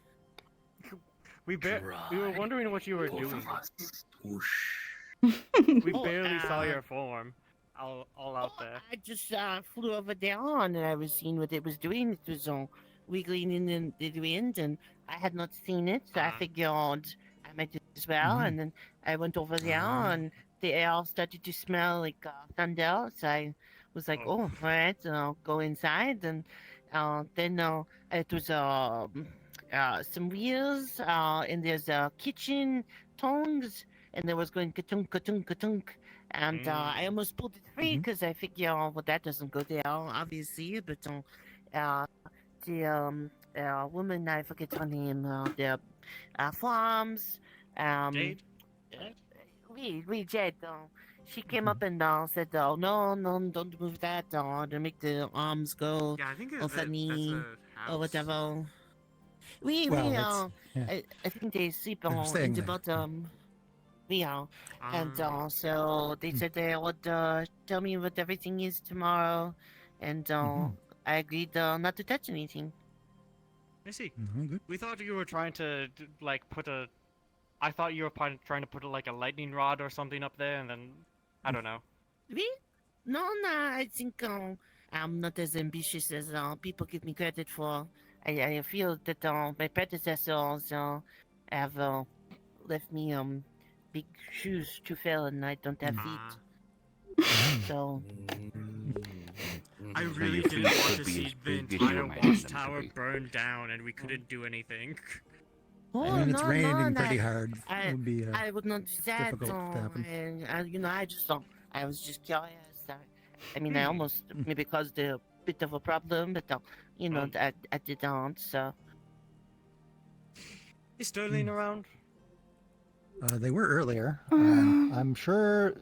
We were wondering what you were doing. We We barely saw your form. All out there. I just flew over there and I was seeing what it was doing. It was wiggling in the wind and I had not seen it, so I figured I might as well. And then I went over there and the air started to smell like thunder, so I was like, oh, all right, I'll go inside. And then it was some wheels and there's kitchen tongs and there was going ka-tunk, ka-tunk, ka-tunk. And I almost pulled it free because I figure, well, that doesn't go there, obviously. But the woman, I forget her name, the farms. Jade? We Jade. She came up and said, no, don't move that. To make the arms go Yeah, I think all funny or whatever. We Well, I think they sleep They're in staying the there. bottom. Yeah, and so they said they would tell me what everything is tomorrow, and I agreed not to touch anything. I see. Good. We thought you were trying to put a. I thought you were trying to put like a lightning rod or something up there, and then I don't know. Me? No, I think I'm not as ambitious as people give me credit for. I feel that my predecessors have left me big shoes to fill, and I don't have feet. So. I So really your didn't feet want could to be see as the big as you entire imagine them to watchtower be. burn down, and we couldn't do anything. I mean, it's raining pretty no, hard. It would be I would not do that. difficult to happen. I was just curious. I mean, I almost maybe caused a bit of a problem, but I didn't. So. Is Sterling around? They were earlier. I'm sure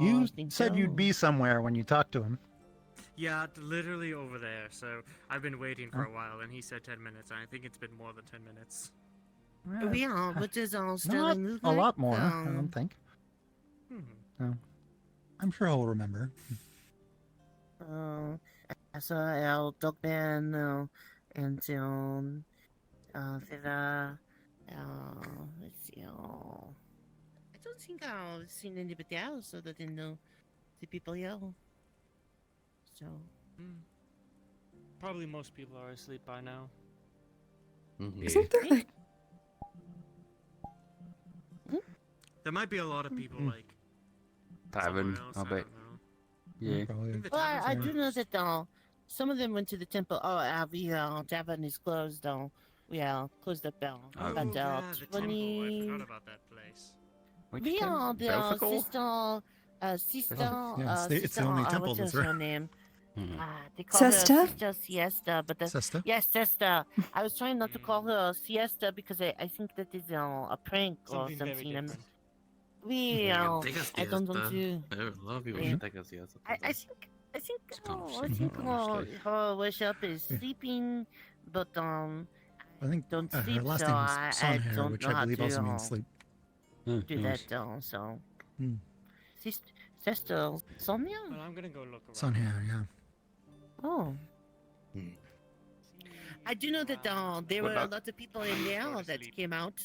you said you'd be somewhere when you talked to him. Yeah, literally over there. So I've been waiting for a while, and he said 10 minutes, and I think it's been more than 10 minutes. Yeah, what does Not Sterling look a like? lot more, I don't think. Hmm. No. I'm sure he'll remember. I saw our dog man and let's see. I don't think I've seen anybody else other than the people here. So. Probably most people are asleep by now. Isn't there like There might be a lot of people like Tavern, somewhere else, I bet. don't know. Yeah. Well, I do know that some of them went to the temple. Oh, the tavern is closed. We closed up about yeah, the 20. temple. I forgot about that place. We are the sister. It's the only temple what's that's her right. name? They call her Siesta? Sister Siesta, but Siesta? Yes, Siesta. I was trying not to call her Siesta because I think that is a prank Something or very something. different. We I don't want to. I love people Yeah. should take us yes. I think her worship is sleeping, but I think don't her sleep, last so name I is Sonhair, don't which know I how believe to also means sleep. do that. So, Sister Sonia. Well, I'm gonna go look around. Sonhair, yeah. Oh. I do know that there were a lot of people in there that came out,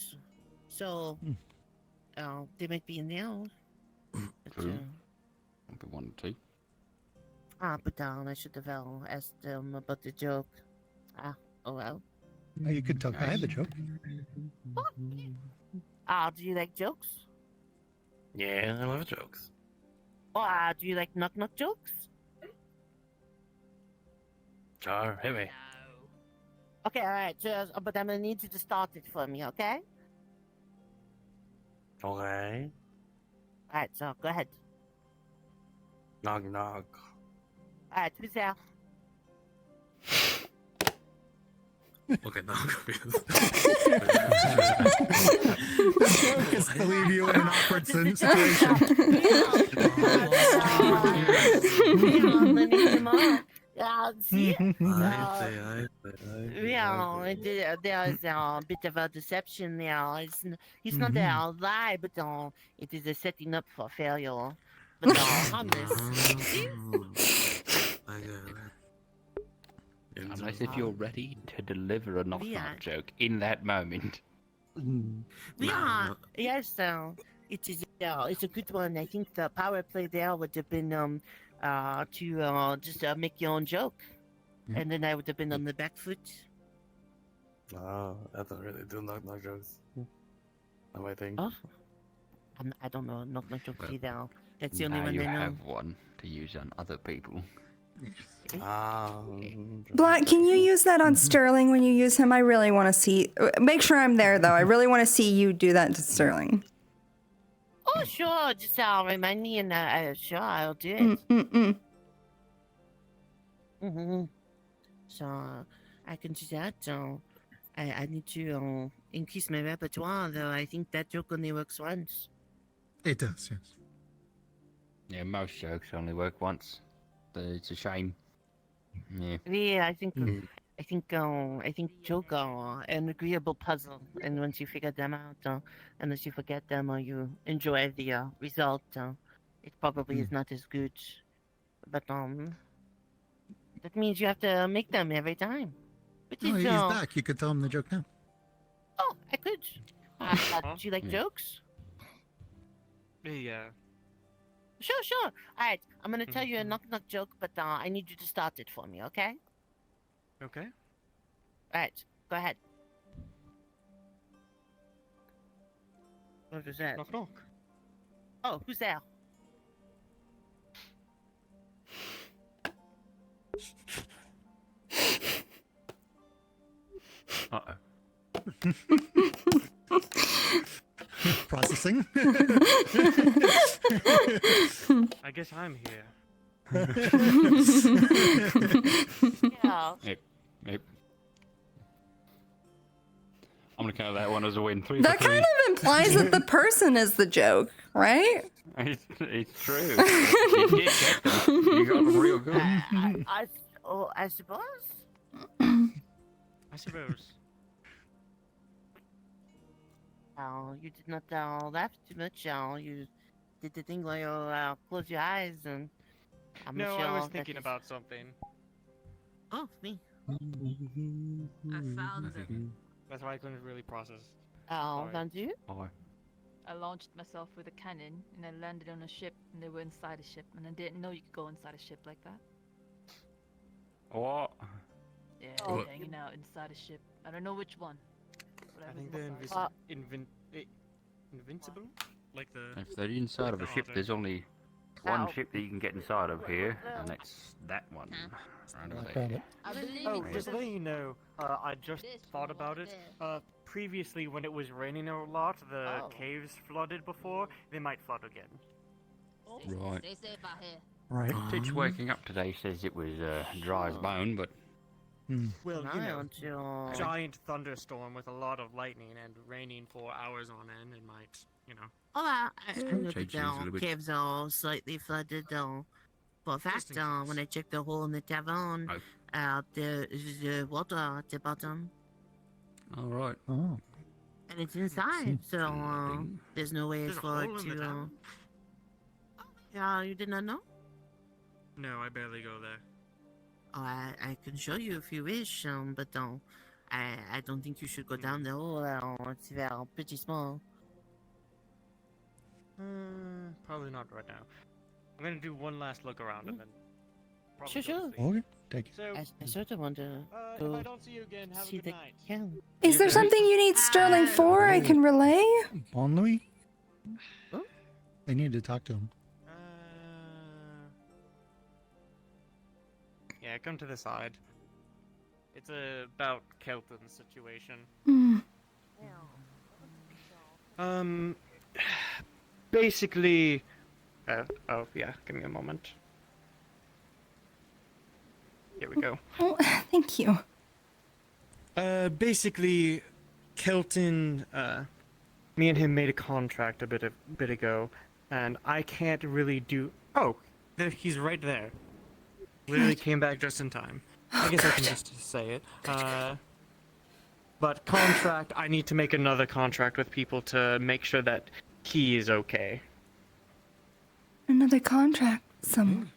so they might be in there. But, True. I'll be one or two. but I should have asked them about the joke. Oh well. Oh, you could talk behind the joke. Do you like jokes? Yeah, I love jokes. Or do you like knock knock jokes? Sure, hit me. Okay, alright, so, but I'm gonna need you to start it for me, okay? Okay. Alright, so go ahead. Knock knock. Alright, who's there? Okay, knock. Just to leave you in an awkward situation. See? I Yeah, there's a bit of a deception there. It's not a lie, but it is a setting up for failure. But harmless. Unless if you're ready to deliver a knock Yeah. knock joke in that moment. Yeah, yes, it's a good one. I think the power play there would have been to just make your own joke, and then I would have been on the back foot. Oh, I don't really do knock knock jokes. Not my thing. Oh, I don't know knock knock jokes either. That's the only Now one you I know. have one to use on other people. Black, can you use that on Sterling when you use him? I really want to see. Make sure I'm there, though. I really want to see you do that to Sterling. Oh, sure. Just remind me, and sure, I'll do it. Mm-hmm. So I can do that. I need to increase my repertoire, though. I think that joke only works once. It does, yes. Yeah, most jokes only work once. It's a shame. Yeah. Yeah, I think joke are an agreeable puzzle, and once you figure them out, unless you forget them or you enjoy the result, it probably is not as good. But that means you have to make them every time. Which Oh, is, he's back. You could tell him the joke now. Oh, I could. Do you like jokes? Yeah. Sure. Alright, I'm gonna tell you a knock-knock joke, but I need you to start it for me, okay? Okay. Alright, go ahead. What was that? Knock knock. Oh, who's there? Processing. I guess I'm here. Yeah. Yep. I'm gonna count that one as a win. Three That for three. kind of implies that the person is the joke, right? It's true. You did get them. You got them real good. I suppose. I suppose. You did not laugh too much. You did the thing where you close your eyes and. I'm No, sure I was that thinking is- about something. Oh, me. I found them. That's why I couldn't really process. Oh, Sorry. found you? I launched myself with a cannon and I landed on a ship and they were inside a ship and I didn't know you could go inside a ship like that. What? Yeah, Oh. they're hanging out inside a ship. I don't know which one. But I was think they're inside. invincible? Like the... If they're inside of a ship, there's only one ship that you can get inside of here, and that's that one. Right over there. Oh, just to let you know, I just thought about it. Previously, when it was raining a lot, the caves flooded before. They might flood again. Right. Stay safe out here. Right. Teach waking up today says it was dry as bone, but Well, No, you know, until- giant thunderstorm with a lot of lightning and raining for hours on end, it might, you know. Oh, I know that Changes a little bit. caves are slightly flooded. For a fact, when I checked the hole in the tavern, there is water at the bottom. all right. Oh. And it's inside, so there's no way There's a for it hole in the to. tavern? Yeah, you did not know? No, I barely go there. Oh, I can show you if you wish, but I don't think you should go down the hole. It's pretty small. Probably not right now. I'm gonna do one last look around and then. Sure, sure. Okay, take it. So, I sort of want to if go I don't see you again, have a see good the night. camp. Is there something you need Sterling for? I can relay? Bon Louis? They need to talk to him. Yeah, come to the side. It's about Kelton's situation. Mm. Basically... oh, yeah, give me a moment. Here we go. Oh, thank you. Basically, Kelton, me and him made a contract a bit ago, and I can't really do... Oh, he's right there. Literally came back just in time. I guess I can just say it. But contract, I need to make another contract with people to make sure that he is okay. Another contract with someone.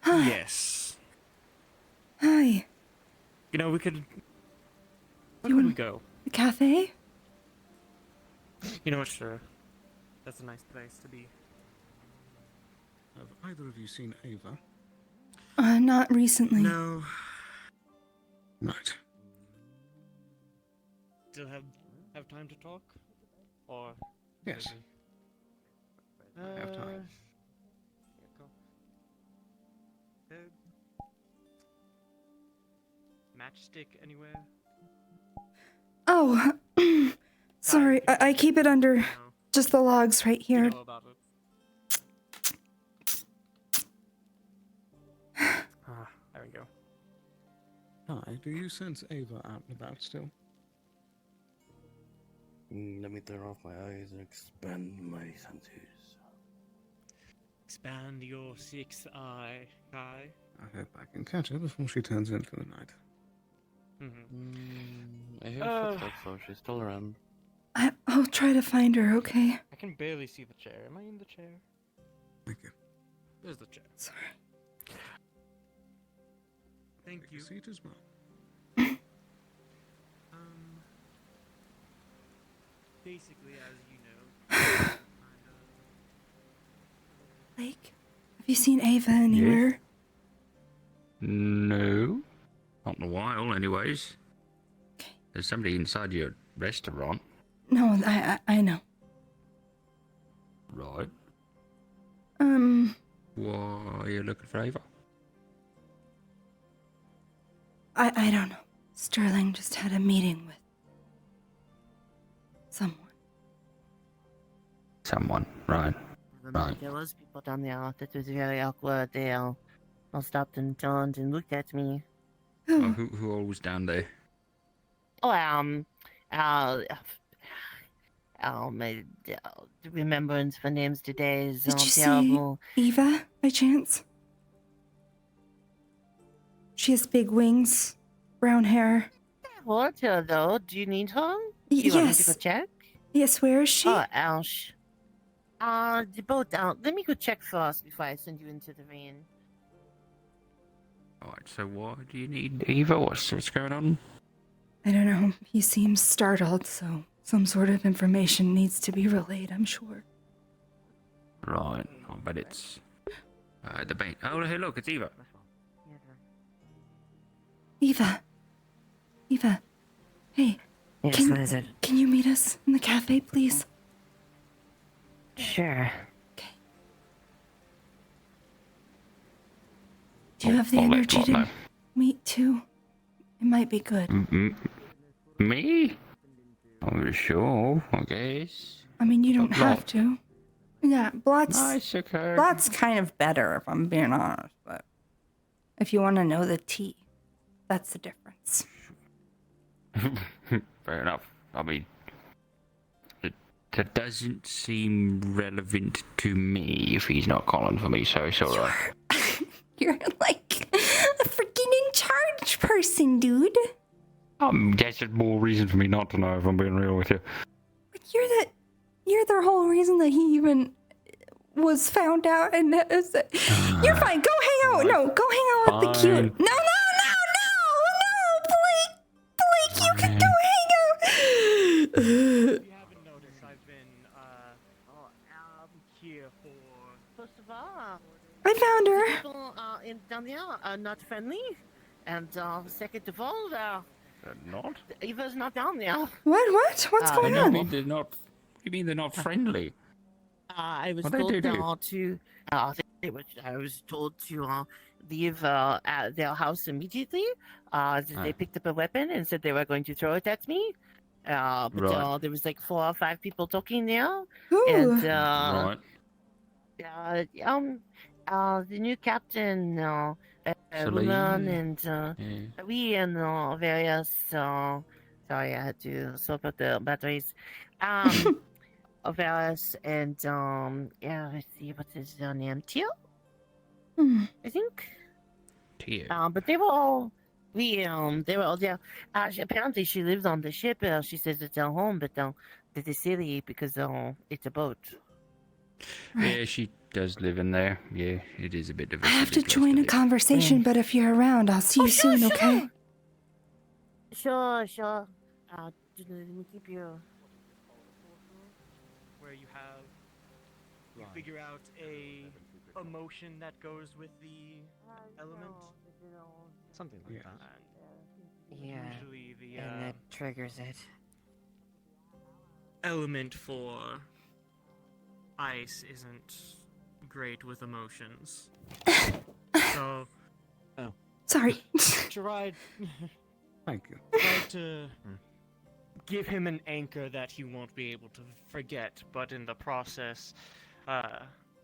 Hi. Yes. Hi. You know, we could... Where You would we want go? the cafe? You know what, sure. That's a nice place to be. Have either of you seen Ava? Not recently. No. Right. Still have time to talk? Or... Yes. I have time. Matchstick anywhere? Oh, sorry. I keep it under just the logs right here. You know about it. There we go. Hi, do you sense Ava out and about still? Let me turn off my eyes and expand my senses. Expand your sixth eye, Kai. I hope I can catch her before she turns in for the night. I hear footsteps, so she's still around. I'll try to find her, okay? I can barely see the chair. Am I in the chair? Thank you. There's the chair. Sorry. Thank you. Seat as well. Basically, as you know. Blake, have you seen Ava anywhere? No. Not in a while, anyways. Okay. There's somebody inside your restaurant. No, I know. Right. Why are you looking for Ava? I don't know. Sterling just had a meeting with someone. Someone, right. Right. There was people down there that was very awkward. They all stopped and turned and looked at me. Oh, who all was down there? Oh, my remembrance for names today is Did you terrible. see Eva by chance? She has big wings, brown hair. I want her though. Do you need her? Do you want me to go Yes. check? Yes, where is she? Oh, ouch. The boat down. Let me go check first before I send you into the rain. Alright, so why do you need Eva? What's going on? I don't know. He seems startled, so some sort of information needs to be relayed, I'm sure. Right, I bet it's the bank. Oh, hey, look, it's Eva. Eva. Eva. Hey. Yes, what is it? Can you meet us in the cafe, please? Sure. Do you have the I'll let energy Clark to know. meet too? It might be good. Me? Oh, sure, I guess. I mean, you don't Blot. have to. Yeah, Blot's... Nice, okay. Blot's kind of better, if I'm being honest, but... If you want to know the tea, that's the difference. Fair enough. I mean, that doesn't seem relevant to me if he's not calling for me, so it's alright. You're like a freaking in charge person, dude. That's just more reason for me not to know if I'm being real with you. But you're the whole reason that he even was found out, and you're fine. Go hang out. No, go hang out with the cute. No, Blake, you can go hang out. You haven't noticed I've been here for... First of all, I found her. people down there are not friendly, and second of all, Not? Eva's not down there. What? What's going What on? do you mean they're not? What do you mean they're not friendly? I was What they told do? I was told to leave at their house immediately. They picked up a weapon and said they were going to throw it at me. But Right. there was like 4 or 5 people talking there, Ooh. and Right. the new captain, Celine. woman, and Yeah. we and various. Sorry, I had to swap out the batteries. Of ours, and yeah, let's see, what is her name? Teal, I think. Teal. But they were all they were all there. Apparently, she lives on the ship. She says it's her home, but that is silly because it's a boat. Yeah, she does live in there. Yeah, it is a bit of a I have to silly place join a live. conversation, but if you're around, I'll see you soon, okay? Sure. Let me keep you. Where you figure out a emotion that goes with the element. Something like that. Yeah. Usually the And that triggers it. element for ice isn't great with emotions. So Sorry. tried Thank you. tried to give him an anchor that he won't be able to forget, but in the process,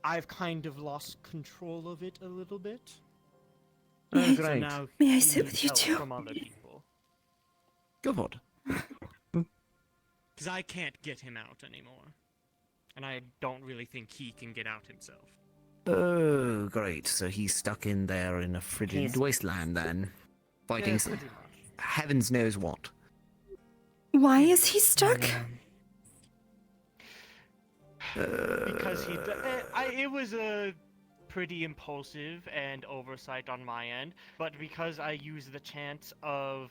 I've kind of lost control of it a little bit. Oh, So great. now May I he sit needs with you help too? from other people. Good. Because I can't get him out anymore. And I don't really think he can get out himself. Oh, great. So he's stuck in there in a frigid He's- wasteland then. Fighting Yeah, pretty much. heavens knows what. Why is he stuck? Because it was a pretty impulsive and oversight on my end, but because I used the chance of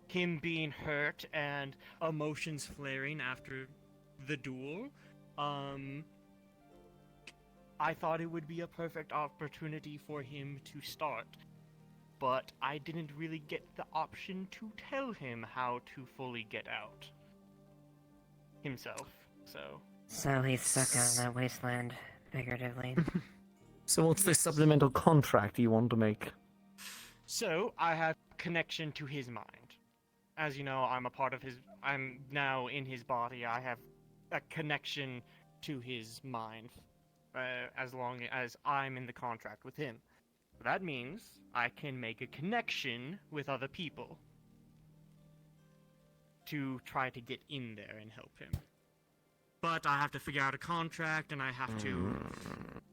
him being hurt and emotions flaring after the duel, I thought it would be a perfect opportunity for him to start. But I didn't really get the option to tell him how to fully get out himself, so... So he's stuck out in that wasteland, figuratively. So what's this supplemental contract you want to make? So, I have connection to his mind. As you know, I'm now in his body. I have a connection to his mind, as long as I'm in the contract with him. That means I can make a connection with other people to try to get in there and help him. But I have to figure out a contract, and I have to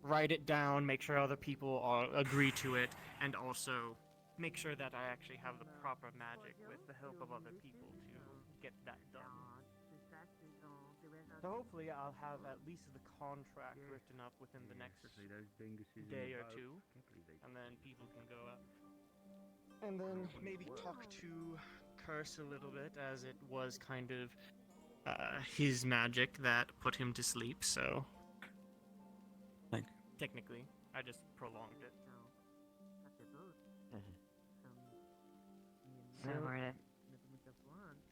write it down, make sure other people agree to it, and also make sure that I actually have the proper magic with the help of other people to get that done. So hopefully I'll have at least the contract written up within the next day or two, and then people can go out. And then maybe talk to Curse a little bit, as it was kind of his magic that put him to sleep, so... Thank you. Technically, I just prolonged it. So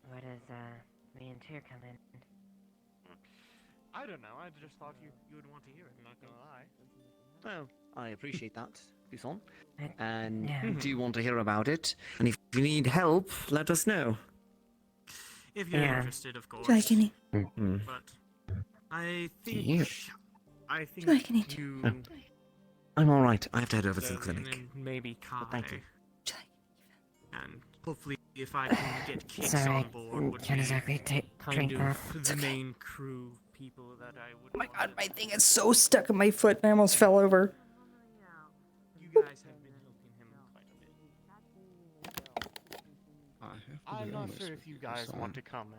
where does me and Tyr come in? I don't know, I just thought you would want to hear it, I'm not gonna lie. Well, I appreciate that, Bison. And Yeah. do you want to hear about it? And if you need help, let us know. If you're Yeah. interested, of course. Do you like any? But I think like any tea? you... I'm alright. I have to head over to the and clinic. then maybe Kai. But thank you. And hopefully, if I can get Kix Sorry, on board, would can't be exactly kind drink of that. the main crew people that I would. Oh my god, my thing is so stuck in my foot and I almost fell over. You guys have been helping him quite a bit. I'm not sure if you guys want to come.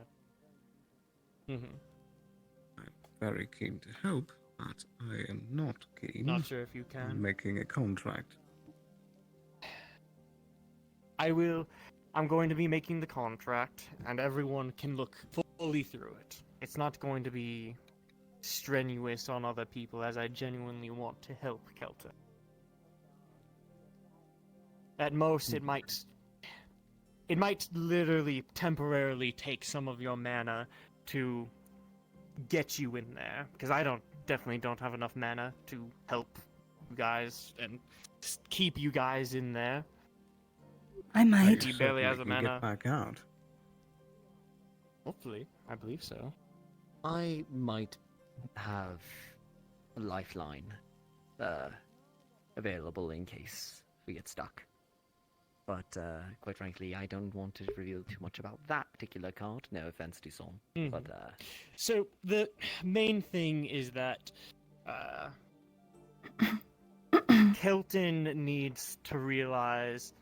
I'm very keen to help, but I am not keen Not sure if you on can. making a contract. I'm going to be making the contract, and everyone can look fully through it. It's not going to be strenuous on other people, as I genuinely want to help Kelta. At most, it might literally temporarily take some of your mana to get you in there because I definitely don't have enough mana to help you guys and just keep you guys in there. I might. He barely has a Certainly can mana. get back out. Hopefully, I believe so. I might have a lifeline available in case we get stuck. But quite frankly, I don't want to reveal too much about that particular card. No offense to Son, but So the main thing is that Kelton needs to realize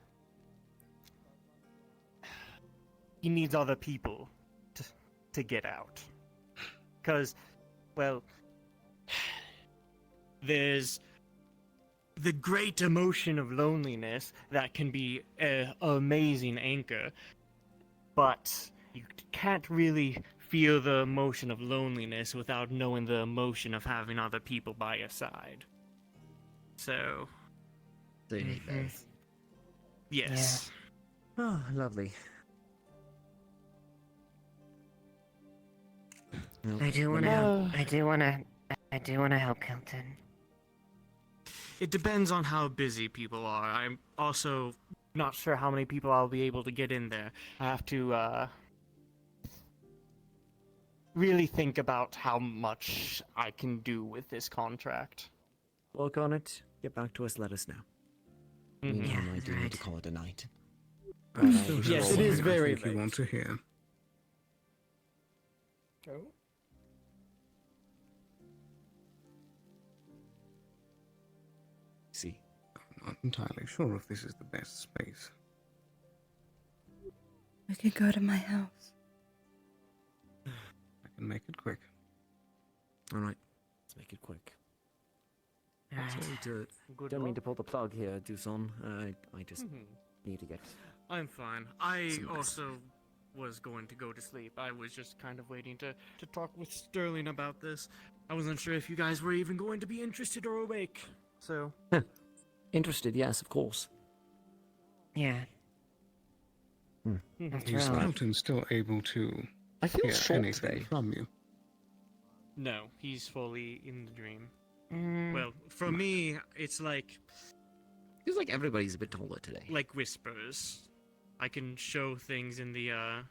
he needs other people to get out. Because, well, there's the great emotion of loneliness that can be an amazing anchor, but you can't really feel the emotion of loneliness without knowing the emotion of having other people by your side. So you need both. Yes. Oh, lovely. I do want to help. I do want to help Kelton. It depends on how busy people are. I'm also not sure how many people I'll be able to get in there. I have to really think about how much I can do with this contract. Work on it. Get back to us. Let us know. Meantime, I do need to call it a night. Yes, it is very I think you want to hear. Oh. See. I'm not entirely sure if this is the best space. We could go to my house. I can make it quick. Alright. Let's make it quick. Sorry to... Good don't mean luck. to pull the plug here, Duson. I just need to get... I'm fine. I Some rest. also was going to go to sleep. I was just kind of waiting to talk with Sterling about this. I wasn't sure if you guys were even going to be interested or awake. So... Interested, yes, of course. Yeah. Is Kelton still able to I feel hear short anything today. from you? No, he's fully in the dream. Mm. Well, for me, it's like... Feels like everybody's a bit taller today. Like whispers. I can show things in the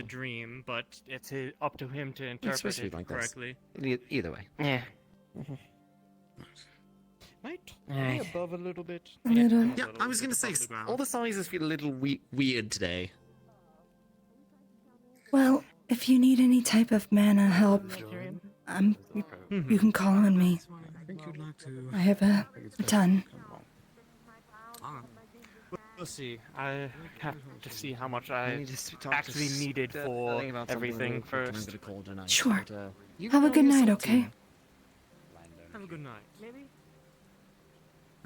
dream, but it's up to him to interpret Especially it like this. correctly. Either way. Yeah. Might be Alright. above a little bit. A little. Yeah, I was gonna say, above the ground. all the sizes feel a little weird today. Well, if you need any type of mana help, you can call on me. I think you'd like to... I have a ton. We'll see. I have to see how much I need to talk to actually needed for Sterling about something everything real quick, and I'm first. gonna call tonight, Sure. but, you Have a go good on night, yourself, okay? too. Have a good night.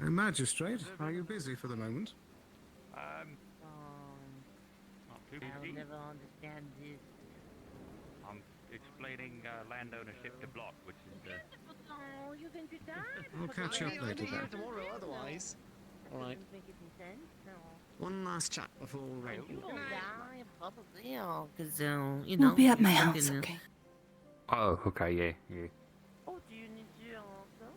Magistrate, are you busy for the moment? Not too I'll busy. never understand this. I'm explaining land ownership to block, which is Oh, you think you died? I'll catch you up later then. Tomorrow, otherwise. Alright. Doesn't make any sense. No. One last chat before... You will die, probably, because, you know... We'll be at my you're house, fucking- okay? Oh, okay, yeah. Oh, do you need to also?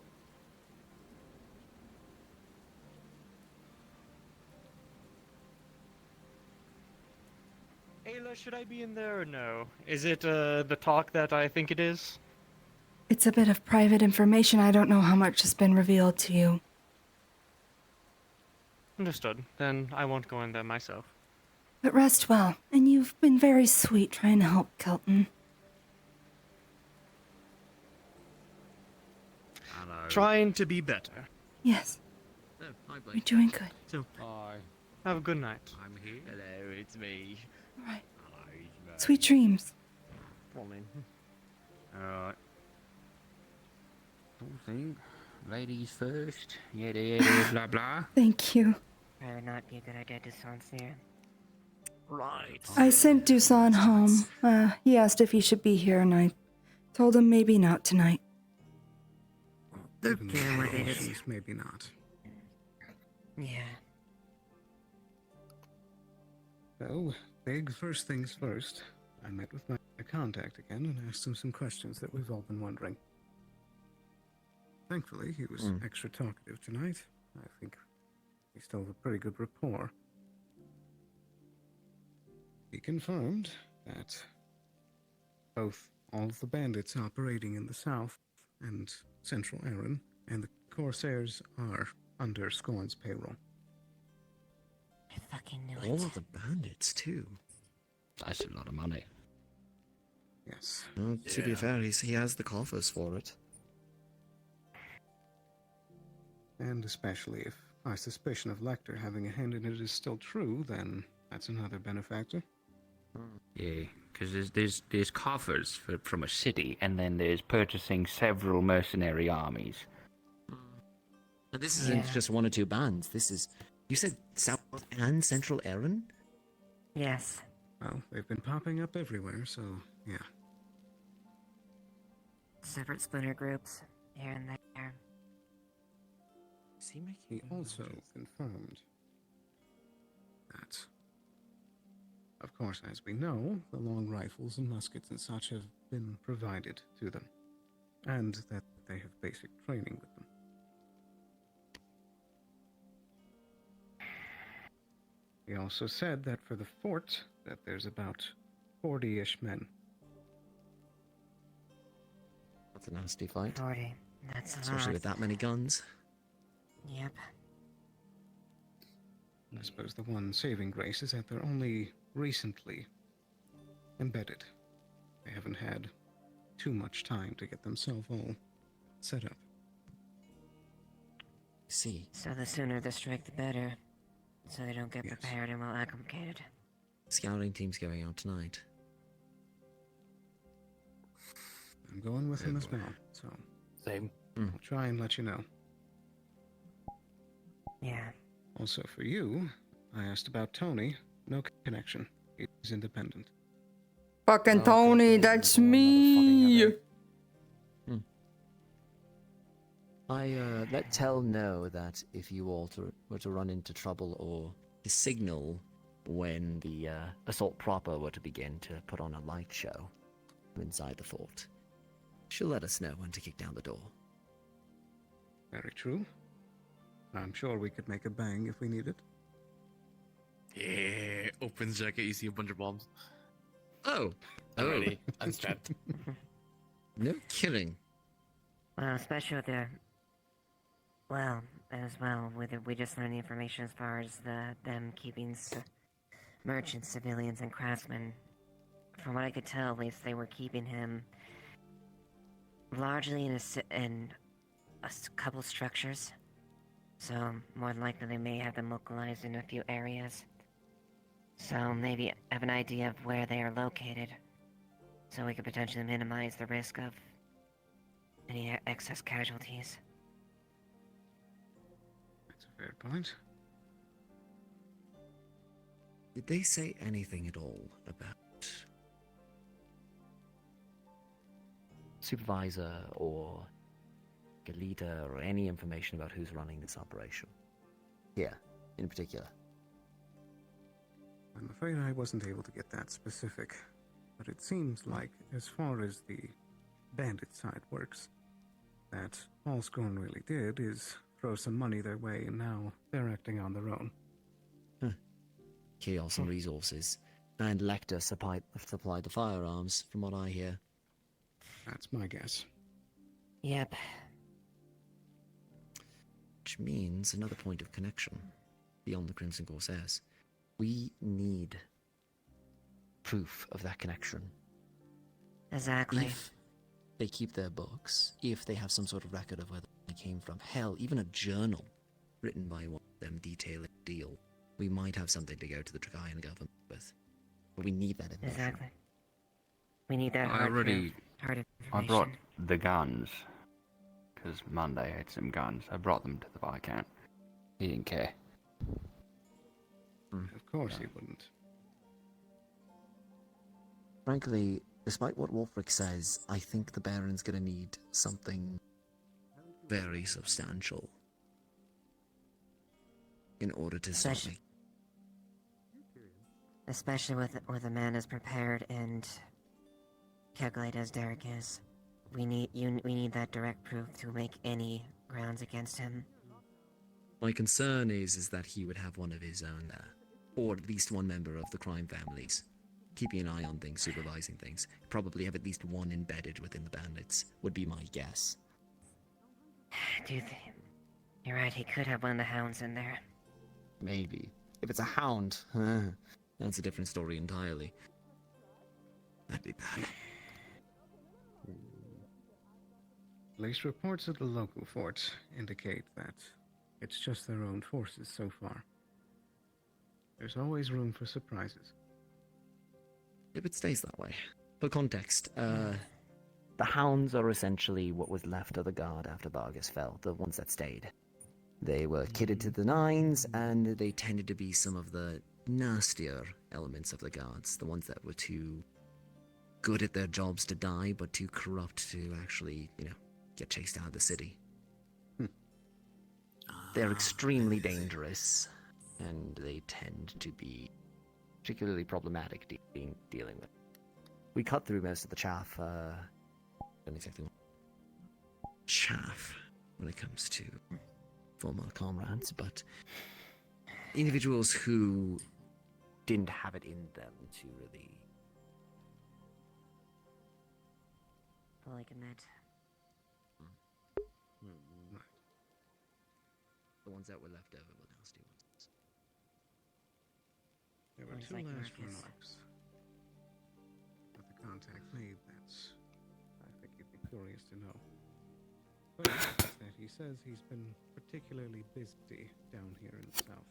Ayla, should I be in there or no? Is it the talk that I think it is? It's a bit of private information. I don't know how much has been revealed to you. Understood. Then I won't go in there myself. But rest well, and you've been very sweet trying to help Kelton. Hello. Trying to be better. Yes, Oh, hi, you're doing good. So, Hi. have a good night. I'm here. Hello, it's me. All right. Hi, mate. Sweet dreams. Morning. Alright. Cool thing. Ladies first. Yada blah blah. Thank you. Probably not be a good idea to silence there. Right. I sent Dusan home. He asked if he should be here, and I told him maybe not tonight. Given the Yeah, what it is. precautions, maybe not. Yeah. So, big first things first. I met with my contact again and asked him some questions that we've all been wondering. Thankfully, he was extra talkative tonight. I think we still have a pretty good rapport. He confirmed that both all of the bandits operating in the south and central Erin and the Corsairs are under Scorn's payroll. I fucking knew All of the bandits, too. That's a lot of money. Yes. Well, to be fair, he has the coffers for it. And especially if our suspicion of Lecter having a hand in it is still true, then that's another benefactor. Yeah, because there's coffers from a city, and then there's purchasing several mercenary armies. And this isn't just one or two bands. This is... You said South and Central Erin? Yes. Well, they've been popping up everywhere, so yeah. Separate splinter groups here and there. He also confirmed that, of course, as we know, the long rifles and muskets and such have been provided to them, and that they have basic training with them. He also said that for the fort, that there's about 40-ish men. That's a nasty fight. 40. That's a lot. Especially with that many guns. Yep. I suppose the one saving grace is that they're only recently embedded. They haven't had too much time to get themselves all set up. See. So the sooner the strike, the better. So they don't get prepared and well acclimated. Scouting team's going out tonight. I'm going with him as well, so... Same. I'll try and let you know. Yeah. Also for you, I asked about Tony. No connection. He's independent. Fucking Tony, that's me. I let Tell know that if you all were to run into trouble or to signal when the assault proper were to begin to put on a light show inside the fort, she'll let us know when to kick down the door. Very true. I'm sure we could make a bang if we need it. Yeah, opens jacket, you see a bunch of bombs. Oh! Already, unstrapped. No kidding. Well, especially with the... Well, as well, we just learned the information as far as them keeping merchants, civilians, and craftsmen. From what I could tell, at least they were keeping him largely in a couple structures. So, more than likely they may have them localized in a few areas. So, maybe have an idea of where they are located. So we could potentially minimize the risk of any excess casualties. That's a fair point. Did they say anything at all about supervisor or a leader or any information about who's running this operation? Here, in particular. I'm afraid I wasn't able to get that specific, but it seems like, as far as the bandit side works, that all Scorn really did is throw some money their way, and now they're acting on their own. Chaos and resources. And Lecter supplied the firearms, from what I hear. That's my guess. Yep. Which means another point of connection beyond the Crimson Corsairs. We need proof of that connection. Exactly. If they keep their books, if they have some sort of record of where they came from, hell, even a journal written by one of them detailing the deal, we might have something to go to the Dragayan government with. But we need that information. Exactly. We need that I hard already... information. I brought the guns. Because Monday had some guns. I brought them to the Viscount. He didn't care. Of course he wouldn't. Frankly, despite what Wolfric says, I think the Baron's gonna need something very substantial in order to stop me. Especially with a man as prepared and calculate as Derek is. We need that direct proof to make any grounds against him. My concern is that he would have one of his own there, or at least one member of the crime families, keeping an eye on things, supervising things. Probably have at least one embedded within the bandits, would be my guess. Do you think... You're right, he could have one of the hounds in there. Maybe. If it's a hound, that's a different story entirely. That'd be bad. At least reports at the local forts indicate that it's just their own forces so far. There's always room for surprises. If it stays that way. For context, the hounds are essentially what was left of the guard after Vargas fell, the ones that stayed. They were kitted to the nines, and they tended to be some of the nastier elements of the guards, the ones that were too good at their jobs to die, but too corrupt to actually, get chased out of the city. They're extremely dangerous, and they tend to be particularly problematic dealing with. We cut through most of the chaff, don't exactly chaff when it comes to former comrades, but individuals who didn't have it in them to really fully commit. The ones that were left over were nasty ones. There were Sounds two like last Marcus. remarks that the contact made that I think you'd be curious to know. First, is that he says he's been particularly busy down here in the south.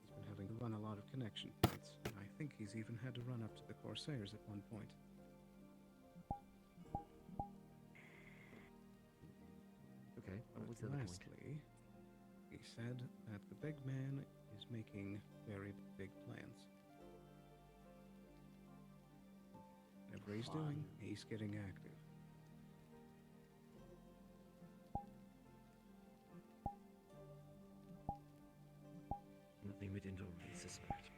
He's been having to run a lot of connection points, and I think he's even had to run up to the Corsairs at one point. Okay, what was But the other point? lastly, he said that the big man is making very big plans. Whatever he's doing, he's getting active. Nothing we didn't already suspect.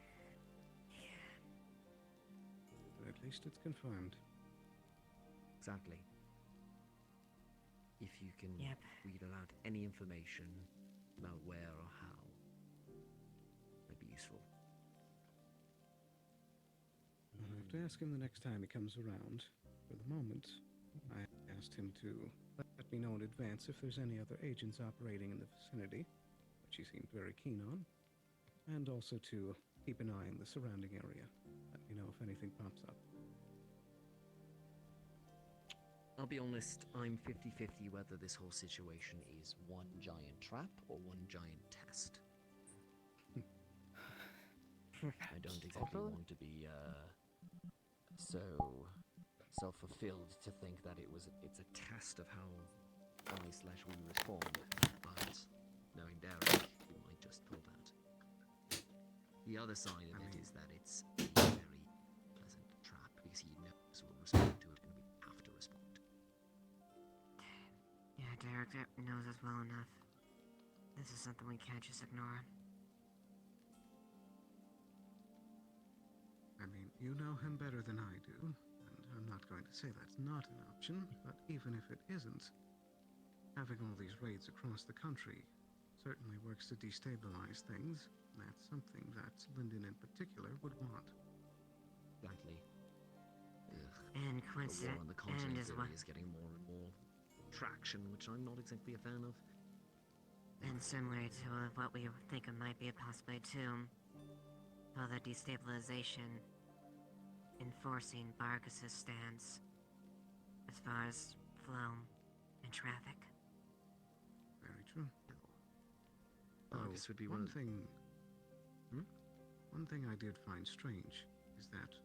But at least it's confirmed. Exactly. If you can Yep. read aloud any information about where or how, that'd be useful. I'll have to ask him the next time he comes around. For the moment, I asked him to let me know in advance if there's any other agents operating in the vicinity, which he seemed very keen on, and also to keep an eye on the surrounding area. Let me know if anything pops up. I'll be honest, I'm 50-50 whether this whole situation is one giant trap or one giant test. I don't exactly want to be so self-fulfilled to think that it's a test of how I/we respond, but knowing Derek, he might just pull that. The other side of it is that it's a very pleasant trap because he knows we'll respond to it and we have to respond. Yeah, Derek knows us well enough. This is something we can't just ignore. I mean, you know him better than I do, and I'm not going to say that's not an option, but even if it isn't, having all these raids across the country certainly works to destabilize things. That's something that Lyndon in particular would want. Exactly. And The war on the continent as well. theory is getting more and more traction, which I'm not exactly a fan of. And similar to what we think it might be a possibility too, all the destabilization enforcing Vargas's stance as far as flow and traffic. Very true. Vargas would be one of the- thing. One thing I did find strange is that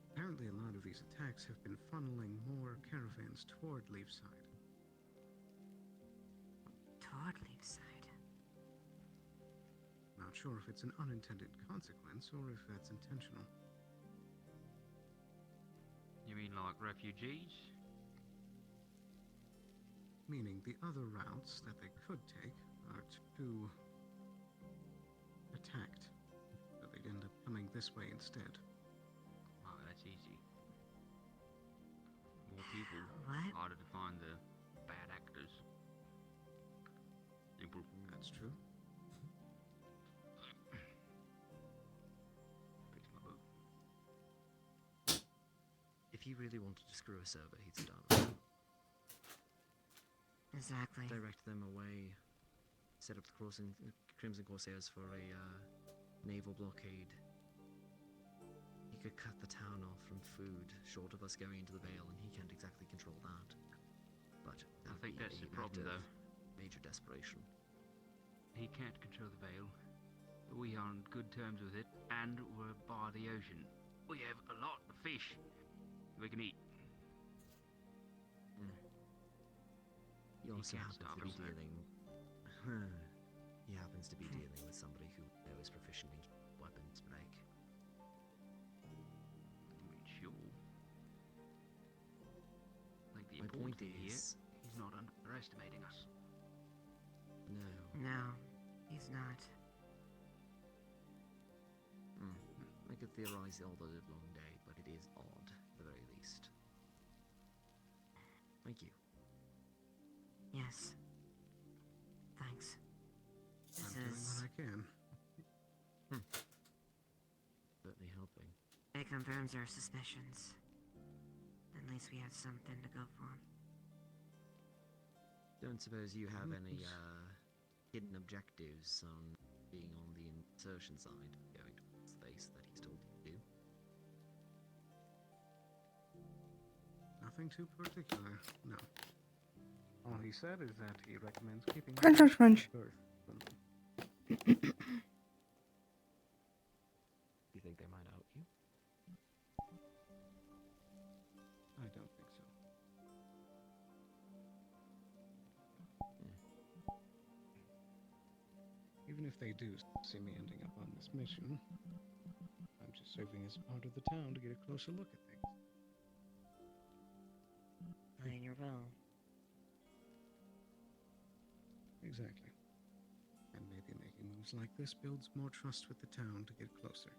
apparently a lot of these attacks have been funneling more caravans toward Leafside. Toward Leafside. Not sure if it's an unintended consequence or if that's intentional. You mean like refugees? Meaning the other routes that they could take are too attacked, so they'd end up coming this way instead. Oh, that's easy. More people. What? Harder to find the bad actors. That's true. Fix my boot. If he really wanted to screw us over, he'd start. Exactly. Direct them away. Set up the Crimson Corsairs for a naval blockade. He could cut the town off from food, short of us going into the Vale, and he can't exactly control that. But I think that's the problem, though. Major desperation. He can't control the Vale. We are on good terms with it, and we're by the ocean. We have a lot of fish we can eat. He also can't happens stop to be us, though. dealing. He happens to be dealing with somebody who is proficient in weapons break. I mean, sure. Like the My important point thing here, is, he's not underestimating us. no. No, he's not. I could theorize all the long day, but it is odd, at the very least. Thank you. Yes. Thanks. I'm This doing is. what I can. Certainly helping. It confirms our suspicions. At least we had something to go for. Don't suppose you have any hidden objectives on being on the insertion side, going towards the base that he's told you to do? Nothing too particular, no. All he said is that he recommends keeping Crunch, crunch, crunch. Earth from them. Do you think they might out you? I don't think so. Even if they do see me ending up on this mission, I'm just serving as part of the town to get a closer look at things. Playing your role. Exactly. And maybe making moves like this builds more trust with the town to get closer.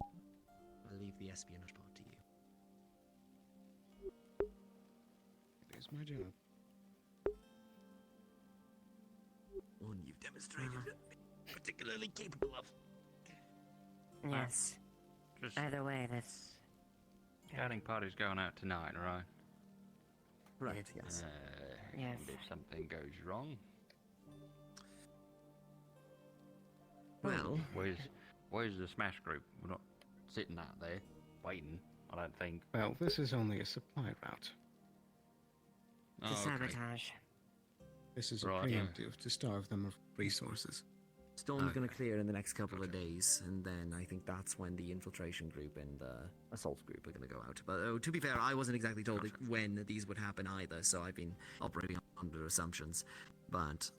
I'll leave the espionage part to you. It is my job. One you've demonstrated particularly capable of. Yes. Just Either way, that's. scouting party's going out tonight, right? Right, yes. Yes. And if something goes wrong, Well, where's the smash group? We're not sitting out there waiting, I don't think. Well, this is only a supply route. Oh, To okay. sabotage. This is a Right, yeah. preemptive to starve them of resources. Storm's going to clear in the next couple of days, and then I think that's when the infiltration group and the assault group are going to go out. But to be fair, I wasn't exactly told when these would happen either, so I've been operating under assumptions. But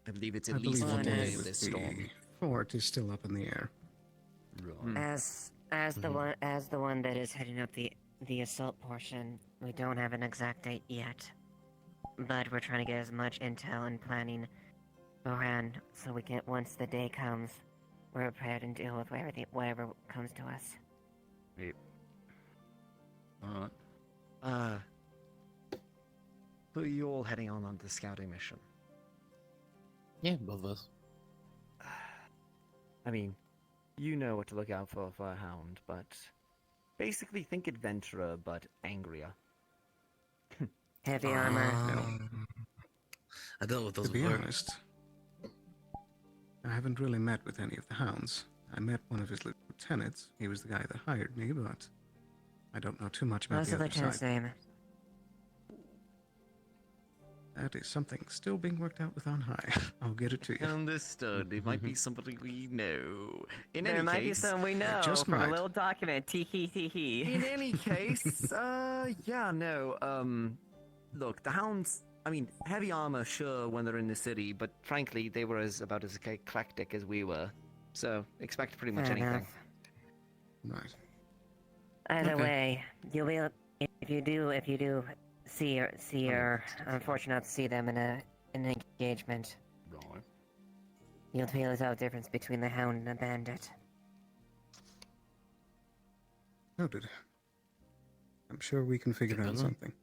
I believe it's at least one more day of this storm. The fort is still up in the air. Right. As the one that is heading up the assault portion, we don't have an exact date yet. But we're trying to get as much intel and planning around so we can, once the day comes, we're prepared and deal with whatever comes to us. Yep. Alright. Who are you all heading on the scouting mission? Yeah, both of us. I mean, you know what to look out for a hound, but basically think adventurer, but angrier. Heavy armor. I dealt with those To be before. honest, I haven't really met with any of the hounds. I met one of his lieutenants. He was the guy that hired me, but I don't know too much about What's the the other lieutenant's side. name? That is something still being worked out with on high. I'll get it to you. Understood. It might be somebody we know. In There any might be case, some we know just from might. a little document. Tee hee. In any case, yeah, no, look, the hounds, I mean, heavy armor, sure, when they're in the city, but frankly, they were about as eclectic as we were. So, expect pretty much Fair anything. enough. Right. Either Okay. way, you'll be if you do see or unfortunate enough to see them in an engagement, Right. you'll be able to tell the difference between the hound and the bandit. Noted. I'm sure we can figure out something.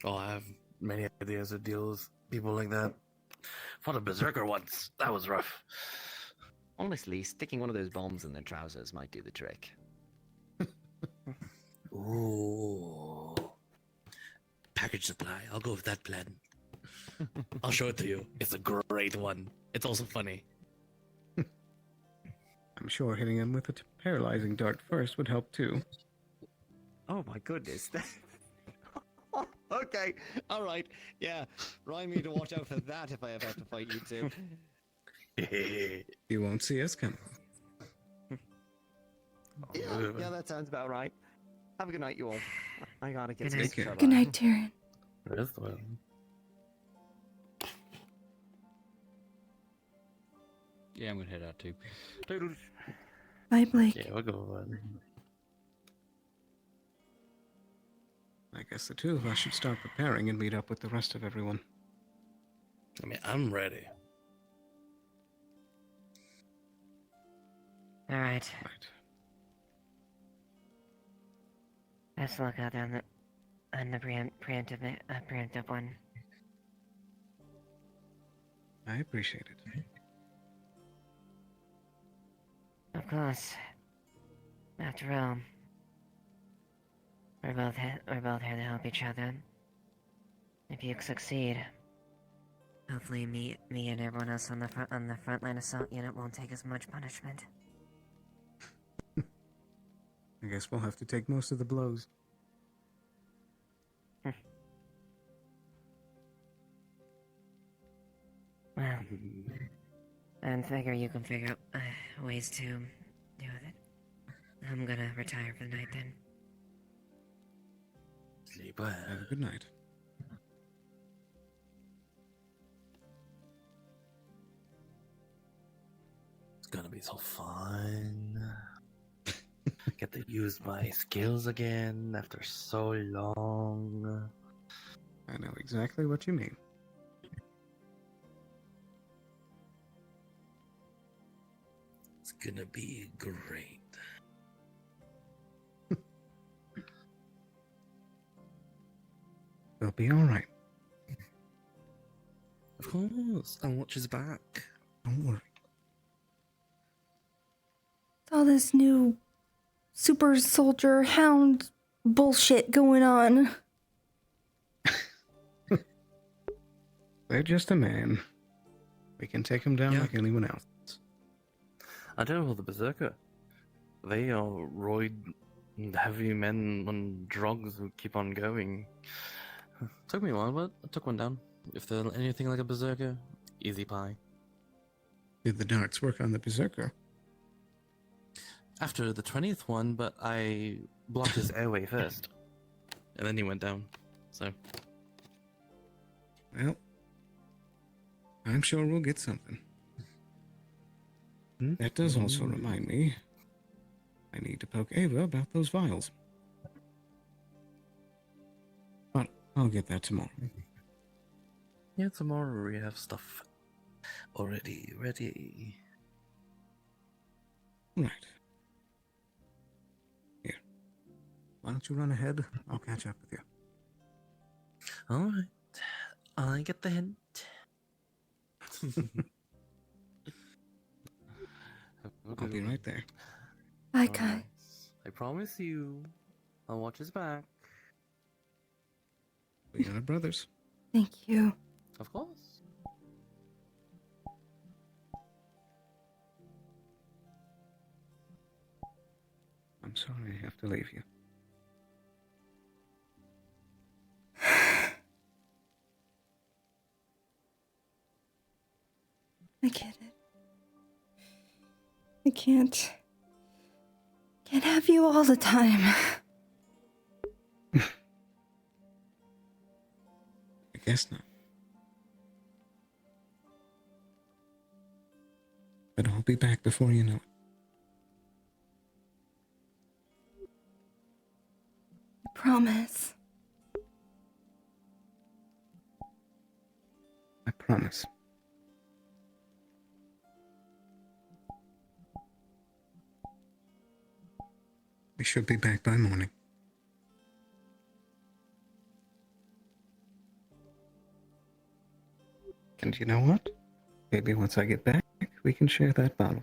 Oh, I have many ideas to deal with people like that. Fought a berserker once. That was rough. Honestly, sticking one of those bombs in their trousers might do the trick. Ooh. Package supply. I'll go with that plan. I'll show it to you. It's a great one. It's also funny. I'm sure hitting him with a paralyzing dart first would help too. Oh my goodness. Okay, alright. Yeah, remind me to watch out for that if I ever have to fight you two. You won't see us coming. Yeah, that sounds about right. Have a good night, you all. I gotta get Good night. some Good night, Tyrion. Yeah, I'm gonna head out too. Toodles. Bye, Blake. Yeah, we'll go. I guess the two of us should start preparing and meet up with the rest of everyone. I mean, I'm ready. All right. Let's look out on the preemptive one. I appreciate it. Of course. After all, we're both here to help each other. If you succeed, hopefully me and everyone else on the frontline assault unit won't take as much punishment. I guess we'll have to take most of the blows. Well, and figure you can figure out ways to deal with it. I'm gonna retire for the night then. Sleep well. Have a good night. It's gonna be so fun. Get to use my skills again after so long. I know exactly what you mean. It's gonna be great. We'll be alright. Of course, I'll watch his back. Don't worry. All this new super soldier hound bullshit going on. They're just a man. We can take him down like anyone else. I don't know the berserker. They are roid heavy men on drugs who keep on going. Took me a while, but I took one down. If they're anything like a berserker, easy pie. Did the darts work on the berserker? After the 20th one, but I blocked his airway first. And then he went down. So. Well, I'm sure we'll get something. That does also remind me. I need to poke Ava about those vials. But I'll get that tomorrow. Yeah, tomorrow we have stuff already ready. Right. Here. Why don't you run ahead? I'll catch up with you. Alright. I get the hint. I'll be right there. Bye, guys. I promise you, I'll watch his back. We are brothers. Thank you. Of course. I'm sorry I have to leave you. I get it. I can't have you all the time. I guess not. But I'll be back before you know it. I promise. I promise. We should be back by morning. And you know what? Maybe once I get back, we can share that bottle.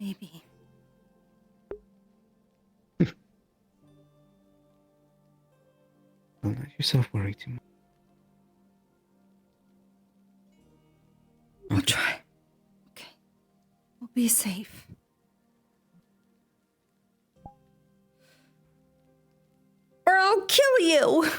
Maybe. Don't let yourself worry too much. I'll try. Okay. We'll be safe. Or I'll kill you!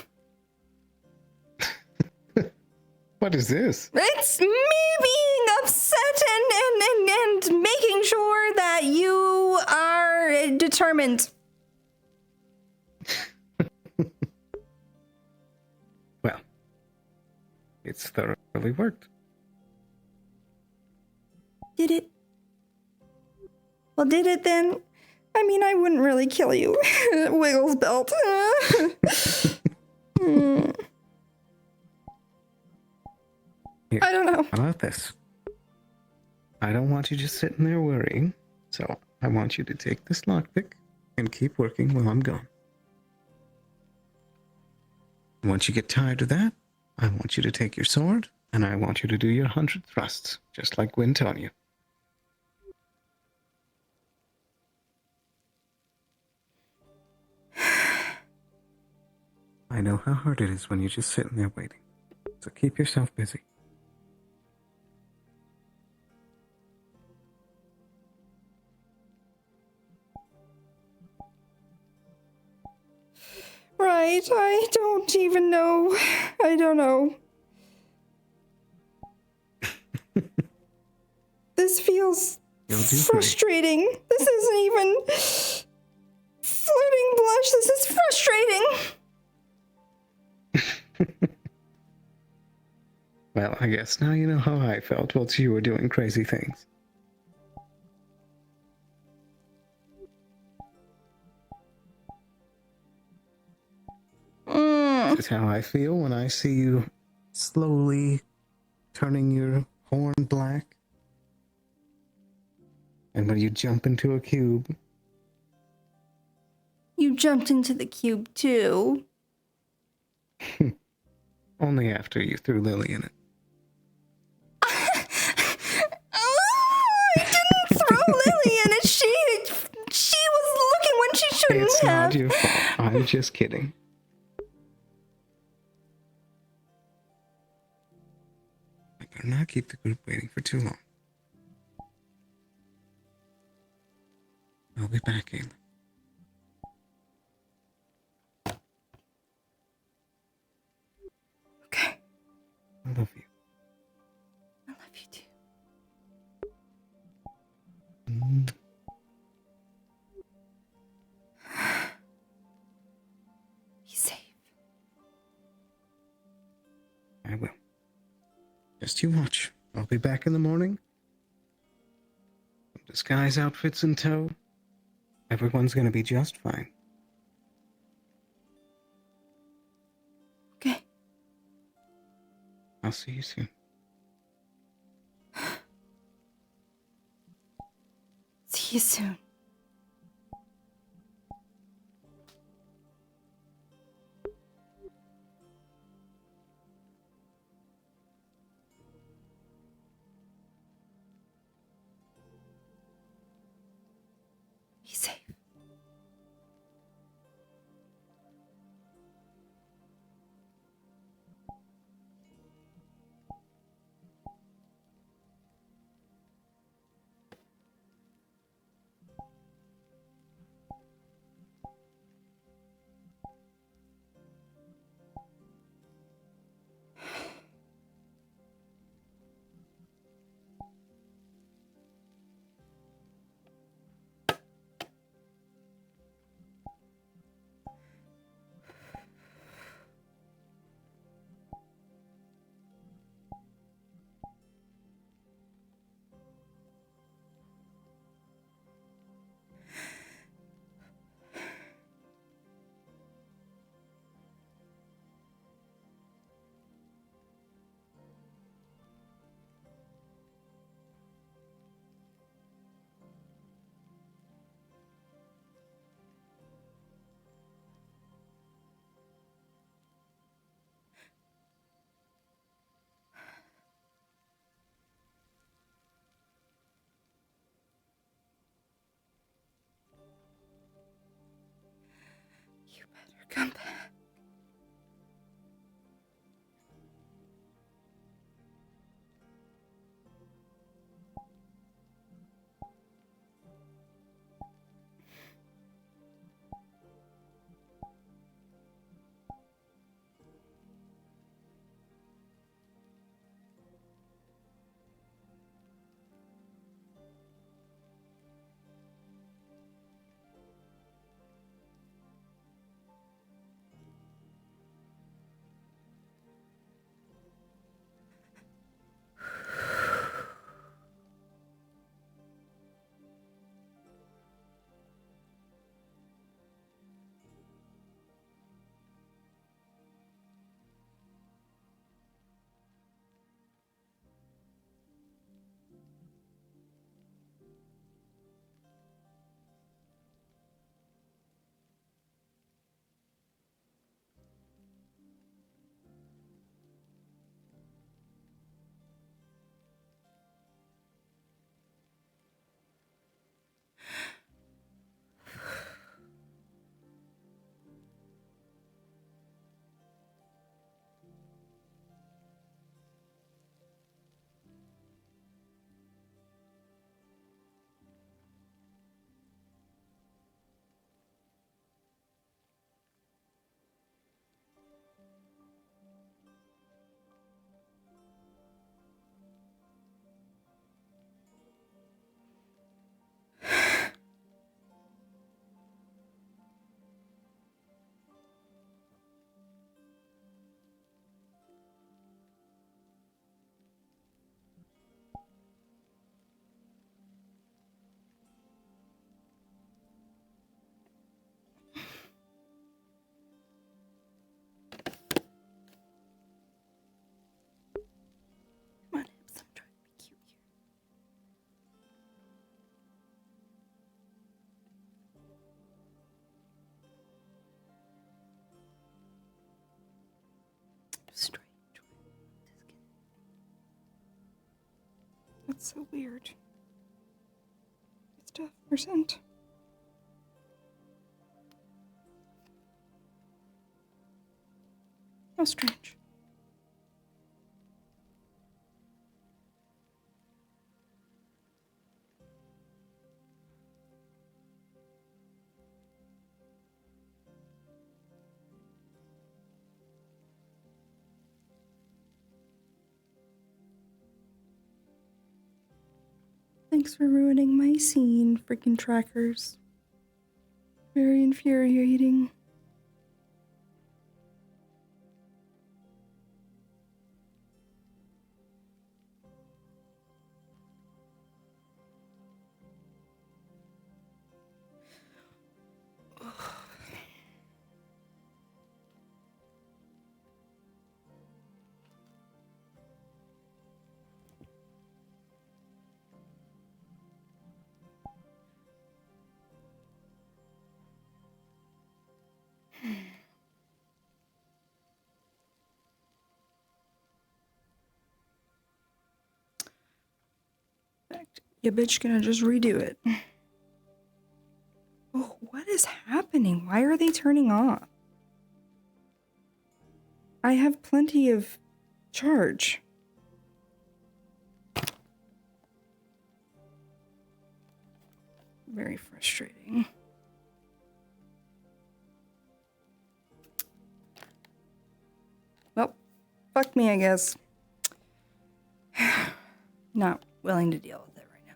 What is this? It's me being upset and making sure that you are determined. Well, it's thoroughly worked. Did it? Well, did it then? I mean, I wouldn't really kill you. Wiggles belt. Here, I don't know. How about this? I don't want you just sitting there worrying, so I want you to take this lockpick and keep working while I'm gone. Once you get tired of that, I want you to take your sword, and I want you to do your 100 thrusts, just like Gwyn taught you. I know how hard it is when you're just sitting there waiting, so keep yourself busy. Right, I don't even know. I don't know. This feels You'll do great. frustrating. This isn't even flirting blush. This is frustrating. Well, I guess now you know how I felt whilst you were doing crazy things. This is how I feel when I see you slowly turning your horn black. And when you jump into a cube. You jumped into the cube too. Only after you threw Lily in it. I didn't throw Lily in it. She was looking when she shouldn't It's have. not your fault. I'm just kidding. I better not keep the group waiting for too long. I'll be back, Ayla. Okay. I love you. I love you too. Be safe. I will. Just you watch. I'll be back in the morning. Disguise outfits in tow. Everyone's gonna be just fine. Okay. I'll see you soon. See you soon. Be safe. That's so weird. Stuff percent. How strange. Thanks for ruining my scene, freaking trackers. Very infuriating. You bitch gonna just redo it. Oh, what is happening? Why are they turning off? I have plenty of charge. Very frustrating. Well, fuck me, I guess. Not willing to deal with it right now.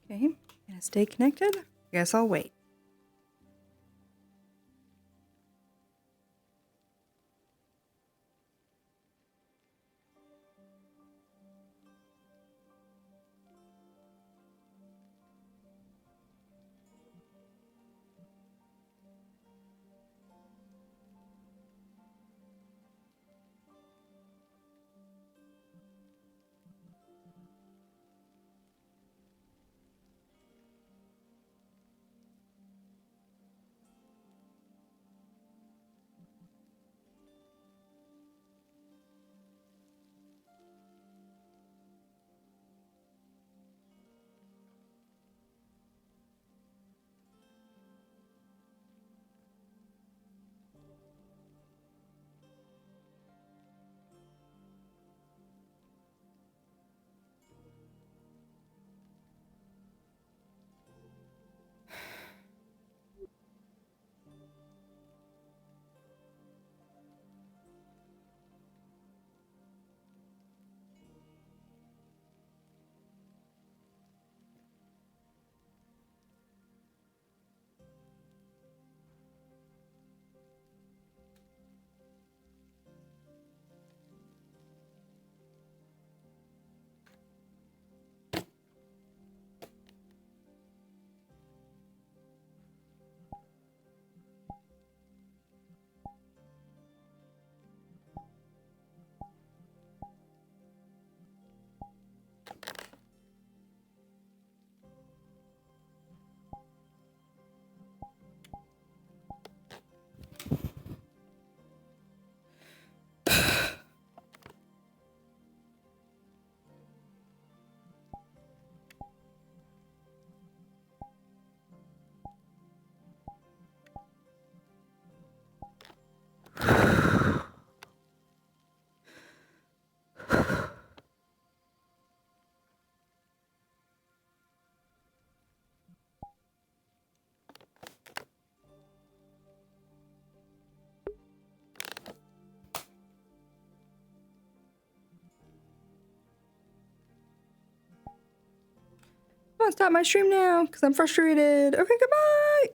Okay, gonna stay connected. Guess I'll wait. I'm gonna stop my stream now because I'm frustrated. Okay, goodbye.